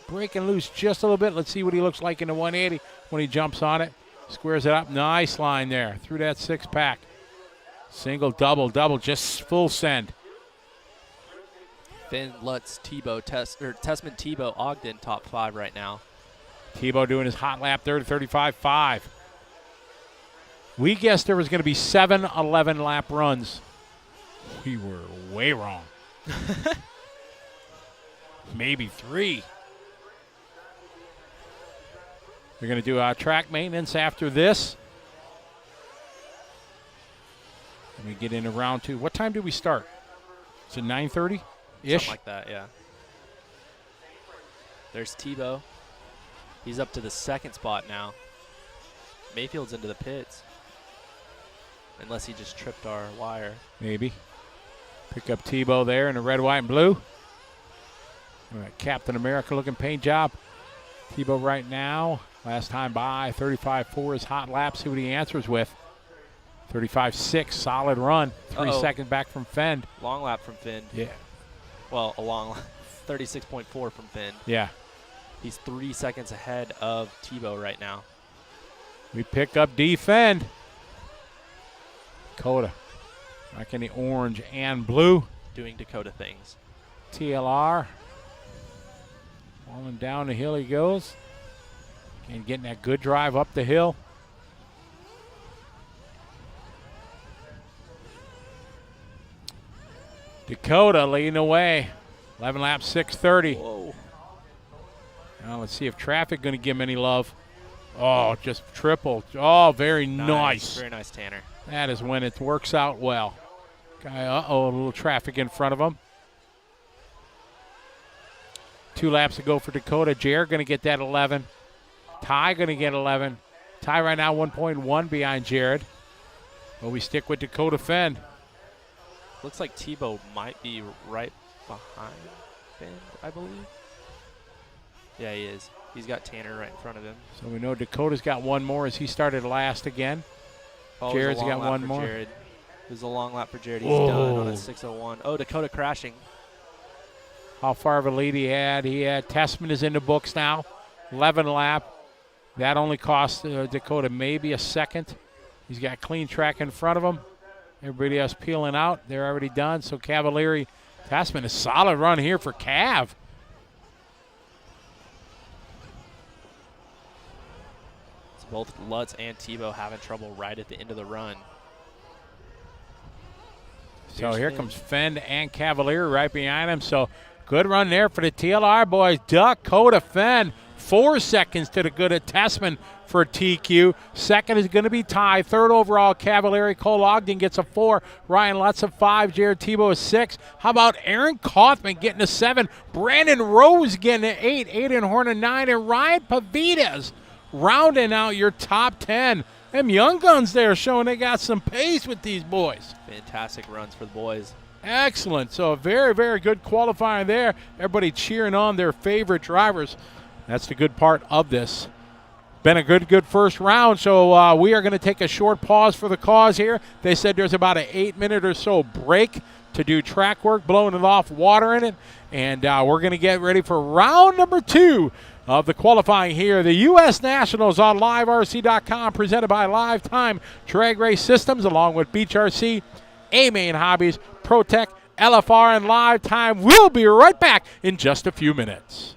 breaking loose just a little bit. Let's see what he looks like in the 180 when he jumps on it. Squares it up. Nice line there through that 6-pack. Single, double, double, just full send. Finn, Lutz, Tebow, Tessman, Tebow, Ogden, top 5 right now. Tebow doing his hot lap there to 35.5. We guessed there was going to be 7 11-lap runs. We were way wrong. Maybe 3. We're going to do our track maintenance after this. Let me get into round 2. What time do we start? Is it 9:30-ish? Something like that, yeah. There's Tebow. He's up to the 2nd spot now. Mayfield's into the pits. Unless he just tripped our wire. Maybe. Pick up Tebow there in the red, white, and blue. All right, Captain America looking paint job. Tebow right now, last time by, 35.4 is hot lap. See what he answers with. 35.6, solid run. 3 seconds back from Fend. Long lap from Finn. Yeah. Well, a long lap. 36.4 from Finn. Yeah. He's 3 seconds ahead of Tebow right now. We pick up D Fend. Dakota. Back in the orange and blue. Doing Dakota things. TLR. Falling down the hill he goes. and getting that good drive up the hill. Dakota leading the way. 11 laps, 6:30. Whoa. Now let's see if traffic going to give him any love. Oh, just triple. Oh, very nice. Very nice, Tanner. That is when it works out well. Guy, a little traffic in front of him. 2 laps to go for Dakota. Jared going to get that 11. Ty going to get 11. Ty right now 1.1 behind Jared. But we stick with Dakota Fenn. Looks like Tebow might be right behind Ben, I believe. Yeah, he is. He's got Tanner right in front of him. So we know Dakota's got one more as he started last again. Oh, Jared's got one more. Jared. It was a long lap for Jared. He's done on a 6:01. Oh, Dakota crashing. How far of a lead he had. Tessman is in the books now. 11 lap. That only cost Dakota maybe a second. He's got clean track in front of him. Everybody else peeling out. They're already done. So Cavalieri, Tessman, a solid run here for Cav. It's both Lutz and Tebow having trouble right at the end of the run. So here comes Fenn and Cavalieri right behind him. So good run there for the TLR boys. Dakota Fenn, 4 seconds to the good at Tessman for TQ. Second is going to be Ty. Third overall, Cavalieri. Cole Ogden gets a 4. Ryan Lutz a 5. Jared Tebow a 6. How about Aaron Kaufman getting a 7? Brandon Rose getting an 8. Aiden Horn a 9. And Ryan Pavitas rounding out your top 10. Them young guns there showing they got some pace with these boys. Fantastic runs for the boys. Excellent. So a very, very good qualifying there. Everybody cheering on their favorite drivers. That's the good part of this. Been a good first round. So we are going to take a short pause for the cause here. They said there's about an 8-minute or so break to do track work, blowing it off, water in it. And we're going to get ready for round number 2 of the qualifying here. The U.S. Nationals on LiveRC.com, presented by Lifetime Drag Race Systems, along with Beach RC, A-Main Hobbies, ProTech, LFR, and Lifetime. We'll be right back in just a few minutes.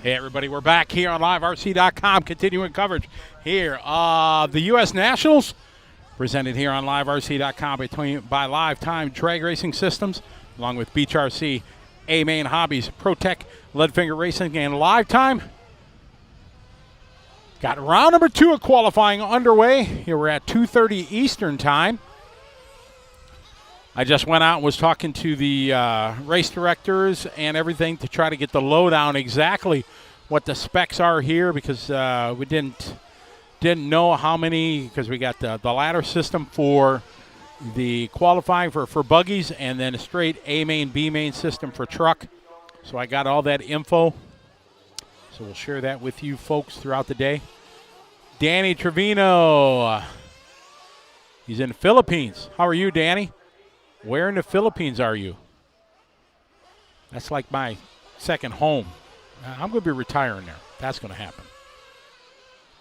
Hey everybody, we're back here on LiveRC.com, continuing coverage here of the U.S. Nationals, presented here on LiveRC.com by Lifetime Drag Racing Systems, along with Beach RC, A-Main Hobbies, ProTech, Leadfinger Racing, and Lifetime. Got round number 2 of qualifying underway. Here we're at 2:30 Eastern Time. I just went out and was talking to the race directors and everything to try to get the lowdown exactly what the specs are here, because we didn't know how many, because we got the ladder system for the qualifying for buggies and then a straight A-main, B-main system for truck. So I got all that info. So we'll share that with you folks throughout the day. Danny Trevino. He's in the Philippines. How are you, Danny? Where in the Philippines are you? That's like my second home. I'm going to be retiring there. That's going to happen.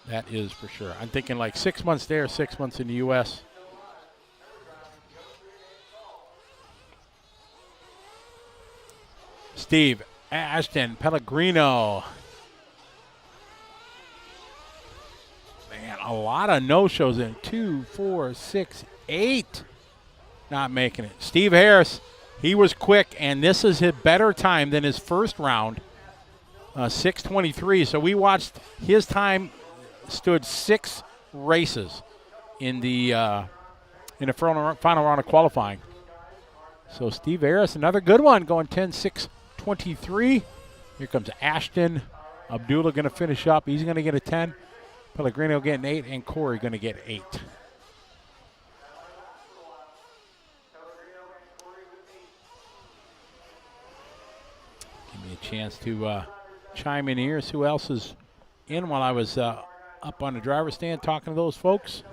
That is for sure. I'm thinking like 6 months there, 6 months in the U.S. Steve Ashton Pellegrino. Man, a lot of no-shows in 2, 4, 6, 8. Not making it. Steve Harris, he was quick, and this is his better time than his first round, 6:23. So we watched his time stood 6 races in the final round of qualifying. So Steve Harris, another good one, going 10:6:23. Here comes Ashton. Abdullah going to finish up. He's going to get a 10. Pellegrino getting 8, and Corey going to get 8. Give me a chance to chime in here, see who else is in while I was up on the driver's stand talking to those folks.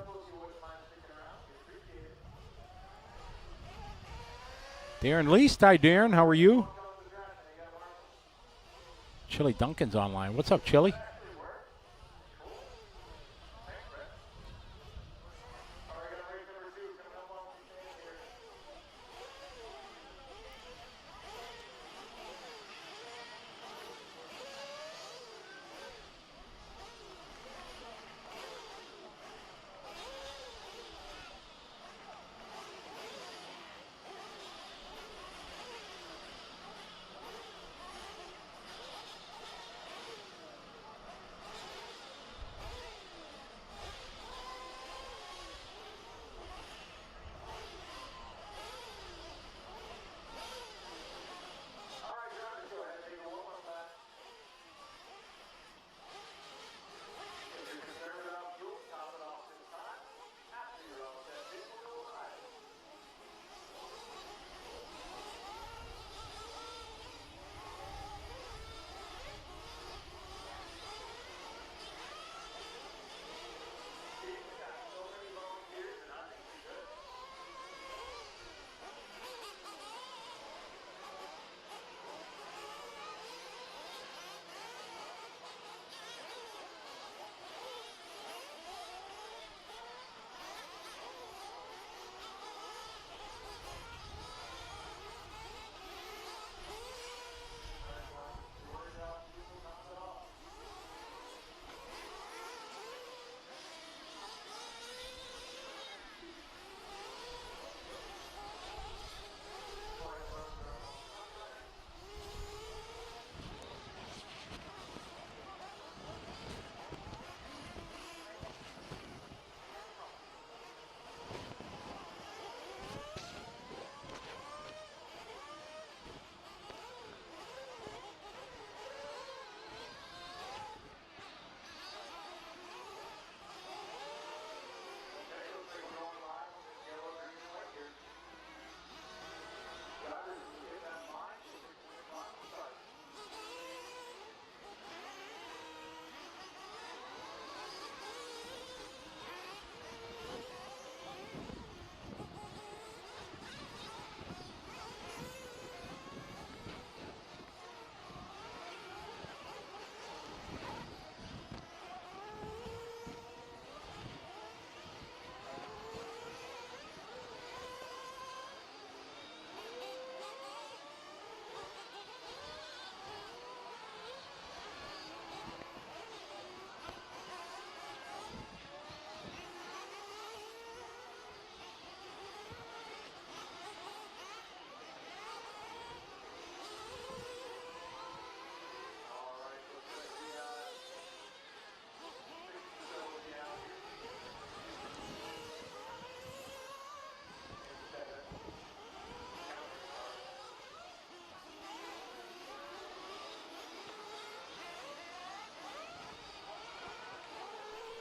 Darren Least, hi Darren, how are you? Chili Duncan's online. What's up, Chili?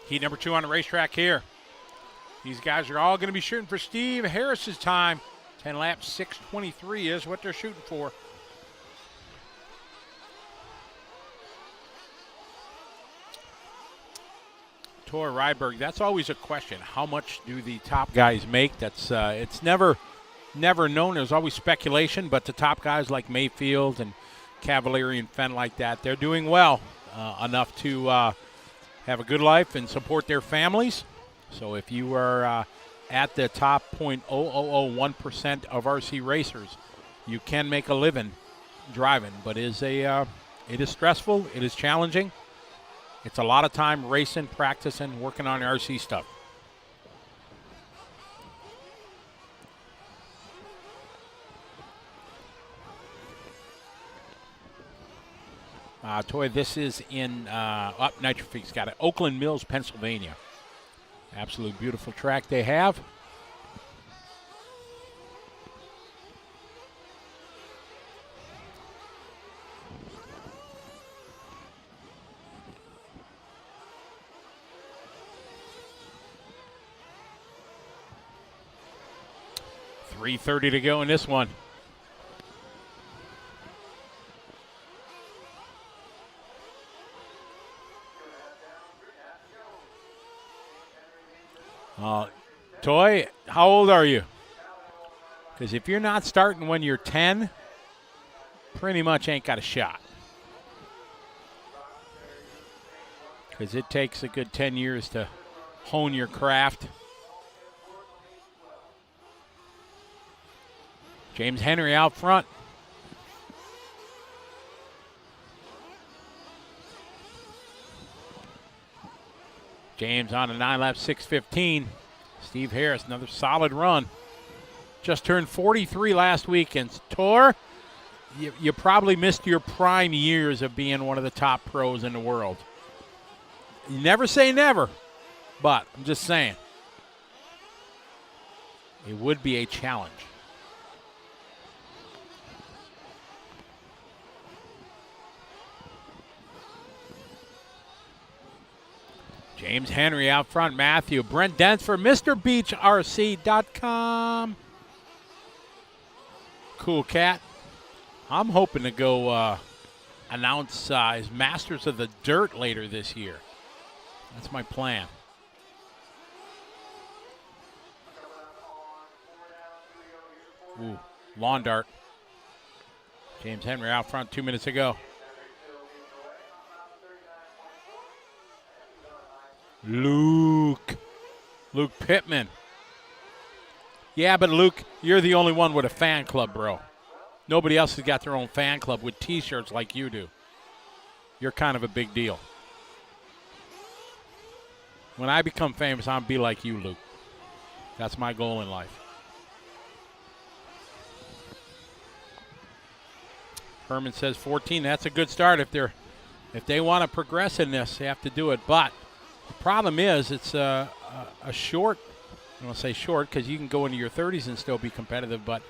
Heat number 2 on the racetrack here. These guys are all going to be shooting for Steve Harris's time. 10 laps, 6:23 is what they're shooting for. Tor Rydberg, that's always a question. How much do the top guys make? That's it's never known. There's always speculation, but the top guys like Mayfield and Cavalieri and Fenn like that, they're doing well enough to have a good life and support their families. So if you are at the top 0.0001% of RC racers, you can make a living driving, but it is stressful. It is challenging. It's a lot of time racing, practicing, working on RC stuff. Toy, this is in Nitro Freak's got it. Oakland Mills, Pennsylvania. Absolute beautiful track they have. .330 to go in this one. Toy, how old are you? Because if you're not starting when you're 10, pretty much ain't got a shot. Because it takes a good 10 years to hone your craft. James Henry out front. James on a 9-lap 6:15. Steve Harris, another solid run. Just turned 43 last weekend. Tor, you probably missed your prime years of being one of the top pros in the world. You never say never, but I'm just saying. It would be a challenge. James Henry out front, Matthew. Brent Dents for MrBeachRC.com. Cool cat. I'm hoping to go announce his Masters of the Dirt later this year. That's my plan. Ooh, lawn dart. James Henry out front 2 minutes ago. Luke Pittman. Yeah, but Luke, you're the only one with a fan club, bro. Nobody else has got their own fan club with T-shirts like you do. You're kind of a big deal. When I become famous, I'll be like you, Luke. That's my goal in life. Herman says 14. That's a good start. If they want to progress in this, they have to do it. But the problem is it's a short. I don't want to say short because you can go into your 30s and still be competitive. But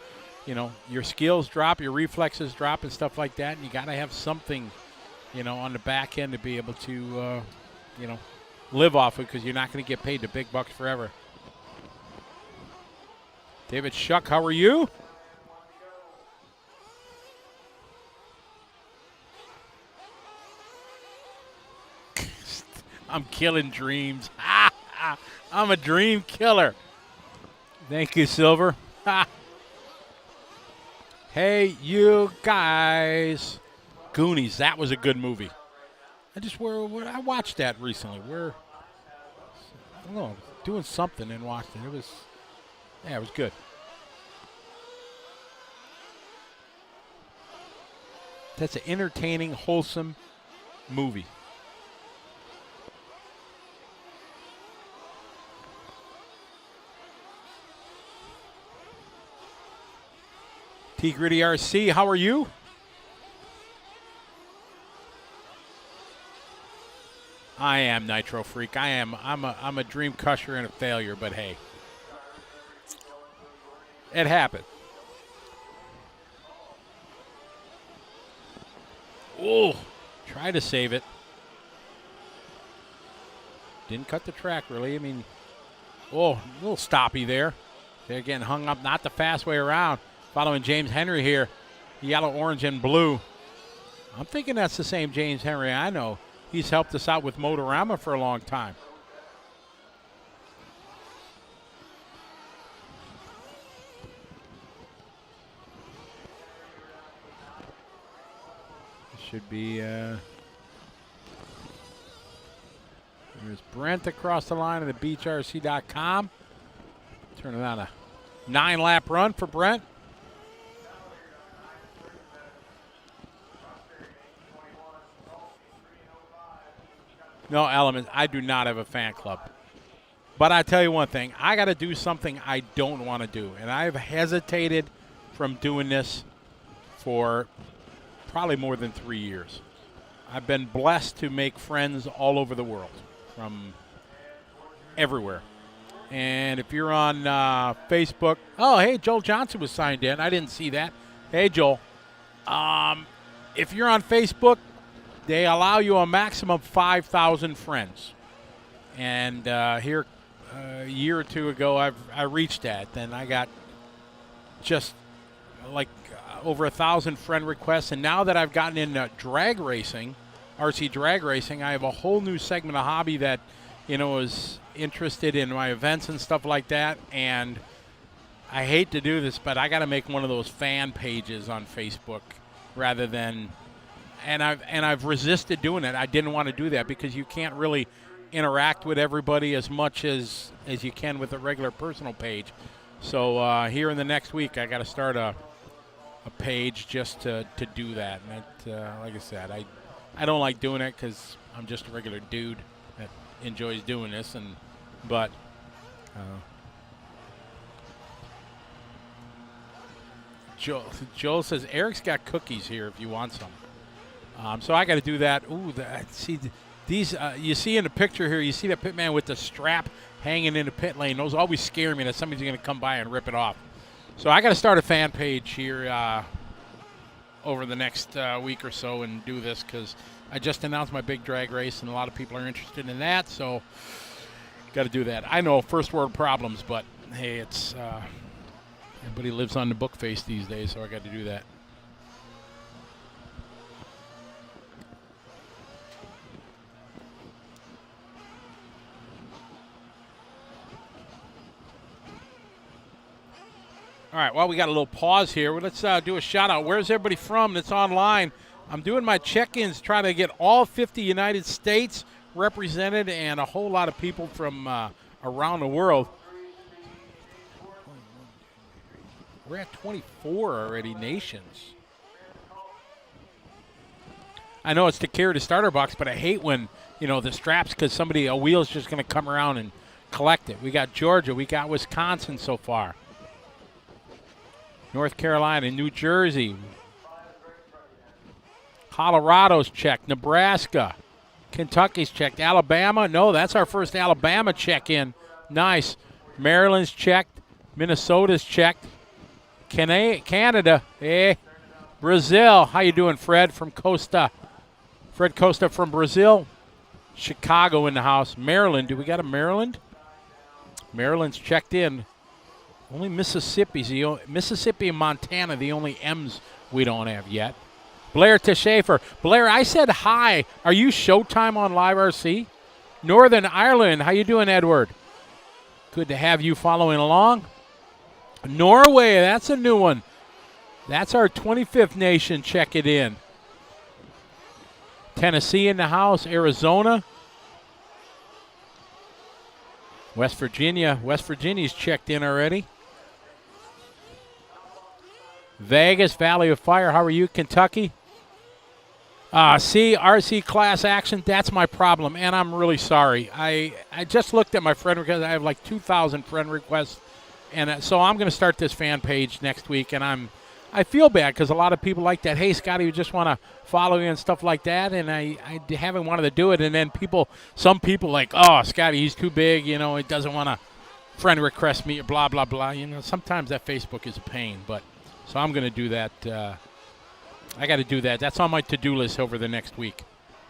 you know your skills drop, your reflexes drop, and stuff like that. And you got to have something, on the back end to be able to, live off it because you're not going to get paid the big bucks forever. David Shuck, how are you? I'm killing dreams. I'm a dream killer. Thank you, Silver. Hey, you guys. Goonies, that was a good movie. I watched that recently. I don't know, doing something and watched it. It was good. That's an entertaining, wholesome movie. T Gritty RC, how are you? I am Nitro Freak. I'm a dream crusher and a failure, but hey. It happened. Oh, try to save it. Didn't cut the track, really. I mean, oh, a little stoppy there. They're getting hung up, not the fast way around. Following James Henry here, yellow, orange, and blue. I'm thinking that's the same James Henry I know. He's helped us out with Motorama for a long time. Should be, there's Brent across the line of the beachrc.com. Turning on a 9-lap run for Brent. No, Element, I do not have a fan club. But I tell you one thing, I got to do something I don't want to do. And I've hesitated from doing this for probably more than 3 years. I've been blessed to make friends all over the world, from everywhere. And if you're on Facebook, oh, hey, Joel Johnson was signed in. I didn't see that. Hey, Joel. If you're on Facebook, they allow you a maximum of 5,000 friends. And here a year or two ago, I reached that. Then I got just like over 1,000 friend requests. And now that I've gotten into drag racing, RC drag racing, I have a whole new segment of hobby that, you know, is interested in my events and stuff like that. And I hate to do this, but I got to make one of those fan pages on Facebook rather than, and I've resisted doing it. I didn't want to do that because you can't really interact with everybody as much as you can with a regular personal page. So here in the next week, I got to start a page just to do that. And that, like I said, I don't like doing it because I'm just a regular dude that enjoys doing this. But Joel says Eric's got cookies here if you want some. So I got to do that. Ooh, see these. You see in the picture here, you see the pit man with the strap hanging in the pit lane. Those always scare me that somebody's going to come by and rip it off. So I got to start a fan page here over the next week or so and do this because I just announced my big drag race and a lot of people are interested in that. So got to do that. I know first world problems, but hey, it's everybody lives on the book face these days, so I got to do that. All right, well, we got a little pause here. Well, let's do a shout-out. Where's everybody from that's online? I'm doing my check-ins, trying to get all 50 United States represented and a whole lot of people from around the world. We're at 24 already nations. I know it's to carry the starter box, but I hate when, you know, the straps, because a wheel's just going to come around and collect it. We got Georgia. We got Wisconsin so far. North Carolina, New Jersey. Colorado's checked. Nebraska. Kentucky's checked. Alabama. No, that's our first Alabama check-in. Nice. Maryland's checked. Minnesota's checked. Canada. Brazil. How you doing, Fred from Costa? Fred Costa from Brazil. Chicago in the house. Maryland. Do we got a Maryland? Maryland's checked in. Only Mississippi and Montana, the only M's we don't have yet. Blair Teshafer. Blair, I said hi. Are you Showtime on LiveRC? Northern Ireland. How you doing, Edward? Good to have you following along. Norway, that's a new one. That's our 25th nation. Check it in. Tennessee in the house. Arizona. West Virginia. West Virginia's checked in already. Vegas, Valley of Fire. How are you, Kentucky? See, RC class action, that's my problem, and I'm really sorry. I just looked at my friend requests. I have like 2,000 friend requests, and so I'm going to start this fan page next week, and I feel bad because a lot of people like that. Hey, Scotty, you just want to follow you and stuff like that, and I haven't wanted to do it, and then some people like, oh, Scotty, he's too big, you know, he doesn't want to friend request me, blah, blah, blah. You know, sometimes that Facebook is a pain, but so I'm going to do that. I got to do that. That's on my to-do list over the next week.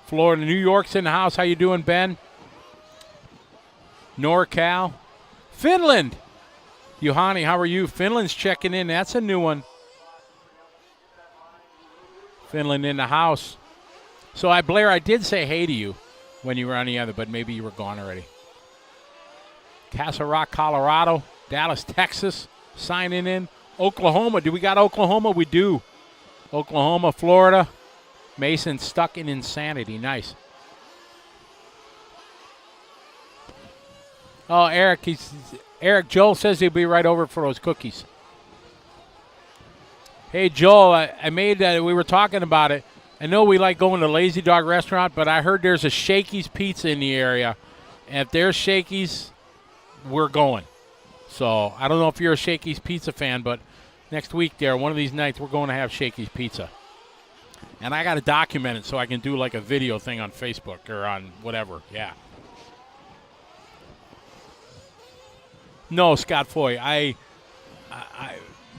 Florida, New York's in the house. How you doing, Ben? NorCal. Finland. Juhani, how are you? Finland's checking in. That's a new one. Finland in the house. So, Blair, I did say hey to you when you were on the other, but maybe you were gone already. Castle Rock, Colorado. Dallas, Texas. Signing in. Oklahoma. Do we got Oklahoma? We do. Oklahoma, Florida. Mason stuck in insanity. Nice. Oh, Eric, Joel says he'll be right over for those cookies. Hey, Joel, I made that. We were talking about it. I know we like going to Lazy Dog Restaurant, but I heard there's a Shakey's Pizza in the area. And if there's Shakey's, we're going. So I don't know if you're a Shakey's Pizza fan, but next week there, one of these nights, we're going to have Shakey's Pizza. And I got to document it so I can do like a video thing on Facebook or on whatever. Yeah. No, Scott Foy. I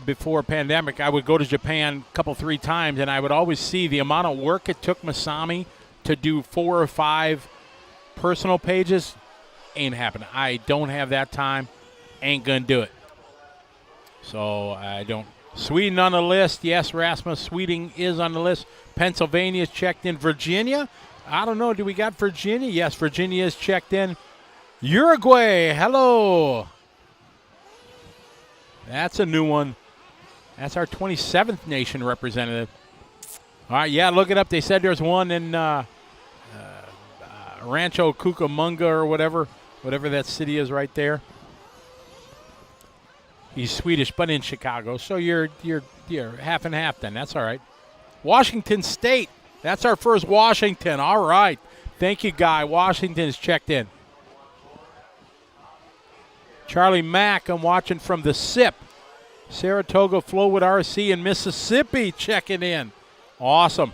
before pandemic, I would go to Japan a couple, 3 times, and I would always see the amount of work it took Masami to do 4 or 5 personal pages. Ain't happening. I don't have that time. Ain't going to do it. So I don't. Sweden on the list. Yes, Rasmus. Sweden is on the list. Pennsylvania's checked in. Virginia? I don't know. Do we got Virginia? Yes, Virginia is checked in. Uruguay. Hello. That's a new one. That's our 27th nation representative. All right, yeah, look it up. They said there's one in Rancho Cucamonga or whatever that city is right there. He's Swedish, but in Chicago. So you're half and half then. That's all right. Washington State. That's our first Washington. All right. Thank you, Guy. Washington is checked in. Charlie Mack, I'm watching from the SIP. Saratoga Flowwood RC in Mississippi checking in. Awesome.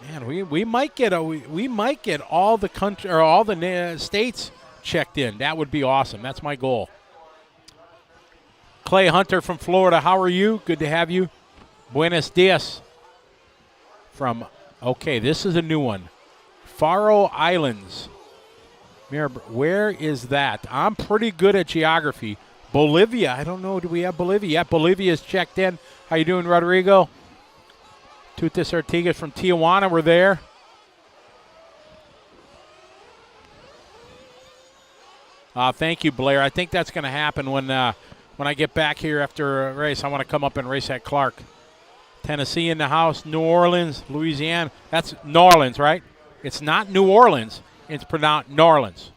Man, we might get all the country or all the states checked in. That would be awesome. That's my goal. Clay Hunter from Florida, how are you? Good to have you. Buenos dias. Okay, this is a new one. Faro Islands. Where is that? I'm pretty good at geography. Bolivia. I don't know. Do we have Bolivia? Yeah, Bolivia is checked in. How you doing, Rodrigo? Tutis Artigas from Tijuana. We're there. Thank you, Blair. I think that's going to happen when I get back here after a race. I want to come up and race at Clark. Tennessee in the house. New Orleans, Louisiana. That's New Orleans, right? It's not New Orleans. It's pronounced New Orleans.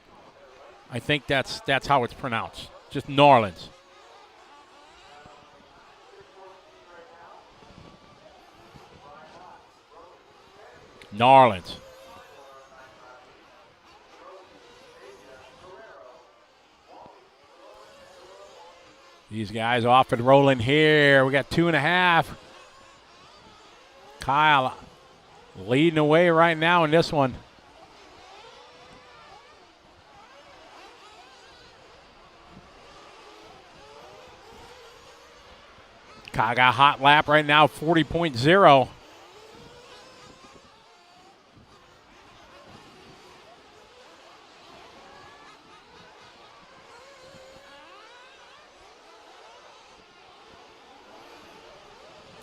I think that's how it's pronounced. Just New Orleans. New Orleans. These guys off and rolling here. We got 2.5. Kyle leading away right now in this one. Kyle got a hot lap right now, 40.0.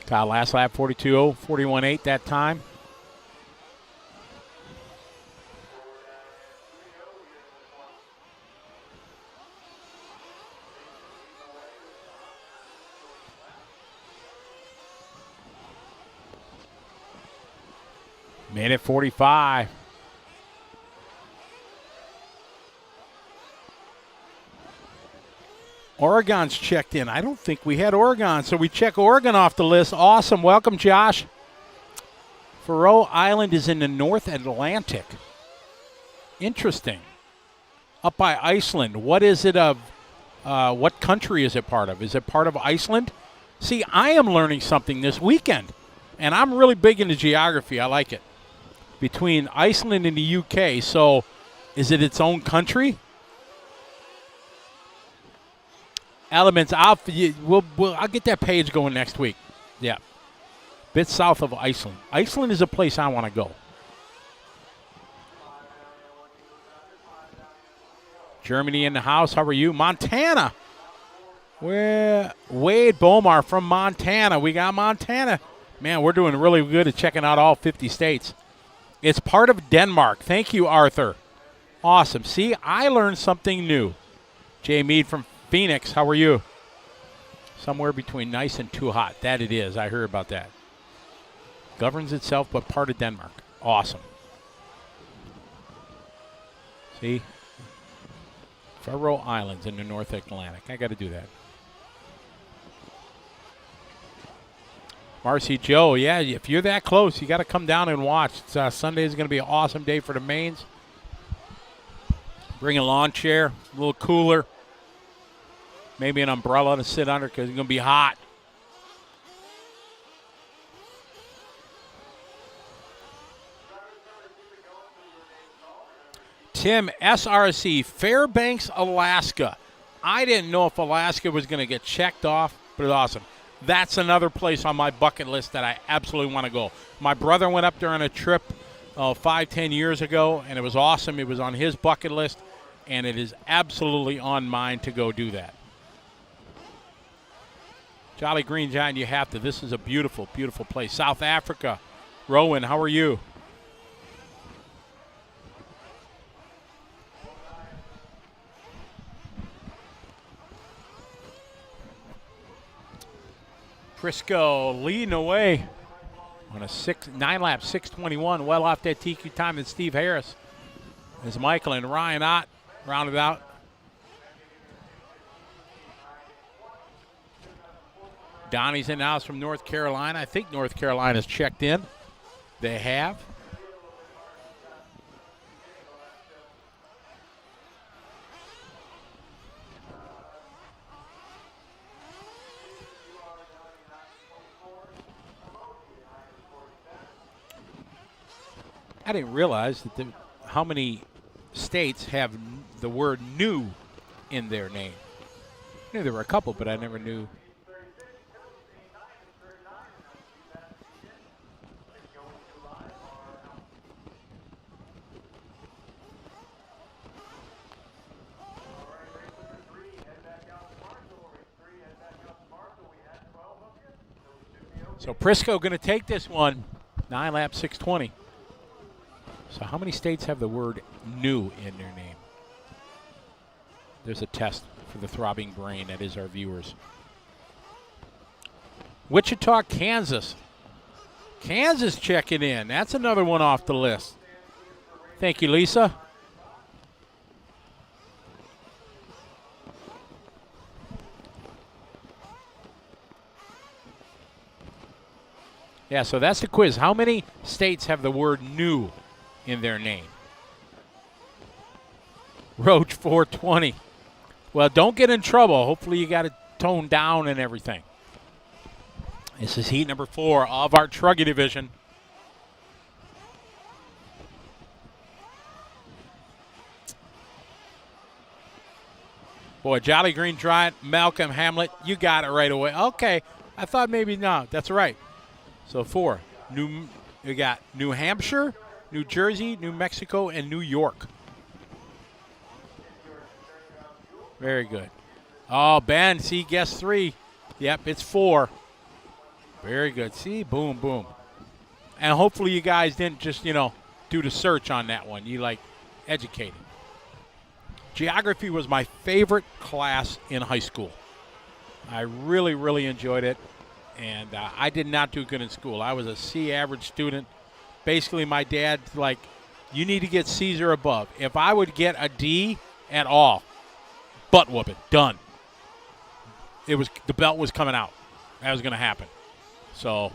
Kyle last lap, 42.0, 41.8 that time. Minute 45. Oregon's checked in. I don't think we had Oregon, so we check Oregon off the list. Awesome. Welcome, Josh. Faroe Island is in the North Atlantic. Interesting. Up by Iceland. What is it of? What country is it part of? Is it part of Iceland? See, I am learning something this weekend, and I'm really big into geography. I like it. Between Iceland and the UK, so is it its own country? Elements, I'll get that page going next week. Yeah. Bit south of Iceland. Iceland is a place I want to go. Germany in the house. How are you? Montana. Wade Bomar from Montana. We got Montana. Man, we're doing really good at checking out all 50 states. It's part of Denmark. Thank you, Arthur. Awesome. See, I learned something new. Jay Mead from Phoenix. How are you? Somewhere between nice and too hot. That it is. I heard about that. Governs itself, but part of Denmark. Awesome. See? Faroe Islands in the North Atlantic. I got to do that. Marcy Joe, yeah, if you're that close, you got to come down and watch. Sunday is going to be an awesome day for the mains. Bring a lawn chair, a little cooler. Maybe an umbrella to sit under because it's going to be hot. Tim, SRC, Fairbanks, Alaska. I didn't know if Alaska was going to get checked off, but it's awesome. That's another place on my bucket list that I absolutely want to go. My brother went up there on a trip 5-10 years ago, and it was awesome. It was on his bucket list, and it is absolutely on mine to go do that. Jolly Green Giant, you have to. This is a beautiful, beautiful place. South Africa. Rowan, how are you? Frisco leading away on a 9-lap 6:21, well off that TQ time than Steve Harris. As Michael and Ryan Ott rounded out. Donnie's in the house from North Carolina. I think North Carolina's checked in. They have. I didn't realize that how many states have the word new in their name. I knew there were a couple, but I never knew. So Prisco going to take this one, 9-lap 6:20. So how many states have the word new in their name? There's a test for the throbbing brain that is our viewers. Wichita, Kansas. Kansas checking in. That's another one off the list. Thank you, Lisa. Yeah, so that's the quiz. How many states have the word new in their name? Roach 420. Well, don't get in trouble. Hopefully you got it toned down and everything. This is heat number 4 of our Truggy division. Boy, Jolly Green Giant, Malcolm Hamlet, you got it right away. Okay, I thought maybe no. That's right. So 4. You got New Hampshire, New Jersey, New Mexico, and New York. Very good. Oh, Ben, see, guess 3. Yep, it's 4. Very good. See, boom, boom. And hopefully you guys didn't just, do the search on that one. You, educated. Geography was my favorite class in high school. I really, really enjoyed it. And I did not do good in school. I was a C average student. Basically, my dad's like, you need to get C's or above. If I would get a D at all, butt whooping, done. The belt was coming out. That was going to happen. So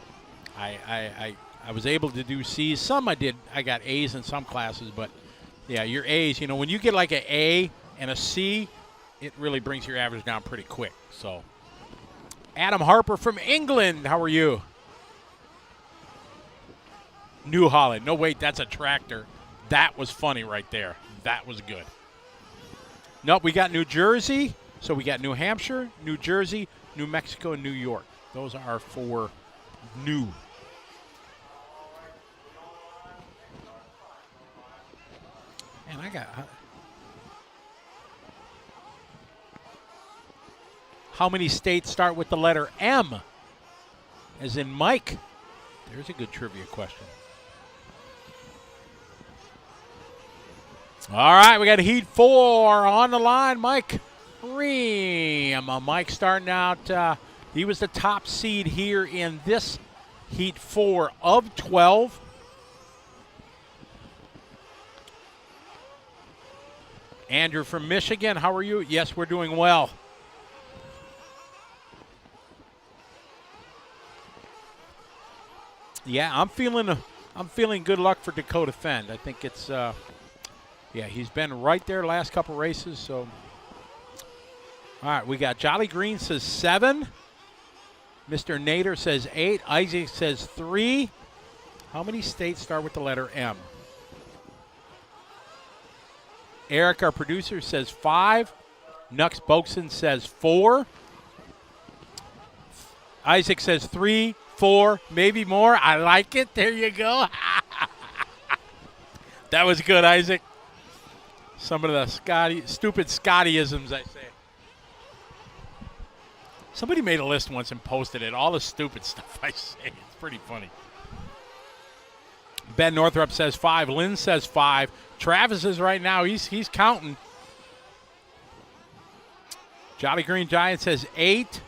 I was able to do C's. Some I did. I got A's in some classes. But, yeah, your A's, when you get like an A and a C, it really brings your average down pretty quick. So Adam Harper from England, how are you? New Holland. No, wait, that's a tractor. That was funny right there. That was good. Nope, we got New Jersey. So we got New Hampshire, New Jersey, New Mexico, and New York. Those are our 4 new. And I got How many states start with the letter M? As in Mike. There's a good trivia question. All right, we got Heat 4 on the line. Mike Ream. Mike starting out. He was the top seed here in this Heat 4 of 12. Andrew from Michigan, how are you? Yes, we're doing well. Yeah, I'm feeling good luck for Dakota Fend. I think it's yeah, he's been right there last couple races. So, all right, we got Jolly Green says 7. Mr. Nader says 8. Isaac says 3. How many states start with the letter M? Eric, our producer, says 5. Nux Boakson says 4. Isaac says 3, 4, maybe more. I like it. There you go. That was good, Isaac. Some of the stupid Scottyisms, I say. Somebody made a list once and posted it. All the stupid stuff I say. It's pretty funny. Ben Northrup says 5. Lynn says 5. Travis is right now. He's counting. Jolly Green Giant says 8.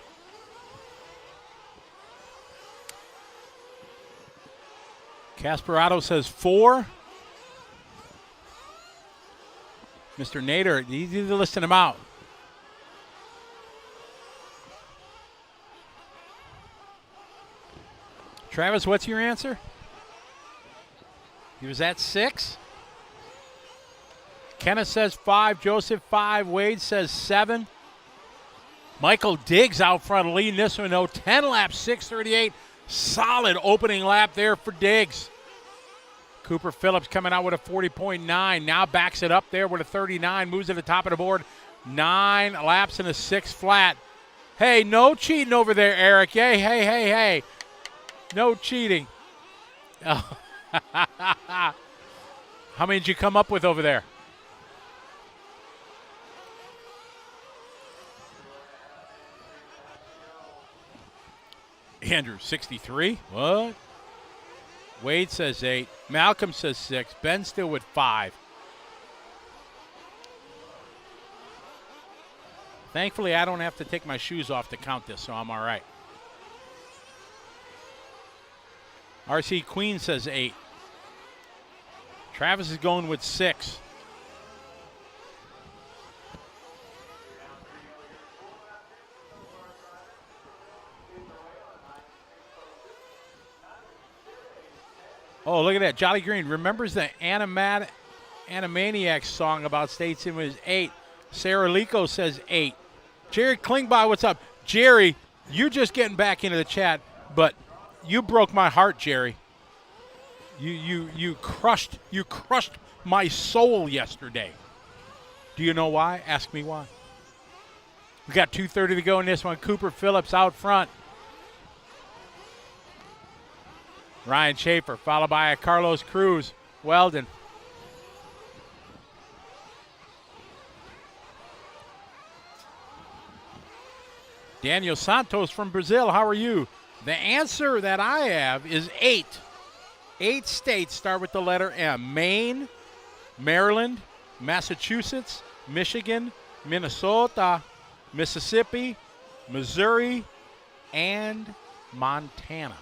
Casperado says 4. Mr. Nader, you need to listen him out. Travis, what's your answer? He was at 6. Kenneth says 5. Joseph 5. Wade says 7. Michael Diggs out front leading this one, 10 laps, 6:38. Solid opening lap there for Diggs. Cooper Phillips coming out with a 40.9. Now backs it up there with a 39. Moves to the top of the board. 9 laps and a 6 flat. Hey, no cheating over there, Eric. Hey. No cheating. Oh. How many did you come up with over there? Andrew, 63. What? Wade says 8. Malcolm says 6. Ben still with 5. Thankfully, I don't have to take my shoes off to count this, so I'm all right. RC Queen says 8. Travis is going with 6. Oh, look at that. Jolly Green remembers the Animaniacs song about states and was 8. Sarah Lico says 8. Jerry Klingby, what's up? Jerry, you just getting back into the chat, but you broke my heart, Jerry. You crushed my soul yesterday. Do you know why? Ask me why. We got 2:30 to go in this one. Cooper Phillips out front. Ryan Schaefer, followed by a Carlos Cruz. Weldon. Daniel Santos from Brazil, how are you? The answer that I have is 8. 8 states start with the letter M. Maine, Maryland, Massachusetts, Michigan, Minnesota, Mississippi, Missouri, and Montana.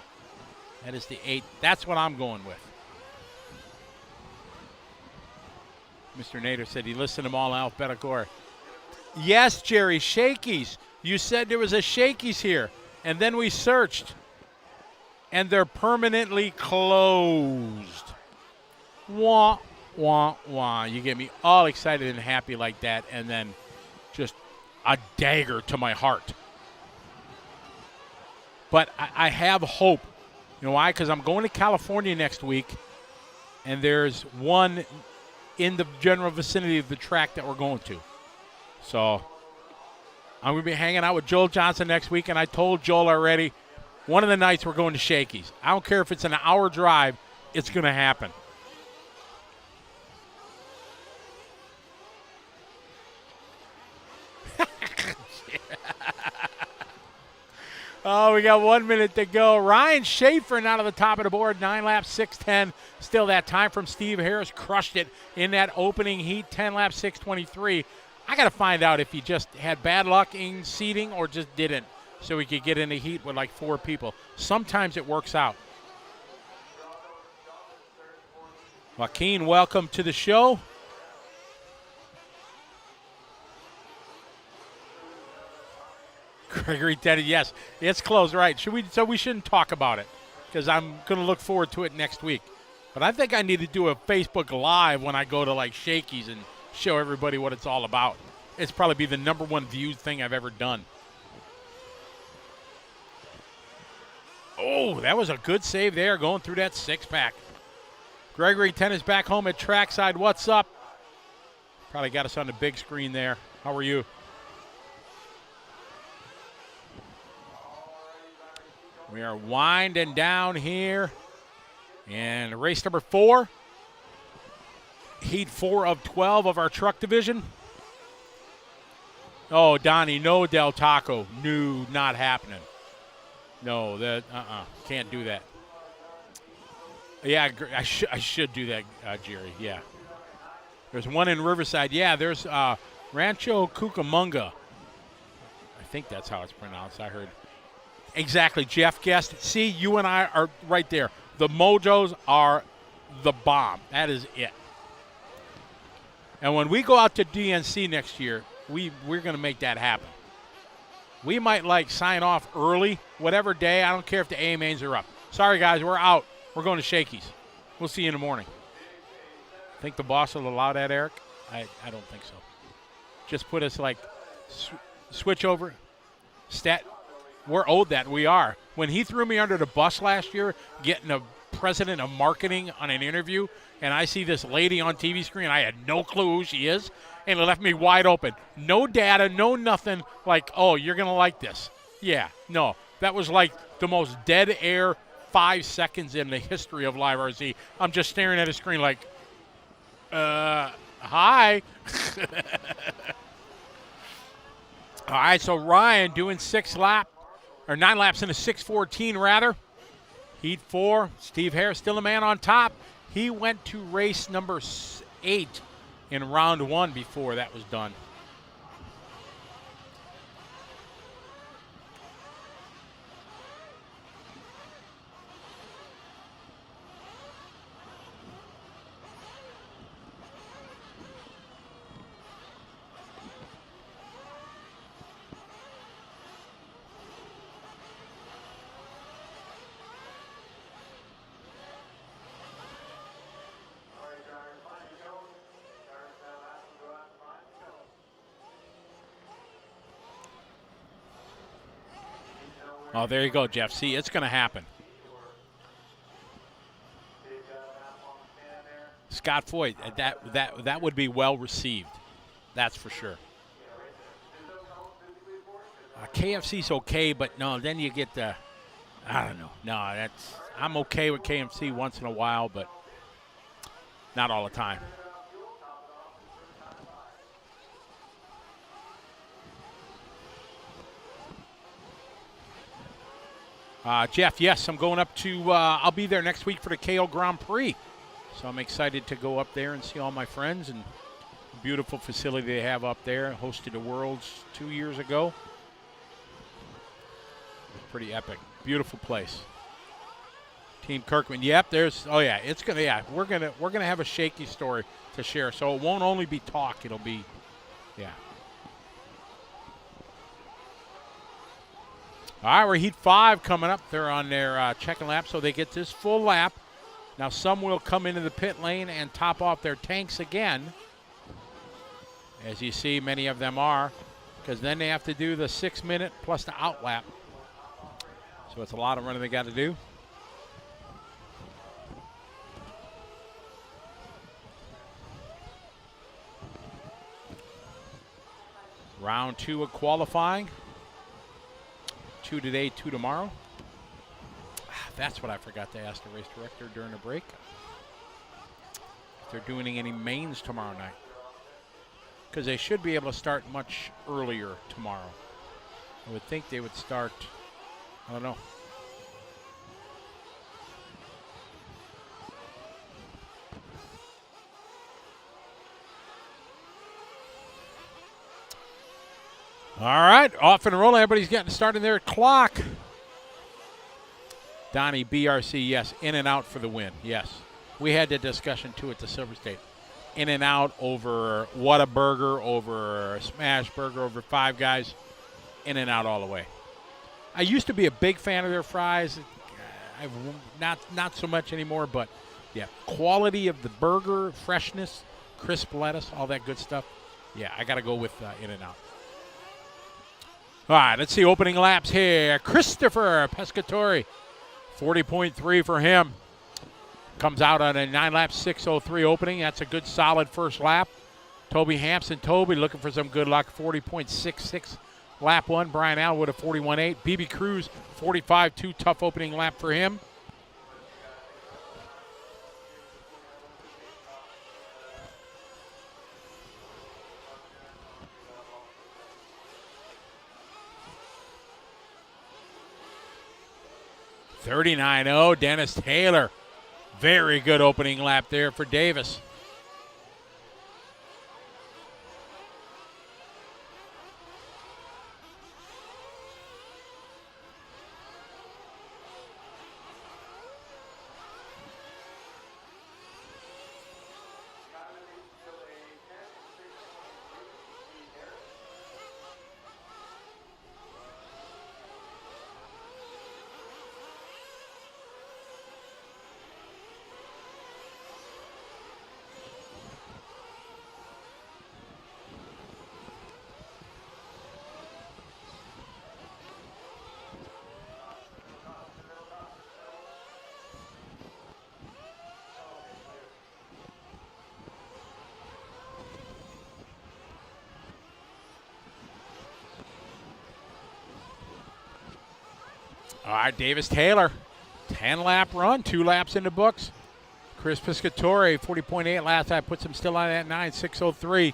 That is the 8. That's what I'm going with. Mr. Nader said he listed them all in alphabetical order. Yes, Jerry, Shakey's. You said there was a Shakey's here, and then we searched, and they're permanently closed. Wah, wah, wah. You get me all excited and happy like that, and then just a dagger to my heart. But I have hope. You know why? Because I'm going to California next week, and there's one in the general vicinity of the track that we're going to. So I'm going to be hanging out with Joel Johnson next week, and I told Joel already, one of the nights we're going to Shakey's. I don't care if it's an hour drive, it's going to happen. Oh, we got 1 minute to go. Ryan Schaefer out of the top of the board, 9 laps, 6:10. Still that time from Steve Harris. Crushed it in that opening heat, 10 laps, 6:23. I got to find out if he just had bad luck in seating or just didn't, so he could get in the heat with like 4 people. Sometimes it works out. Joaquin, welcome to the show. Gregory Teddy, yes, it's close, right? So we shouldn't talk about it because I'm going to look forward to it next week. But I think I need to do a Facebook Live when I go to like Shakey's and show everybody what it's all about. It's probably be the #1 viewed thing I've ever done. Oh, that was a good save there going through that 6-pack. Gregory Tennis back home at trackside. What's up? Probably got us on the big screen there. How are you? We are winding down here. And race number 4. Heat 4 of 12 of our truck division. Oh, Donnie, no Del Taco. No, not happening. No, that can't do that. Yeah, I should do that, Jerry. Yeah. There's one in Riverside. Yeah, there's Rancho Cucamonga. I think that's how it's pronounced. I heard. Exactly, Jeff guessed. See, you and I are right there. The Mojos are the bomb. That is it. And when we go out to DNC next year, we're going to make that happen. We might like sign off early, whatever day. I don't care if the AMAs are up. Sorry, guys, we're out. We're going to Shakey's. We'll see you in the morning. Think the boss will allow that, Eric? I don't think so. Just put us like switch over. We're owed that. We are. When he threw me under the bus last year, getting a president of marketing on an interview, and I see this lady on TV screen, I had no clue who she is, and it left me wide open. No data, no nothing, like, oh, you're going to like this. Yeah, no. That was like the most dead air 5 seconds in the history of LiveRC. I'm just staring at a screen like, hi. All right, so Ryan doing 9 laps in a 6:14 rather. Heat 4, Steve Harris still a man on top. He went to race number 8 in round 1 before that was done. Oh, there you go, Jeff. See, it's going to happen. Scott Foyt, that would be well received. That's for sure. KFC's okay, but no, then you get the, I don't know. No, I'm okay with KFC once in a while, but not all the time. Jeff, yes, I'm going up to, I'll be there next week for the KO Grand Prix. So I'm excited to go up there and see all my friends, and the beautiful facility they have up there. Hosted the Worlds 2 years ago. It was pretty epic. Beautiful place. Team Kirkman, yep, it's going to, yeah, we're going to have a shaky story to share. So it won't only be talk, it'll be, yeah. All right, we're Heat 5 coming up. They're on their checking lap, so they get this full lap. Now some will come into the pit lane and top off their tanks again. As you see, many of them are, because then they have to do the 6 minute plus the out lap. So it's a lot of running they got to do. Round 2 of qualifying. 2 today, 2 tomorrow. That's what I forgot to ask the race director during the break. If they're doing any mains tomorrow night. Because they should be able to start much earlier tomorrow. I would think they would start I don't know. All right, off and rolling. Everybody's getting started their clock. Donnie, BRC, yes. In and out for the win, yes. We had the discussion, too, at the Silver State. In and out over Whataburger, over Smash Burger, over Five Guys. In and out all the way. I used to be a big fan of their fries. I've not so much anymore, but, yeah, quality of the burger, freshness, crisp lettuce, all that good stuff. Yeah, I got to go with In and out. All right, let's see opening laps here. Christopher Pescatori, 40.3 for him. Comes out on a 9-lap 6:03 opening. That's a good, solid first lap. Toby Hampson, looking for some good luck, 40.66. Lap 1, Brian Allen with a 41.8. BB Cruz, 45.2, tough opening lap for him. $39.0, Dennis Taylor. Very good opening lap there for Davis. All right, Davis Taylor, 10-lap run, 2 laps in the books. Chris Piscatore, 40.8 last time, puts him still on that 9, 6:03.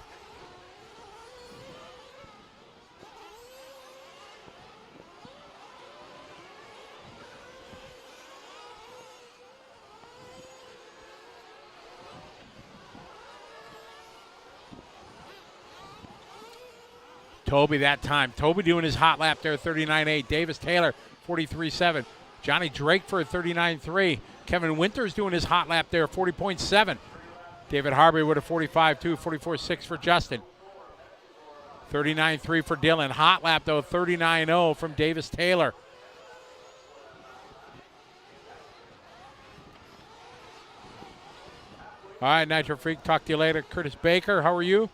Toby that time. Toby doing his hot lap there, 39.8. Davis Taylor, 43.7. Johnny Drake for a 39.3. Kevin Winters doing his hot lap there, 40.7. David Harvey with a 45.2, 44.6 for Justin. 39.3 for Dylan. Hot lap, though, 39.0 from Davis Taylor. All right, Nitro Freak, talk to you later. Curtis Baker, how are you?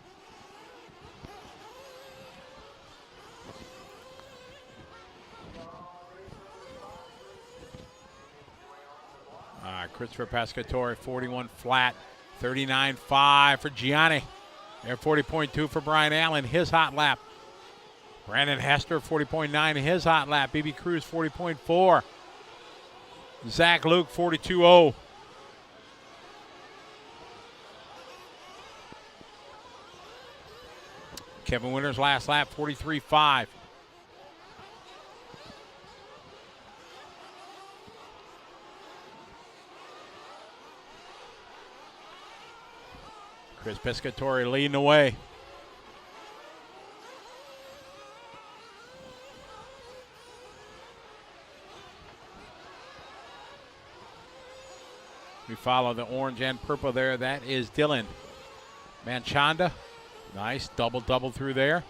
Christopher Pescatore, 41 flat, 39.5 for Gianni. There, 40.2 for Brian Allen, his hot lap. Brandon Hester, 40.9 in his hot lap. BB Cruz, 40.4. Zach Luke, 42.0. Kevin Winters last lap, 43.5. Chris Pescatore leading the way. We follow the orange and purple there. That is Dylan Manchanda. Nice double through there.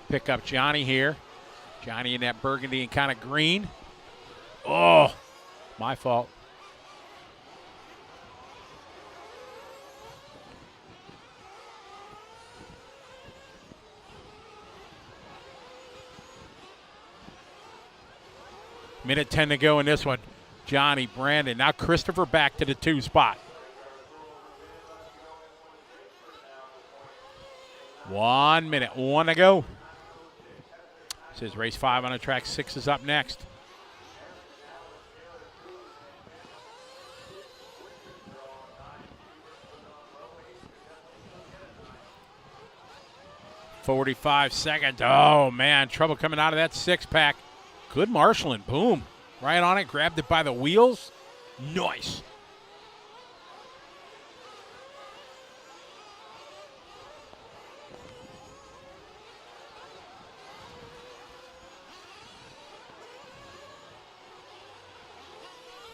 Pick up Johnny here. Johnny in that burgundy and kind of green. Oh, my fault. Minute 10 to go in this one. Johnny, Brandon, now Christopher back to the 2 spot. 1 minute, 1 to go. Says race 5 on the track. 6 is up next. "45 seconds. Oh, man. Trouble coming out of that 6-pack. Good marshalling. Boom. Right on it. Grabbed it by the wheels. Nice.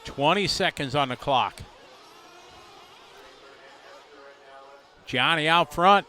"20 seconds on the clock. Johnny out front.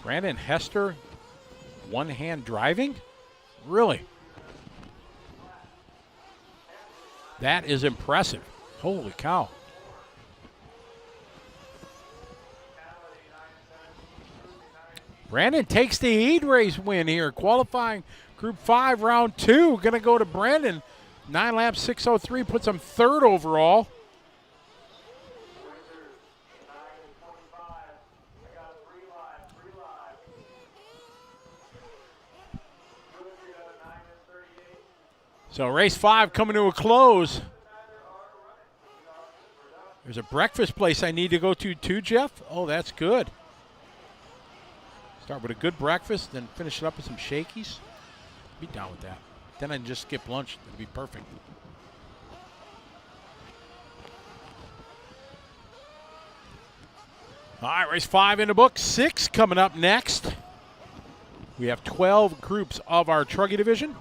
Brandon Hester, one-hand driving? Really? That is impressive. Holy cow. Brandon takes the heat race win here. Qualifying Group 5, Round 2. Going to go to Brandon. 9 laps, 6:03, puts him 3rd overall. So race 5 coming to a close. There's a breakfast place I need to go to too, Jeff. Oh, that's good. Start with a good breakfast, then finish it up with some shakies. Be down with that. Then I can just skip lunch. It'd be perfect. All right, race 5 in the book. 6 coming up next. We have 12 groups of our Truggy division.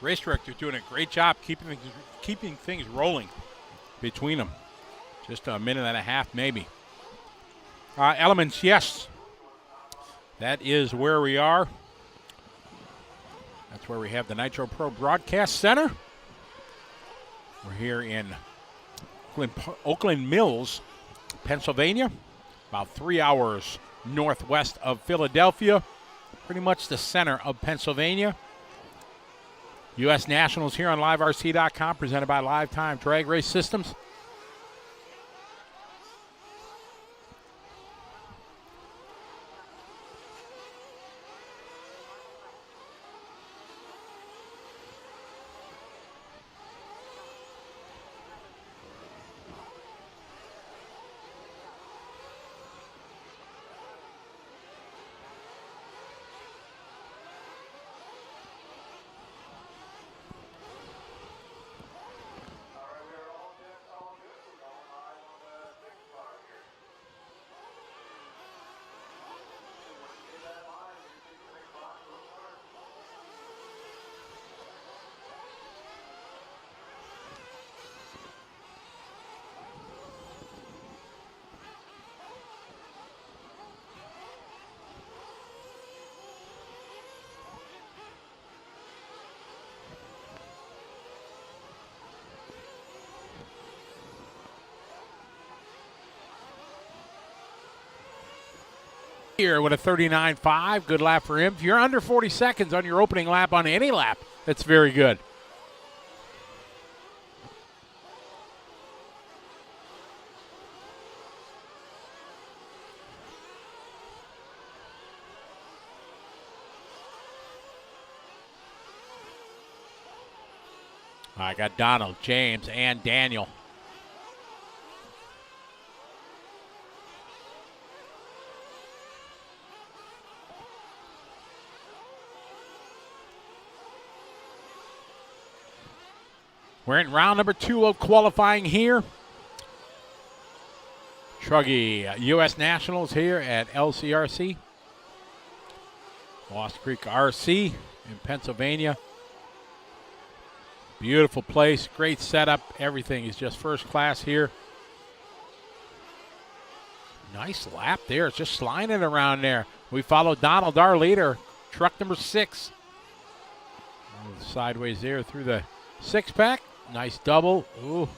Race director doing a great job keeping things rolling between them. Just a minute and a half, maybe. Elements, yes. That is where we are. That's where we have the Nitro Pro Broadcast Center. We're here in Oakland Mills, Pennsylvania, about 3 hours northwest of Philadelphia. Pretty much the center of Pennsylvania. U.S. Nationals here on LiveRC.com, presented by Lifetime Drag Race Systems. Here with a 39.5. Good lap for him. If you're under 40 seconds on your opening lap on any lap, that's very good. I got Donald, James, and Daniel. We're in round number 2 of qualifying here. Truggy U.S. Nationals here at LCRC. Lost Creek RC in Pennsylvania. Beautiful place, great setup. Everything is just first class here. Nice lap there. It's just sliding around there. We follow Donald, our leader, truck number 6. Sideways there through the 6-pack. Nice double. Ooh,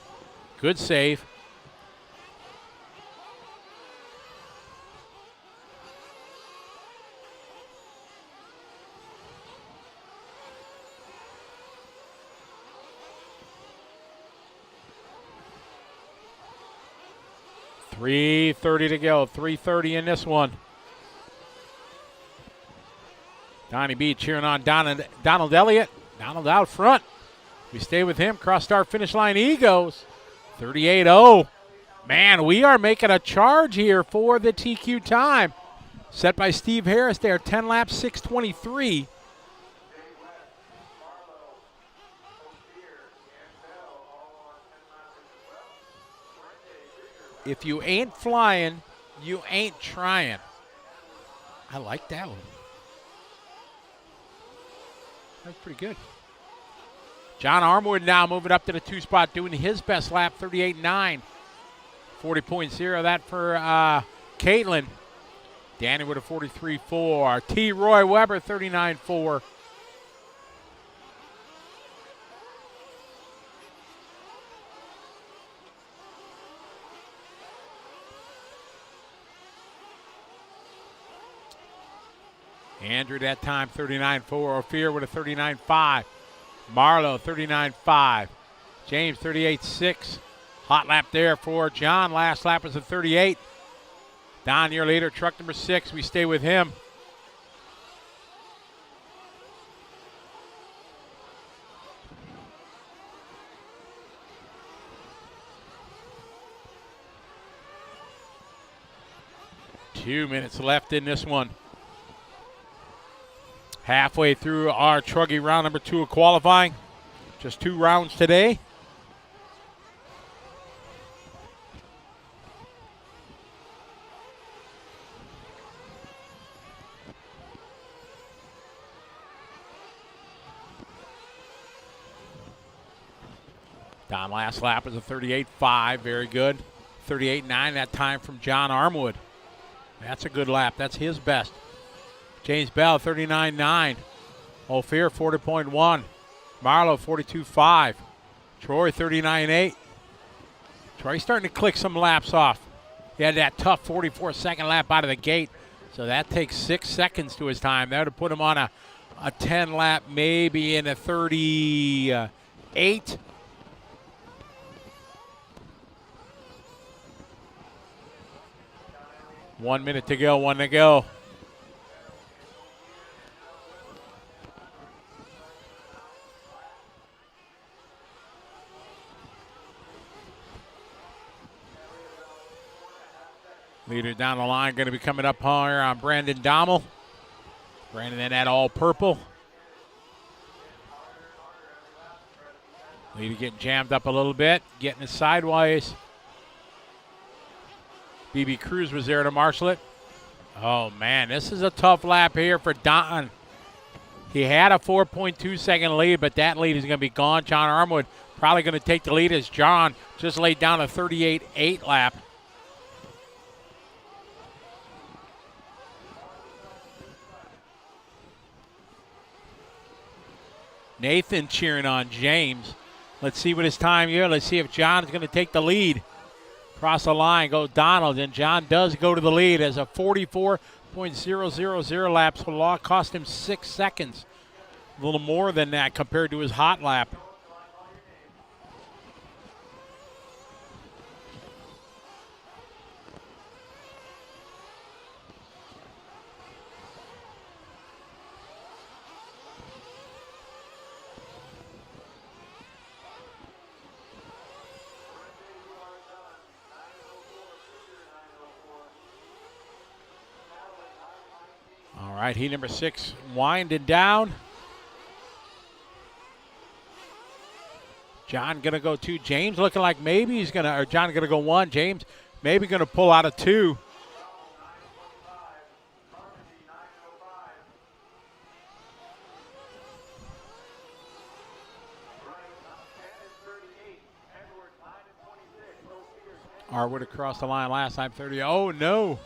good save. .330 to go. 3:30 in this one. Donnie B cheering on Donald Elliott. Donald out front. We stay with him. Cross start finish line. He goes. 38.0. Man, we are making a charge here for the TQ time. Set by Steve Harris there. 10 laps, 6:23. If you ain't flying, you ain't trying. I like that one. That's pretty good. John Armwood now moving up to the 2 spot, doing his best lap, 38.9. 40.0, that for Caitlin. Danny with a 43.4. T. Roy Weber, 39.4. Andrew that time, 39.4. Ophir with a 39.5. Marlowe, 39.5. James, 38.6. Hot lap there for John. Last lap was a 38. Don, your leader, truck number 6. We stay with him. Two minutes left in this one. Halfway through our Truggy round number 2 of qualifying. Just 2 rounds today. Don last lap was a 38.5, very good. 38.9 that time from John Armwood. That's a good lap, that's his best. James Bell, 39.9. Ophir, 40.1. Marlowe, 42.5. Troy, 39.8. Troy's starting to click some laps off. He had that tough 44-second lap out of the gate, so that takes 6 seconds to his time. That would put him on a 10 lap, maybe in a 38. One minute to go, 1 to go. Leader down the line going to be coming up here on Brandon Dommel. Brandon in that all purple. Leader getting jammed up a little bit, getting it sideways. BB Cruz was there to marshal it. Oh, man, this is a tough lap here for Don. He had a 4.2-second lead, but that lead is going to be gone. John Armwood probably going to take the lead as John just laid down a 38.8 lap. Nathan cheering on James. Let's see what his time here. Let's see if John's going to take the lead. Across the line goes Donald, and John does go to the lead as a .000 laps. The law cost him 6 seconds. A little more than that compared to his hot lap. All right, heat number 6 winding down. John gonna go 2. James looking like maybe he's gonna, or John gonna go 1. James maybe gonna pull out a 2. Arwood across the line last time, 30. Oh no.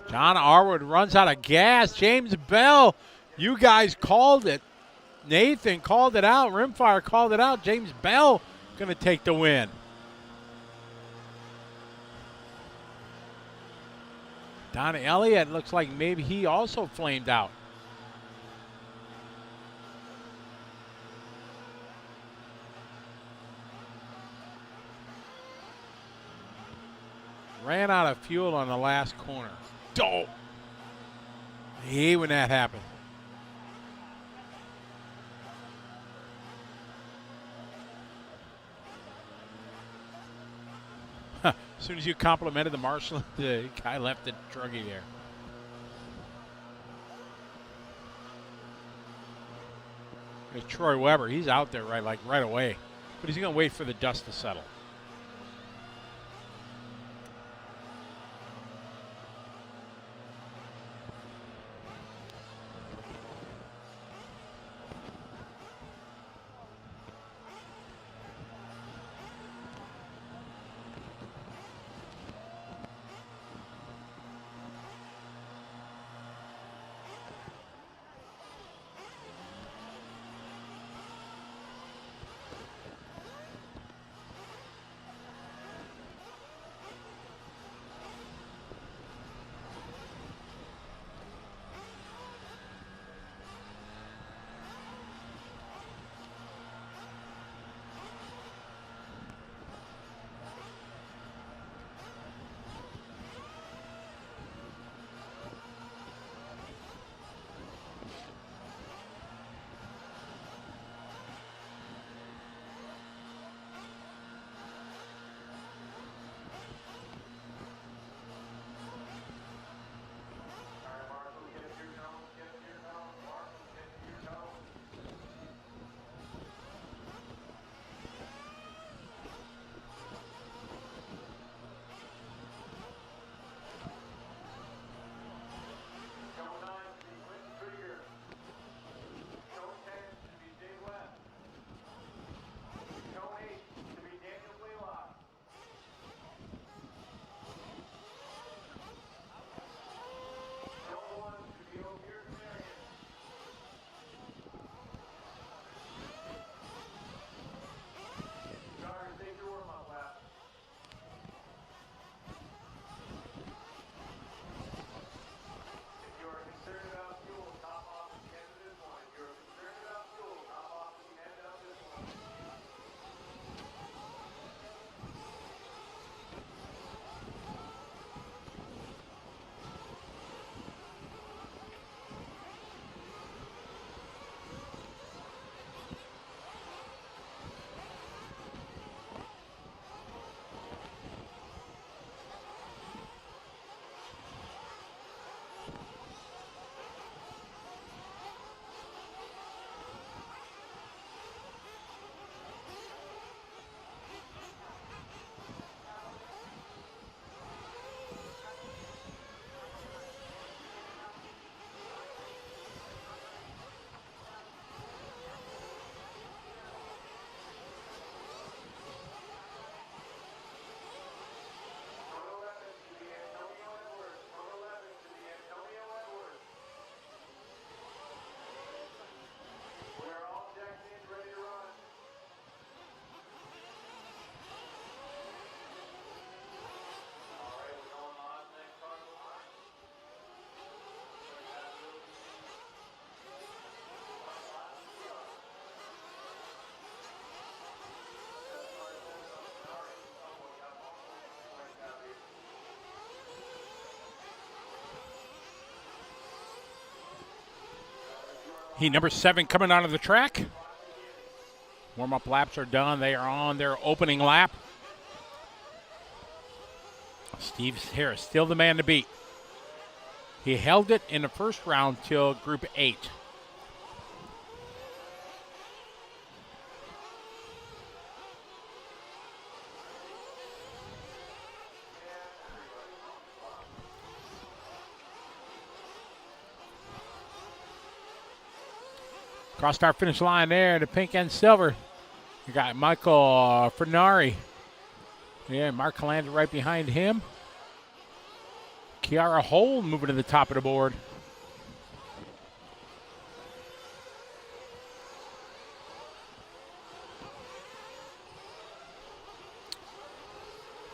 John Arwood runs out of gas. James Bell, you guys called it. Nathan called it out. Rimfire called it out. James Bell going to take the win. Don Elliott looks like maybe he also flamed out. Ran out of fuel on the last corner. Oh! I hate when that happens. As soon as you complimented the marshal, the guy left the Truggy there. There's Troy Weber. He's out there right away. But he's going to wait for the dust to settle. Heat number 7 coming onto the track. Warm-up laps are done. They are on their opening lap. Steve Harris, still the man to beat. He held it in the first round till Group 8. Crossed our finish line there, the pink and silver. You got Michael Fernari. Yeah, Mark Calandra right behind him. Kiara Hole moving to the top of the board.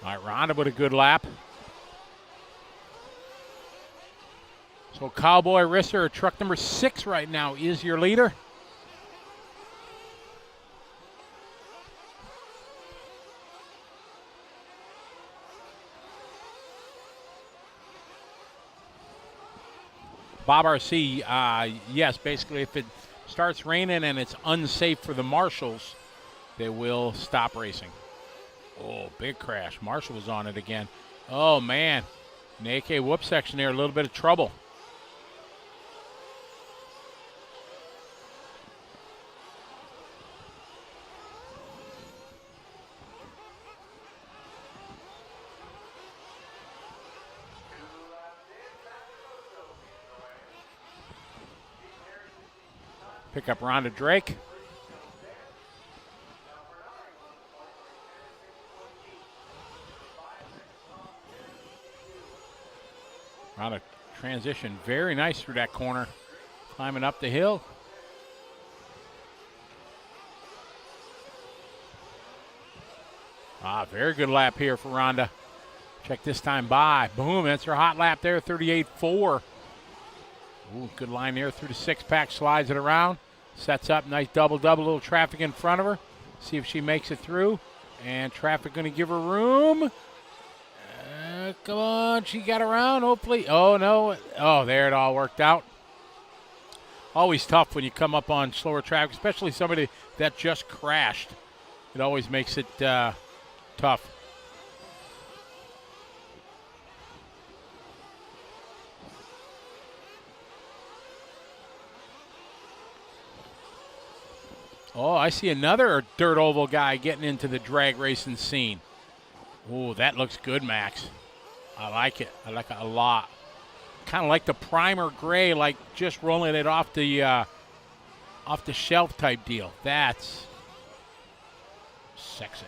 All right, Rhonda with a good lap. So Cowboy Risser, truck number 6 right now, is your leader. Bob RC, yes, basically if it starts raining and it's unsafe for the marshals, they will stop racing. Oh, big crash. Marshall was on it again. Oh, man. In the AK whoop section there, a little bit of trouble. Pick up Rhonda Drake. Rhonda transition very nice through that corner. Climbing up the hill. Very good lap here for Rhonda. Check this time by. Boom, that's her hot lap there, 38.4. Ooh, good line there through the 6-pack, slides it around. Sets up, nice double-double, little traffic in front of her. See if she makes it through. And traffic going to give her room. Come on, she got around, hopefully. Oh, no. Oh, there it all worked out. Always tough when you come up on slower traffic, especially somebody that just crashed. It always makes it tough. Oh, I see another dirt oval guy getting into the drag racing scene. Oh, that looks good, Max. I like it. I like it a lot. Kind of like the primer gray, like just rolling it off the shelf type deal. That's sexy.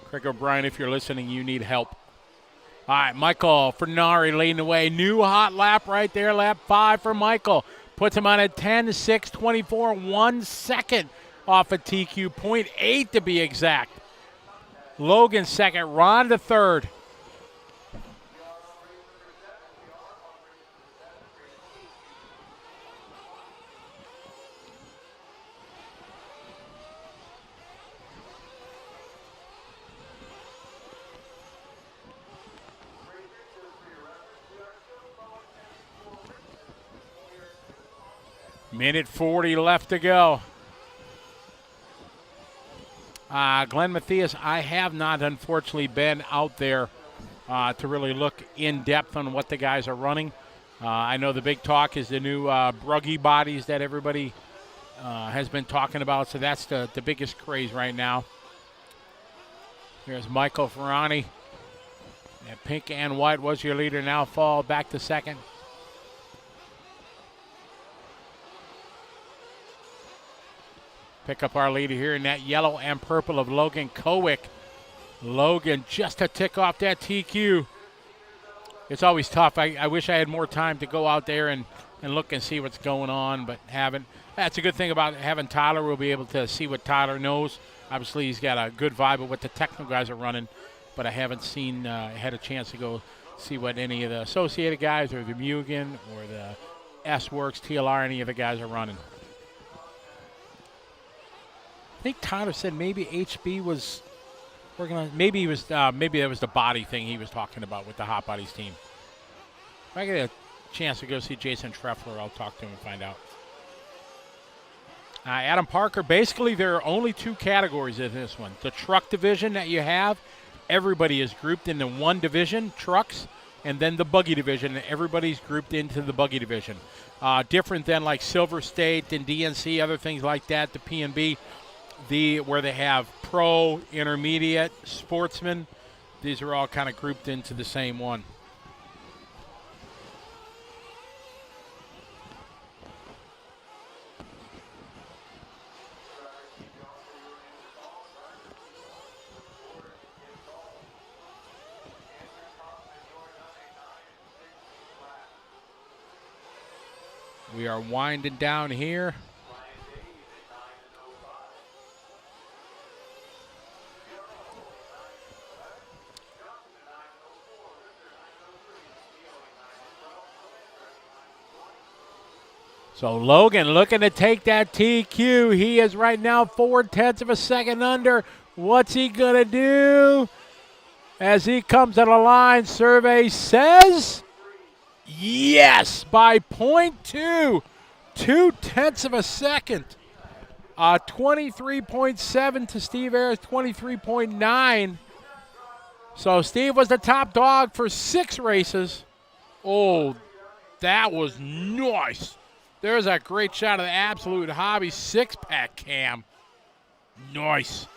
Craig O'Brien, if you're listening, you need help. All right, Michael Fernari leading the way. New hot lap right there, lap 5 for Michael. Puts him on a 10-6-24, 1 second off of TQ, 0.8 to be exact. Logan second, Rhonda third. Minute 40 left to go. Glenn Matthias, I have not, unfortunately, been out there to really look in depth on what the guys are running. I know the big talk is the new Buggy bodies that everybody has been talking about, so that's the biggest craze right now. Here's Michael Ferrani. And pink and white was your leader, now fall back to second. Pick up our leader here in that yellow and purple of Logan Kowick. Logan just a tick off that TQ. It's always tough. I wish I had more time to go out there and look and see what's going on, but haven't. That's a good thing about having Tyler. We'll be able to see what Tyler knows. Obviously, he's got a good vibe of what the technical guys are running, but I haven't had a chance to go See what any of the Associated guys or the Mugen or the S-Works, TLR, any of the guys are running. I think Tyler said maybe HB was working on. Maybe he was. Maybe that was the body thing he was talking about with the Hot Bodies team. If I get a chance to go see Jason Treffler, I'll talk to him and find out. Adam Parker. Basically, there are only 2 categories in this one. The truck division that you have, everybody is grouped into one division, trucks, and then the buggy division. Everybody's grouped into the buggy division. Different than like Silver State and DNC, other things like that. The P&B. Where they have pro, intermediate, sportsman, these are all kind of grouped into the same one. We are winding down here. So Logan looking to take that TQ. He is right now 0.4 of a second under. What's he going to do? As he comes to the line, survey says yes by 0.2. 0.2 of a second. 23.7 to Steve Ayers, 23.9. So Steve was the top dog for 6 races. Oh, that was nice. There's a great shot of the Absolute Hobby 6-pack cam. Nice.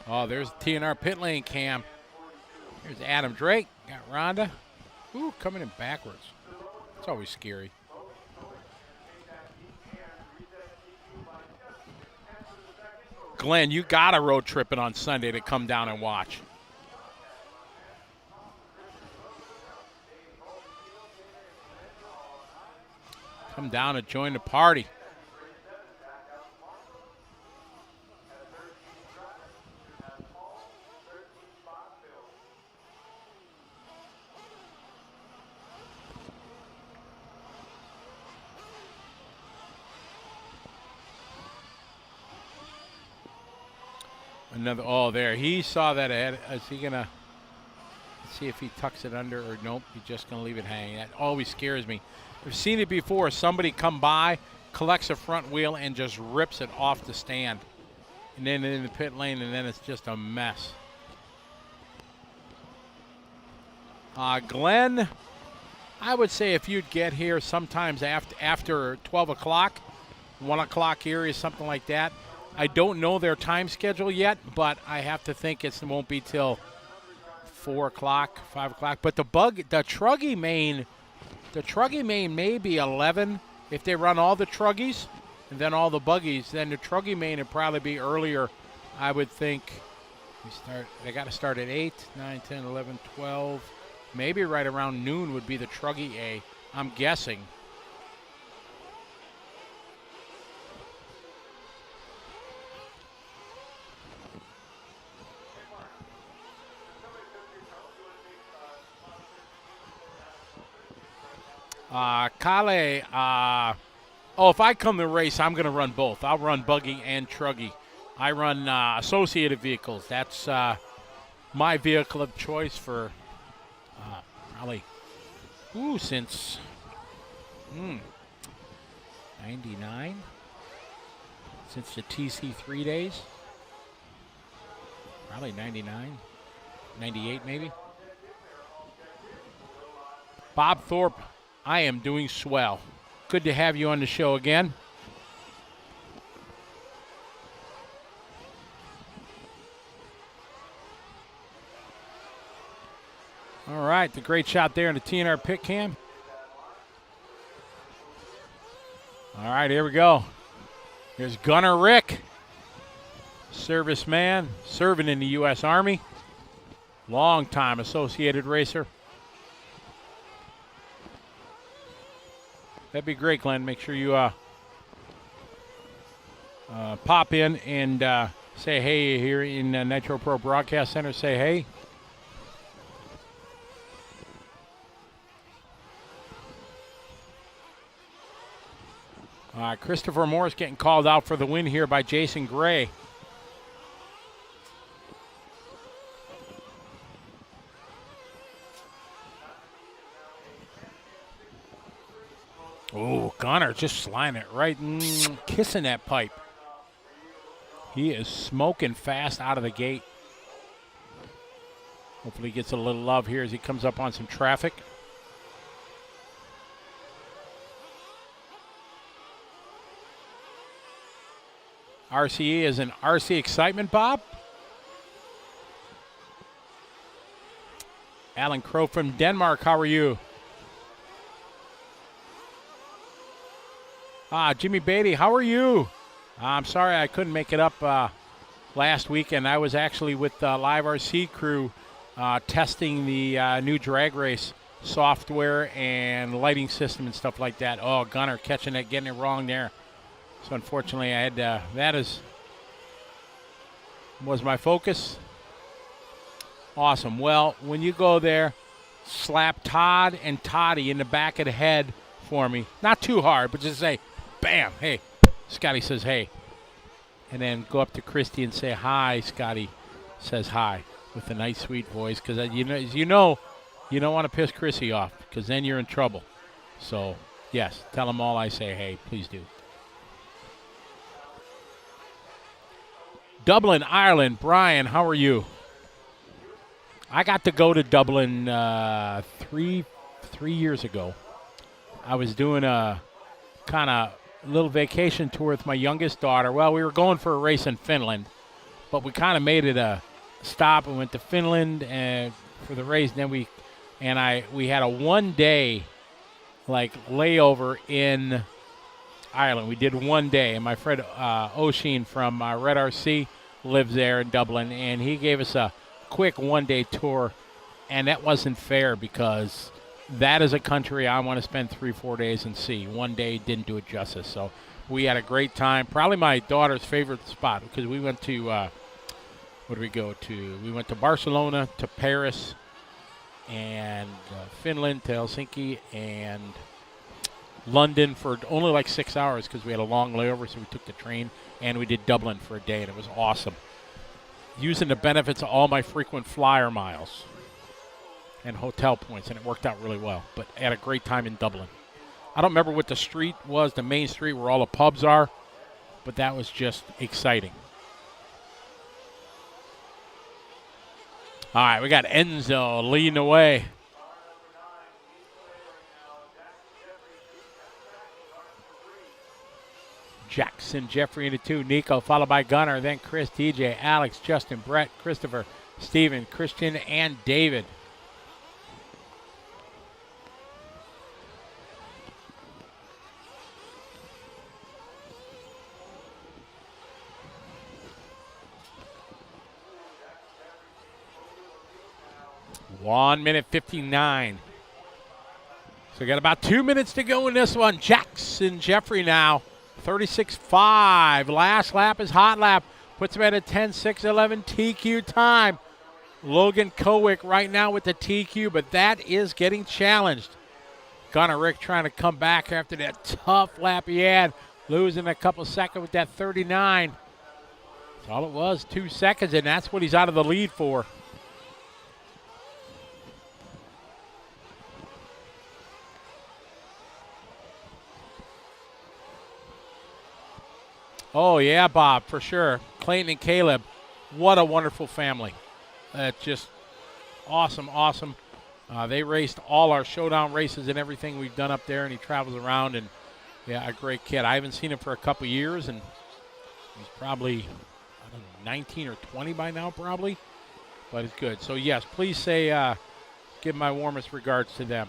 Oh, there's the TNR pit lane cam. Here's Adam Drake. Got Rhonda. Ooh, coming in backwards. It's always scary. Glenn, you got to road trip it on Sunday to come down and watch. Come down and join the party. Another, oh, there. He saw that ahead. Is he going to see if he tucks it under or nope? He's just going to leave it hanging. That always scares me. I've seen it before. Somebody come by, collects a front wheel, and just rips it off the stand. And then in the pit lane, and then it's just a mess. Glenn, I would say if you'd get here sometimes after 12 o'clock, 1 o'clock area, something like that. I don't know their time schedule yet, but I have to think it won't be till 4 o'clock, 5 o'clock. But the Truggy main may be 11 if they run all the Truggies and then all the buggies. Then the Truggy main would probably be earlier. I would think they got to start at 8, 9, 10, 11, 12. Maybe right around noon would be the Truggy A, I'm guessing. Kale, if I come to race, I'm going to run both. I'll run buggy and Truggy. I run associated vehicles. That's my vehicle of choice for probably, since 99, since the TC3 days. Probably 99, 98 maybe. Bob Thorpe. I am doing swell. Good to have you on the show again. All right, the great shot there in the TNR pit cam. All right, here we go. Here's Gunner Rick, serviceman, serving in the U.S. Army. Long-time associated racer. That'd be great, Glenn. Make sure you pop in and say hey here in Nitro Pro Broadcast Center. Say hey. Christopher Morris getting called out for the win here by Jason Gray. Oh, Gunner just sliding it right, kissing that pipe. He is smoking fast out of the gate. Hopefully he gets a little love here as he comes up on some traffic. RCE is an RC excitement, Bob. Alan Crow from Denmark, how are you? Jimmy Beatty, how are you? I'm sorry I couldn't make it up last weekend. I was actually with the LiveRC crew testing the new drag race software and lighting system and stuff like that. Oh, Gunner catching it, getting it wrong there. So unfortunately, I had was my focus. Awesome. Well, when you go there, slap Todd and Toddy in the back of the head for me. Not too hard, but just say, bam, hey. Scotty says, hey. And then go up to Christy and say, hi. Scotty says hi with a nice, sweet voice. Because, you know, you don't want to piss Chrissy off because then you're in trouble. So, yes, tell them all I say, hey, please do. Dublin, Ireland. Brian, how are you? I got to go to Dublin three years ago. I was doing a kind of little vacation tour with my youngest daughter. Well, we were going for a race in Finland, but we kind of made it a stop and went to Finland and for the race. And then we had a 1 day layover in Ireland. We did 1 day, and my friend Oshin from Red RC lives there in Dublin, and he gave us a quick 1 day tour, and that wasn't fair because that is a country I want to spend 3-4 days and see. 1 day didn't do it justice. So we had a great time. Probably my daughter's favorite spot because we went to, what did we go to? We went to Barcelona, to Paris, and Finland, to Helsinki, and London for only like 6 hours because we had a long layover, so we took the train, and we did Dublin for a day, and it was awesome. Using the benefits of all my frequent flyer miles and hotel points, and it worked out really well. But I had a great time in Dublin. I don't remember what the street was, the main street where all the pubs are, but that was just exciting. All right, we got Enzo leading the way. Jackson, Jeffrey into 2, Nico, followed by Gunner, then Chris, DJ, Alex, Justin, Brett, Christopher, Steven, Christian, and David. One minute 59. So we got about 2 minutes to go in this one. Jackson, Jeffrey now. 36.5. Last lap is hot lap. Puts him at a 10.6.11 TQ time. Logan Kowick right now with the TQ, but that is getting challenged. Gunnar Rick trying to come back after that tough lap he had. Losing a couple seconds with that 39. That's all it was, 2 seconds, and that's what he's out of the lead for. Oh, yeah, Bob, for sure. Clayton and Caleb, what a wonderful family. Just awesome, awesome. They raced all our showdown races and everything we've done up there, and he travels around, and, yeah, a great kid. I haven't seen him for a couple years, and he's probably, I don't know, 19 or 20 by now probably, but it's good. So, yes, please say, give my warmest regards to them.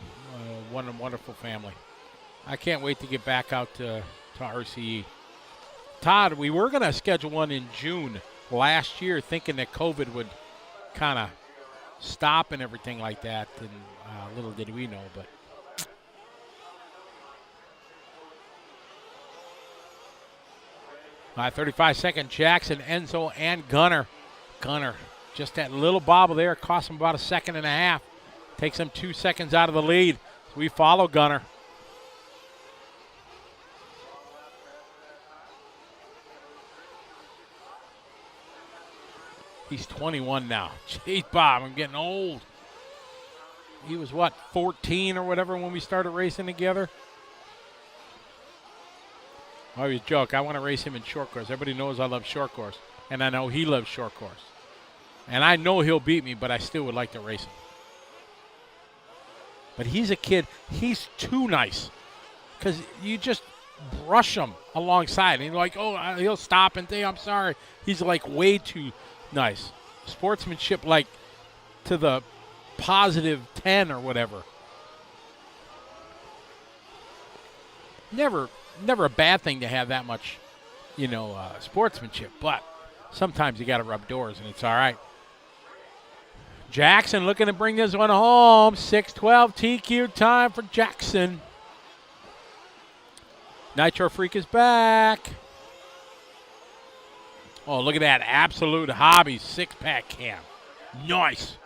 What a wonderful family. I can't wait to get back out to RCE. Todd, we were going to schedule one in June last year, thinking that COVID would kind of stop and everything like that, and little did we know. But 35-second Jackson, Enzo, and Gunner. Gunner, just that little bobble there, cost him about a second and a half. Takes him 2 seconds out of the lead. So we follow Gunner. He's 21 now. Jeez, Bob, I'm getting old. He was, what, 14 or whatever when we started racing together? I always joke, I want to race him in short course. Everybody knows I love short course, and I know he loves short course. And I know he'll beat me, but I still would like to race him. But he's a kid. He's too nice because you just brush him alongside. And you're like, oh, he'll stop and say, I'm sorry. He's like way too nice. Sportsmanship like to the positive 10 or whatever. Never a bad thing to have that much, sportsmanship. But sometimes you got to rub doors, and it's all right. Jackson looking to bring this one home. 6:12 TQ time for Jackson. Nitro Freak is back. Oh, look at that. Absolute Hobby six-pack cam. Nice.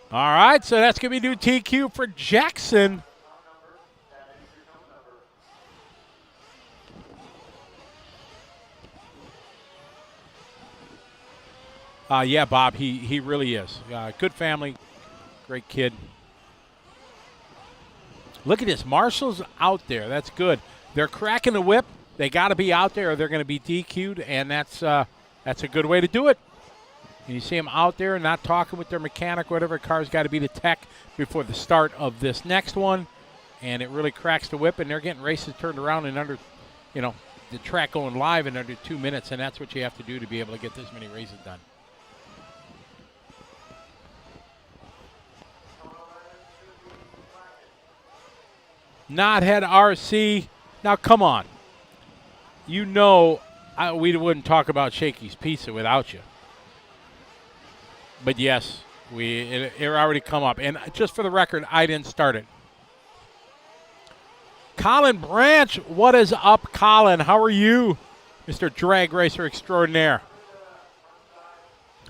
All right, so that's going to be new TQ for Jackson. Yeah, Bob, he really is. Good family, great kid. Look at this. Marshall's out there. That's good. They're cracking the whip. They got to be out there or they're going to be DQ'd, and that's a good way to do it. And you see them out there not talking with their mechanic, whatever. Car's got to be the tech before the start of this next one. And it really cracks the whip, and they're getting races turned around in under, the track going live in under 2 minutes, and that's what you have to do to be able to get this many races done. Knothead RC. Now, come on. We wouldn't talk about Shakey's Pizza without you. But yes, it already come up. And just for the record, I didn't start it. Colin Branch, what is up, Colin? How are you, Mr. Drag Racer Extraordinaire?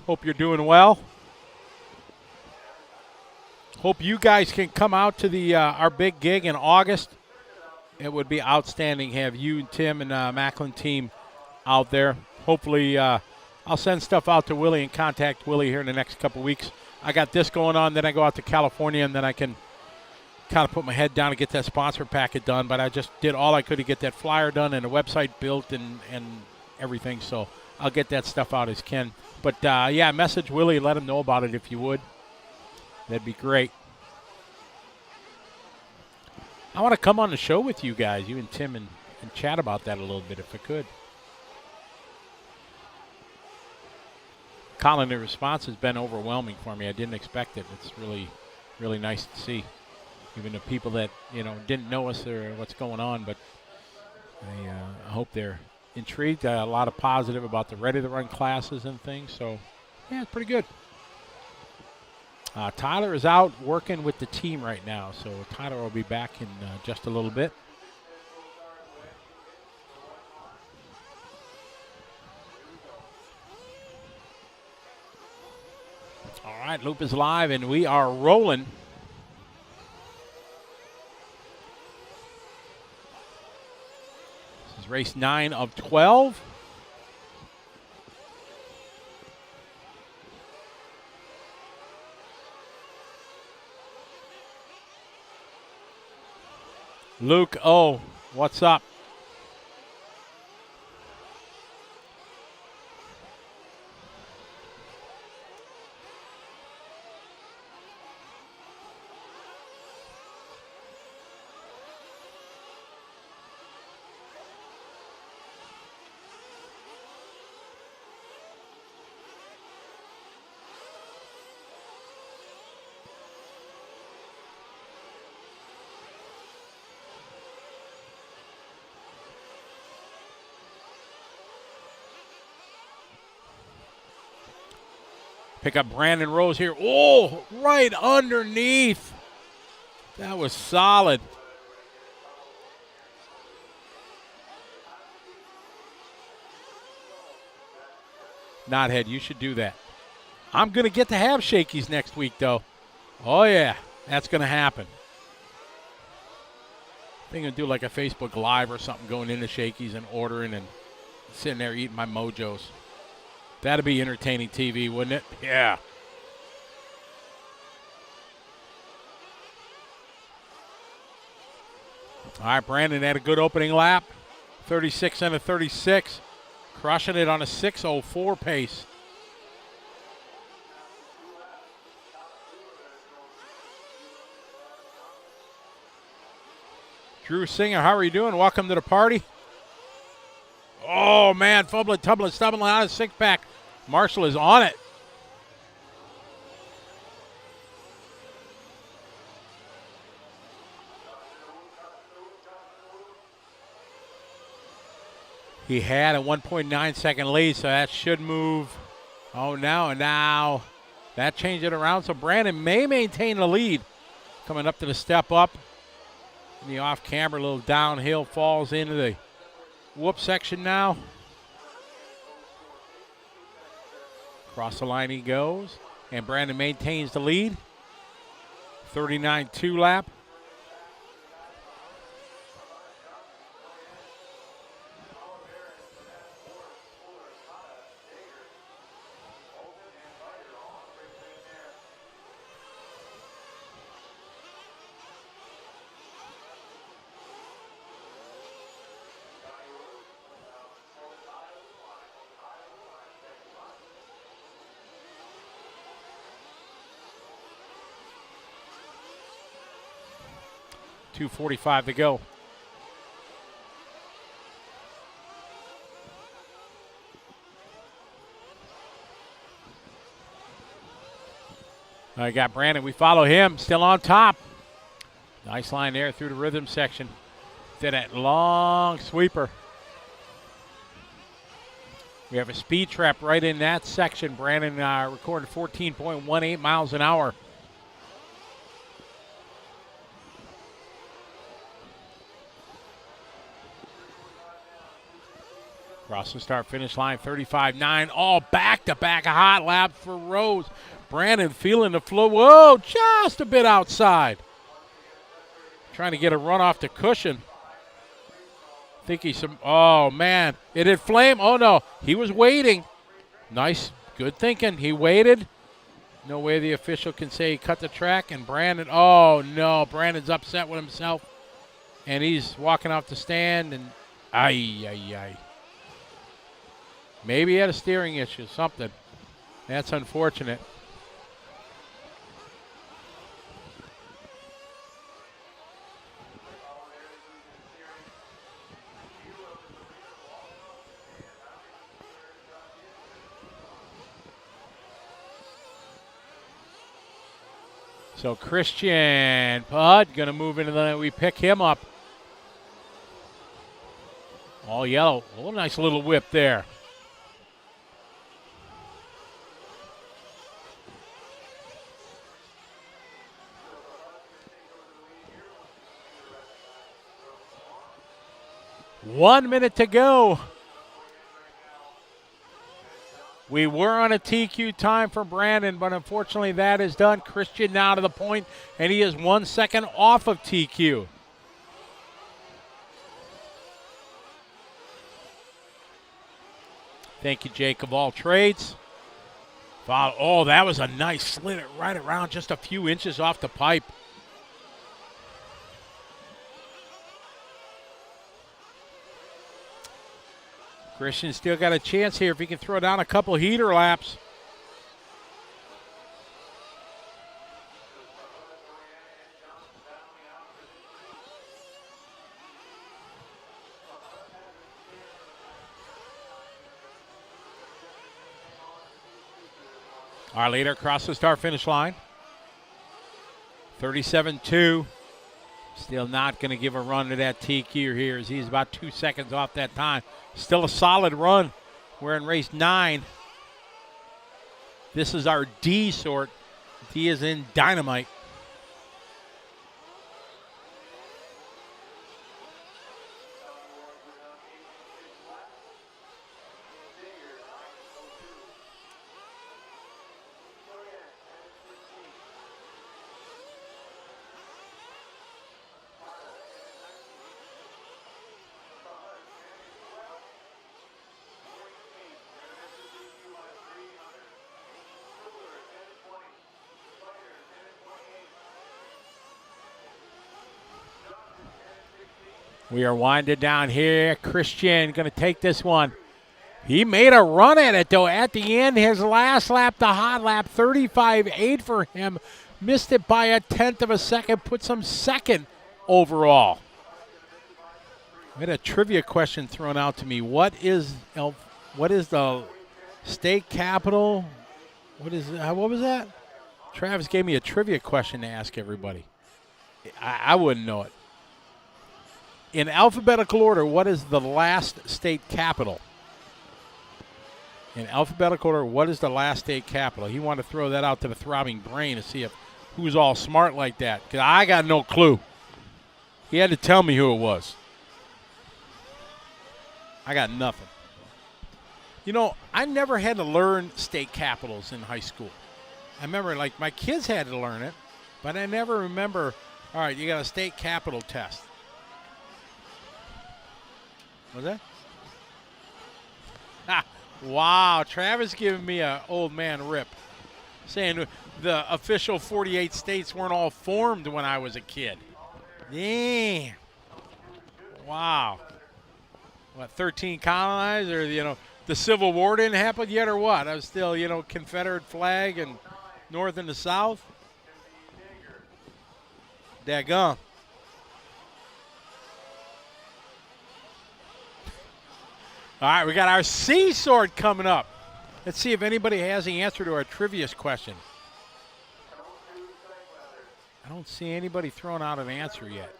Hope you're doing well. Hope you guys can come out to the our big gig in August. It would be outstanding to have you and Tim and Macklin team out there. Hopefully, I'll send stuff out to Willie and contact Willie here in the next couple weeks. I got this going on, then I go out to California, and then I can kind of put my head down and get that sponsor packet done. But I just did all I could to get that flyer done and the website built and everything. So I'll get that stuff out as Ken. But, yeah, message Willie, let him know about it if you would. That'd be great. I want to come on the show with you guys, you and Tim, and chat about that a little bit if I could. Colin, the response has been overwhelming for me. I didn't expect it. It's really, really nice to see. Even the people that, didn't know us or what's going on, but I hope they're intrigued. A lot of positive about the ready-to-run classes and things, so, yeah, it's pretty good. Tyler is out working with the team right now, so Tyler will be back in just a little bit. All right, loop is live, and we are rolling. This is race 9 of 12. Luke O, what's up? Pick up Brandon Rose here. Oh, right underneath. That was solid. Knothead, you should do that. I'm going to get to have shakies next week, though. Oh, yeah, that's going to happen. I think I'm going to do like a Facebook Live or something, going into shakies and ordering and sitting there eating my mojos. That'd be entertaining TV, wouldn't it? Yeah. All right, Brandon had a good opening lap. 36 and a 36. Crushing it on a 6:04 pace. Drew Singer, how are you doing? Welcome to the party. Oh, man, fumbling, tumbling, stumbling out of six-pack. Marshall is on it. He had a 1.9-second lead, so that should move. Oh, now that changed it around, so Brandon may maintain the lead. Coming up to the step up. In the off-camera, little downhill, falls into the whoop section now. Across the line he goes, and Brandon maintains the lead. 39.2 lap. .245 to go. I got Brandon. We follow him. Still on top. Nice line there through the rhythm section. Did that long sweeper. We have a speed trap right in that section. Brandon recorded 14.18 miles an hour. Across the start-finish line, 35.9. All back-to-back hot laps for Rose. Brandon feeling the flow. Whoa, just a bit outside. Trying to get a run off the cushion. Think he's some. Oh, man. It had flame. Oh, no. He was waiting. Nice. Good thinking. He waited. No way the official can say he cut the track. And Brandon. Oh, no. Brandon's upset with himself. And he's walking off the stand. And ay. Maybe he had a steering issue, something. That's unfortunate. So Christian Pudd going to move into the, we pick him up. All yellow. Oh, nice little whip there. .1 minute to go. We were on a TQ time for Brandon, but unfortunately that is done. Christian now to the point, and he is 1 second off of TQ. Thank you, Jake of all trades. Oh, that was a nice slit right around just a few inches off the pipe. Christian still got a chance here if he can throw down a couple heater laps. Our leader across the start-finish line. 37-2. Still not going to give a run to that TQ here as he's about 2 seconds off that time. Still a solid run. We're in race 9. This is our D sort. D is in dynamite. We are winding down here. Christian going to take this one. He made a run at it, though. At the end, his last lap, the hot lap, 35.8 for him. Missed it by 1/10 of a second. Puts him second overall. I had a trivia question thrown out to me. What is the state capital? What was that? Travis gave me a trivia question to ask everybody. I wouldn't know it. In alphabetical order, what is the last state capital? In alphabetical order, what is the last state capital? He wanted to throw that out to the throbbing brain to see if who's all smart like that. Because I got no clue. He had to tell me who it was. I got nothing. You know, I never had to learn state capitals in high school. I remember, like, my kids had to learn it, but I never remember, all right, you got a state capital test. Was that? Ah, wow, Travis giving me an old man rip, saying the official 48 states weren't all formed when I was a kid. Damn. Wow. What, 13 colonized, or, you know, the Civil War didn't happen yet, or what? I was still, you know, Confederate flag and North and the South. Daggone. All right, we got our C sort coming up. Let's see if anybody has the answer to our trivia question. I don't see anybody throwing out an answer yet.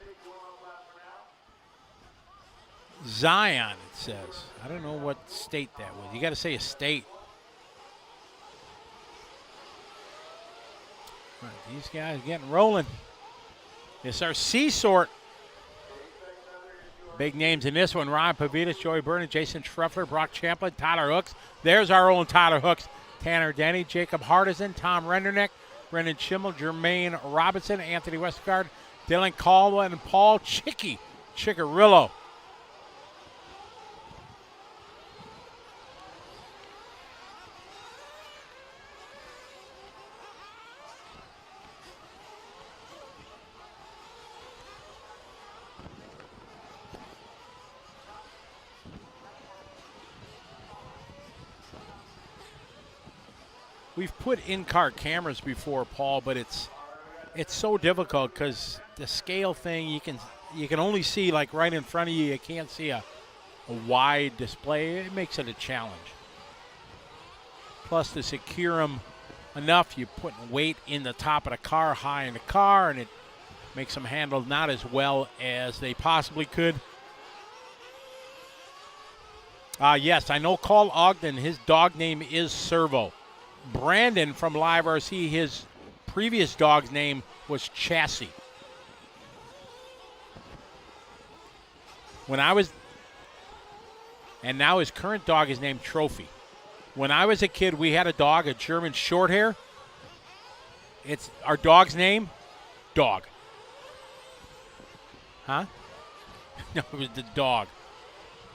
Zion, it says. I don't know what state that was. You got to say a state. All right, these guys getting rolling. It's our C sort. Big names in this one: Ryan Pavitas, Joey Burnett, Jason Schruffler, Brock Champlin, Tyler Hooks. There's our own Tyler Hooks. Tanner Denny, Jacob Hardison, Tom Renderneck, Brendan Schimmel, Jermaine Robinson, Anthony Westgard, Dylan Caldwell, and Paul Chickarillo. We've put in-car cameras before, Paul, but it's so difficult because the scale thing, you can only see like right in front of you. You can't see a wide display. It makes it a challenge. Plus, to secure them enough, you're putting weight in the top of the car, high in the car, and it makes them handle not as well as they possibly could. Yes, I know Carl Ogden, his dog name is Servo. Brandon from LiveRC, his previous dog's name was Chassis. And now his current dog is named Trophy. When I was a kid, we had a dog, a German Shorthair. It's our dog's name, Dog. Huh? No, it was the dog.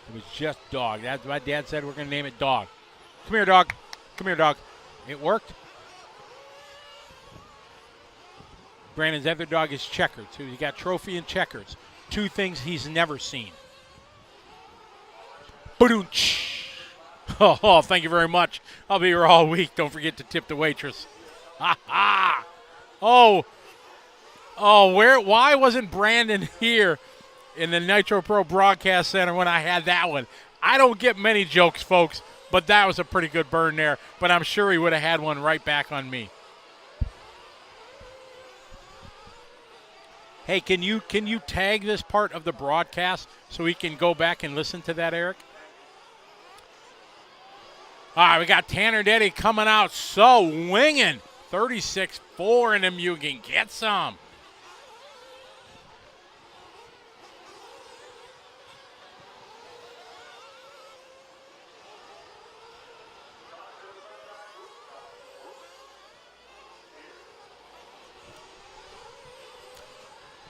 It was just Dog. That's my dad said we're going to name it Dog. Come here, dog. Come here, dog. It worked. Brandon's other dog is Checkers. So he got Trophy and Checkers. Two things he's never seen. Ba-doonch. Oh, thank you very much. I'll be here all week. Don't forget to tip the waitress. Ha ha. Oh, why wasn't Brandon here in the Nitro Pro Broadcast Center when I had that one? I don't get many jokes, folks, but that was a pretty good burn there. But I'm sure he would have had one right back on me. Hey, can you tag this part of the broadcast so we can go back and listen to that, Eric? All right, we got Tanner Denny coming out so winging. 36-4 in him. You can get some.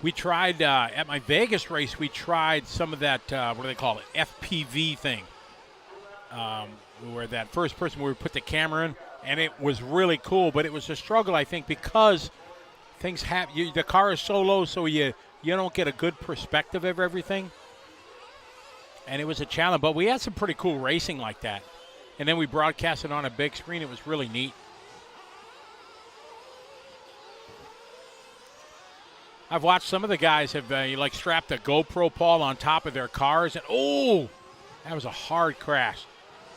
We tried, at my Vegas race, we tried some of that, what do they call it, FPV thing. Where that first person where we put the camera in, and it was really cool, but it was a struggle, I think, because things happen. The car is so low, so you don't get a good perspective of everything. And it was a challenge, but we had some pretty cool racing like that. And then we broadcast it on a big screen. It was really neat. I've watched some of the guys have strapped a GoPro Paul on top of their cars, and oh, that was a hard crash.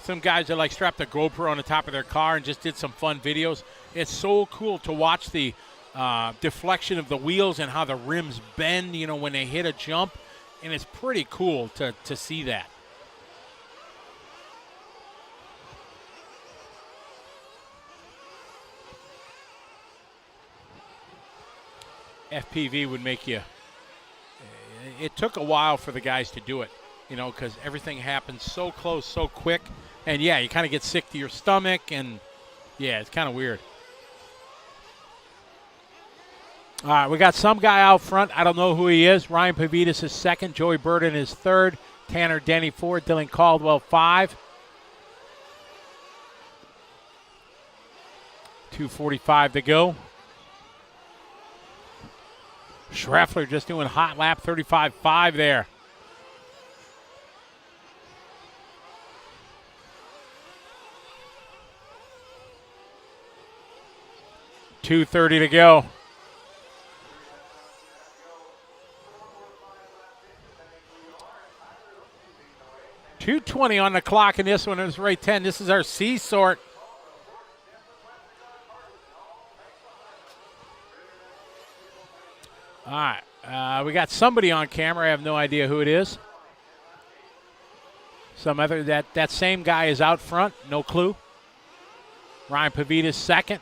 Some guys that strapped a GoPro on the top of their car and just did some fun videos. It's so cool to watch the deflection of the wheels and how the rims bend, when they hit a jump, and it's pretty cool to see that. FPV would make you, it took a while for the guys to do it, because everything happens so close, so quick. And, yeah, you kind of get sick to your stomach, and, yeah, it's kind of weird. All right, we got some guy out front. I don't know who he is. Ryan Pavitas is second. Joey Burden is third. Tanner Denny fourth. Dylan Caldwell 5. 2:45 to go. Schreffler just doing hot lap 35.5 there. $2:30 to go. $2:20 on the clock in this one. It's right 10. This is our C sort. All right, we got somebody on camera. I have no idea who it is. Some other that same guy is out front. No clue. Ryan Pavitas second.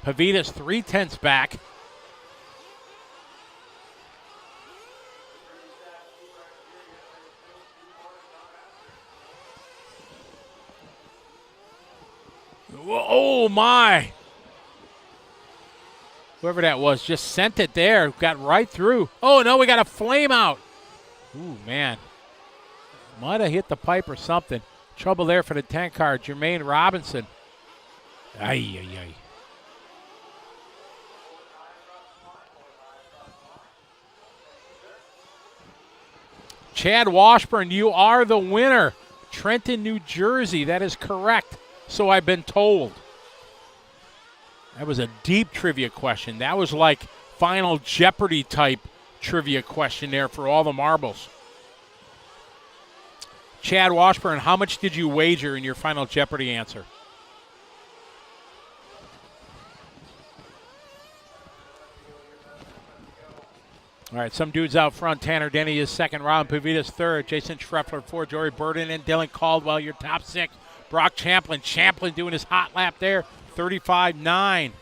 Pavitas 0.3 back. Oh my! Whoever that was just sent it there. Got right through. Oh, no, we got a flame out. Ooh, man. Might have hit the pipe or something. Trouble there for the tank car. Jermaine Robinson. Ay, ay, ay. Chad Washburn, you are the winner. Trenton, New Jersey. That is correct. So I've been told. That was a deep trivia question. That was like Final Jeopardy type trivia question there for all the marbles. Chad Washburn, how much did you wager in your Final Jeopardy answer? All right, some dudes out front. Tanner Denny is second. Ron Pavitas third. Jason Schreffler fourth. Jory Burden and Dylan Caldwell, your top six. Brock Champlin doing his hot lap there. 35.9.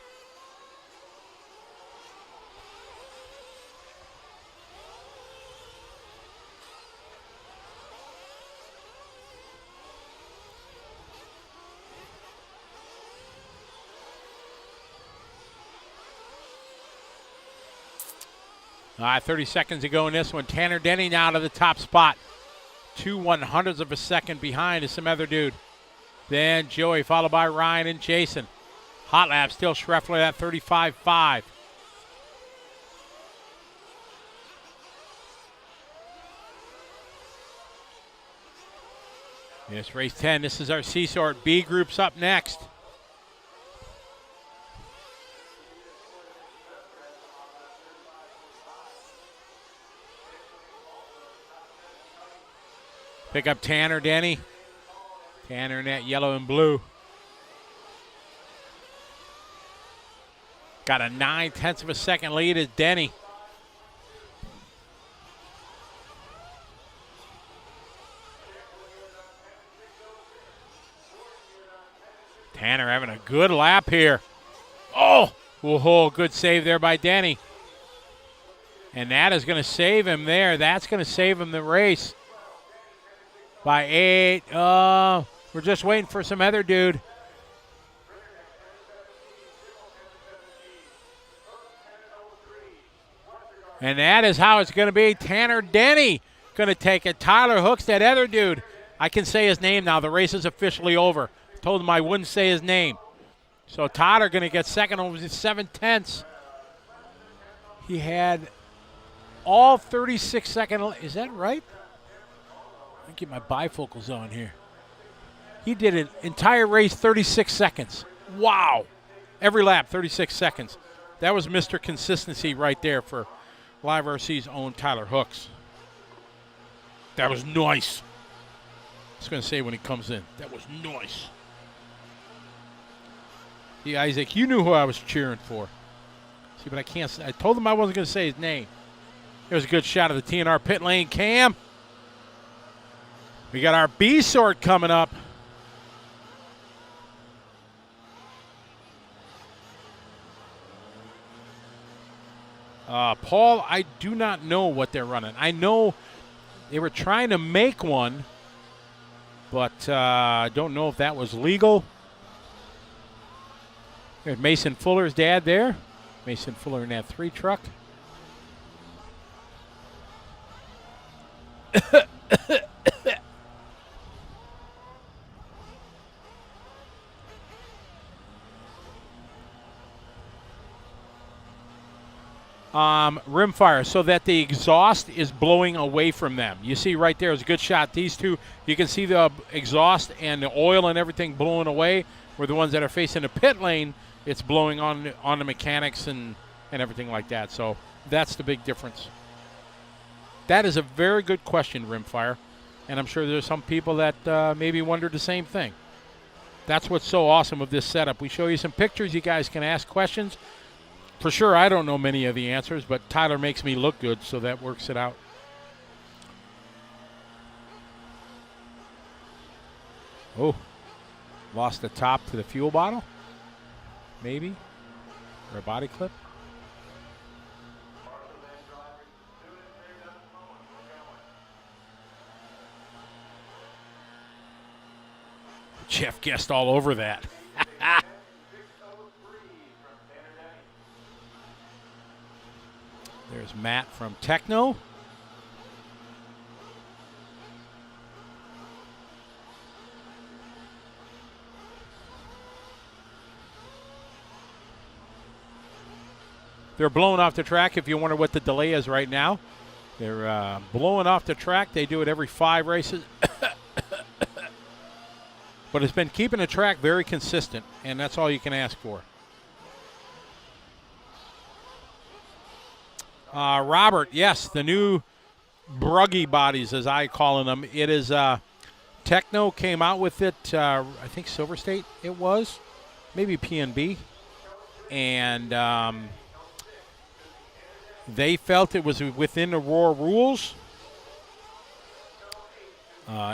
30 seconds to go in this one. Tanner Denny now to the top spot. 2/100ths of a second behind is some other dude. Then Joey, followed by Ryan and Jason. Hot Lap still Schreffler at 35.5. Yes, race 10. This is our C-Sort. B group's up next. Pick up Tanner Denny. Tanner in that yellow and blue. Got a 9/10 of a second lead is Denny. Tanner having a good lap here. Oh, good save there by Denny. And that is going to save him there. That's going to save him the race. By 8. We're just waiting for some other dude. And that is how it's going to be. Tanner Denny going to take it. Tyler Hooks, that other dude. I can say his name now. The race is officially over. Told him I wouldn't say his name. So Tyler going to get second over 7/10. He had all 36-second. Is that right? Let me get my bifocals on here. He did an entire race 36 seconds. Wow. Every lap, 36 seconds. That was Mr. Consistency right there for LiveRC's own Tyler Hooks. That was nice. I was going to say when he comes in, that was nice. Yeah, Isaac, you knew who I was cheering for. See, but I can't. I told him I wasn't going to say his name. There's a good shot of the TNR pit lane cam. We got our B sort coming up. Paul, I do not know what they're running. I know they were trying to make one, but I don't know if that was legal. There's Mason Fuller's dad there. Mason Fuller in that 3 truck. Rimfire, so that the exhaust is blowing away from them. You see right there is a good shot. These two, you can see the exhaust and the oil and everything blowing away. Where the ones that are facing the pit lane, it's blowing on the mechanics and everything like that. So that's the big difference. That is a very good question, Rimfire. And I'm sure there's some people that maybe wondered the same thing. That's what's so awesome with this setup. We show you some pictures. You guys can ask questions. For sure, I don't know many of the answers, but Tyler makes me look good, so that works it out. Oh, lost the top to the fuel bottle, maybe, or a body clip. Jeff guessed all over that. There's Matt from Techno. They're blowing off the track if you wonder what the delay is right now. They're blowing off the track. They do it every 5 races. But it's been keeping the track very consistent, and that's all you can ask for. Robert, yes, the new Buggy bodies, as I call them. It is Techno came out with it, I think Silver State it was, maybe PNB. And they felt it was within the Roar rules.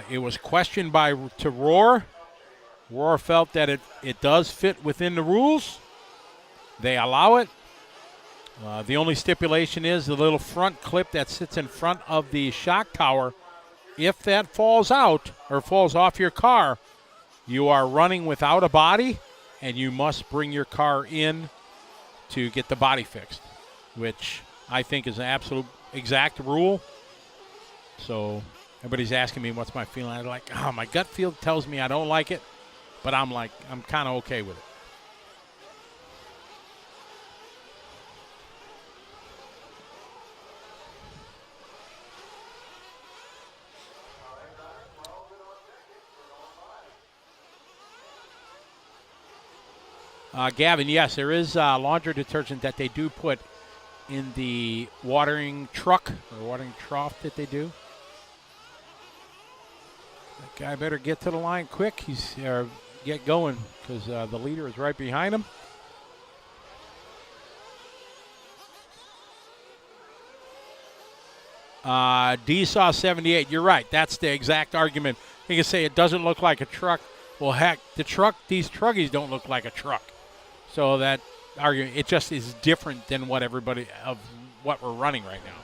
It was questioned to Roar. Roar felt that it does fit within the rules. They allow it. The only stipulation is the little front clip that sits in front of the shock tower. If that falls out or falls off your car, you are running without a body, and you must bring your car in to get the body fixed, which I think is an absolute exact rule. So everybody's asking me what's my feeling. I'm like, oh, my gut feel tells me I don't like it, but I'm kind of okay with it. Gavin, yes, there is laundry detergent that they do put in the watering truck or watering trough that they do. That guy better get to the line quick. Get going because the leader is right behind him. D-Saw 78, you're right. That's the exact argument. You can say it doesn't look like a truck. Well, heck, these Truggies don't look like a truck. So that argument, it just is different than what we're running right now.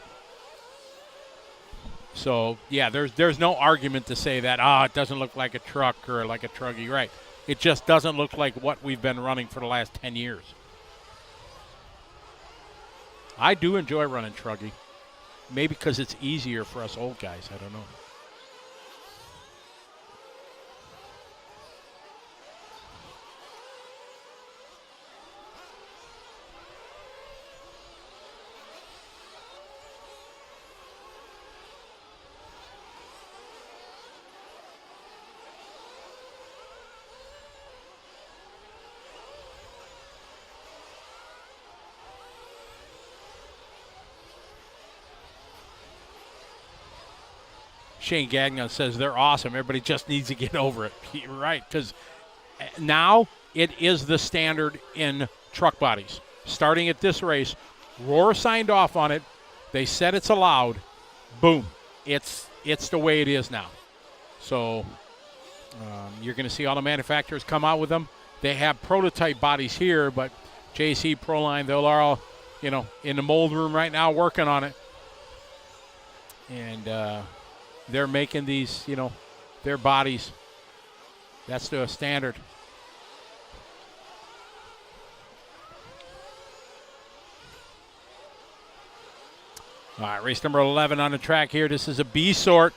So yeah, there's no argument to say that it doesn't look like a truck or like a Truggy, right? It just doesn't look like what we've been running for the last 10 years. I do enjoy running Truggy. Maybe because it's easier for us old guys. I don't know. Shane Gagnon says they're awesome. Everybody just needs to get over it. You're right, because now it is the standard in truck bodies. Starting at this race, Roar signed off on it. They said it's allowed. Boom. It's the way it is now. So you're going to see all the manufacturers come out with them. They have prototype bodies here, but JC, Proline, they're all, in the mold room right now working on it. And they're making these, their bodies. That's the standard. All right, race number 11 on the track here. This is a B sort.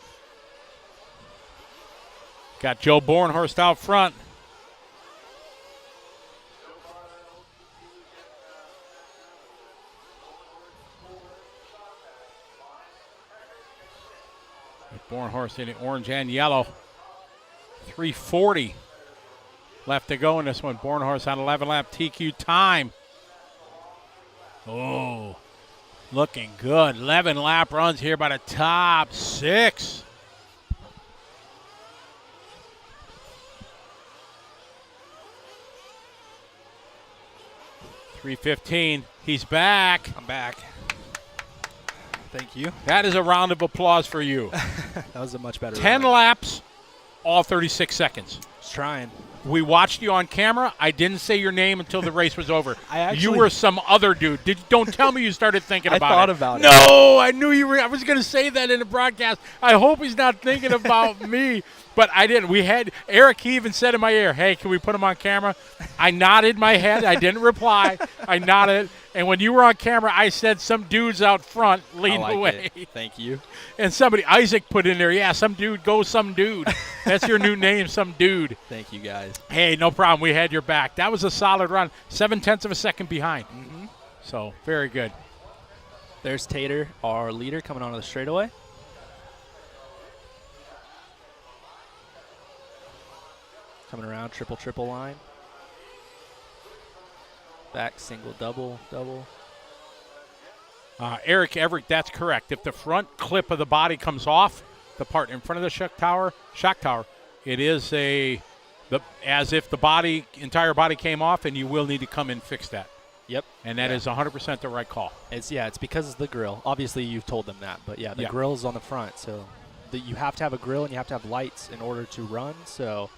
Got Joe Bornhorst out front. Bornhorst in the orange and yellow. 3:40 left to go in this one. Bornhorst on 11-lap TQ time. Oh, looking good. 11-lap runs here by the top 6. .315. He's back. I'm back. Thank you. That is a round of applause for you. That was a much better 10 run. laps, all 36 seconds. Just trying. We watched you on camera. I didn't say your name until the race was over. You actually- were some other dude. Don't tell me you started thinking about it. I thought about it. No, I knew you were. I was going to say that in the broadcast. I hope he's not thinking about me. But I didn't. Eric, he even said in my ear, hey, can we put him on camera? I nodded my head. I didn't reply. I nodded. And when you were on camera, I said some dudes out front leading the way. Thank you. And Isaac put in there, yeah, some dude, go some dude. That's your new name, some dude. Thank you, guys. Hey, no problem. We had your back. That was a solid run. 0.7 of a second behind. Mm-hmm. So, very good. There's Tater, our leader, coming onto the straightaway. Coming around, triple line. Back, single, double. Eric Everett, that's correct. If the front clip of the body comes off, the part in front of the shock tower, it is as if the entire body came off, and you will need to come and fix that. Yep. And that is 100% the right call. It's because of the grill. Obviously, you've told them that, but the grill is on the front, so you have to have a grill and you have to have lights in order to run. So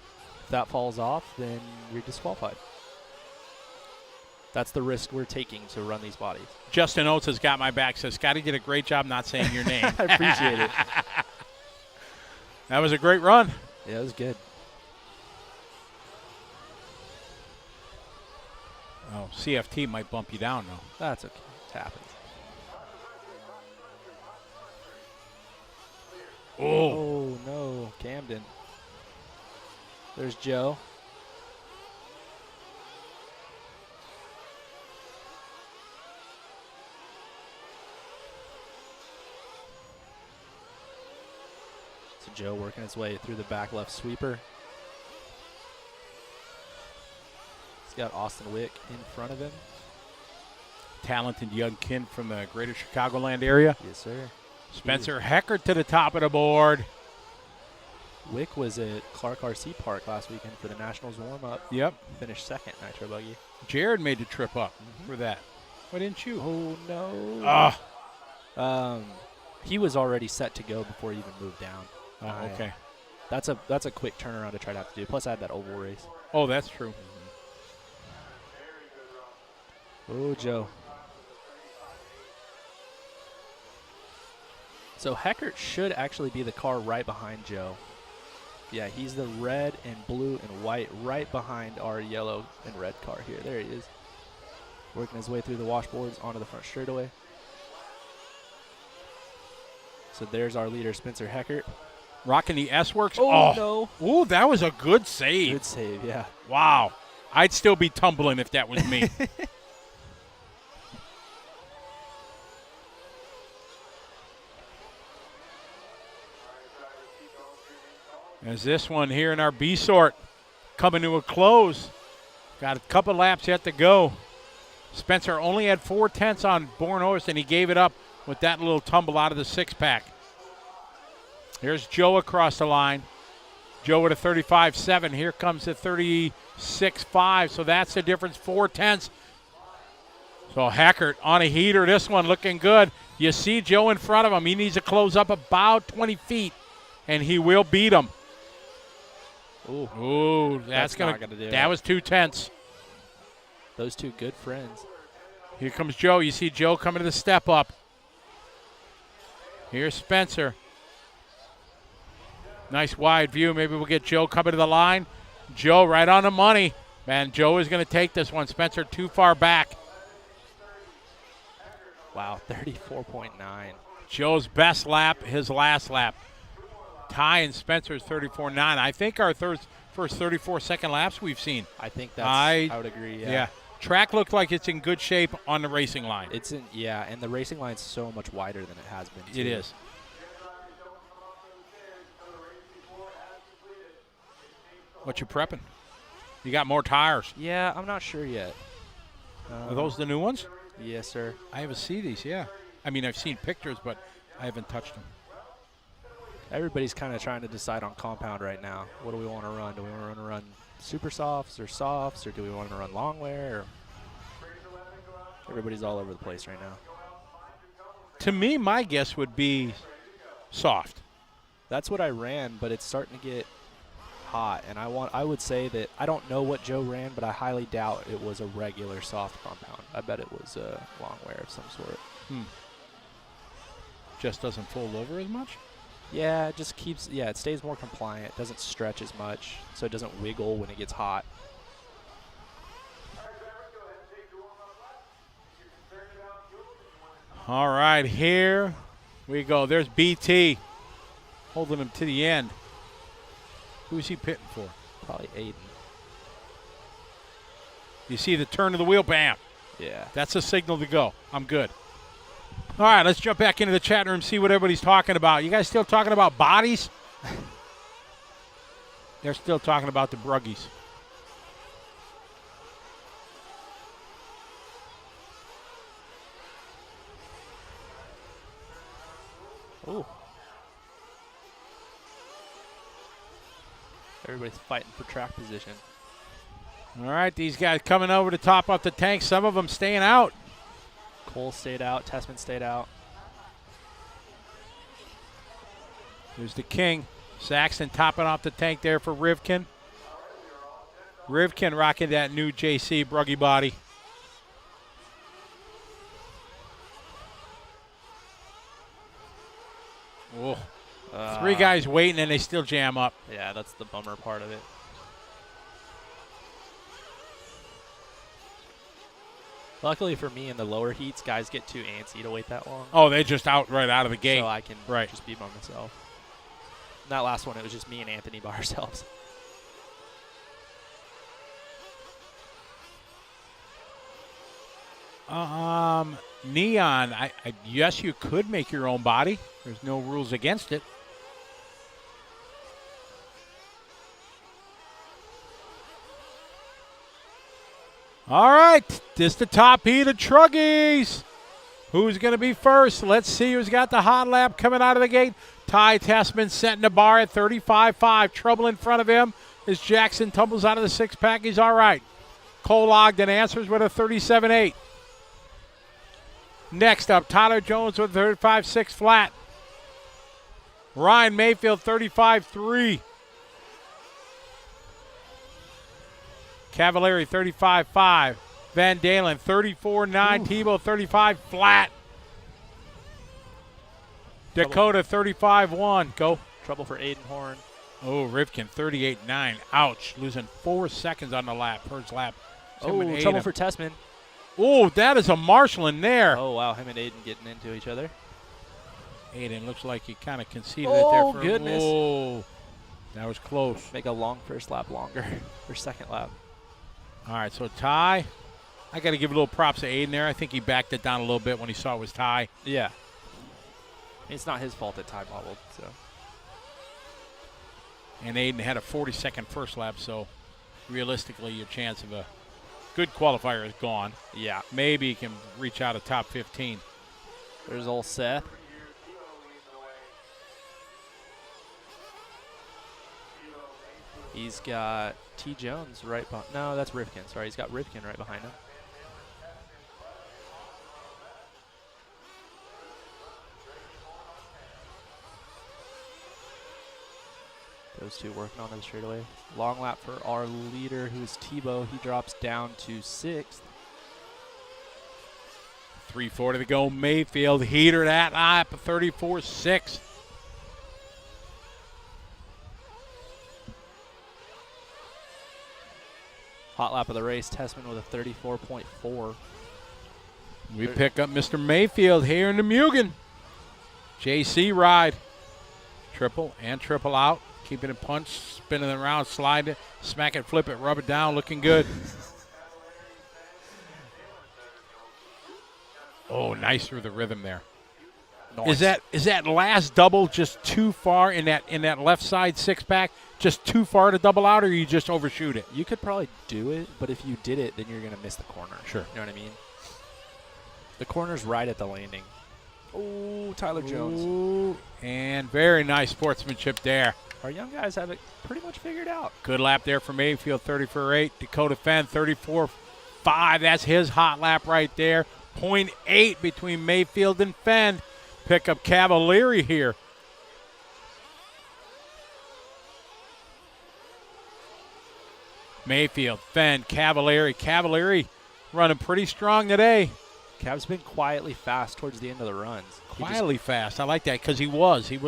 if that falls off, then you're disqualified. That's the risk we're taking to run these bodies. Justin Oates has got my back. Says, Scotty did a great job not saying your name. I appreciate it. That was a great run. Yeah, it was good. Oh, CFT might bump you down, though. That's okay. It happens. Oh, no. Camden. There's Joe. So Joe working his way through the back left sweeper. He's got Austin Wick in front of him. Talented young kid from the greater Chicagoland area. Yes, sir. Spencer Heckert to the top of the board. Wick was at Clark RC Park last weekend for the Nationals warm-up. Yep. Finished second, Nitro Buggy. Jared made the trip up for that. Why didn't you? Oh, no. Ah. He was already set to go before he even moved down. Oh, okay. That's a quick turnaround to try to have to do. Plus, I had that oval race. Oh, that's true. Oh, Joe. So Heckert should actually be the car right behind Joe. Yeah, he's the red and blue and white right behind our yellow and red car here. There he is. Working his way through the washboards onto the front straightaway. So there's our leader, Spencer Heckert. Rocking the S-Works. Oh, no. Ooh, that was a good save. Good save, yeah. Wow. I'd still be tumbling if that was me. As this one here in our B sort coming to a close. Got a couple laps yet to go. Spencer only had 4/10 on Born Horse, and he gave it up with that little tumble out of the six-pack. Here's Joe across the line. Joe with a 35.7. Here comes the 36.5. So that's the difference, 4/10. So Heckert on a heater. This one looking good. You see Joe in front of him. He needs to close up about 20 feet, and he will beat him. Ooh, that's not gonna do it. That was 2/10. Those two good friends. Here comes Joe. You see Joe coming to the step up. Here's Spencer. Nice wide view. Maybe we'll get Joe coming to the line. Joe right on the money. Man, Joe is going to take this one. Spencer too far back. Wow, 34.9. Joe's best lap, his last lap. Ty and Spencer's 34.9. I think our first 34-second laps we've seen. I think that's, I would agree, Yeah. Track looked like it's in good shape on the racing line. It's in, yeah, and the racing line's so much wider than it has been, too. It is. What you prepping? You got more tires. Yeah, I'm not sure yet. Are those the new ones? Yes, sir. I haven't seen these, yeah. I mean, I've seen pictures, but I haven't touched them. Everybody's kind of trying to decide on compound right now. What do we want to run? Do we want to run super softs, or do we want to run long wear? Everybody's all over the place right now. To me, my guess would be soft. That's what I ran, but it's starting to get hot, and I would say that I don't know what Joe ran, but I highly doubt it was a regular soft compound. I bet it was a long wear of some sort. Just doesn't fold over as much? Yeah, it just keeps, it stays more compliant. It doesn't stretch as much, so it doesn't wiggle when it gets hot. All right, here we go. There's BT holding him to the end. Who's he pitting for? Probably Aiden. You see the turn of the wheel, bam. Yeah. That's a signal to go. I'm good. All right, let's jump back into the chat room, see what everybody's talking about. You guys still talking about bodies? They're still talking about the Bruggies. Ooh. Everybody's fighting for track position. All right, these guys coming over to top up the tank. Some of them staying out. Cole stayed out. Tessman stayed out. There's the King. Saxon topping off the tank there for Rivkin. Rivkin rocking that new JC Bruggy body. Oh. Three guys waiting, and they still jam up. Yeah, that's the bummer part of it. Luckily for me, in the lower heats, guys get too antsy to wait that long. Oh, they just right out of the gate. So I can Right. just be by myself. that last one, it was just me and Anthony by ourselves. Neon, yes, you could make your own body. There's no rules against it. All right, this the top heat of Truggies. Who's going to be first? Let's see who's got the hot lap coming out of the gate. Ty Tessman setting the bar at 35.5. Trouble in front of him as Jackson tumbles out of the six-pack. He's all right. Cole Ogden answers with a 37.8. Next up, Tyler Jones with 35.6 flat. Ryan Mayfield, 35.3. Cavalieri, 35.5. Van Dalen, 34.9. Tebow, 35 flat. Dakota, 35.1. Go. Trouble for Aiden Horn. Oh, Rivkin, 38.9. Ouch. Losing 4 seconds on the lap. First lap. Oh, trouble for Tessman. Oh, that is a marshal in there. Oh, wow. Him and Aiden getting into each other. Aiden looks like he kind of conceded it there. Oh, goodness. Oh, that was close. Make a long first lap longer. Or second lap. All right, so Ty. I got to give a little props to Aiden there. I think he backed it down a little bit when he saw it was Ty. Yeah. It's not his fault that Ty bobbled, so. And Aiden had a 40-second first lap, so realistically your chance of a good qualifier is gone. Yeah. Maybe he can reach out a top 15. There's old Seth. He's got T. Jones right behind. No, that's Rivkin. Sorry, he's got Rivkin right behind him. Those two working on the straightaway. Long lap for our leader, who's Tebow. He drops down to 6th. 3:40 to go. Mayfield heater that lap, 34.6. Hot lap of the race, Tessman with a 34.4. We pick up Mr. Mayfield here in the Mugen. JC ride. Triple and triple out. Keeping it punch, spinning it around, slide it, smack it, flip it, rub it down, looking good. Oh, nice through the rhythm there. Nice. Is that last double just too far in that left side six-pack? Just too far to double out, or you just overshoot it? You could probably do it, but if you did it, then you're going to miss the corner. Sure. You know what I mean? The corner's right at the landing. Oh, Tyler Jones. Ooh, and very nice sportsmanship there. Our young guys have it pretty much figured out. Good lap there for Mayfield, 34.8. Dakota Fenn, 34.5. That's his hot lap right there. 0.8 between Mayfield and Fenn. Pick up Cavalieri here. Mayfield, Fenn, Cavalieri. Cavalieri running pretty strong today. Cav's been quietly fast towards the end of the runs. Quietly fast. I like that because he was. He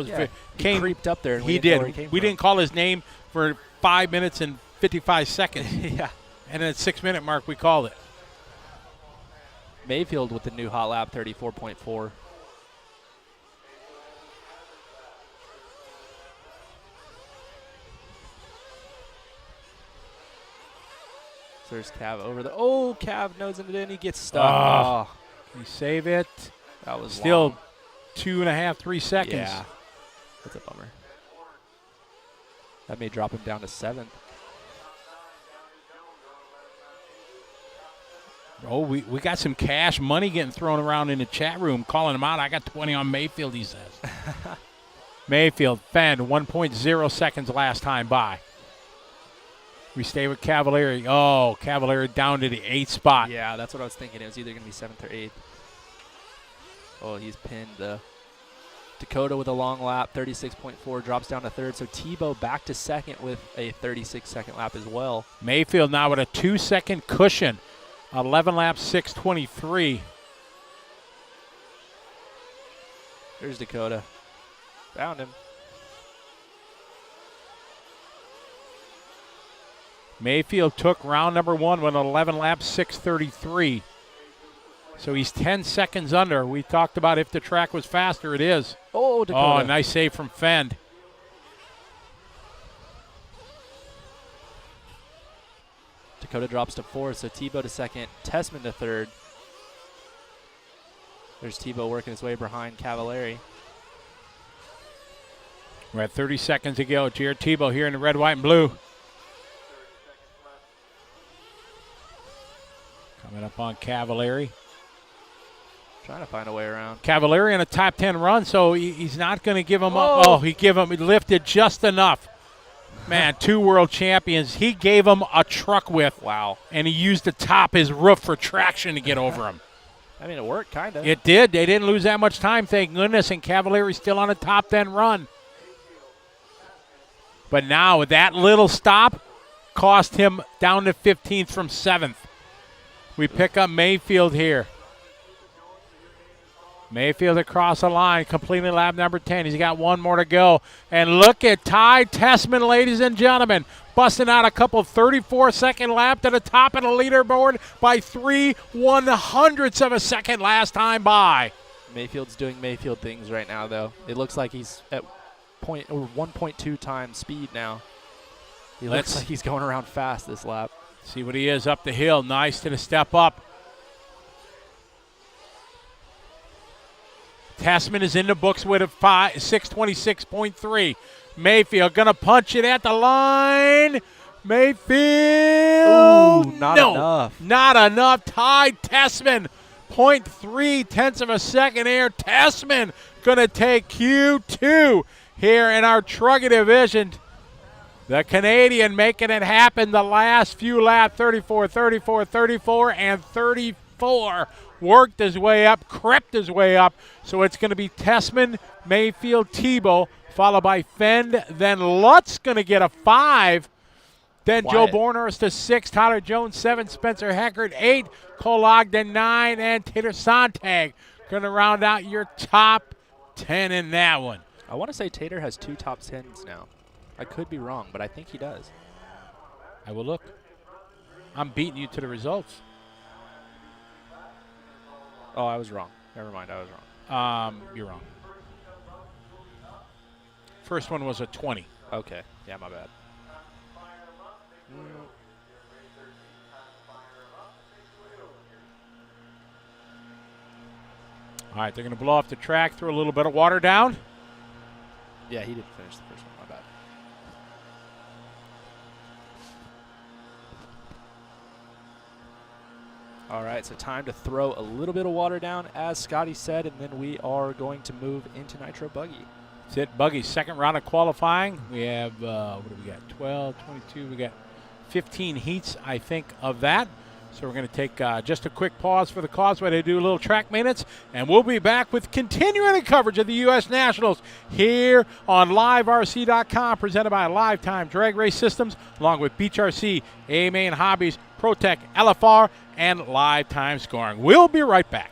came creeped up there. And he did. We didn't call his name for 5 minutes and 55 seconds. Yeah. And at the 6-minute mark, we called it. Mayfield with the new hot lap, 34.4. So there's Cav over the. Oh, Cav nosing it in. He gets stuck. Oh. Can you save it? That was still long. 2.5, 3 seconds. Yeah. That's a bummer. That may drop him down to 7th. Oh, we got some cash money getting thrown around in the chat room, calling him out. I got 20 on Mayfield, he says. Mayfield, Fenn, 1.0 seconds last time by. We stay with Cavalieri. Oh, Cavalieri down to the 8th spot. Yeah, that's what I was thinking. It was either going to be 7th or 8th. Oh, he's pinned the Dakota with a long lap, 36.4, drops down to 3rd. So Tebow back to 2nd with a 36-second lap as well. Mayfield now with a 2-second cushion. 11 laps, 6:23. There's Dakota. Found him. Mayfield took round number 1 with 11 laps, 6:33. So he's 10 seconds under. We talked about if the track was faster, it is. Oh, Dakota. Oh, nice save from Fend. Dakota drops to 4th, so Tebow to 2nd, Tessman to 3rd. There's Tebow working his way behind Cavallari. We're at 30 seconds to go. Jared Tebow here in the red, white, and blue. Coming up on Cavallari. Trying to find a way around. Cavallari in a top 10 run, so he's not going to give him up. Oh, he lifted just enough. Man, 2 world champions. He gave him a truck width. Wow. And he used to top his roof for traction to get over him. I mean, it worked, kind of. It did. They didn't lose that much time, thank goodness, and Cavallari's still on a top 10 run. But now that little stop cost him down to 15th from 7th. We pick up Mayfield here. Mayfield across the line, completing lap number 10. He's got 1 more to go. And look at Ty Tessman, ladies and gentlemen, busting out a couple 34-second lap to the top of the leaderboard by 3/100ths of a second last time by. Mayfield's doing Mayfield things right now, though. It looks like he's at 1.2 times speed now. He looks like he's going around fast this lap. See what he is up the hill. Nice to the step up. Tessman is in the books with a 6:26.3. Mayfield going to punch it at the line. Mayfield. Ooh, not enough. Not enough. Ty Tessman, 0.3 of a second here. Tessman going to take Q2 here in our Truggy division. The Canadian making it happen the last few laps, 34, 34, 34, and 34. Worked his way up, crept his way up. So it's going to be Tessman, Mayfield, Tebow, followed by Fend. Then Lutz going to get a 5. Then Joe Bornhorst to 6, Tyler Jones 7, Spencer Heckert 8, Cole Ogden 9, and Tater Sontag going to round out your top 10 in that one. I want to say Tater has 2 top 10s now. I could be wrong, but I think he does. I will look. I'm beating you to the results. Oh, I was wrong. Never mind, I was wrong. You're wrong. First one was a 20. Okay. Yeah, my bad. All right, they're going to blow off the track, throw a little bit of water down. Yeah, he didn't finish the first one. My bad. All right, so time to throw a little bit of water down, as Scotty said, and then we are going to move into Nitro Buggy. That's it, Buggy. Second round of qualifying. We have, what do we got, 12, 22. We got 15 heats, I think, of that. So we're going to take just a quick pause for the causeway to do a little track maintenance, and we'll be back with continuing coverage of the U.S. Nationals here on LiveRC.com, presented by Lifetime Drag Race Systems, along with Beach RC, A-Main Hobbies, ProTech, LFR, and Lifetime Scoring. We'll be right back.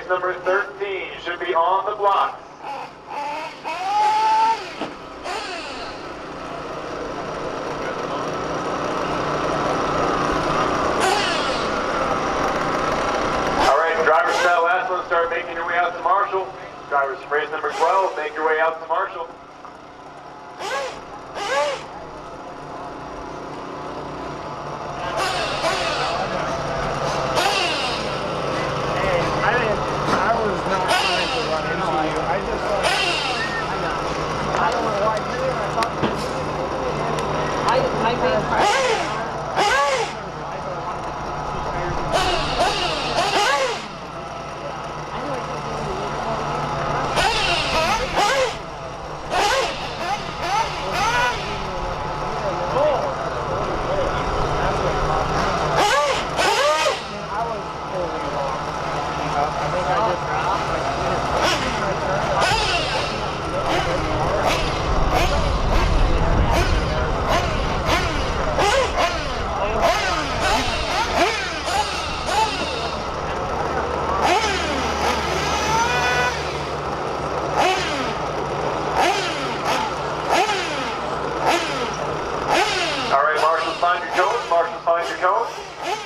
race number 13 should be on the block. All right, drivers, that last one, start making your way out to Marshall. Drivers from race number 12, make your way out to Marshall.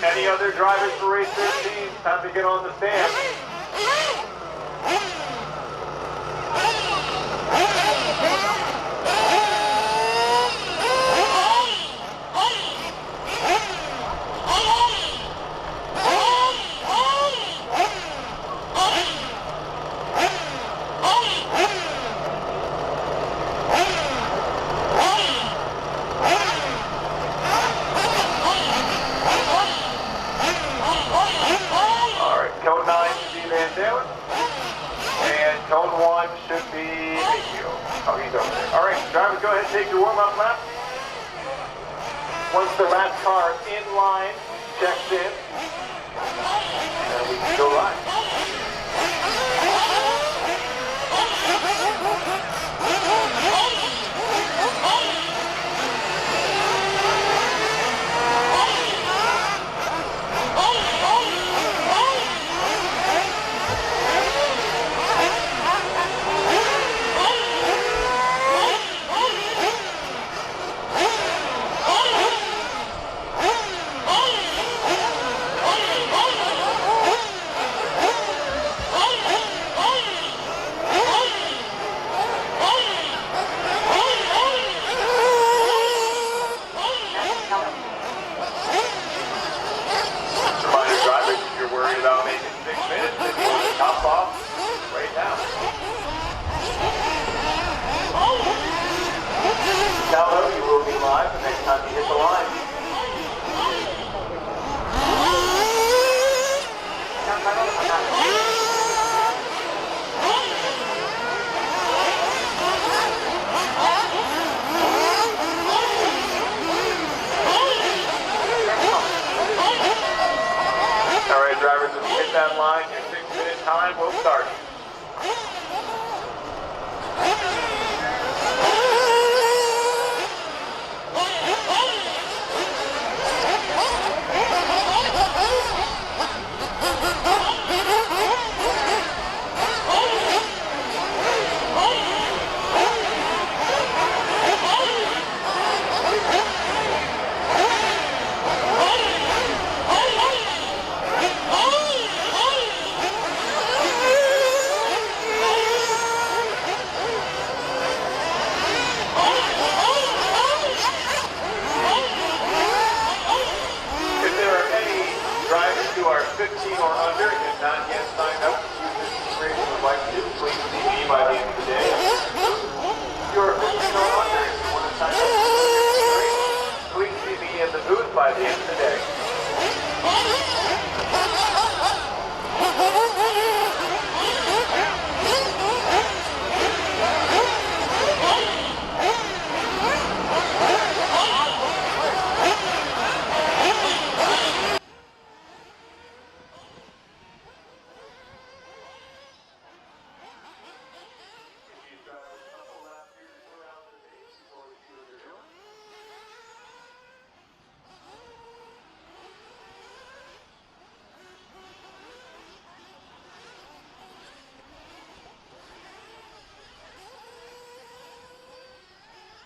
Any other drivers for race 13? Time to get on the stand. Cone 1 should be Nico. Oh, he's over there. All right, drivers, go ahead and take your warm-up lap. Once the last car in line checks in, then we can go live. That line, your 6-minute time will start.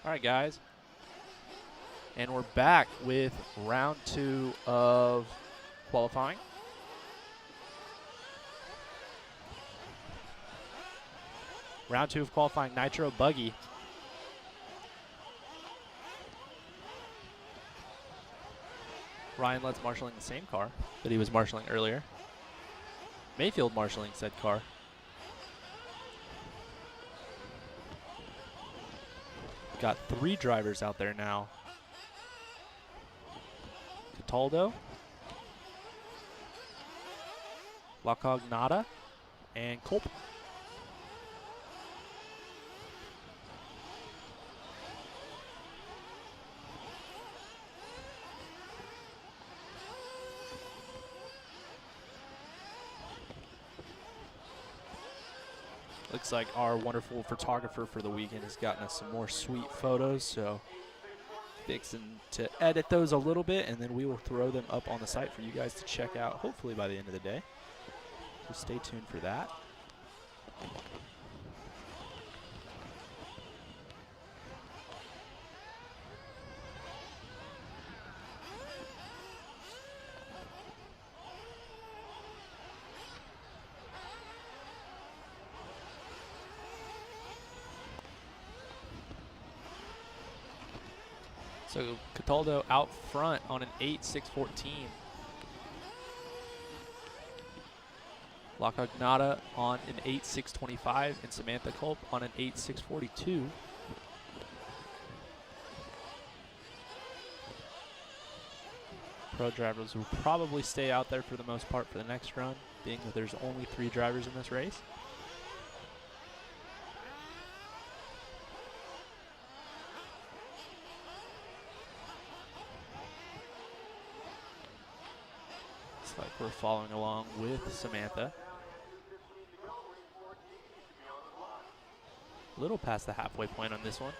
All right, guys. And we're back with round 2 of qualifying. Round 2 of qualifying, Nitro Buggy. Ryan Lett's marshaling the same car that he was marshaling earlier. Mayfield marshaling said car. Got 3 drivers out there now. Cataldo, La Cognata, and Culp. Looks like our wonderful photographer for the weekend has gotten us some more sweet photos, so fixing to edit those a little bit, and then we will throw them up on the site for you guys to check out, hopefully by the end of the day. So stay tuned for that. So Cataldo out front on an 8.614. La Cognata on an 8.625 and Samantha Culp on an 8.642. Pro drivers will probably stay out there for the most part for the next run, being that there's only 3 drivers in this race. Like we're following along with Samantha. A little past the halfway point on this one.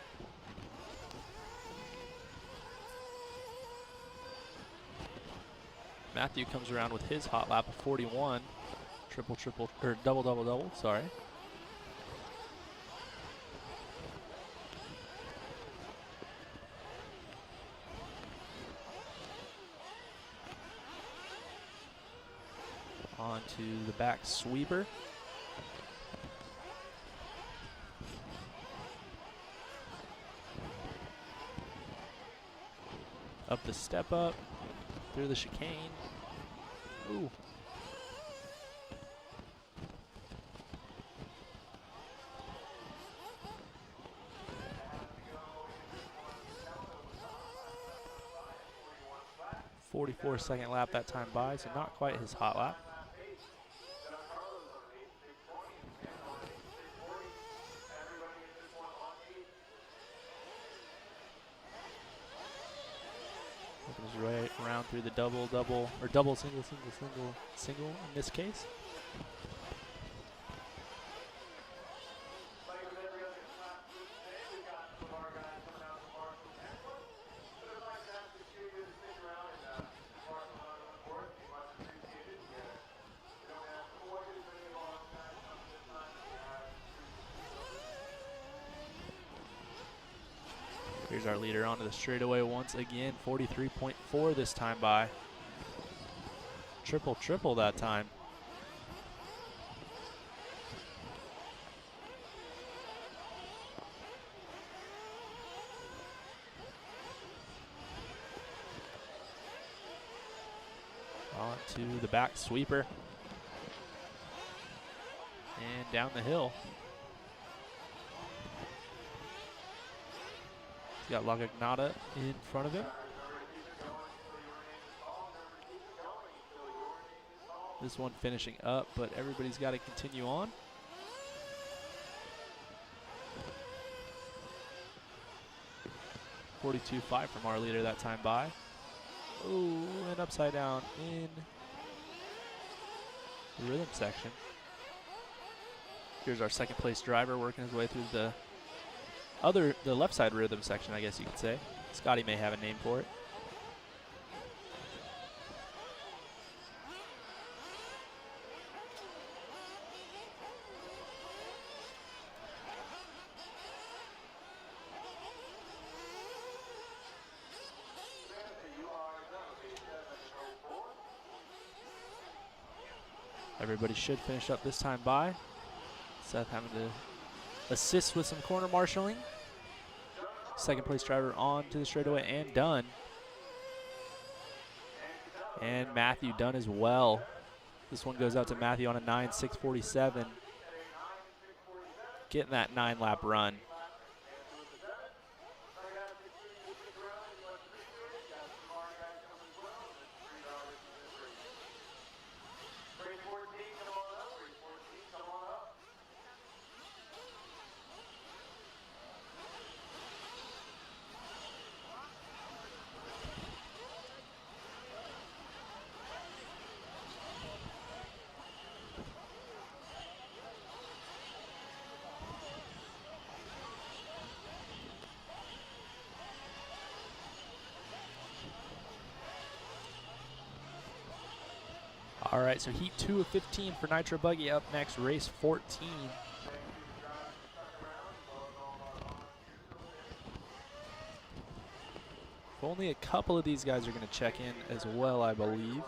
Matthew comes around with his hot lap of 41. Double, sorry. Onto the back sweeper. Up the step up, through the chicane. Ooh. .44-second lap that time by, so not quite his hot lap. Right around through the double, single in this case. Here's our leader onto the straightaway once again, 43.4 this time by. Triple that time. On to the back sweeper. And down the hill. He's got La Cognata in front of him. This one finishing up, but everybody's got to continue on. .42.5 from our leader that time by. Ooh, and upside down in the rhythm section. Here's our second place driver working his way through the left side rhythm section, I guess you could say. Scotty may have a name for it. Everybody should finish up this time by. Seth having to assist with some corner marshaling. Second place driver on to the straightaway and done. And Matthew done as well. This one goes out to Matthew on a 9.647. Getting that 9-lap run. All right, so heat 2 of 15 for Nitro Buggy. Up next, race 14. Only a couple of these guys are going to check in as well, I believe.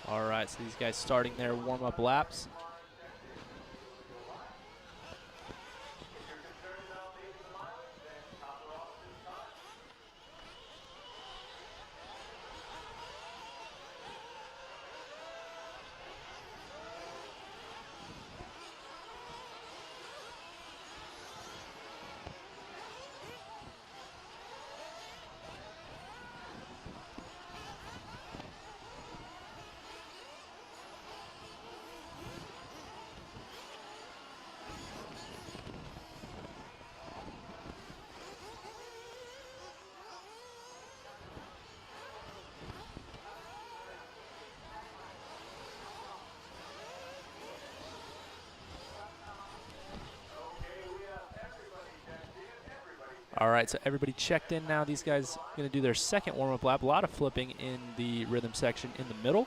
All right, so these guys starting their warm-up laps. All right, so everybody checked in now. These guys are going to do their second warm-up lap. A lot of flipping in the rhythm section in the middle.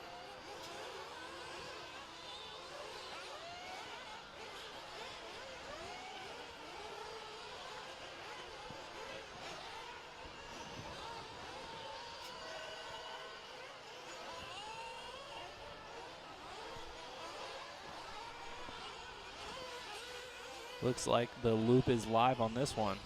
Looks like the loop is live on this one.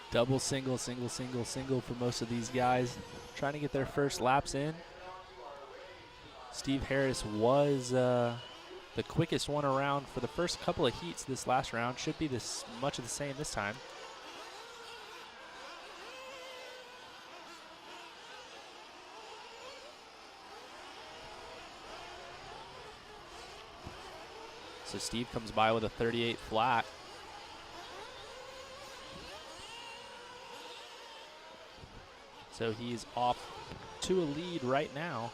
Double, single, single, single, single for most of these guys. Trying to get their first laps in. Steve Harris was the quickest one around for the first couple of heats this last round. Should be this much of the same this time. So Steve comes by with a 38 flat. So he's off to a lead right now.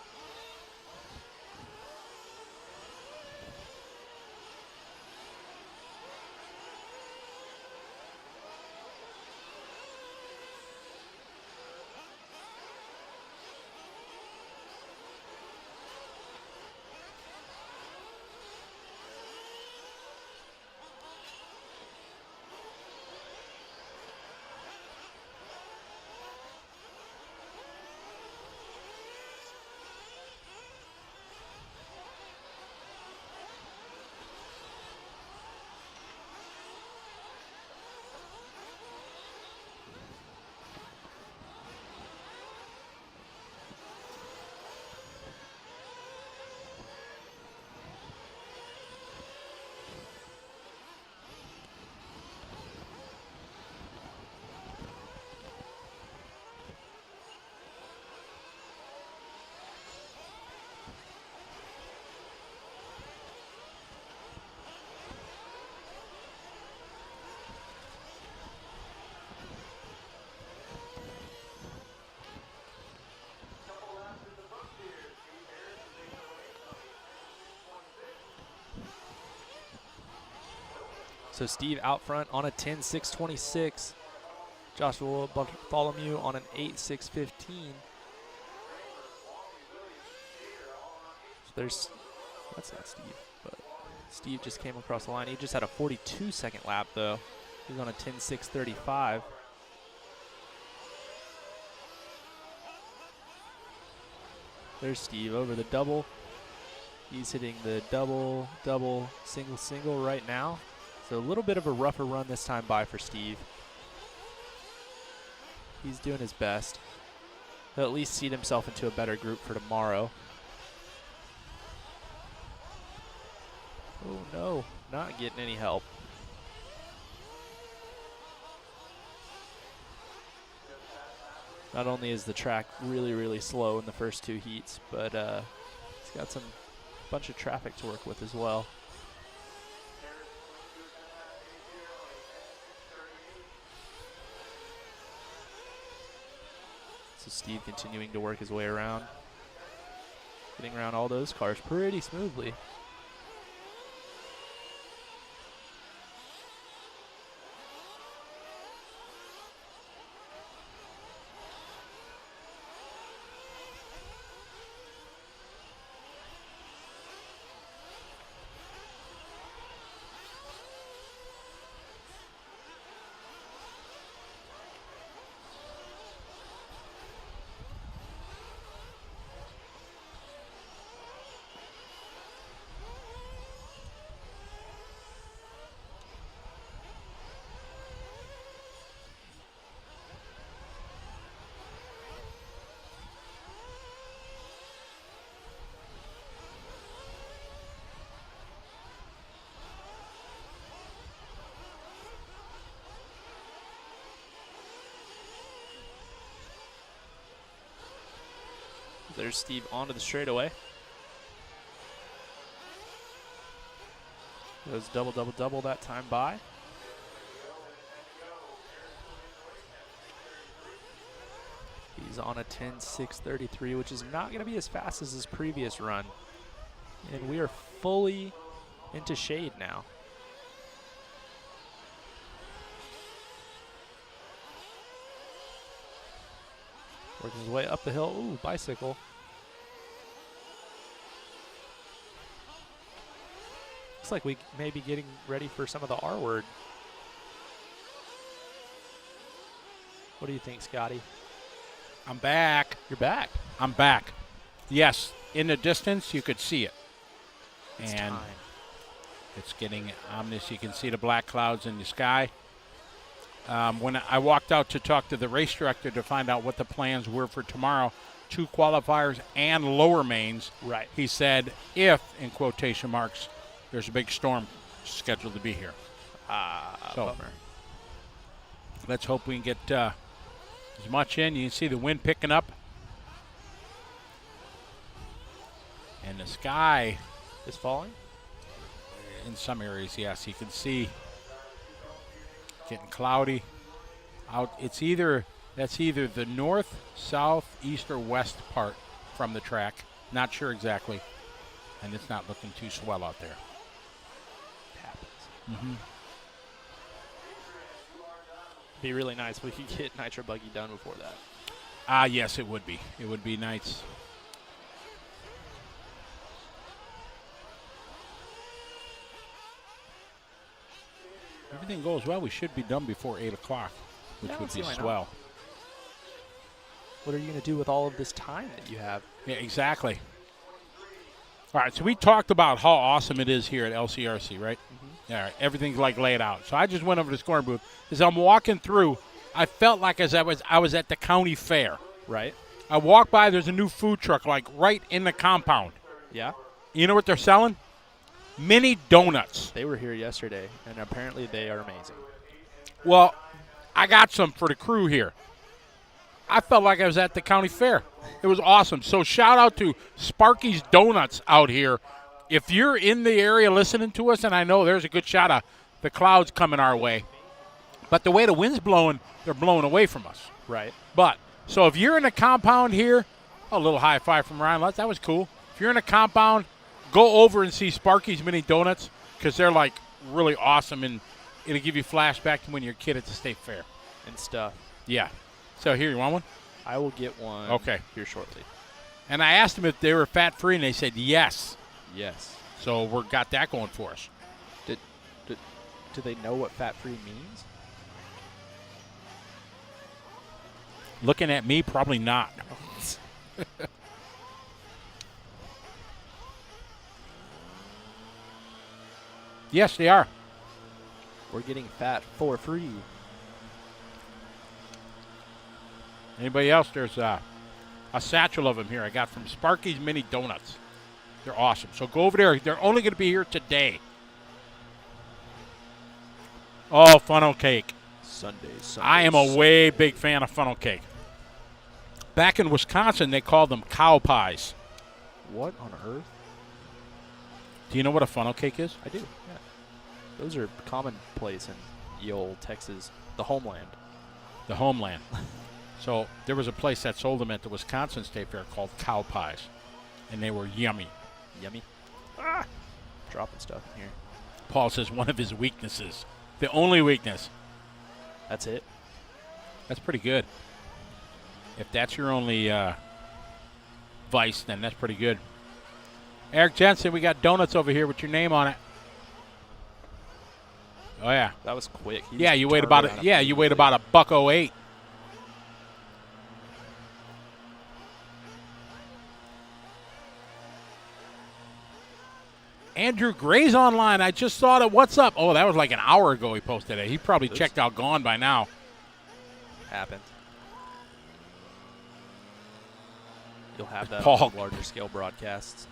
So Steve out front on a 10.626. Joshua Bartholomew on an 8.615. So that's not Steve, but Steve just came across the line. He just had a 42-second lap, though. He's on a 10.635. There's Steve over the double. He's hitting the double, double, single, single right now. So a little bit of a rougher run this time by for Steve. He's doing his best. He'll at least seed himself into a better group for tomorrow. Oh no, not getting any help. Not only is the track really, really slow in the first two heats, but it's got some bunch of traffic to work with as well. So Steve continuing to work his way around, getting around all those cars pretty smoothly. There's Steve onto the straightaway. Goes double, double, double that time by. He's on a 10.633, which is not going to be as fast as his previous run. And we are fully into shade now. Working his way up the hill. Ooh, bicycle. Looks like we may be getting ready for some of the R word. What do you think, Scotty? I'm back. You're back. I'm back. Yes, in the distance, you could see it. It's and time. it's getting ominous. You can see the black clouds in the sky. When I walked out to talk to the race director to find out what the plans were for tomorrow, 2 qualifiers and lower mains, Right. he said, if, in quotation marks, there's a big storm scheduled to be here. So Bummer. let's hope we can get as much in. You can see the wind picking up. And the sky Is falling? in some areas, yes, you can see getting cloudy out. That's either the north, south, east, or west part from the track. Not sure exactly. And it's not looking too swell out there. Happens. Be really nice if we could get Nitro Buggy done before that. Yes, it would be. It would be nice. Everything goes well, we should be done before 8 o'clock, which Yeah, I would don't be see why not. swell. What are you going to do with all of this time that you have? Yeah, exactly. All right, so we talked about how awesome it is here at LCRC, right? All right, everything's like laid out. So I just went over to the scoring booth. As I'm walking through, I felt like I was at the county fair. Right. I walked by, there's a new food truck like right in the compound. Yeah. You know what they're selling? Mini donuts. They were here yesterday, and apparently they are amazing. Well, I got some for the crew here. I felt like I was at the county fair. It was awesome. So shout out to Sparky's Donuts out here. If you're in the area listening to us, and I know there's a good shot of the clouds coming our way, but the way the wind's blowing, they're blowing away from us. Right. But, so if you're in a compound here, a little high five from Ryan Lutz, that was cool. If you're in a compound, go over and see Sparky's Mini Donuts because they're like really awesome. And it'll give you flashback to when you're a kid at the state fair. And stuff. Yeah. So here, you want one? I will get one. Okay. Here shortly. And I asked them if they were fat-free, and they said yes. Yes. So we've got that going for us. Do they know what fat-free means? Looking at me, probably not. Yes, they are. We're getting fat for free. Anybody else? There's a satchel of them here I got from Sparky's Mini Donuts. They're awesome. So go over there. They're only going to be here today. Oh, funnel cake. Sundays. I am a way big fan of funnel cake. Back in Wisconsin, they called them cow pies. What on earth? Do you know what a funnel cake is? I do, yeah. Those are commonplace in ye old Texas, the homeland. The homeland. So there was a place that sold them at the Wisconsin State Fair called cow pies, and they were yummy. Yummy. Dropping stuff in here. Paul says one of his weaknesses, the only weakness. That's it? That's pretty good. If that's your only vice, then that's pretty good. Eric Jensen, we got donuts over here with your name on it. Oh yeah. That was quick. He Yeah, just you wait turned about around it. Yeah, and you wait immediately- about $1.08. Andrew Gray's online. I just saw it. What's up? Oh, that was like an hour ago he posted it. He probably checked out Gone by now. Happened. You'll have that Paul. on larger scale broadcasts.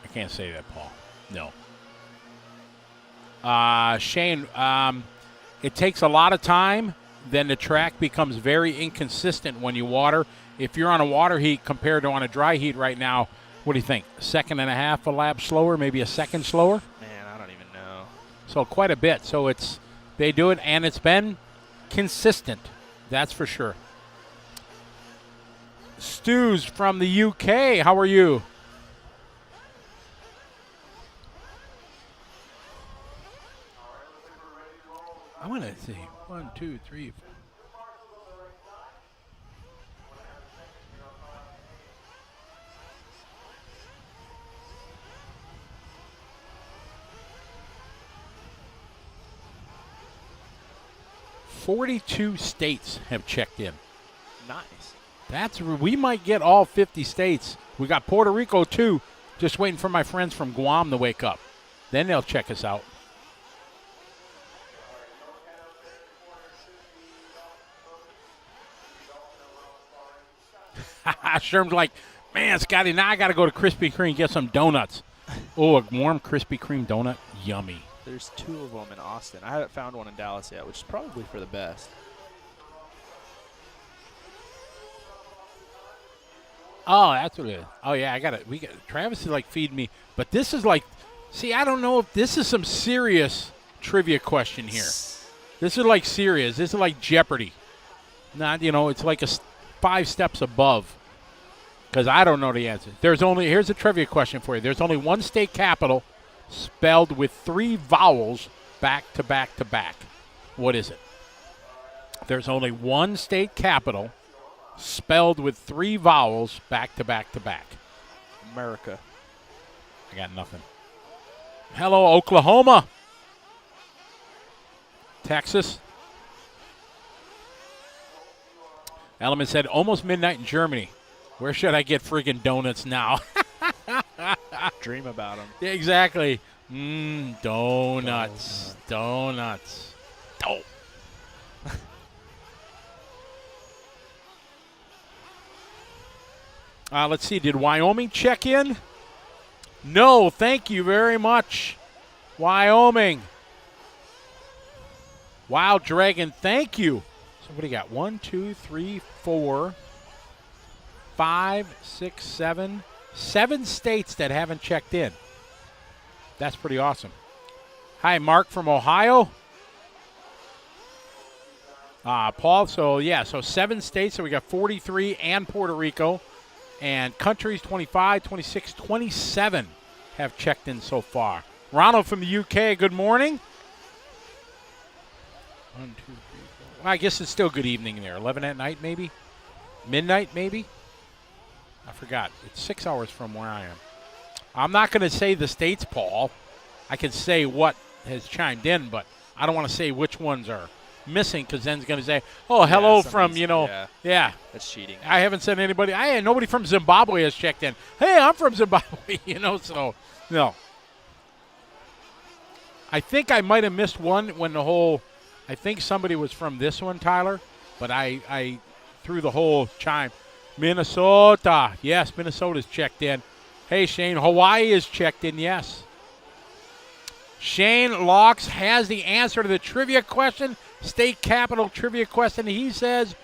I can't say that, Paul. No. Shane, it takes a lot of time. Then the track becomes very inconsistent when you water. If you're on a water heat compared to on a dry heat right now, what do you think? Second and a half a lap slower, maybe a second slower? Man, I don't even know. So quite a bit. So they do it, and it's been consistent. That's for sure. Stu's from the UK. How are you? I want to see. 1, 2, 3, 4. "42 states have checked in. Nice. We might get all 50 states. We got Puerto Rico too. Just waiting for my friends from Guam to wake up. Then they'll check us out. Sherm's like, man, Scotty, now I got to go to Krispy Kreme and get some donuts. Oh, a warm Krispy Kreme donut. Yummy. There's 2 of them in Austin. I haven't found one in Dallas yet, which is probably for the best. Oh, that's what it is. Oh, yeah, Travis is like feeding me. But this is like, see, I don't know if this is some serious trivia question here. This is like serious. This is like Jeopardy. Not, it's like 5 steps above. Because I don't know the answer. Here's a trivia question for you. There's only one state capital spelled with 3 vowels back to back to back. What is it? There's only one state capital spelled with 3 vowels back to back to back. America. I got nothing. Hello, Oklahoma. Texas. Element said, almost midnight in Germany. Where should I get friggin' donuts now? Dream about them. Yeah, exactly. Donuts. Donuts. Oh. Let's see. Did Wyoming check in? No, thank you very much. Wyoming. Wild Dragon, thank you. So what do you got? 1, 2, 3, 4, 5, 6, 7. 7 states that haven't checked in. That's pretty awesome. Hi, Mark from Ohio. Paul, so 7 states. So we got 43 and Puerto Rico. And countries 25, 26, 27 have checked in so far. Ronald from the UK, good morning. 1, 2, 3, 4. Well, I guess it's still good evening there. 11 at night, maybe? Midnight, maybe? I forgot. It's 6 hours from where I am. I'm not going to say the states, Paul. I can say what has chimed in, but I don't want to say which ones are missing because then it's going to say, oh, hello from, yeah. That's cheating. I haven't said anybody. Nobody from Zimbabwe has checked in. Hey, I'm from Zimbabwe, so no. I think I might have missed one when I think somebody was from this one, Tyler, but I threw the whole chime. Minnesota. Yes, Minnesota's checked in. Hey, Shane, Hawaii is checked in, yes. Shane Locks has the answer to the trivia question, state capital trivia question. He says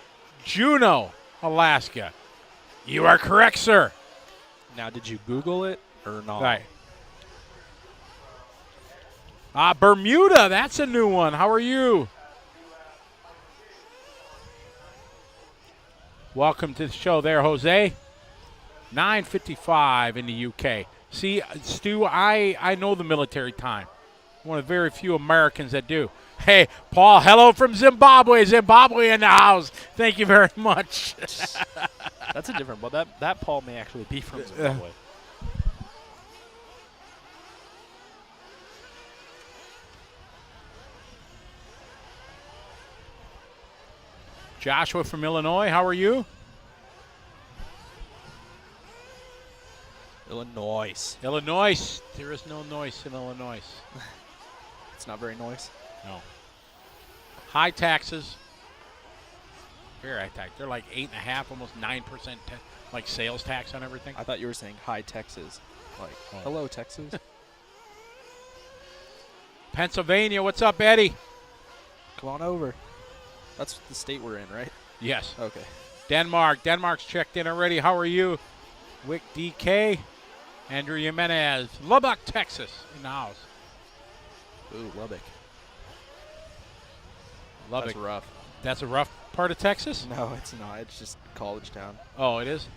Juneau, Alaska. You are correct, sir. Now, did you Google it or not? Right. Bermuda, that's a new one. How are you? Welcome to the show there, Jose. 9:55 in the UK. See, Stu, I know the military time. One of the very few Americans that do. Hey, Paul, hello from Zimbabwe. Zimbabwe in the house. Thank you very much. That's a different, but that Paul may actually be from Zimbabwe. Joshua from Illinois, how are you? Illinois. Illinois. There is no noise in Illinois. It's not very nice. No. High taxes. Very high tax. They're like 8.5%, almost 9% like sales tax on everything. I thought you were saying high Texas. Like, hello, Texas. Pennsylvania, what's up, Eddie? Come on over. That's the state we're in, right? Yes. Okay. Denmark. Denmark's checked in already. How are you? Wick DK. Andrew Jimenez. Lubbock, Texas in the house. Ooh, Lubbock. Lubbock. That's rough. That's a rough part of Texas? No, it's not. It's just college town. Oh, it is?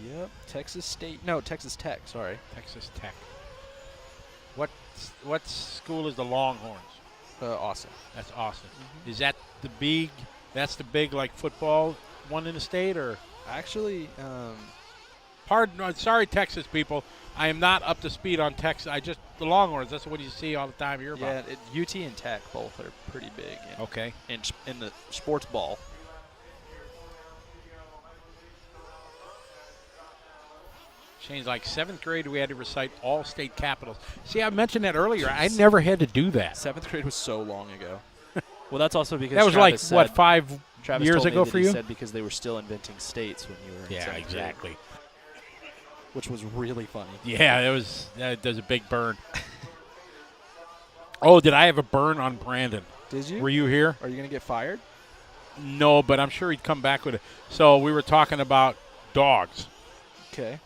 Yep. Texas State. No, Texas Tech. Sorry. Texas Tech. What school is the Longhorns? Austin. That's Austin. Mm-hmm. Is that the big? That's the big like football one in the state, or? Actually, sorry, Texas people. I am not up to speed on Texas. The Longhorns. That's what you see all the time. Hear about. Yeah, UT and Tech both are pretty big. Okay. In the sports ball. Shane's like 7th grade. We had to recite all state capitals. See, I mentioned that earlier. I never had to do that. 7th grade was so long ago. Well, that's also because that was Travis like said, 5 Travis years told ago me for he you? said because they were still inventing states when you were in 7th grade, exactly. Which was really funny. Yeah, there's a big burn. Oh, did I have a burn on Brandon? Did you? Were you here? Are you going to get fired? No, but I'm sure he'd come back with it. So we were talking about dogs. Okay.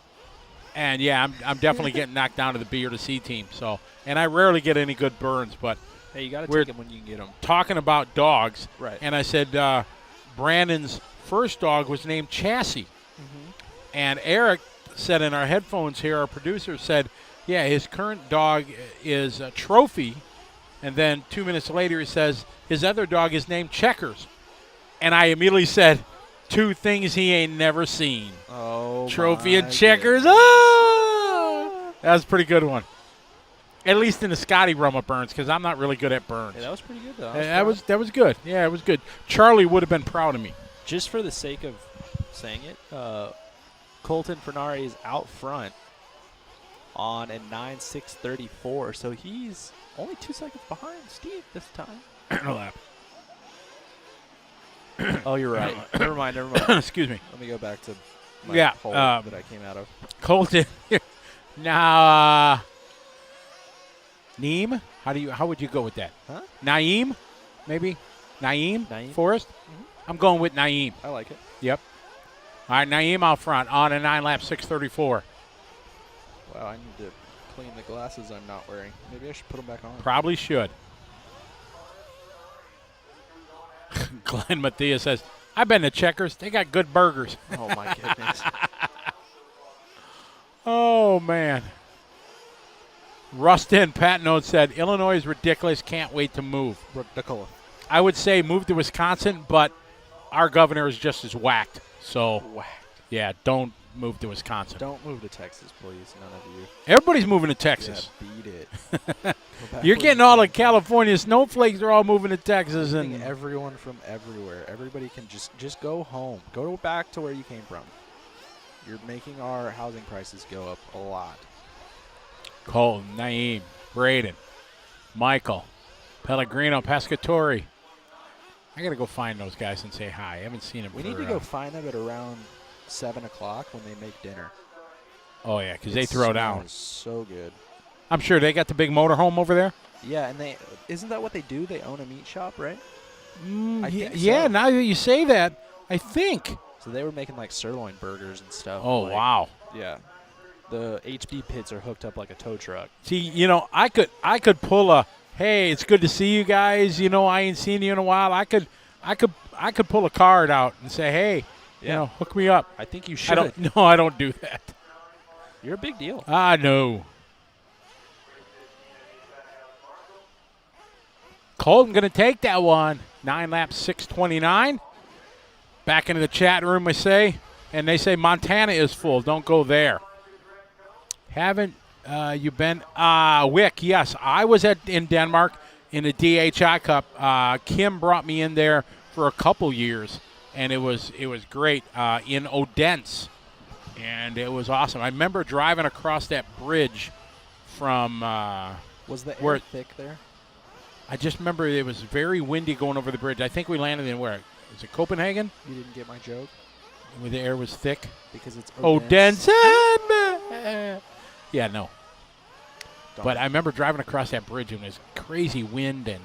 And, yeah, I'm definitely getting knocked down to the B or the C team. So, and I rarely get any good burns, but hey, you got to take them when you can get them. Talking about dogs. Right. And I said Brandon's first dog was named Chassis. Mm-hmm. And Eric said in our headphones here, our producer said, yeah, his current dog is a Trophy. And then 2 minutes later he says his other dog is named Checkers. And I immediately said, 2 things he ain't never seen. Oh, Trophy and Checkers. Oh! That was a pretty good one. At least in the Scotty realm of burns, because I'm not really good at burns. Yeah, that was pretty good, though. That was good. Yeah, it was good. Charlie would have been proud of me. Just for the sake of saying it, Colton Fernari is out front on a 9.634, so he's only 2 seconds behind Steve this time. Oh, you're right. Never mind. Excuse me. Let me go back to my hole that I came out of. Colton. Now, Naeem? How would you go with that? Huh? Naeem? Maybe? Naeem? Forrest? Mm-hmm. I'm going with Naeem. I like it. Yep. All right, Naeem out front on a 9-lap 6:34. Wow, I need to clean the glasses I'm not wearing. Maybe I should put them back on. Probably should. Glenn Mathias says, I've been to Checkers. They got good burgers. Oh, my goodness. Oh, man. Rustin Patnode said, Illinois is ridiculous. Can't wait to move. Ridiculous. I would say move to Wisconsin, but our governor is just as whacked. So, yeah, don't move to Wisconsin. Don't move to Texas, please. None of you. Everybody's moving to Texas. Yeah, beat it. You're getting all the California snowflakes are all moving to Texas. I think And everyone from everywhere. Everybody can just go home. Go back to where you came from. You're making our housing prices go up a lot. Cole, Naeem, Braden, Michael, Pellegrino, Pescatori. I got to go find those guys and say hi. I haven't seen them. We need to go find them at around 7 o'clock when they make dinner. Oh, yeah, because they throw down. So good. I'm sure they got the big motorhome over there. Yeah, and isn't that what they do? They own a meat shop, right? I think Yeah, so. now that you say that, I think. So they were making like sirloin burgers and stuff. Oh, like, wow. Yeah. The HB pits are hooked up like a tow truck. See, I could pull a, hey, it's good to see you guys. I ain't seen you in a while. I could pull a card out and say, hey, hook me up. I think you should. I don't do that. You're a big deal. I know. Colton going to take that one. 9 laps, 6:29. Back into the chat room, we say. And they say Montana is full. Don't go there. Haven't you been? Wick, yes. I was in Denmark in the DHI Cup. Kim brought me in there for a couple years, and it was great in Odense. And it was awesome. I remember driving across that bridge from was the air thick there? I just remember it was very windy going over the bridge. I think we landed in where? Is it Copenhagen? You didn't get my joke? Where the air was thick? Because it's Odense. Yeah, no. But I remember driving across that bridge and it was crazy wind and,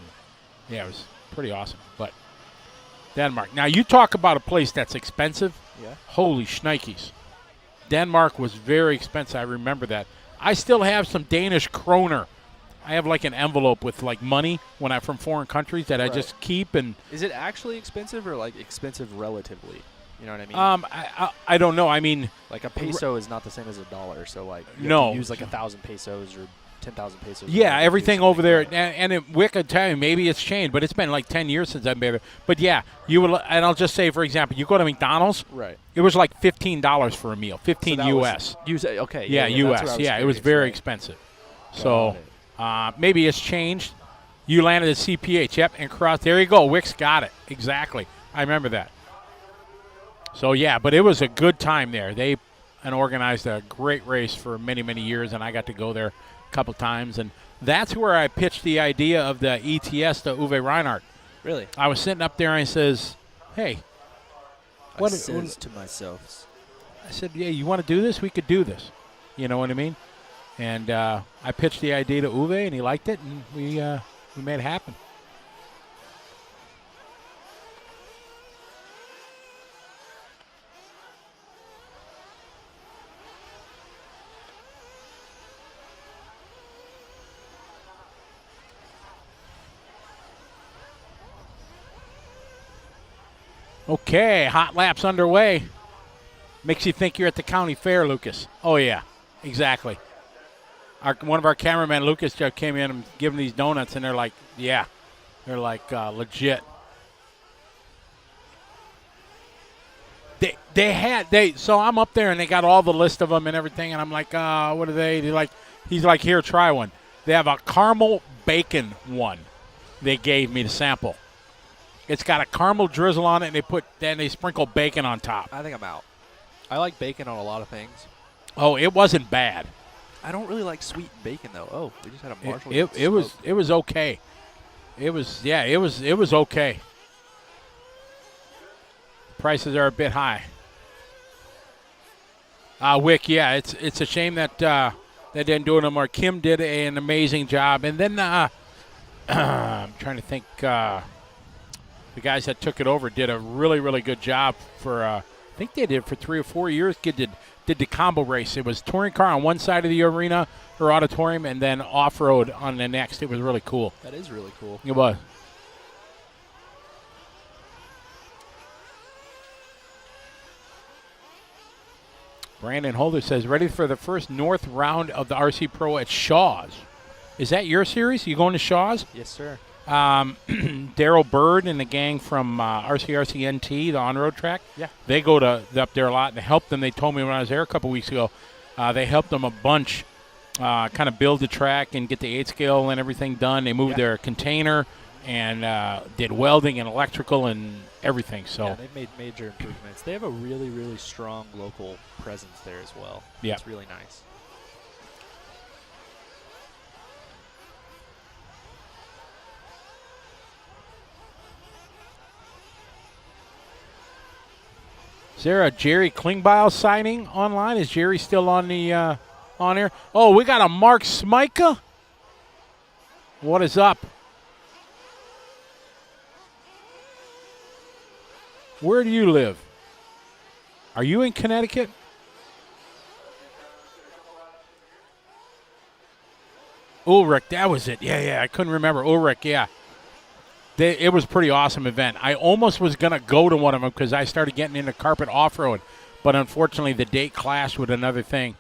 yeah, it was pretty awesome. But Denmark. Now, you talk about a place that's expensive. Yeah. Holy shnikes. Denmark was very expensive. I remember that. I still have some Danish kroner. I have like an envelope with like money from foreign countries that I just keep. And is it actually expensive or like expensive relatively? You know what I mean? I don't know. I mean, like a peso is not the same as a dollar. So like you no, have to use like 1,000 pesos or 10,000 pesos. Yeah, everything over there. And Wick, I tell you, maybe it's changed, but it's been like 10 years since I've been there. But yeah, you will. And I'll just say, for example, you go to McDonald's. Right. It was like $15 for a meal. 15 US. Okay. Yeah, US. Yeah, it was very expensive. So. Maybe it's changed. You landed at CPH, yep, and crossed. There you go. Wick's got it. Exactly. I remember that. So, yeah, but it was a good time there. They organized a great race for many, many years, and I got to go there a couple times. And that's where I pitched the idea of the ETS to Uwe Reinhardt. Really? I was sitting up there, and I says, hey. I says to myself. I said, yeah, you want to do this? We could do this. You know what I mean? And I pitched the idea to Uwe, and he liked it, and we made it happen. Okay, hot laps underway. Makes you think you're at the county fair, Lucas. Oh, yeah, exactly. One of our cameramen, Lucas, just came in and gave them these donuts, and they're like, yeah. They're like legit. So I'm up there, and they got all the list of them and everything, and I'm like, what are they? He's like, here, try one. They have a caramel bacon one they gave me to sample. It's got a caramel drizzle on it, and they sprinkle bacon on top. I think I'm out. I like bacon on a lot of things. Oh, it wasn't bad. I don't really like sweet bacon though. Oh, we just had a Marshall. It was okay. It was okay. Prices are a bit high. Wick, yeah, it's a shame that they didn't do it anymore. Kim did an amazing job, and then I'm trying to think. The guys that took it over did a really, really good job for. I think they did for 3 or 4 years. Did the combo race. It was touring car on one side of the arena or auditorium, and then off-road on the next. It was really cool. That is really cool. It was. Brandon Holder says, ready for the first north round of the RC Pro at Shaw's. Is that your series? You going to Shaw's? Yes, sir. Daryl Bird and the gang from RCRC NT, the on-road track. Yeah. They go to up there a lot and help them. They told me when I was there a couple weeks ago, they helped them a bunch kind of build the track and get the 8-scale and everything done. They moved their container and did welding and electrical and everything. So yeah, they've made major improvements. They have a really, really strong local presence there as well. Yeah. It's really nice. is there a Jerry Klingbeil signing online? Is Jerry still on the on air? Oh, we got a Mark Smyka. What is up? Where do you live? Are you in Connecticut? Ulrich, that was it. Yeah, I couldn't remember. Ulrich, yeah. It was a pretty awesome event. I almost was going to go to one of them because I started getting into carpet off-road, but unfortunately the date clashed with another thing.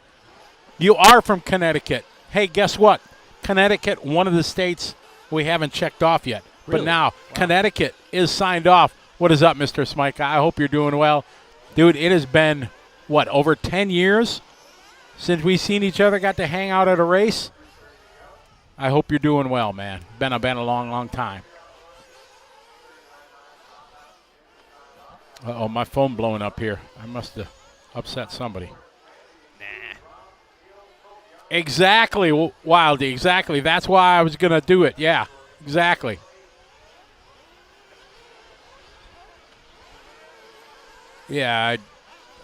You are from Connecticut. Hey, guess what? Connecticut, one of the states we haven't checked off yet. Really? But now Connecticut is signed off. What is up, Mr. Smike? I hope you're doing well. Dude, it has been, over 10 years since we've seen each other, got to hang out at a race? I hope you're doing well, man. Been a long, long time. Uh-oh, my phone blowing up here. I must have upset somebody. Nah. Exactly, Wildy, exactly. That's why I was going to do it. Yeah, exactly. Yeah,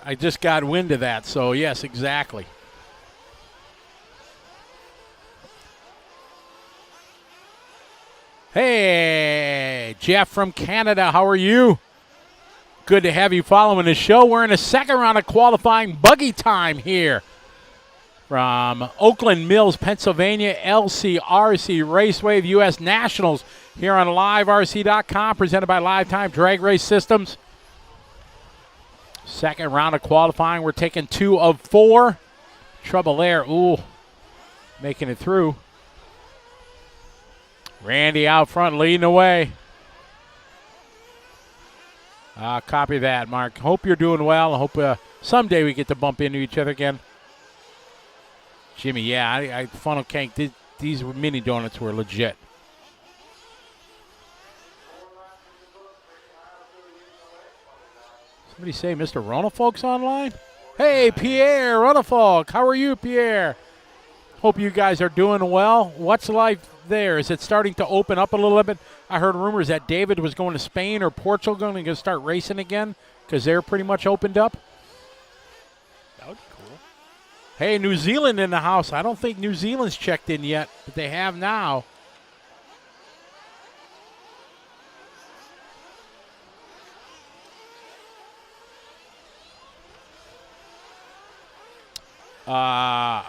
I just got wind of that, so yes, exactly. Hey, Jeff from Canada, how are you? Good to have you following the show. We're in the second round of qualifying buggy time here from Oakland Mills, Pennsylvania, LCRC Raceway, the U.S. Nationals here on LiveRC.com, presented by Lifetime Drag Race Systems. Second round of qualifying. We're taking 2 of 4. Trouble there. Ooh, making it through. Randy out front leading the way. Copy that, Mark. Hope you're doing well. I hope someday we get to bump into each other again. Jimmy, yeah, I funnel cake. These mini donuts were legit. Somebody say Mr. Ronafolk's online? Hey, Pierre Ronafolk. How are you, Pierre? Hope you guys are doing well. What's life there? Is it starting to open up a little bit? I heard rumors that David was going to Spain or Portugal, going to start racing again because they're pretty much opened up. That would be cool. Hey, New Zealand in the house. I don't think New Zealand's checked in yet, but they have now.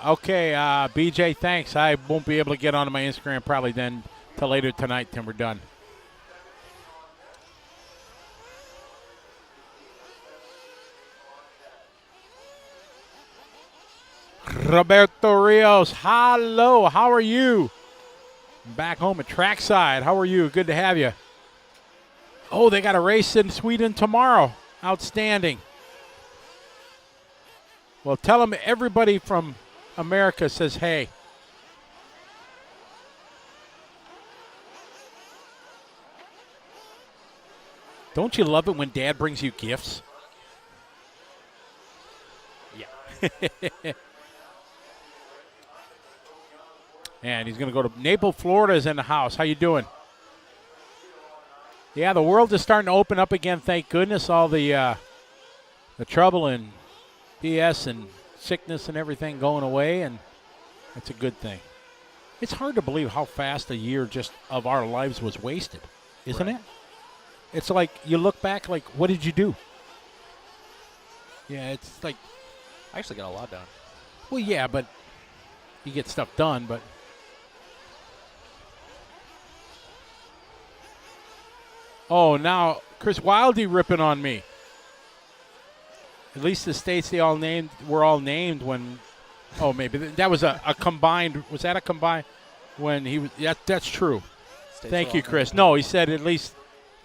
Okay, BJ, thanks. I won't be able to get onto my Instagram probably then till later tonight till we're done. Roberto Rios, hello. How are you? I'm back home at Trackside. How are you? Good to have you. Oh, they got a race in Sweden tomorrow. Outstanding. Well, tell them everybody from America says hey. Don't you love it when Dad brings you gifts? Yeah. And he's going to go to Naples, Florida is in the house. How you doing? Yeah, the world is starting to open up again, thank goodness. All the trouble and BS and sickness and everything going away, and that's a good thing. It's hard to believe how fast a year just of our lives was wasted, isn't it? It's like you look back like, what did you do? Yeah, it's like... I actually got a lot done. Well, yeah, but you get stuff done, but... Oh, now Chris Wildy ripping on me. At least the states were all named when, maybe that was a combined, was that a combined? when he was. That's true. States Thank are you, all Chris. over. No, he said at least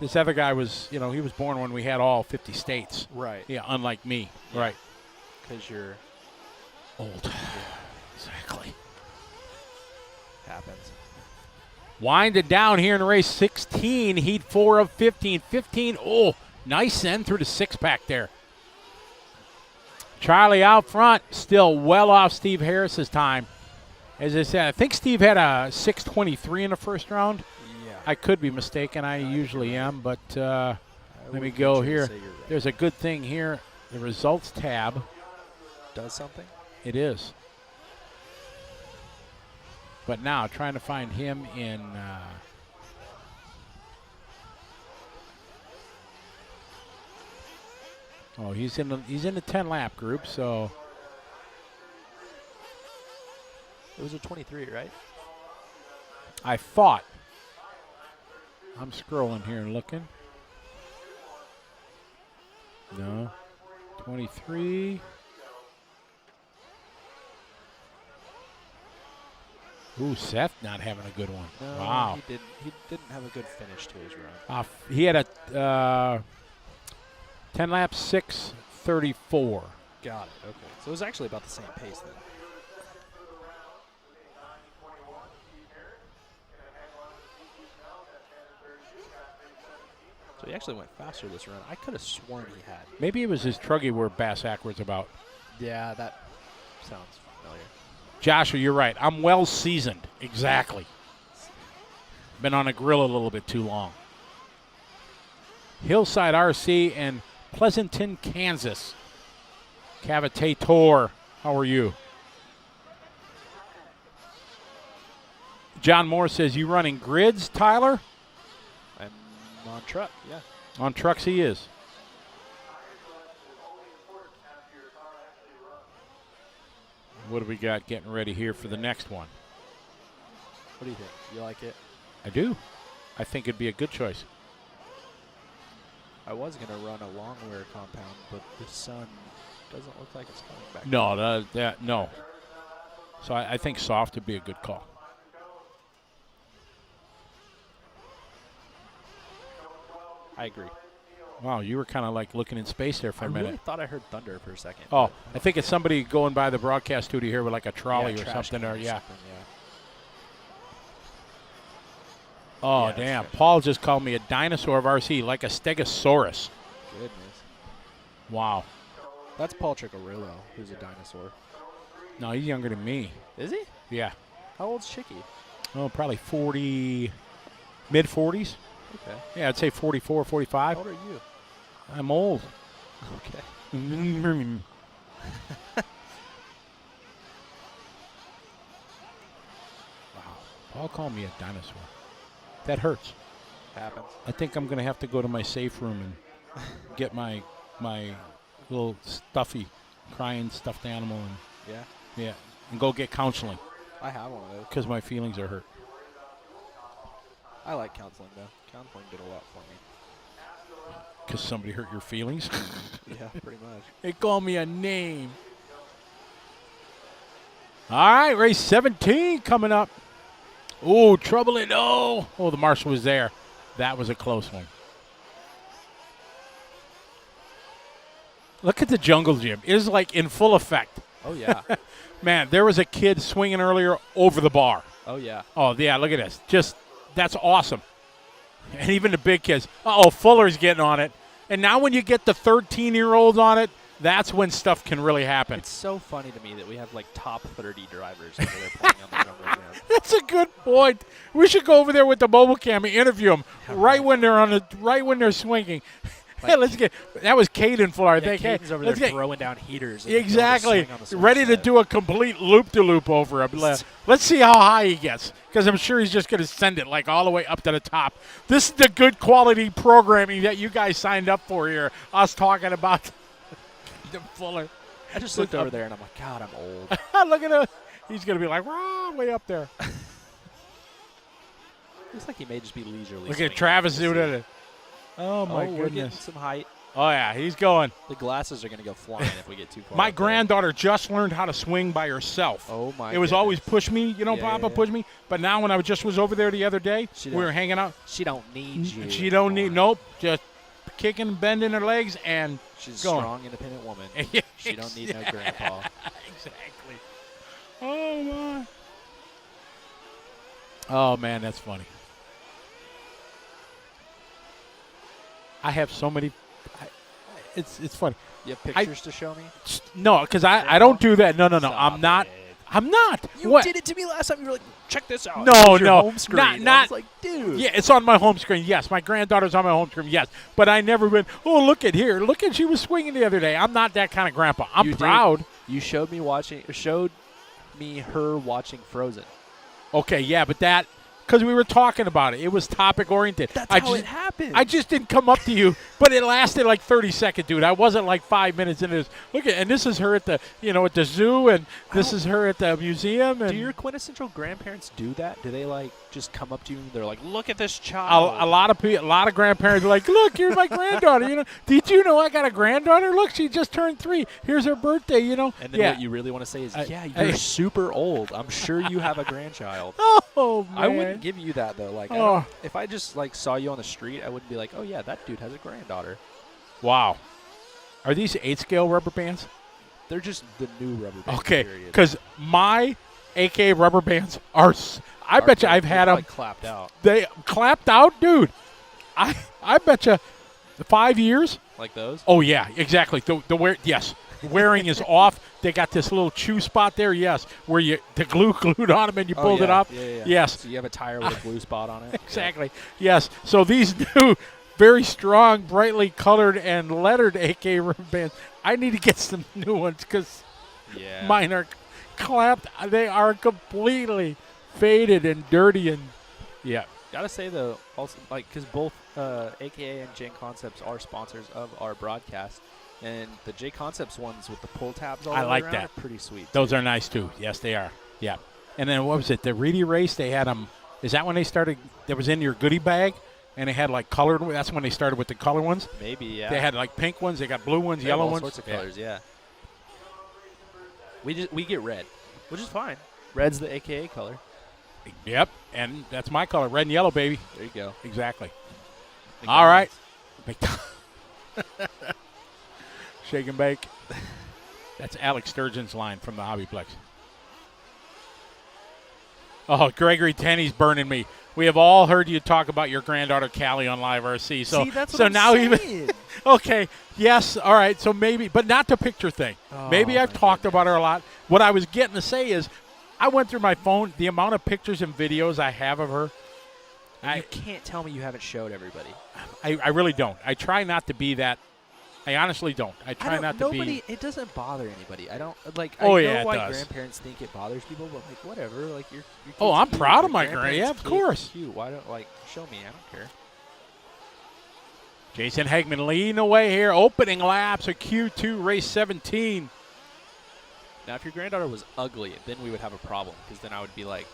this other guy was, he was born when we had all 50 states. Right. Yeah, unlike me. Yeah. Right. Because you're Old. Exactly. happens. Winded down here in race 16, heat 4 of 15. 15, nice end through the six-pack there. Charlie out front, still well off Steve Harris's time. As I said, I think Steve had a 6:23 in the first round. Yeah. I could be mistaken. I usually am, but let me go here. There's a good thing here. The results tab. Does something? It is. But now trying to find him in. He's in the 10-lap group. So It was a 23, right? I thought. I'm scrolling here and looking. No, 23. Ooh, Seth not having a good one. No, Wow. He didn't have a good finish to his run. He had a 10 laps, 6:34. Got it. Okay. So it was actually about the same pace then. So he actually went faster this run. I could have sworn he had. Maybe it was his Truggy we're bass backwards about. Yeah, that sounds familiar. Joshua, you're right. I'm well seasoned. Exactly. Been on a grill a little bit too long. Hillside RC and Pleasanton, Kansas. Cavitator, how are you? John Moore says, you running grids, Tyler? I'm on truck, yeah. On trucks he is. What do we got getting ready here for the next one? What do you think? You like it? I do. I think it'd be a good choice. I was going to run a long wear compound, but the sun doesn't look like it's coming back. No, no. So I think soft would be a good call. I agree. Wow, you were kind of like looking in space there for a minute. I really thought I heard thunder for a second. Oh, I think it's somebody going by the broadcast studio here with like a trolley or trash something. can Or yeah. something, yeah. Oh, Yeah, that's damn. trash. Paul just called me a dinosaur of RC, like a stegosaurus. Goodness. Wow. That's Paul Chickarillo, who's a dinosaur. No, he's younger than me. Is he? Yeah. How old's Chicky? Oh, probably 40, mid-40s. Okay. Yeah, I'd say 44, 45. How old are you? I'm old. Okay. Wow. Paul called me a dinosaur. That hurts. Happens. I think I'm going to have to go to my safe room and get my little stuffy, crying stuffed animal Yeah. and go get counseling I have one of those. because my feelings are hurt. I like counseling, though. Counseling did a lot for me. Because somebody hurt your feelings? Yeah, pretty much. They call me a name. All right, race 17 coming up. Ooh, trouble in oh. Oh, the marshal was there. That was a close one. Look at the jungle gym. It is like in full effect. Oh, yeah. Man, there was a kid swinging earlier over the bar. Oh, yeah. Oh, yeah, look at this. Just, that's awesome. And even the big kids. Uh-oh, Fuller's getting on it. And now when you get the 13-year-olds on it, that's when stuff can really happen. It's so funny to me that we have, like, top 30 drivers over there playing on the jungle gym. That's a good point. We should go over there with the mobile cam and interview them when they're swinging. Like, Hey, let's get that was Caden Fuller. I think. Caden's over let's there get, throwing down heaters. exactly ready to do a complete loop-de-loop over him. Let's see how high he gets, because I'm sure he's just going to send it like all the way up to the top. This is the good quality programming that you guys signed up for here. Us talking about the Fuller. I just looked over there and I'm like, God, I'm old. Look at him. He's going to be like, "Rah," way up there. Looks like he may just be leisurely. Look swinging. at Travis We'll doing see. it. Oh, my We're getting goodness. some height. Oh, yeah, he's going. The glasses are going to go flying if we get too far. My up there. granddaughter just learned how to swing by herself. Oh, my It was goodness. always push me, Yeah, Papa, yeah. push me. But now when I was over there the other day, She we were don't- hanging out. She don't need you. She don't need, anymore. nope, just kicking, bending her legs, and She's going. a strong, independent woman. Yeah, She don't need no grandpa. Exactly. Oh, my. Oh, man, that's funny. I have so many. It's funny. You have pictures to show me? No, because I don't do that. No. I'm not. I'm not. You What? did it to me last time. You were like, check this out. No, It was your no. home screen. Not- And not- I was like, dude. Yeah, it's on my home screen. Yes, my granddaughter's on my home screen. Yes, but I never been. Oh, look at here. Look at she was swinging the other day. I'm not that kind of grandpa. I'm You did. proud. You showed me her watching Frozen. Okay, yeah, but that because we were talking about it. It was topic oriented. That's I how just, it happened. I just didn't come up to you, but it lasted like 30 seconds, dude. I wasn't like 5 minutes into this. Look at, and this is her at the, at the zoo, and this is her at the museum. And Do your quintessential grandparents do that? Do they like just come up to you and they're like, look at this child? a lot of grandparents are like, look, here's my granddaughter. Did you know I got a granddaughter? Look, she just turned 3. Here's her birthday. And then yeah. what you really want to say is, I- you're super old. I'm sure you have a grandchild. Oh man. I wouldn't give you that though. Like, Oh. if I just like saw you on the street, I wouldn't be like, oh yeah, that dude has a granddaughter. Wow. Are these 8 scale rubber bands? They're just the new rubber band. Okay, period. because my AKA rubber bands are. I bet you I've had They're them. probably clapped out They clapped out, dude. I bet you 5 years. like those. Oh yeah, exactly. The wear, yes, wearing is off. They got this little chew spot there. Yes, where the glue glued on them and you Oh, pulled it yeah, up. Yeah. Yes, So you have a tire with a blue spot on it. exactly. Yes. So these new, very strong, brightly colored and lettered AK rubber bands. I need to get some new ones because Yeah. mine are clapped. They are completely faded and dirty and yeah. Gotta say though, also like because both AKA and J Concepts are sponsors of our broadcast, and the J Concepts ones with the pull tabs all I the way like around that. are pretty sweet. Those too. are nice too. Yes, they are. Yeah. And then what was it? The Reedy race. They had them. Is that when they started? That was in your goodie bag, and they had like colored. That's when they started with the color ones. Maybe yeah. They had like pink ones. They got blue ones, They have yellow all ones. sorts of Yeah. colors. Yeah. We get red, which is fine. Red's the AKA color. Yep. And that's my color, red and yellow, baby. There you go. Exactly. All right. Shake and bake. That's Alex Sturgeon's line from the Hobbyplex. Oh, Gregory Tenney's burning me. We have all heard you talk about your granddaughter Callie on LiveRC. So, See, that's what so I'm now saying. even okay, yes, all right. So maybe, but not the picture thing. Oh, Maybe I've my talked goodness. about her a lot. What I was getting to say is, I went through my phone. The amount of pictures and videos I have of her, You can't tell me you haven't showed everybody. I really don't. I try not to be that. I honestly don't. I try not to be. It doesn't bother anybody. I don't like. Oh, I yeah, know it why does. grandparents think it bothers people, but like whatever. Like your Oh, kid's I'm cute, proud of your my grand. Yeah, grandparents' of kid course. is Cute. Why don't like show me? I don't care. Jason Hegman leading away here. Opening laps of Q2 race 17. Now, if your granddaughter was ugly, then we would have a problem because then I would be like,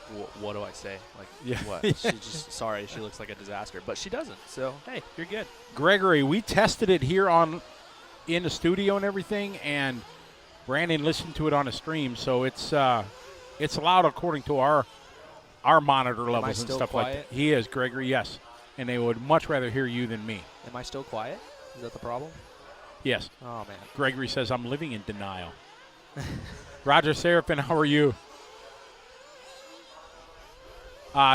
what do I say? Like, Yeah. what? She's just sorry. She looks like a disaster, but she doesn't. So hey, you're good. Gregory, we tested it here in the studio and everything, and Brandon listened to it on a stream, so it's loud according to our monitor I levels and still stuff like quiet? that. He is, Gregory, yes. And they would much rather hear you than me. Am I still quiet? Is that the problem? Yes. Oh man. Gregory says, I'm living in denial. Roger Seraphin, how are you?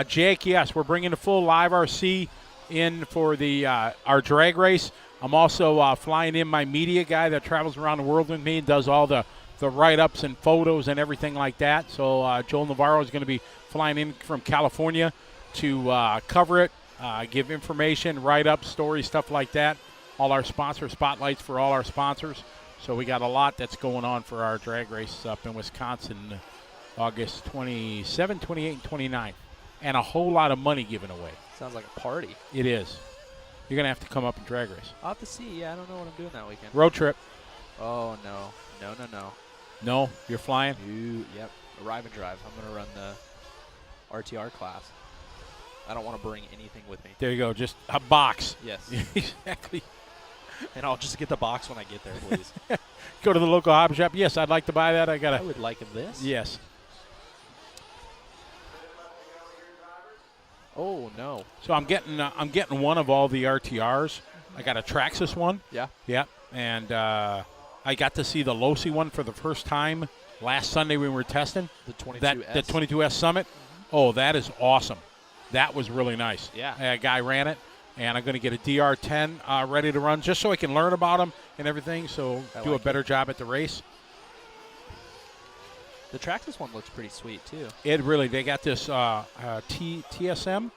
Jake, yes, we're bringing the full live RC in for the our drag race. I'm also flying in my media guy that travels around the world with me and does all the write-ups and photos and everything like that. So Joel Navarro is going to be flying in from California to cover it, give information, write-ups, stories, stuff like that. All our sponsor spotlights for all our sponsors. So we got a lot that's going on for our drag race up in Wisconsin, August 27, 28, and 29. And a whole lot of money given away. Sounds like a party. It is. You're going to have to come up and drag race. I'll have to see. Yeah, I don't know what I'm doing that weekend. Road trip. Oh, no. No, you're flying? Yep. Arrive and drive. I'm going to run the RTR class. I don't want to bring anything with me. There you go. Just a box. Yes. Exactly. And I'll just get the box when I get there, please. Go to the local hobby shop. Yes, I'd like to buy that. I I gotta. would like this. Yes. Oh, no. So I'm getting one of all the RTRs. I got a Traxxas one. Yeah. Yeah, and I got to see the Losi one for the first time last Sunday when we were testing. The 22S. The 22S Summit. Oh, that is awesome. That was really nice. Yeah. A guy ran it, and I'm going to get a DR10 ready to run just so I can learn about them and everything, so do a better job at the race. The Traxxas one looks pretty sweet, too. They got this TSM,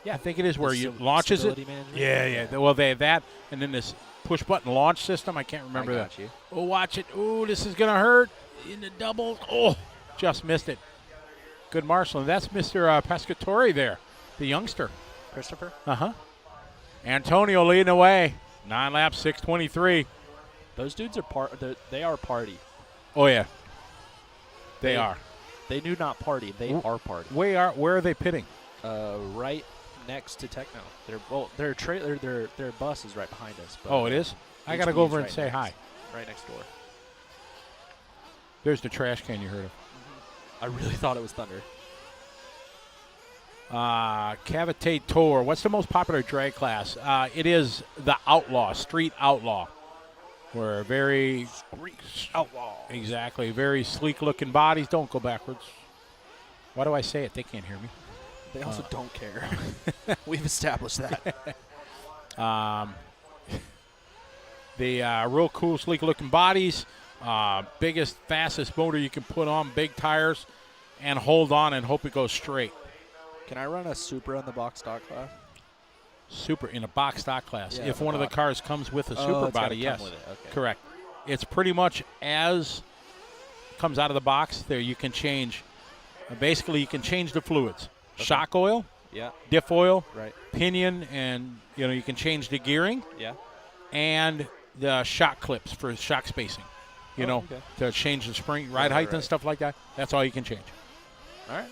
Yeah. I think it is, where you Sta- launches it. stability management? Yeah. Well, they have that, and then this push-button launch system. I can't remember that. you. Oh, watch it. Oh, this is going to hurt. In the double. Oh, just missed it. Good marshalling. That's Mr. Pescatore there, the youngster. Christopher? Uh-huh. Antonio leading the way. 9 laps, 6:23. Those dudes are they are party. Oh, yeah. They are. They do not party. They are party. Where are they pitting? Right next to Techno. Their trailer, their bus is right behind us. But Oh, it is? I got to go over and say hi. Right next door. There's the trash can you heard of. I really thought it was Thunder. Cavite Tour. What's the most popular drag class? It is the Outlaw, Street Outlaw. We're very outlaw. Exactly. Very sleek-looking bodies. Don't go backwards. Why do I say it? They can't hear me. They also don't care. We've established that. The real cool, sleek-looking bodies. Biggest, fastest motor you can put on. Big tires. And hold on and hope it goes straight. Can I run a Supra on the box stock class? Super in a box stock class. Yeah, If one of the cars comes with a Oh, super it's gotta body, come yes. with it. Okay. Correct. It's pretty much as comes out of the box. There you can change. Basically, you can change the fluids. Okay. Shock oil, Yeah. diff oil, Right. pinion, and you can change the gearing Yeah. and the shock clips for shock spacing. Okay. To change the spring ride height and stuff like that. That's all you can change. All right.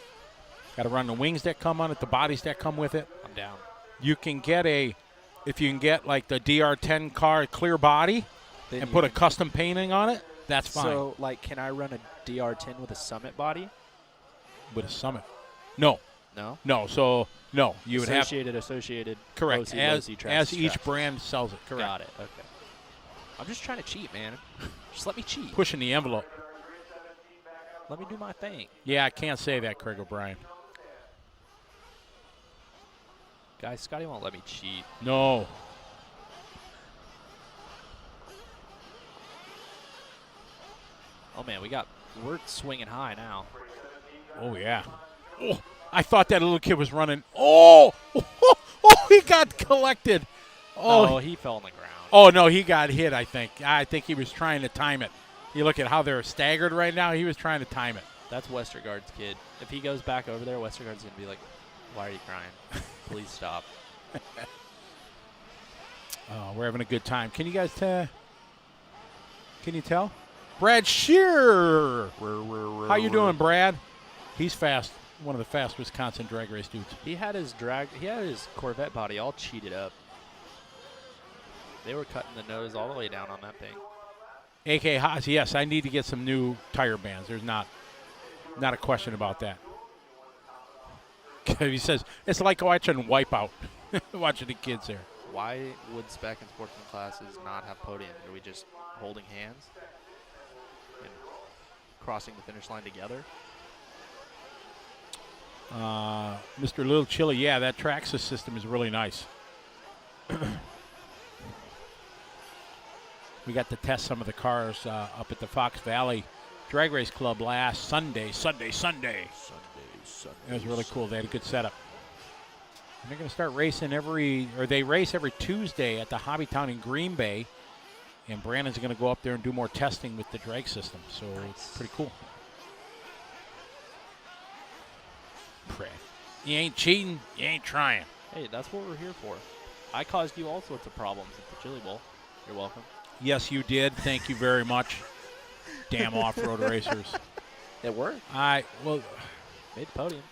Got to run the wings that come on it, the bodies that come with it. I'm down. You can get if you can get like the DR10 car clear body Then and you put a can- custom painting on it, that's fine. So, can I run a DR10 with a Summit body? With a Summit. No. So no, you would have Associated. correct Low-C, as low-C, as Traxxas, each Traxxas. brand sells it. Correct. Got it. Okay. I'm just trying to cheat, man. Just let me cheat. Pushing the envelope. Let me do my thing. Yeah, I can't say that, Craig O'Brien. Guys, Scotty won't let me cheat. No. Oh, man, we're swinging high now. Oh yeah. Oh, I thought that little kid was running. Oh, he got collected. Oh, he fell on the ground. Oh no, he got hit. I think he was trying to time it. You look at how they're staggered right now. He was trying to time it. That's Westergaard's kid. If he goes back over there, Westergaard's going to be like, why are you crying? Please stop. Oh, we're having a good time. Can you guys can you tell? Brad Shearer. How you doing, Brad? He's fast. One of the fast Wisconsin drag race dudes. He had his Corvette body all cheated up. They were cutting the nose all the way down on that thing. AK Haas, yes, I need to get some new tire bands. There's not a question about that. He says, it's like watching Wipeout, watching the kids there. Why would spec and sportsman classes not have podiums? Are we just holding hands and crossing the finish line together? Mr. Little Chili, yeah, that Traxxas system is really nice. We got to test some of the cars up at the Fox Valley Drag Race Club last Sunday. It was really cool. They had a good setup. And they're going to start racing they race every Tuesday at the Hobby Town in Green Bay. And Brandon's going to go up there and do more testing with the drag system. So it's pretty cool. You ain't cheating, you ain't trying. Hey, that's what we're here for. I caused you all sorts of problems at the Chili Bowl. You're welcome. Yes, you did. Thank you very much. Damn off-road racers. It worked. Well, Made the podium.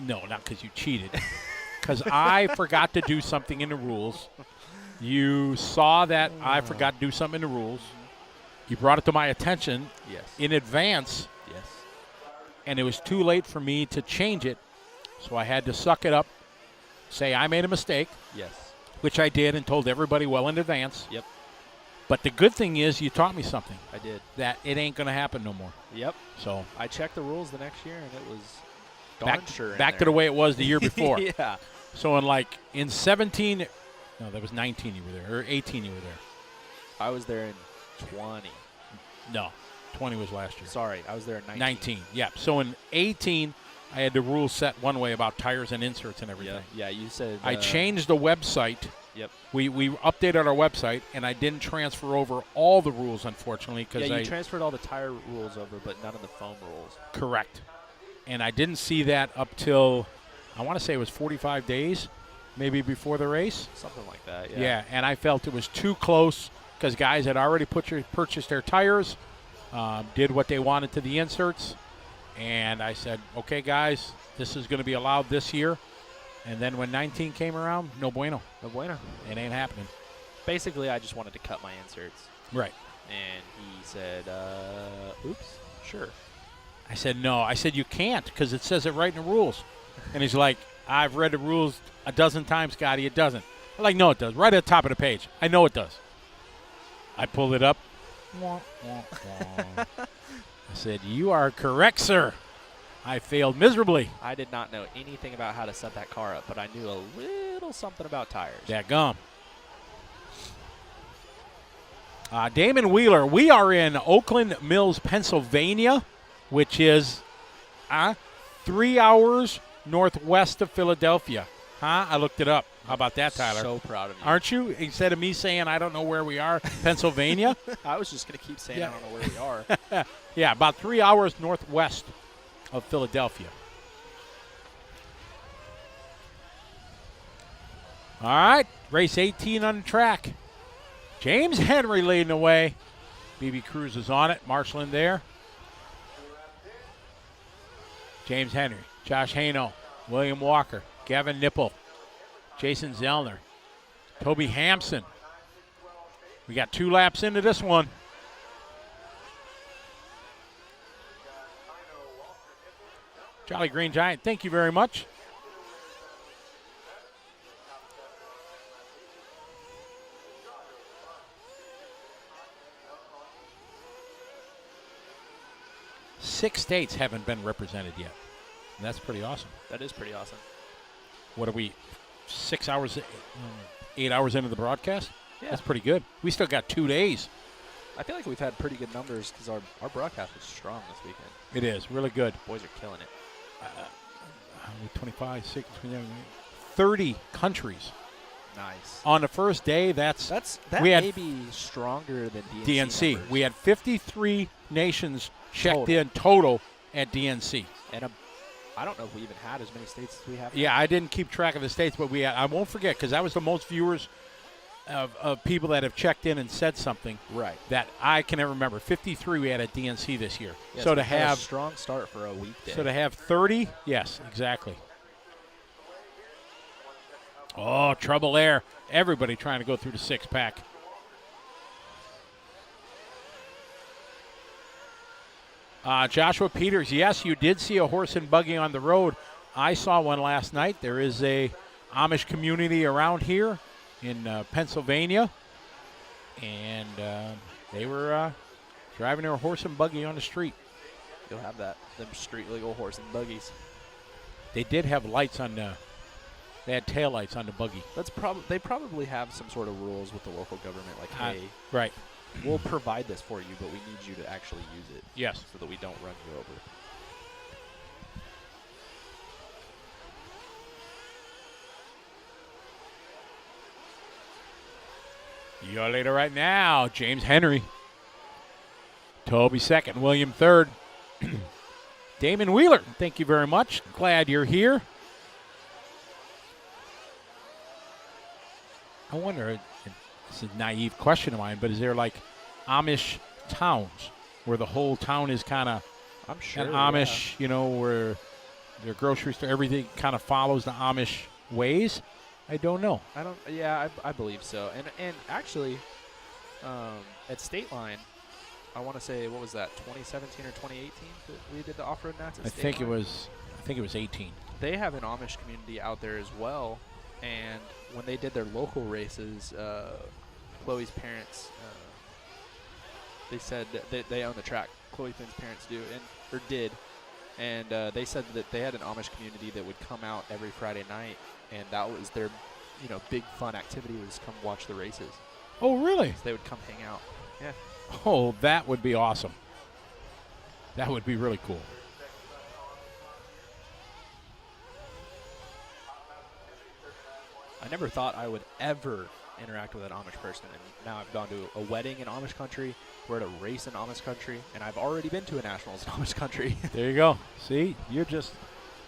no, not because you cheated. Because I forgot to do something in the rules, You saw that I forgot to do something in the rules. You brought it to my attention in advance. Yes. And it was too late for me to change it, so I had to suck it up, say I made a mistake, Yes. which I did and told everybody well in advance. Yep. But the good thing is you taught me something, I did. that it ain't going to happen no more. Yep. So I checked the rules the next year, and it was darn sure in back to there. the way it was the year before. Yeah. So in 17, no, that was 19 you were there, or 18 you were there. I was there in 20. No, 20 was last year. Sorry, I was there in 19. 19, yeah. So in 18, I had the rules set one way about tires and inserts and everything. Yeah, you said. I changed the website. Yep. We updated our website, and I didn't transfer over all the rules, unfortunately, because you transferred all the tire rules over, but none of the foam rules. Correct. And I didn't see that up till, I want to say it was 45 days, maybe before the race. Something like that, Yeah, and I felt it was too close because guys had already purchased their tires, did what they wanted to the inserts, and I said, okay, guys, this is going to be allowed this year. And then when 19 came around, no bueno. No bueno. It ain't happening. Basically, I just wanted to cut my inserts. Right. And he said, oops, sure. I said, no. I said, you can't because it says it right in the rules. And he's like, I've read the rules a dozen times, Scotty. It doesn't. I'm like, no, it does. Right at the top of the page. I know it does. I pulled it up. Wah, wah, wah. I said, you are correct, sir. I failed miserably. I did not know anything about how to set that car up, but I knew a little something about tires. Dadgum. Damon Wheeler, we are in Oakland Mills, Pennsylvania, which is 3 hours northwest of Philadelphia. I looked it up. How about that, Tyler? So proud of you. Aren't you? Instead of me saying I don't know where we are, Pennsylvania. I was just going to keep saying I don't know where we are. Yeah, about 3 hours northwest of Philadelphia. All right, race 18 on the track. James Henry leading the way. BB Cruz is on it, marshaling there. James Henry, Josh Hano, William Walker, Gavin Nipple, Jason Zellner, Toby Hampson. We got 2 laps into this one. Jolly Green Giant, thank you very much. Six states haven't been represented yet. And that's pretty awesome. That is pretty awesome. What are we, 6 hours, 8 hours into the broadcast? Yeah. That's pretty good. We still got 2 days. I feel like we've had pretty good numbers because our broadcast was strong this weekend. It is, really good. Boys are killing it. 25, 6, 30 countries. Nice. On the first day, that we may be stronger than DNC. numbers. We had 53 nations checked Total. in total at DNC. And I don't know if we even had as many states as we have. Yeah, I didn't keep track of the states, but we had, I won't forget because that was the most viewers of people that have checked in and said something. Right. That I can ever remember. 53 we had at DNC this year. Yeah, so to had have a strong start for a weekday. So to have 30, yes, exactly. Oh, trouble there. Everybody trying to go through the 6-pack. Joshua Peters, yes, you did see a horse and buggy on the road. I saw one last night. There is a Amish community around here in Pennsylvania, and they were driving their horse and buggy on the street. You'll have that. Them street legal horse and buggies. They did have lights on the. They had taillights on the buggy. They probably have some sort of rules with the local government, like, hey, right, we'll provide this for you, but we need you to actually use it. Yes. So that we don't run you over. Your leader right now, James Henry. Toby second, William third. Damon Wheeler, thank you very much. Glad you're here. I wonder, it's a naive question of mine, but is there like Amish towns where the whole town is kind of I'm sure an Amish, you know, where their grocery store, everything kind of follows the Amish ways? I don't know. I don't. Yeah, I believe so. And actually, at State Line, I want to say, what was that, 2017 or 2018 that we did the off-road nats at I State think Line? it was 18. They have an Amish community out there as well, and when they did their local races, Chloe's parents, they said that they own the track. Chloe Finn's parents did, and they said that they had an Amish community that would come out every Friday night, and that was their, big fun activity was come watch the races. Oh, really? So they would come hang out. Yeah. Oh, that would be awesome. That would be really cool. I never thought I would ever interact with an Amish person, and now I've gone to a wedding in Amish country, we're at a race in Amish country, and I've already been to a nationals in Amish country. There you go. See, you're just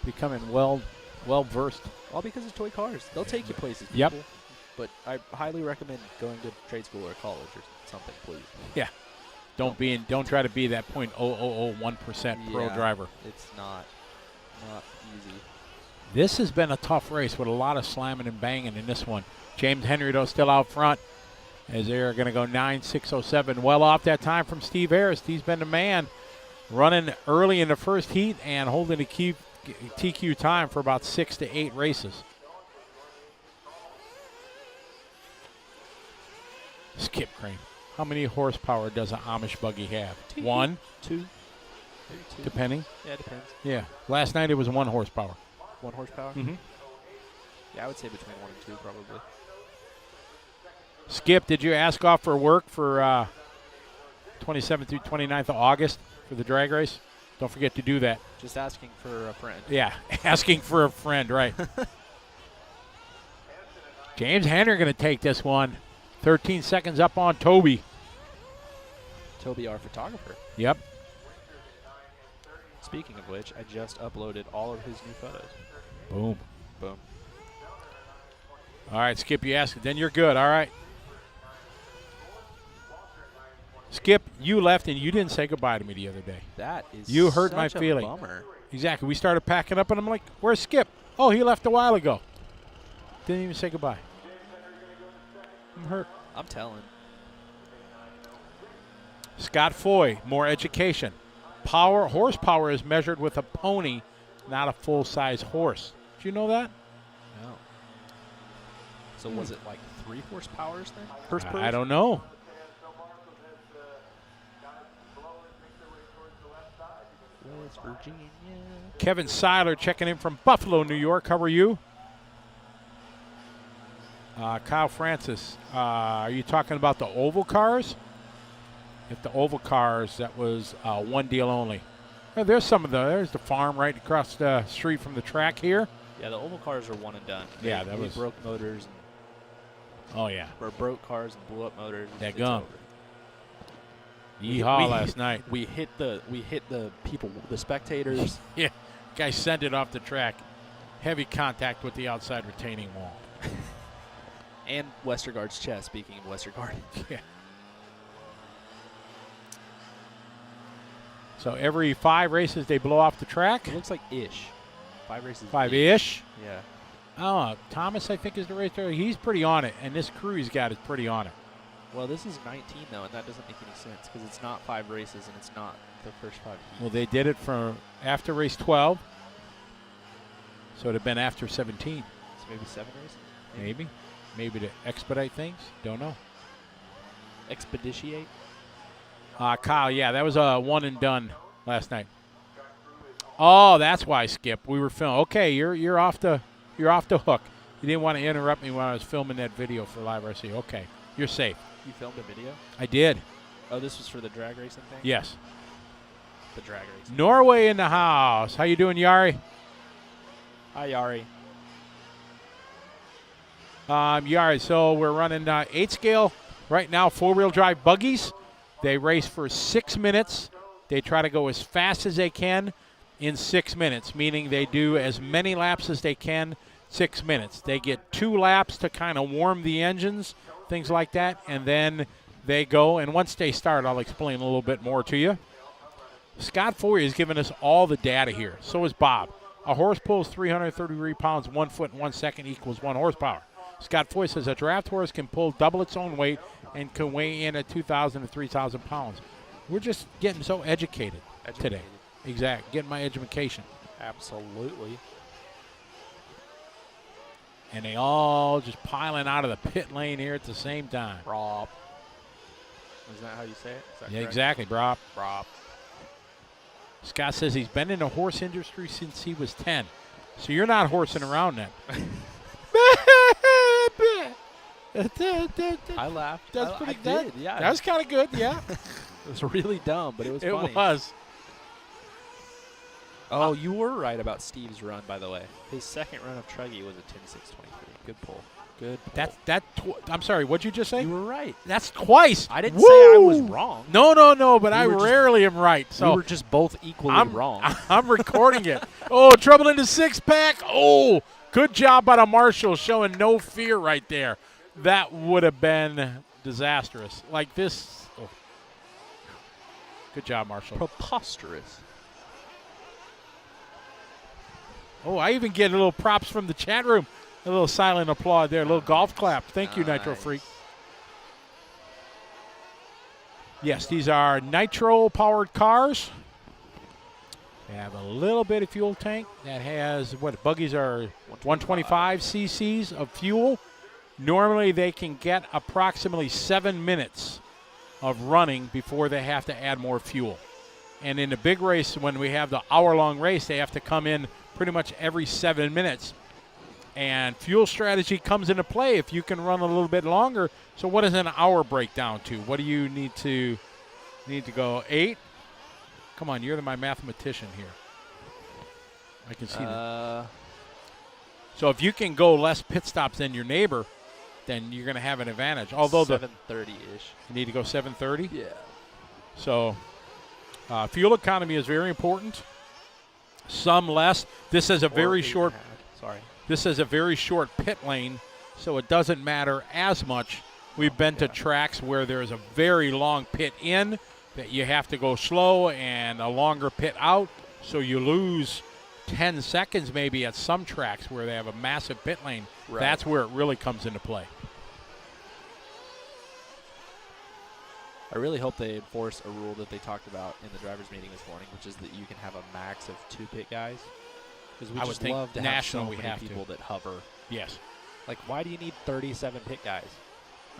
becoming well versed. All because of toy cars. They'll take you places, people. Yep. But I highly recommend going to trade school or college or something, please. Yeah. Don't try to be that 0.0001% pro Yeah, driver. It's not easy. This has been a tough race with a lot of slamming and banging in this one. James Henry, though, still out front as they're going to go 9.607. Well off that time from Steve Harris. He's been the man running early in the first heat and holding the TQ time for about 6 to 8 races. Skip Crane. How many horsepower does an Amish buggy have? 1? 2? Maybe 2. Depending? Yeah, it depends. Yeah. Last night it was 1 horsepower. 1 horsepower? Mm-hmm. Yeah, I would say between 1 and 2 probably. Skip, did you ask off for work for 27th through 29th of August for the drag race? Don't forget to do that. Just asking for a friend. Yeah, asking for a friend, right. James Henry going to take this one. 13 seconds up on Toby. Toby, our photographer. Yep. Speaking of which, I just uploaded all of his new photos. Boom. Boom. All right, Skip, you asked it. Then you're good. All right. Skip, you left and you didn't say goodbye to me the other day. That is You hurt my such a feeling. bummer. Exactly. We started packing up, and I'm like, where's Skip? Oh, he left a while ago. Didn't even say goodbye. I'm hurt. I'm telling. Scott Foy, more education. Horsepower is measured with a pony, not a full-size horse. Did you know that? No. So was it like 3 horsepowers then? I don't know. West Virginia. Kevin Seiler checking in from Buffalo, New York. How are you? Kyle Francis, are you talking about the oval cars? If the oval cars, that was one deal only. There's the farm right across the street from the track here. Yeah, the oval cars are one and done. Yeah, They that was. broke motors. Oh yeah. Or broke cars and blew up motors. That It's gum. over. Yeehaw last night. We hit the people, the spectators. Yeah, guy sent it off the track. Heavy contact with the outside retaining wall. And Westergaard's chest, speaking of Westergaard. Yeah. So every 5 races they blow off the track. It looks like ish. 5 races. 5-ish. Yeah. Oh, Thomas, I think, is the racer. He's pretty on it, and this crew he's got is pretty on it. Well, this is 19, though, and that doesn't make any sense because it's not 5 races and it's not the first 5 heats. Well, they did it for after race 12, so it would have been after 17. So maybe 7 races? Maybe to expedite things. Don't know. Expeditiate? Kyle, yeah, that was a one and done last night. Oh, that's why, Skip. We were filming. Okay, you're off the hook. You didn't want to interrupt me when I was filming that video for LiveRC. Okay, you're safe. You filmed a video? I did. Oh, this was for the drag racing thing? Yes. The drag racing. Norway in the house. How you doing, Yari? Hi, Yari. Yari, so we're running 8-scale right now, 4-wheel drive buggies. They race for 6 minutes. They try to go as fast as they can in 6 minutes, meaning they do as many laps as they can, 6 minutes. They get 2 laps to kind of warm the engines, things like that, and then they go. And once they start, I'll explain a little bit more to you. Scott Foy is giving us all the data here. So is Bob. A horse pulls 333 pounds, 1 foot and 1 second equals 1 horsepower. Scott Foy says a draft horse can pull double its own weight and can weigh in at 2,000 to 3,000 pounds. We're just getting so educated today. Exactly. Getting my education. Absolutely. And they all just piling out of the pit lane here at the same time. Rob. Is that how you say it? Is that Yeah, correct? exactly, Rob. Rob. Scott says he's been in the horse industry since he was 10. So you're not horsing around then. I laughed. That's I pretty did, good. yeah. That was kind of good, yeah. It was really dumb, but it was funny. It was. Oh, you were right about Steve's run, by the way. His second run of Truggy was a 10.623. Good pull. Good pull. I'm sorry, what'd you just say? You were right. That's twice. I didn't say I was Woo! wrong. No, but I were just- rarely am right. So we were just both equally wrong. I'm recording it. Oh, trouble in the six-pack. Oh, good job by the Marshal showing no fear right there. That would have been disastrous. Like this. Oh. Good job, Marshal. Preposterous. Oh, I even get a little props from the chat room. A little silent applaud there, a little golf clap. Thank you, Nitro Nice. Freak. Yes, these are Nitro-powered cars. They have a little bit of fuel tank that has, buggies are 125 cc's of fuel. Normally, they can get approximately 7 minutes of running before they have to add more fuel. And in the big race, when we have the hour-long race, they have to come in pretty much every 7 minutes. And fuel strategy comes into play if you can run a little bit longer. So what does an hour break down to? What do you need to go? 8? Come on, you're my mathematician here. I can see that. So if you can go less pit stops than your neighbor, then you're going to have an advantage. Although 7:30-ish. you need to go 7:30. Yeah. So fuel economy is very important. Some less. This is a very short. Sorry. This is a very short pit lane, so it doesn't matter as much. We've been to tracks where there's a very long pit in that you have to go slow and a longer pit out, so you lose 10 seconds maybe at some tracks where they have a massive pit lane. Right. That's where it really comes into play. I really hope they enforce a rule that they talked about in the drivers' meeting this morning, which is that you can have a max of 2 pit guys. Because we I would just think love to national have we so many have to. people that hover. Yes. Like, why do you need 37 pit guys?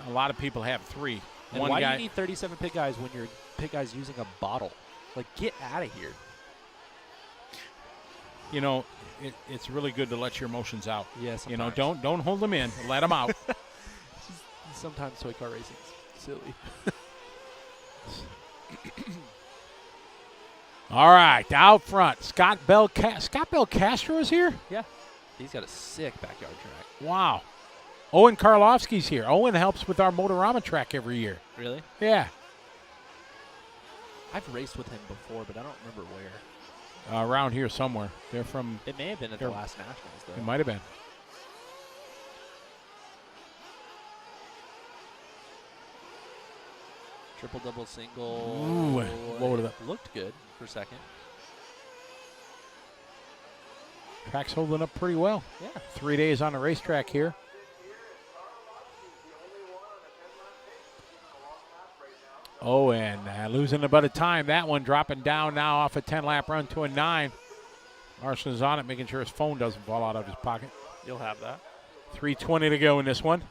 A lot of people have 3. And One why guy. do you need 37 pit guys when your pit guy's using a bottle? Like, get out of here. You know, it's really good to let your emotions out. Yeah, You know, sometimes. don't hold them in. Let them out. Sometimes toy car racing's silly. All right, out front, Scott Belcastro is here? Yeah. He's got a sick backyard track. Wow. Owen Karlovsky's here. Owen helps with our Motorama track every year. Really? Yeah. I've raced with him before, but I don't remember where. Around here somewhere. They're from, It may have been at the last Nationals, though. it might have been. Triple, double, single. Ooh, lowered it up. Looked good for a second. Track's holding up pretty well. Yeah. 3 days on the racetrack here. Oh, and losing a bit of time. That one dropping down now off a 10-lap run to a 9. Marston's on it, making sure his phone doesn't fall out of his pocket. You'll have that. 3:20 to go in this one.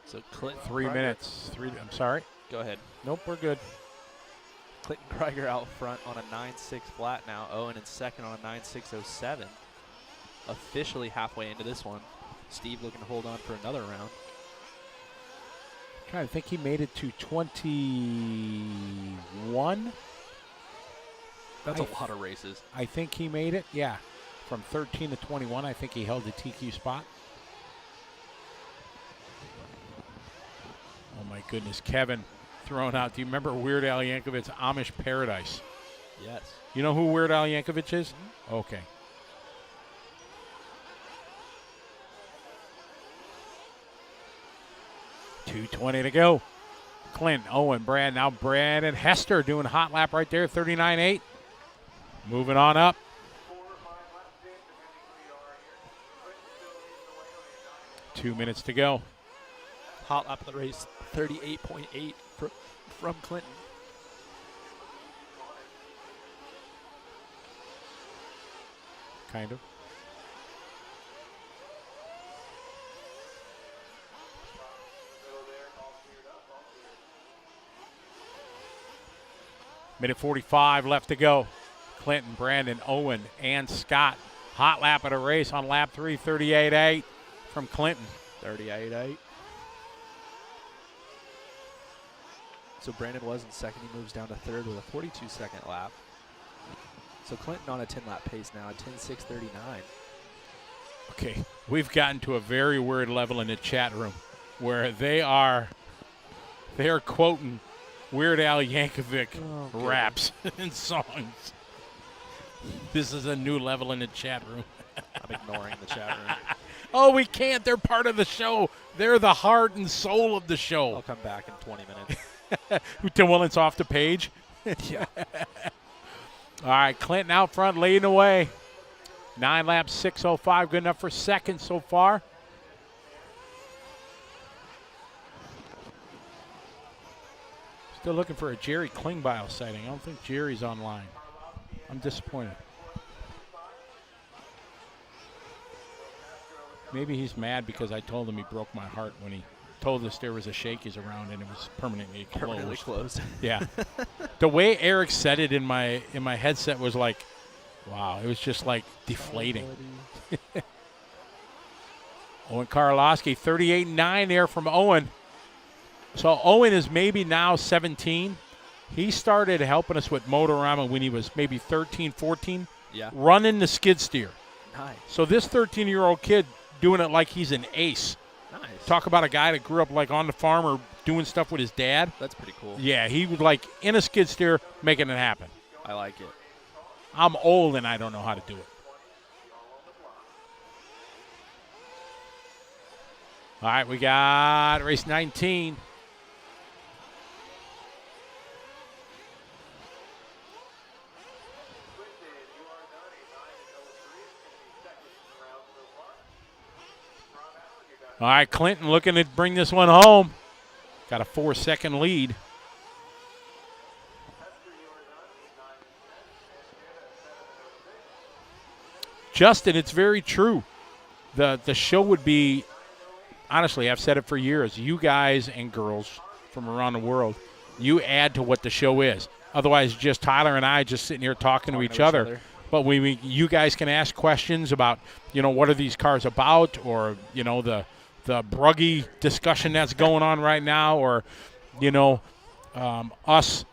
So Clinton 3 Krieger- minutes. I'm sorry. Go ahead. Nope, we're good. Clinton Krieger out front on a 9.6 flat now. Owen in second on a 9.607. Officially halfway into this one. Steve looking to hold on for another round. Trying to think, he made it to 21. That's a lot of races. I think he made it. Yeah, from 13 to 21. I think he held the TQ spot. Oh my goodness, Kevin throwing out. Do you remember Weird Al Yankovic's Amish Paradise? Yes. You know who Weird Al Yankovic is? Mm-hmm. Okay. $2:20 to go. Clint, Owen, Brad, now Brandon Hester doing hot lap right there, 39.8. Moving on up. Two minutes to go. Hot lap of the race, 38.8 from Clinton. Kind of. Minute 45 left to go. Clinton, Brandon, Owen, and Scott. Hot lap of the race on lap 3, 38.8 from Clinton. 38.8. So Brandon was in second. He moves down to third with a 42-second lap. So Clinton on a 10-lap pace now at 10.639. Okay, we've gotten to a very weird level in the chat room where they are quoting Weird Al Yankovic raps and songs. This is a new level in the chat room. I'm ignoring the chat room. Oh, we can't. They're part of the show. They're the heart and soul of the show. I'll come back in 20 minutes. Well, it's off the page. Yeah. All right, Clinton out front leading away. 9 laps, 6:05. Good enough for second so far. Still looking for a Jerry Klingbeil sighting. I don't think Jerry's online. I'm disappointed. Maybe he's mad because I told him he broke my heart when he told us there was a Shakey's around and it was permanently closed. Permanently closed. Yeah. The way Eric said it in my headset was like, wow, it was just like deflating. Owen Karolowski, 38.9 there from Owen. So Owen is maybe now 17. He started helping us with Motorama when he was maybe 13, 14, Yeah. running the skid steer. Nice. So this 13-year-old kid doing it like he's an ace. Nice. Talk about a guy that grew up like on the farm or doing stuff with his dad. That's pretty cool. Yeah, he was like in a skid steer making it happen. I like it. I'm old and I don't know how to do it. All right, we got race 19. All right, Clinton looking to bring this one home. Got a 4-second lead. Justin, it's very true. The show would be, honestly, I've said it for years, you guys and girls from around the world, you add to what the show is. Otherwise, just Tyler and I just sitting here talking to each other. But you guys can ask questions about, what are these cars about, or, the Buggy discussion that's going on right now, or, us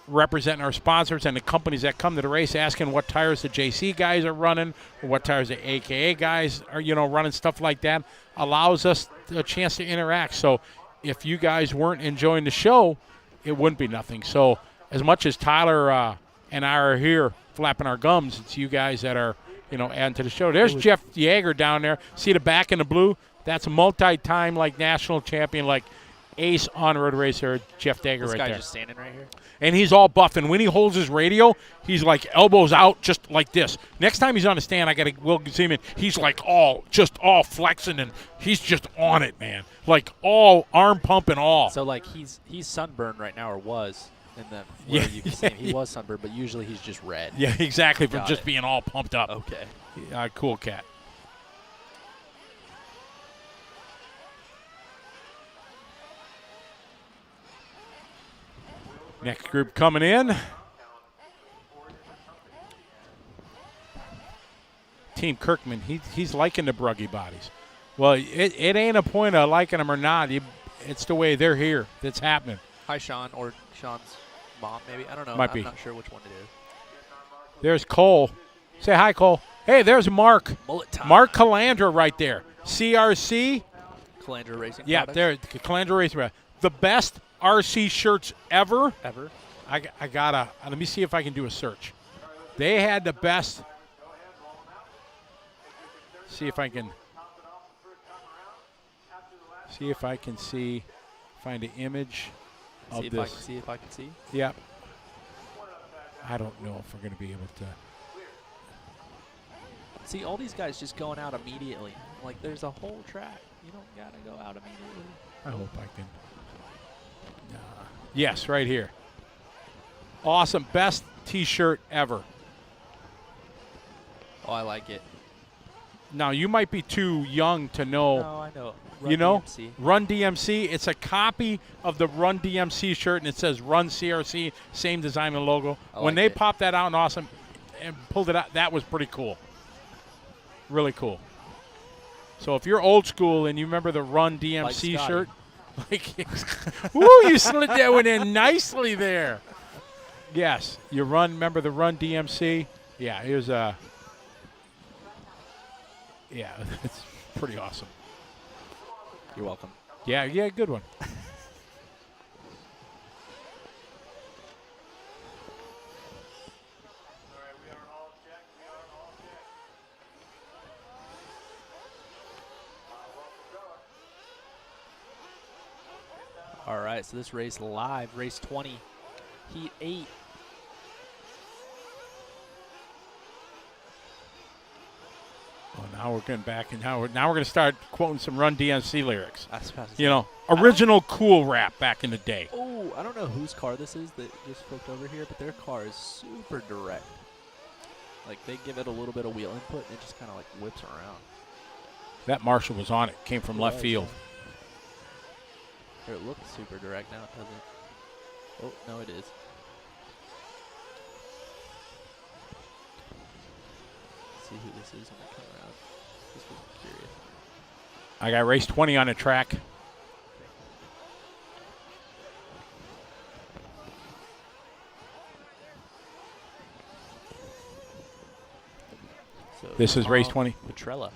representing our sponsors and the companies that come to the race, asking what tires the JC guys are running, or what tires the AKA guys are, running, stuff like that, allows us a chance to interact. So if you guys weren't enjoying the show, it wouldn't be nothing. So as much as Tyler and I are here flapping our gums, it's you guys that are, adding to the show. There's Jeff Yeager down there. See the back in the blue? That's a multi-time, national champion, ace on-road racer, Jeff Yeager right there. This guy just standing right here. And he's all buff. And when he holds his radio, he's elbows out just like this. Next time he's on the stand, we'll see him in. He's all flexing, and he's just on it, man. All arm pump and all. So he's sunburned right now, or was in the where you can see him. He was sunburned, but usually he's just red. Yeah, exactly, from Got just it. being all pumped up. Okay. Cool cat. Next group coming in. Team Kirkman, he's liking the Buggy bodies. Well, it ain't a point of liking them or not. It's the way they're here that's happening. Hi, Sean, or Sean's mom, maybe. I don't know. Might I'm be. not sure which one it is. There's Cole. Say hi, Cole. Hey, there's Mark. Mullet time. Mark Calandra right there. CRC. Calandra Racing Yeah, Products. there. Calandra Racing. The best RC shirts ever. Ever. I gotta, let me see if I can do a search. They had the best. See if I can find an image. of See if this. I can see. If I can see. Yep. I don't know if we're going to be able to. See, all these guys just going out immediately. Like, there's a whole track. You don't got to go out immediately. I hope I can. Yes, right here. Awesome. Best T-shirt ever. Oh, I like it. Now, you might be too young to know. No, I know. You know, DMC. Run DMC. It's a copy of the Run DMC shirt, and it says Run CRC, same design and logo. I When like they it. popped that out and awesome and pulled it out, that was pretty cool. Really cool. So if you're old school and you remember the Run DMC Scotty. shirt, woo, you slid that one in nicely there. Yes, you remember the Run DMC? Yeah, it was yeah, it's pretty awesome. You're welcome. Yeah, good one. All right, so this race live, race 20, heat 8. Well, now we're getting back, and now we're going to start quoting some Run DMC lyrics. I was about to say. You know, original cool rap back in the day. Oh, I don't know whose car this is that just flipped over here, but their car is super direct. Like, they give it a little bit of wheel input, and it just kind of, like, whips around. That Marshall was on it. Came from left field. Or it looks super direct now, it doesn't. Oh, no, it is. Let's see who this is when they come around. Just was curious. I got race 20 on the track. So This is race 20. Petrella.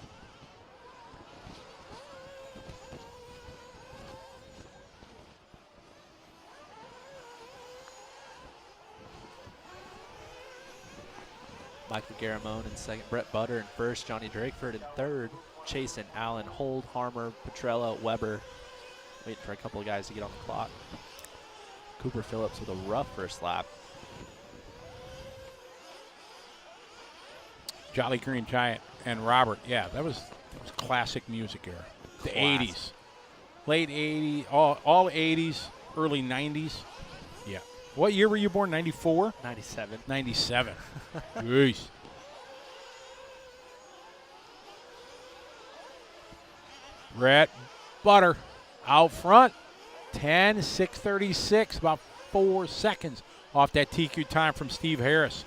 Michael Garamone in second, Brett Butter in first, Johnny Drakeford in third, Chasen, Allen, Hold, Harmer, Petrella, Weber. Waiting for a couple of guys to get on the clock. Cooper Phillips with a rough first lap. Jolly Green Giant and Robert. Yeah, that was classic music era. The Classic. 80s. Late 80s, all 80s, early 90s. Yeah. What year were you born? 94? 97. 97. Jeez. Brett Butter out front. 10:6:36, about 4 seconds off that TQ time from Steve Harris.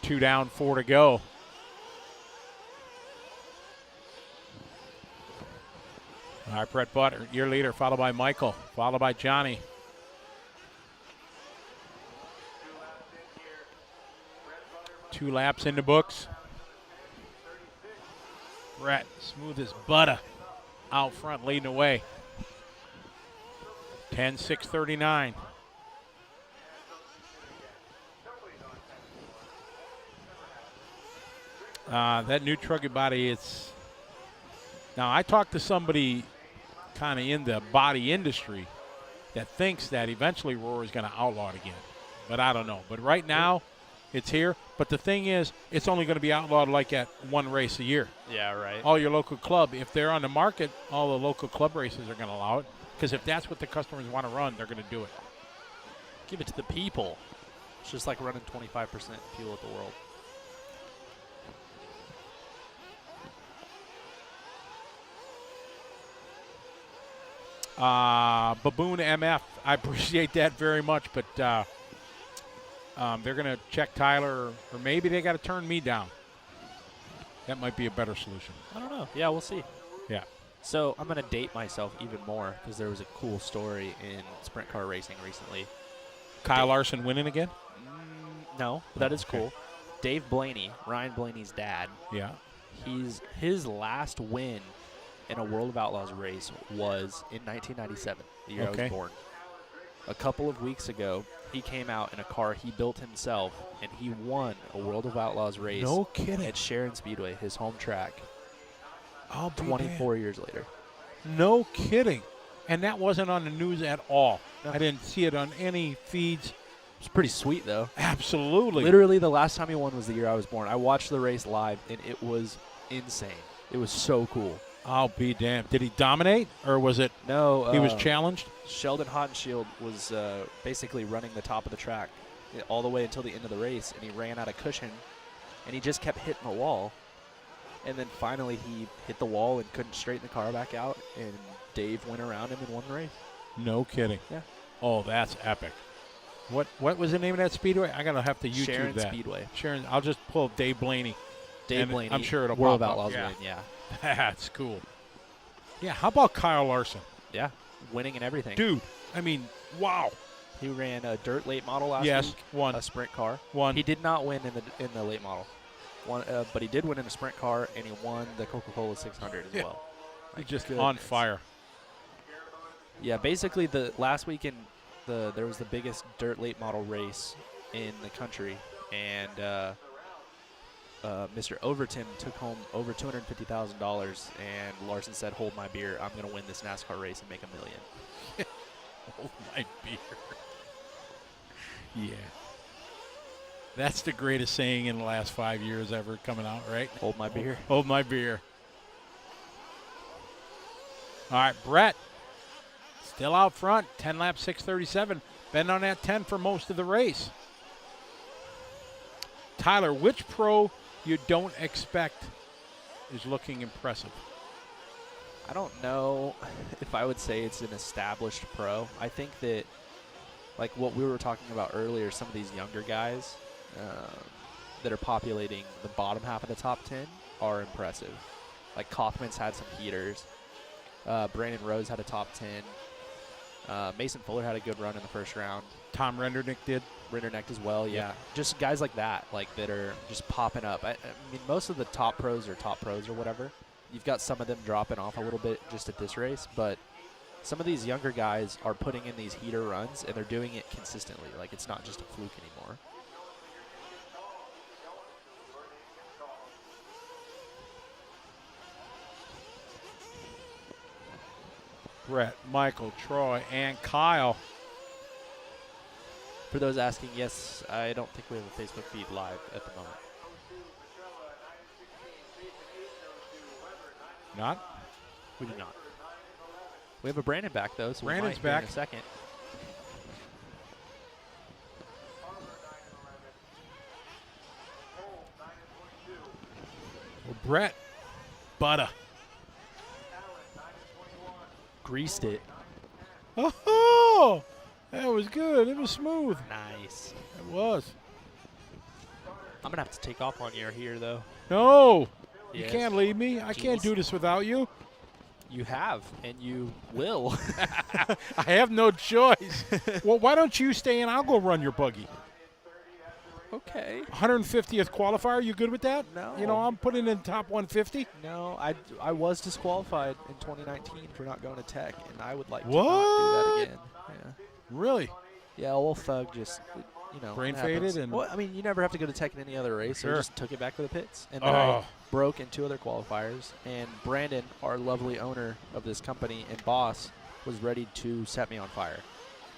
Two down, 4 to go. All right, Brett Butter, your leader, followed by Michael, followed by Johnny. Two laps in the books. Brett, smooth as butter, out front, leading the way. 10:6:39. That new Truggy body, it's... Now, I talked to somebody kind of in the body industry that thinks that eventually Rory's going to outlaw it again. But I don't know. But right now, it's here. But the thing is, it's only going to be outlawed like at one race a year. Yeah, right. All your local club, if they're on the market, all the local club races are going to allow it. Because if that's what the customers want to run, they're going to do it. Give it to the people. It's just like running 25% fuel at the World. Baboon MF, I appreciate that very much, but they're going to check Tyler, or maybe they got to turn me down. That might be a better solution. I don't know. Yeah, we'll see. Yeah. So I'm going to date myself even more because there was a cool story in sprint car racing recently. Kyle Larson winning again? No, but that is okay. cool. Dave Blaney, Ryan Blaney's dad, Yeah. his last win in a World of Outlaws race was in 1997, the year I Okay. was born. A couple of weeks ago, he came out in a car he built himself, and he won a World of Outlaws race No kidding. at Sharon Speedway, his home track, I'll be 24 years later. No kidding. And that wasn't on the news at all. No. I didn't see it on any feeds. It's pretty sweet, though. Absolutely. Literally, the last time he won was the year I was born. I watched the race live, and it was insane. It was so cool. I'll be damned. Did he dominate, or was it No. he was challenged? Sheldon Haudenschild was basically running the top of the track all the way until the end of the race, and he ran out of cushion, and he just kept hitting the wall. And then finally he hit the wall and couldn't straighten the car back out, and Dave went around him and won the race. No kidding. Yeah. Oh, that's epic. What was the name of that speedway? I gotta have to YouTube Sharon that. Speedway. Sharon. I'll just pull Dave Blaney. Dave And Blaney. I'm sure it'll World pop up. Outlaws Yeah. win, yeah. That's cool. Yeah. How about Kyle Larson, Yeah, winning and everything. dude? I mean, wow. He ran a dirt late model last Yes, week. won. A sprint car. Won. He did not win in the late model. But he did win in a sprint car, and he won the Coca-Cola 600 as Yeah. well. He's just goodness. on fire. Yeah, basically the last weekend, there was the biggest dirt late model race in the country, and Mr. Overton took home over $250,000, and Larson said, "Hold my beer. I'm going to win this NASCAR race and make $1 million." Hold my beer. Yeah. That's the greatest saying in the last 5 years ever coming out, right? Hold my beer. Hold my beer. All right, Brett. Still out front. 10 laps, 6:37. Been on that 10 for most of the race. Tyler, which pro you don't expect is looking impressive? I don't know if I would say it's an established pro. I think that, like what we were talking about earlier, some of these younger guys that are populating the bottom half of the top 10 are impressive. Like Kaufman's had some heaters. Brandon Rose had a top 10. Mason Fuller had a good run in the first round. Tom Rendernick did. Renderneck as well, yeah. Just guys like that, like that are just popping up. I mean, most of the top pros or whatever. You've got some of them dropping off a little bit just at this race, but some of these younger guys are putting in these heater runs, and they're doing it consistently. Like, it's not just a fluke anymore. Brett, Michael, Troy, and Kyle. For those asking, yes, I don't think we have a Facebook feed live at the moment. Not? We do not. We have a Brandon back, though, so Brandon's we might here back. in a second. Well, Brett, butter. Greased it. Oh, that was good. It was smooth. Nice. It was. I'm going to have to take off on you here, though. No, you Yes. can't leave me. I can't Jeez. do this without you. You have, and you will. I have no choice. Well, why don't you stay and I'll go run your buggy? Okay. 150th qualifier. You good with that? No. You know, I'm putting in top 150. No, I was disqualified in 2019 for not going to Tech, and I would like to What? not do that again. Yeah. Really? Yeah, old Thug just, Brain it happens. faded and- Well, I mean, you never have to go to Tech in any other race, so Sure. I just took it back to the pits. And then Oh. I broke in 2 other qualifiers, and Brandon, our lovely owner of this company and boss, was ready to set me on fire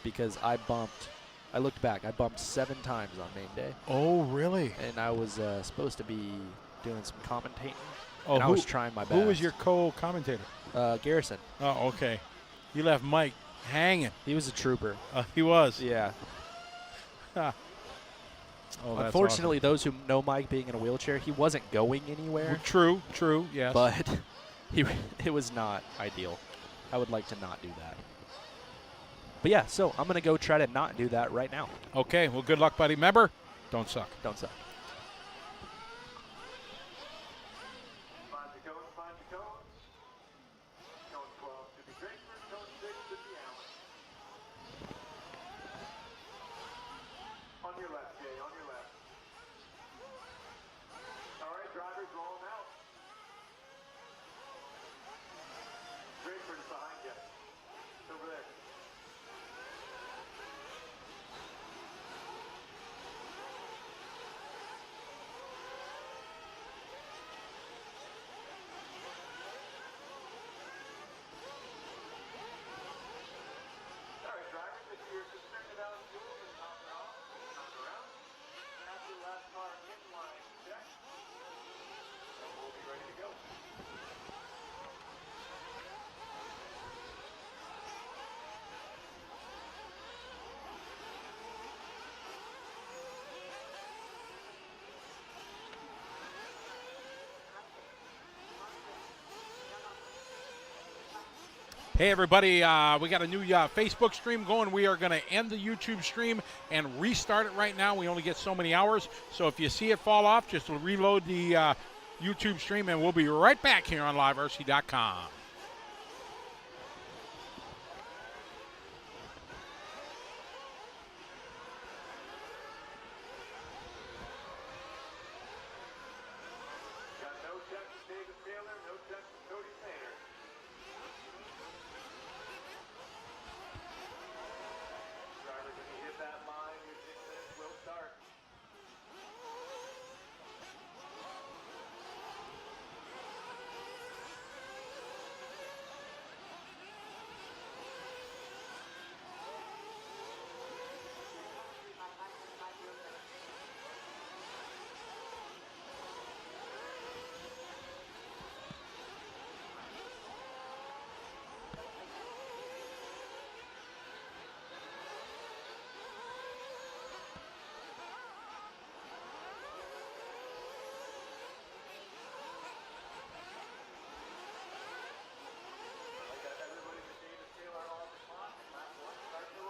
because I looked back, I bumped 7 times on main day, Oh, really? and I was supposed to be doing some commentating, Oh, and I was trying my best. Who was your co-commentator? Garrison. Oh, okay. You left Mike hanging. He was a trooper. He was. Yeah. Oh, that's Unfortunately, those who know Mike being in a wheelchair, he wasn't going anywhere. awesome. True, yes. But it was not ideal. I would like to not do that. But yeah, so I'm going to go try to not do that right now. Okay, well, good luck, buddy. Remember, don't suck. Don't suck. Find the cones, find the cones. Cone 12 to be Drakeford, cone 6 to be Allen. On your left, Jay, on your left. All right, drivers, roll them out. Drakeford is behind you. It's over there. Hey, everybody, we got a new Facebook stream going. We are going to end the YouTube stream and restart it right now. We only get so many hours. So if you see it fall off, just reload the YouTube stream, and we'll be right back here on LiveRC.com.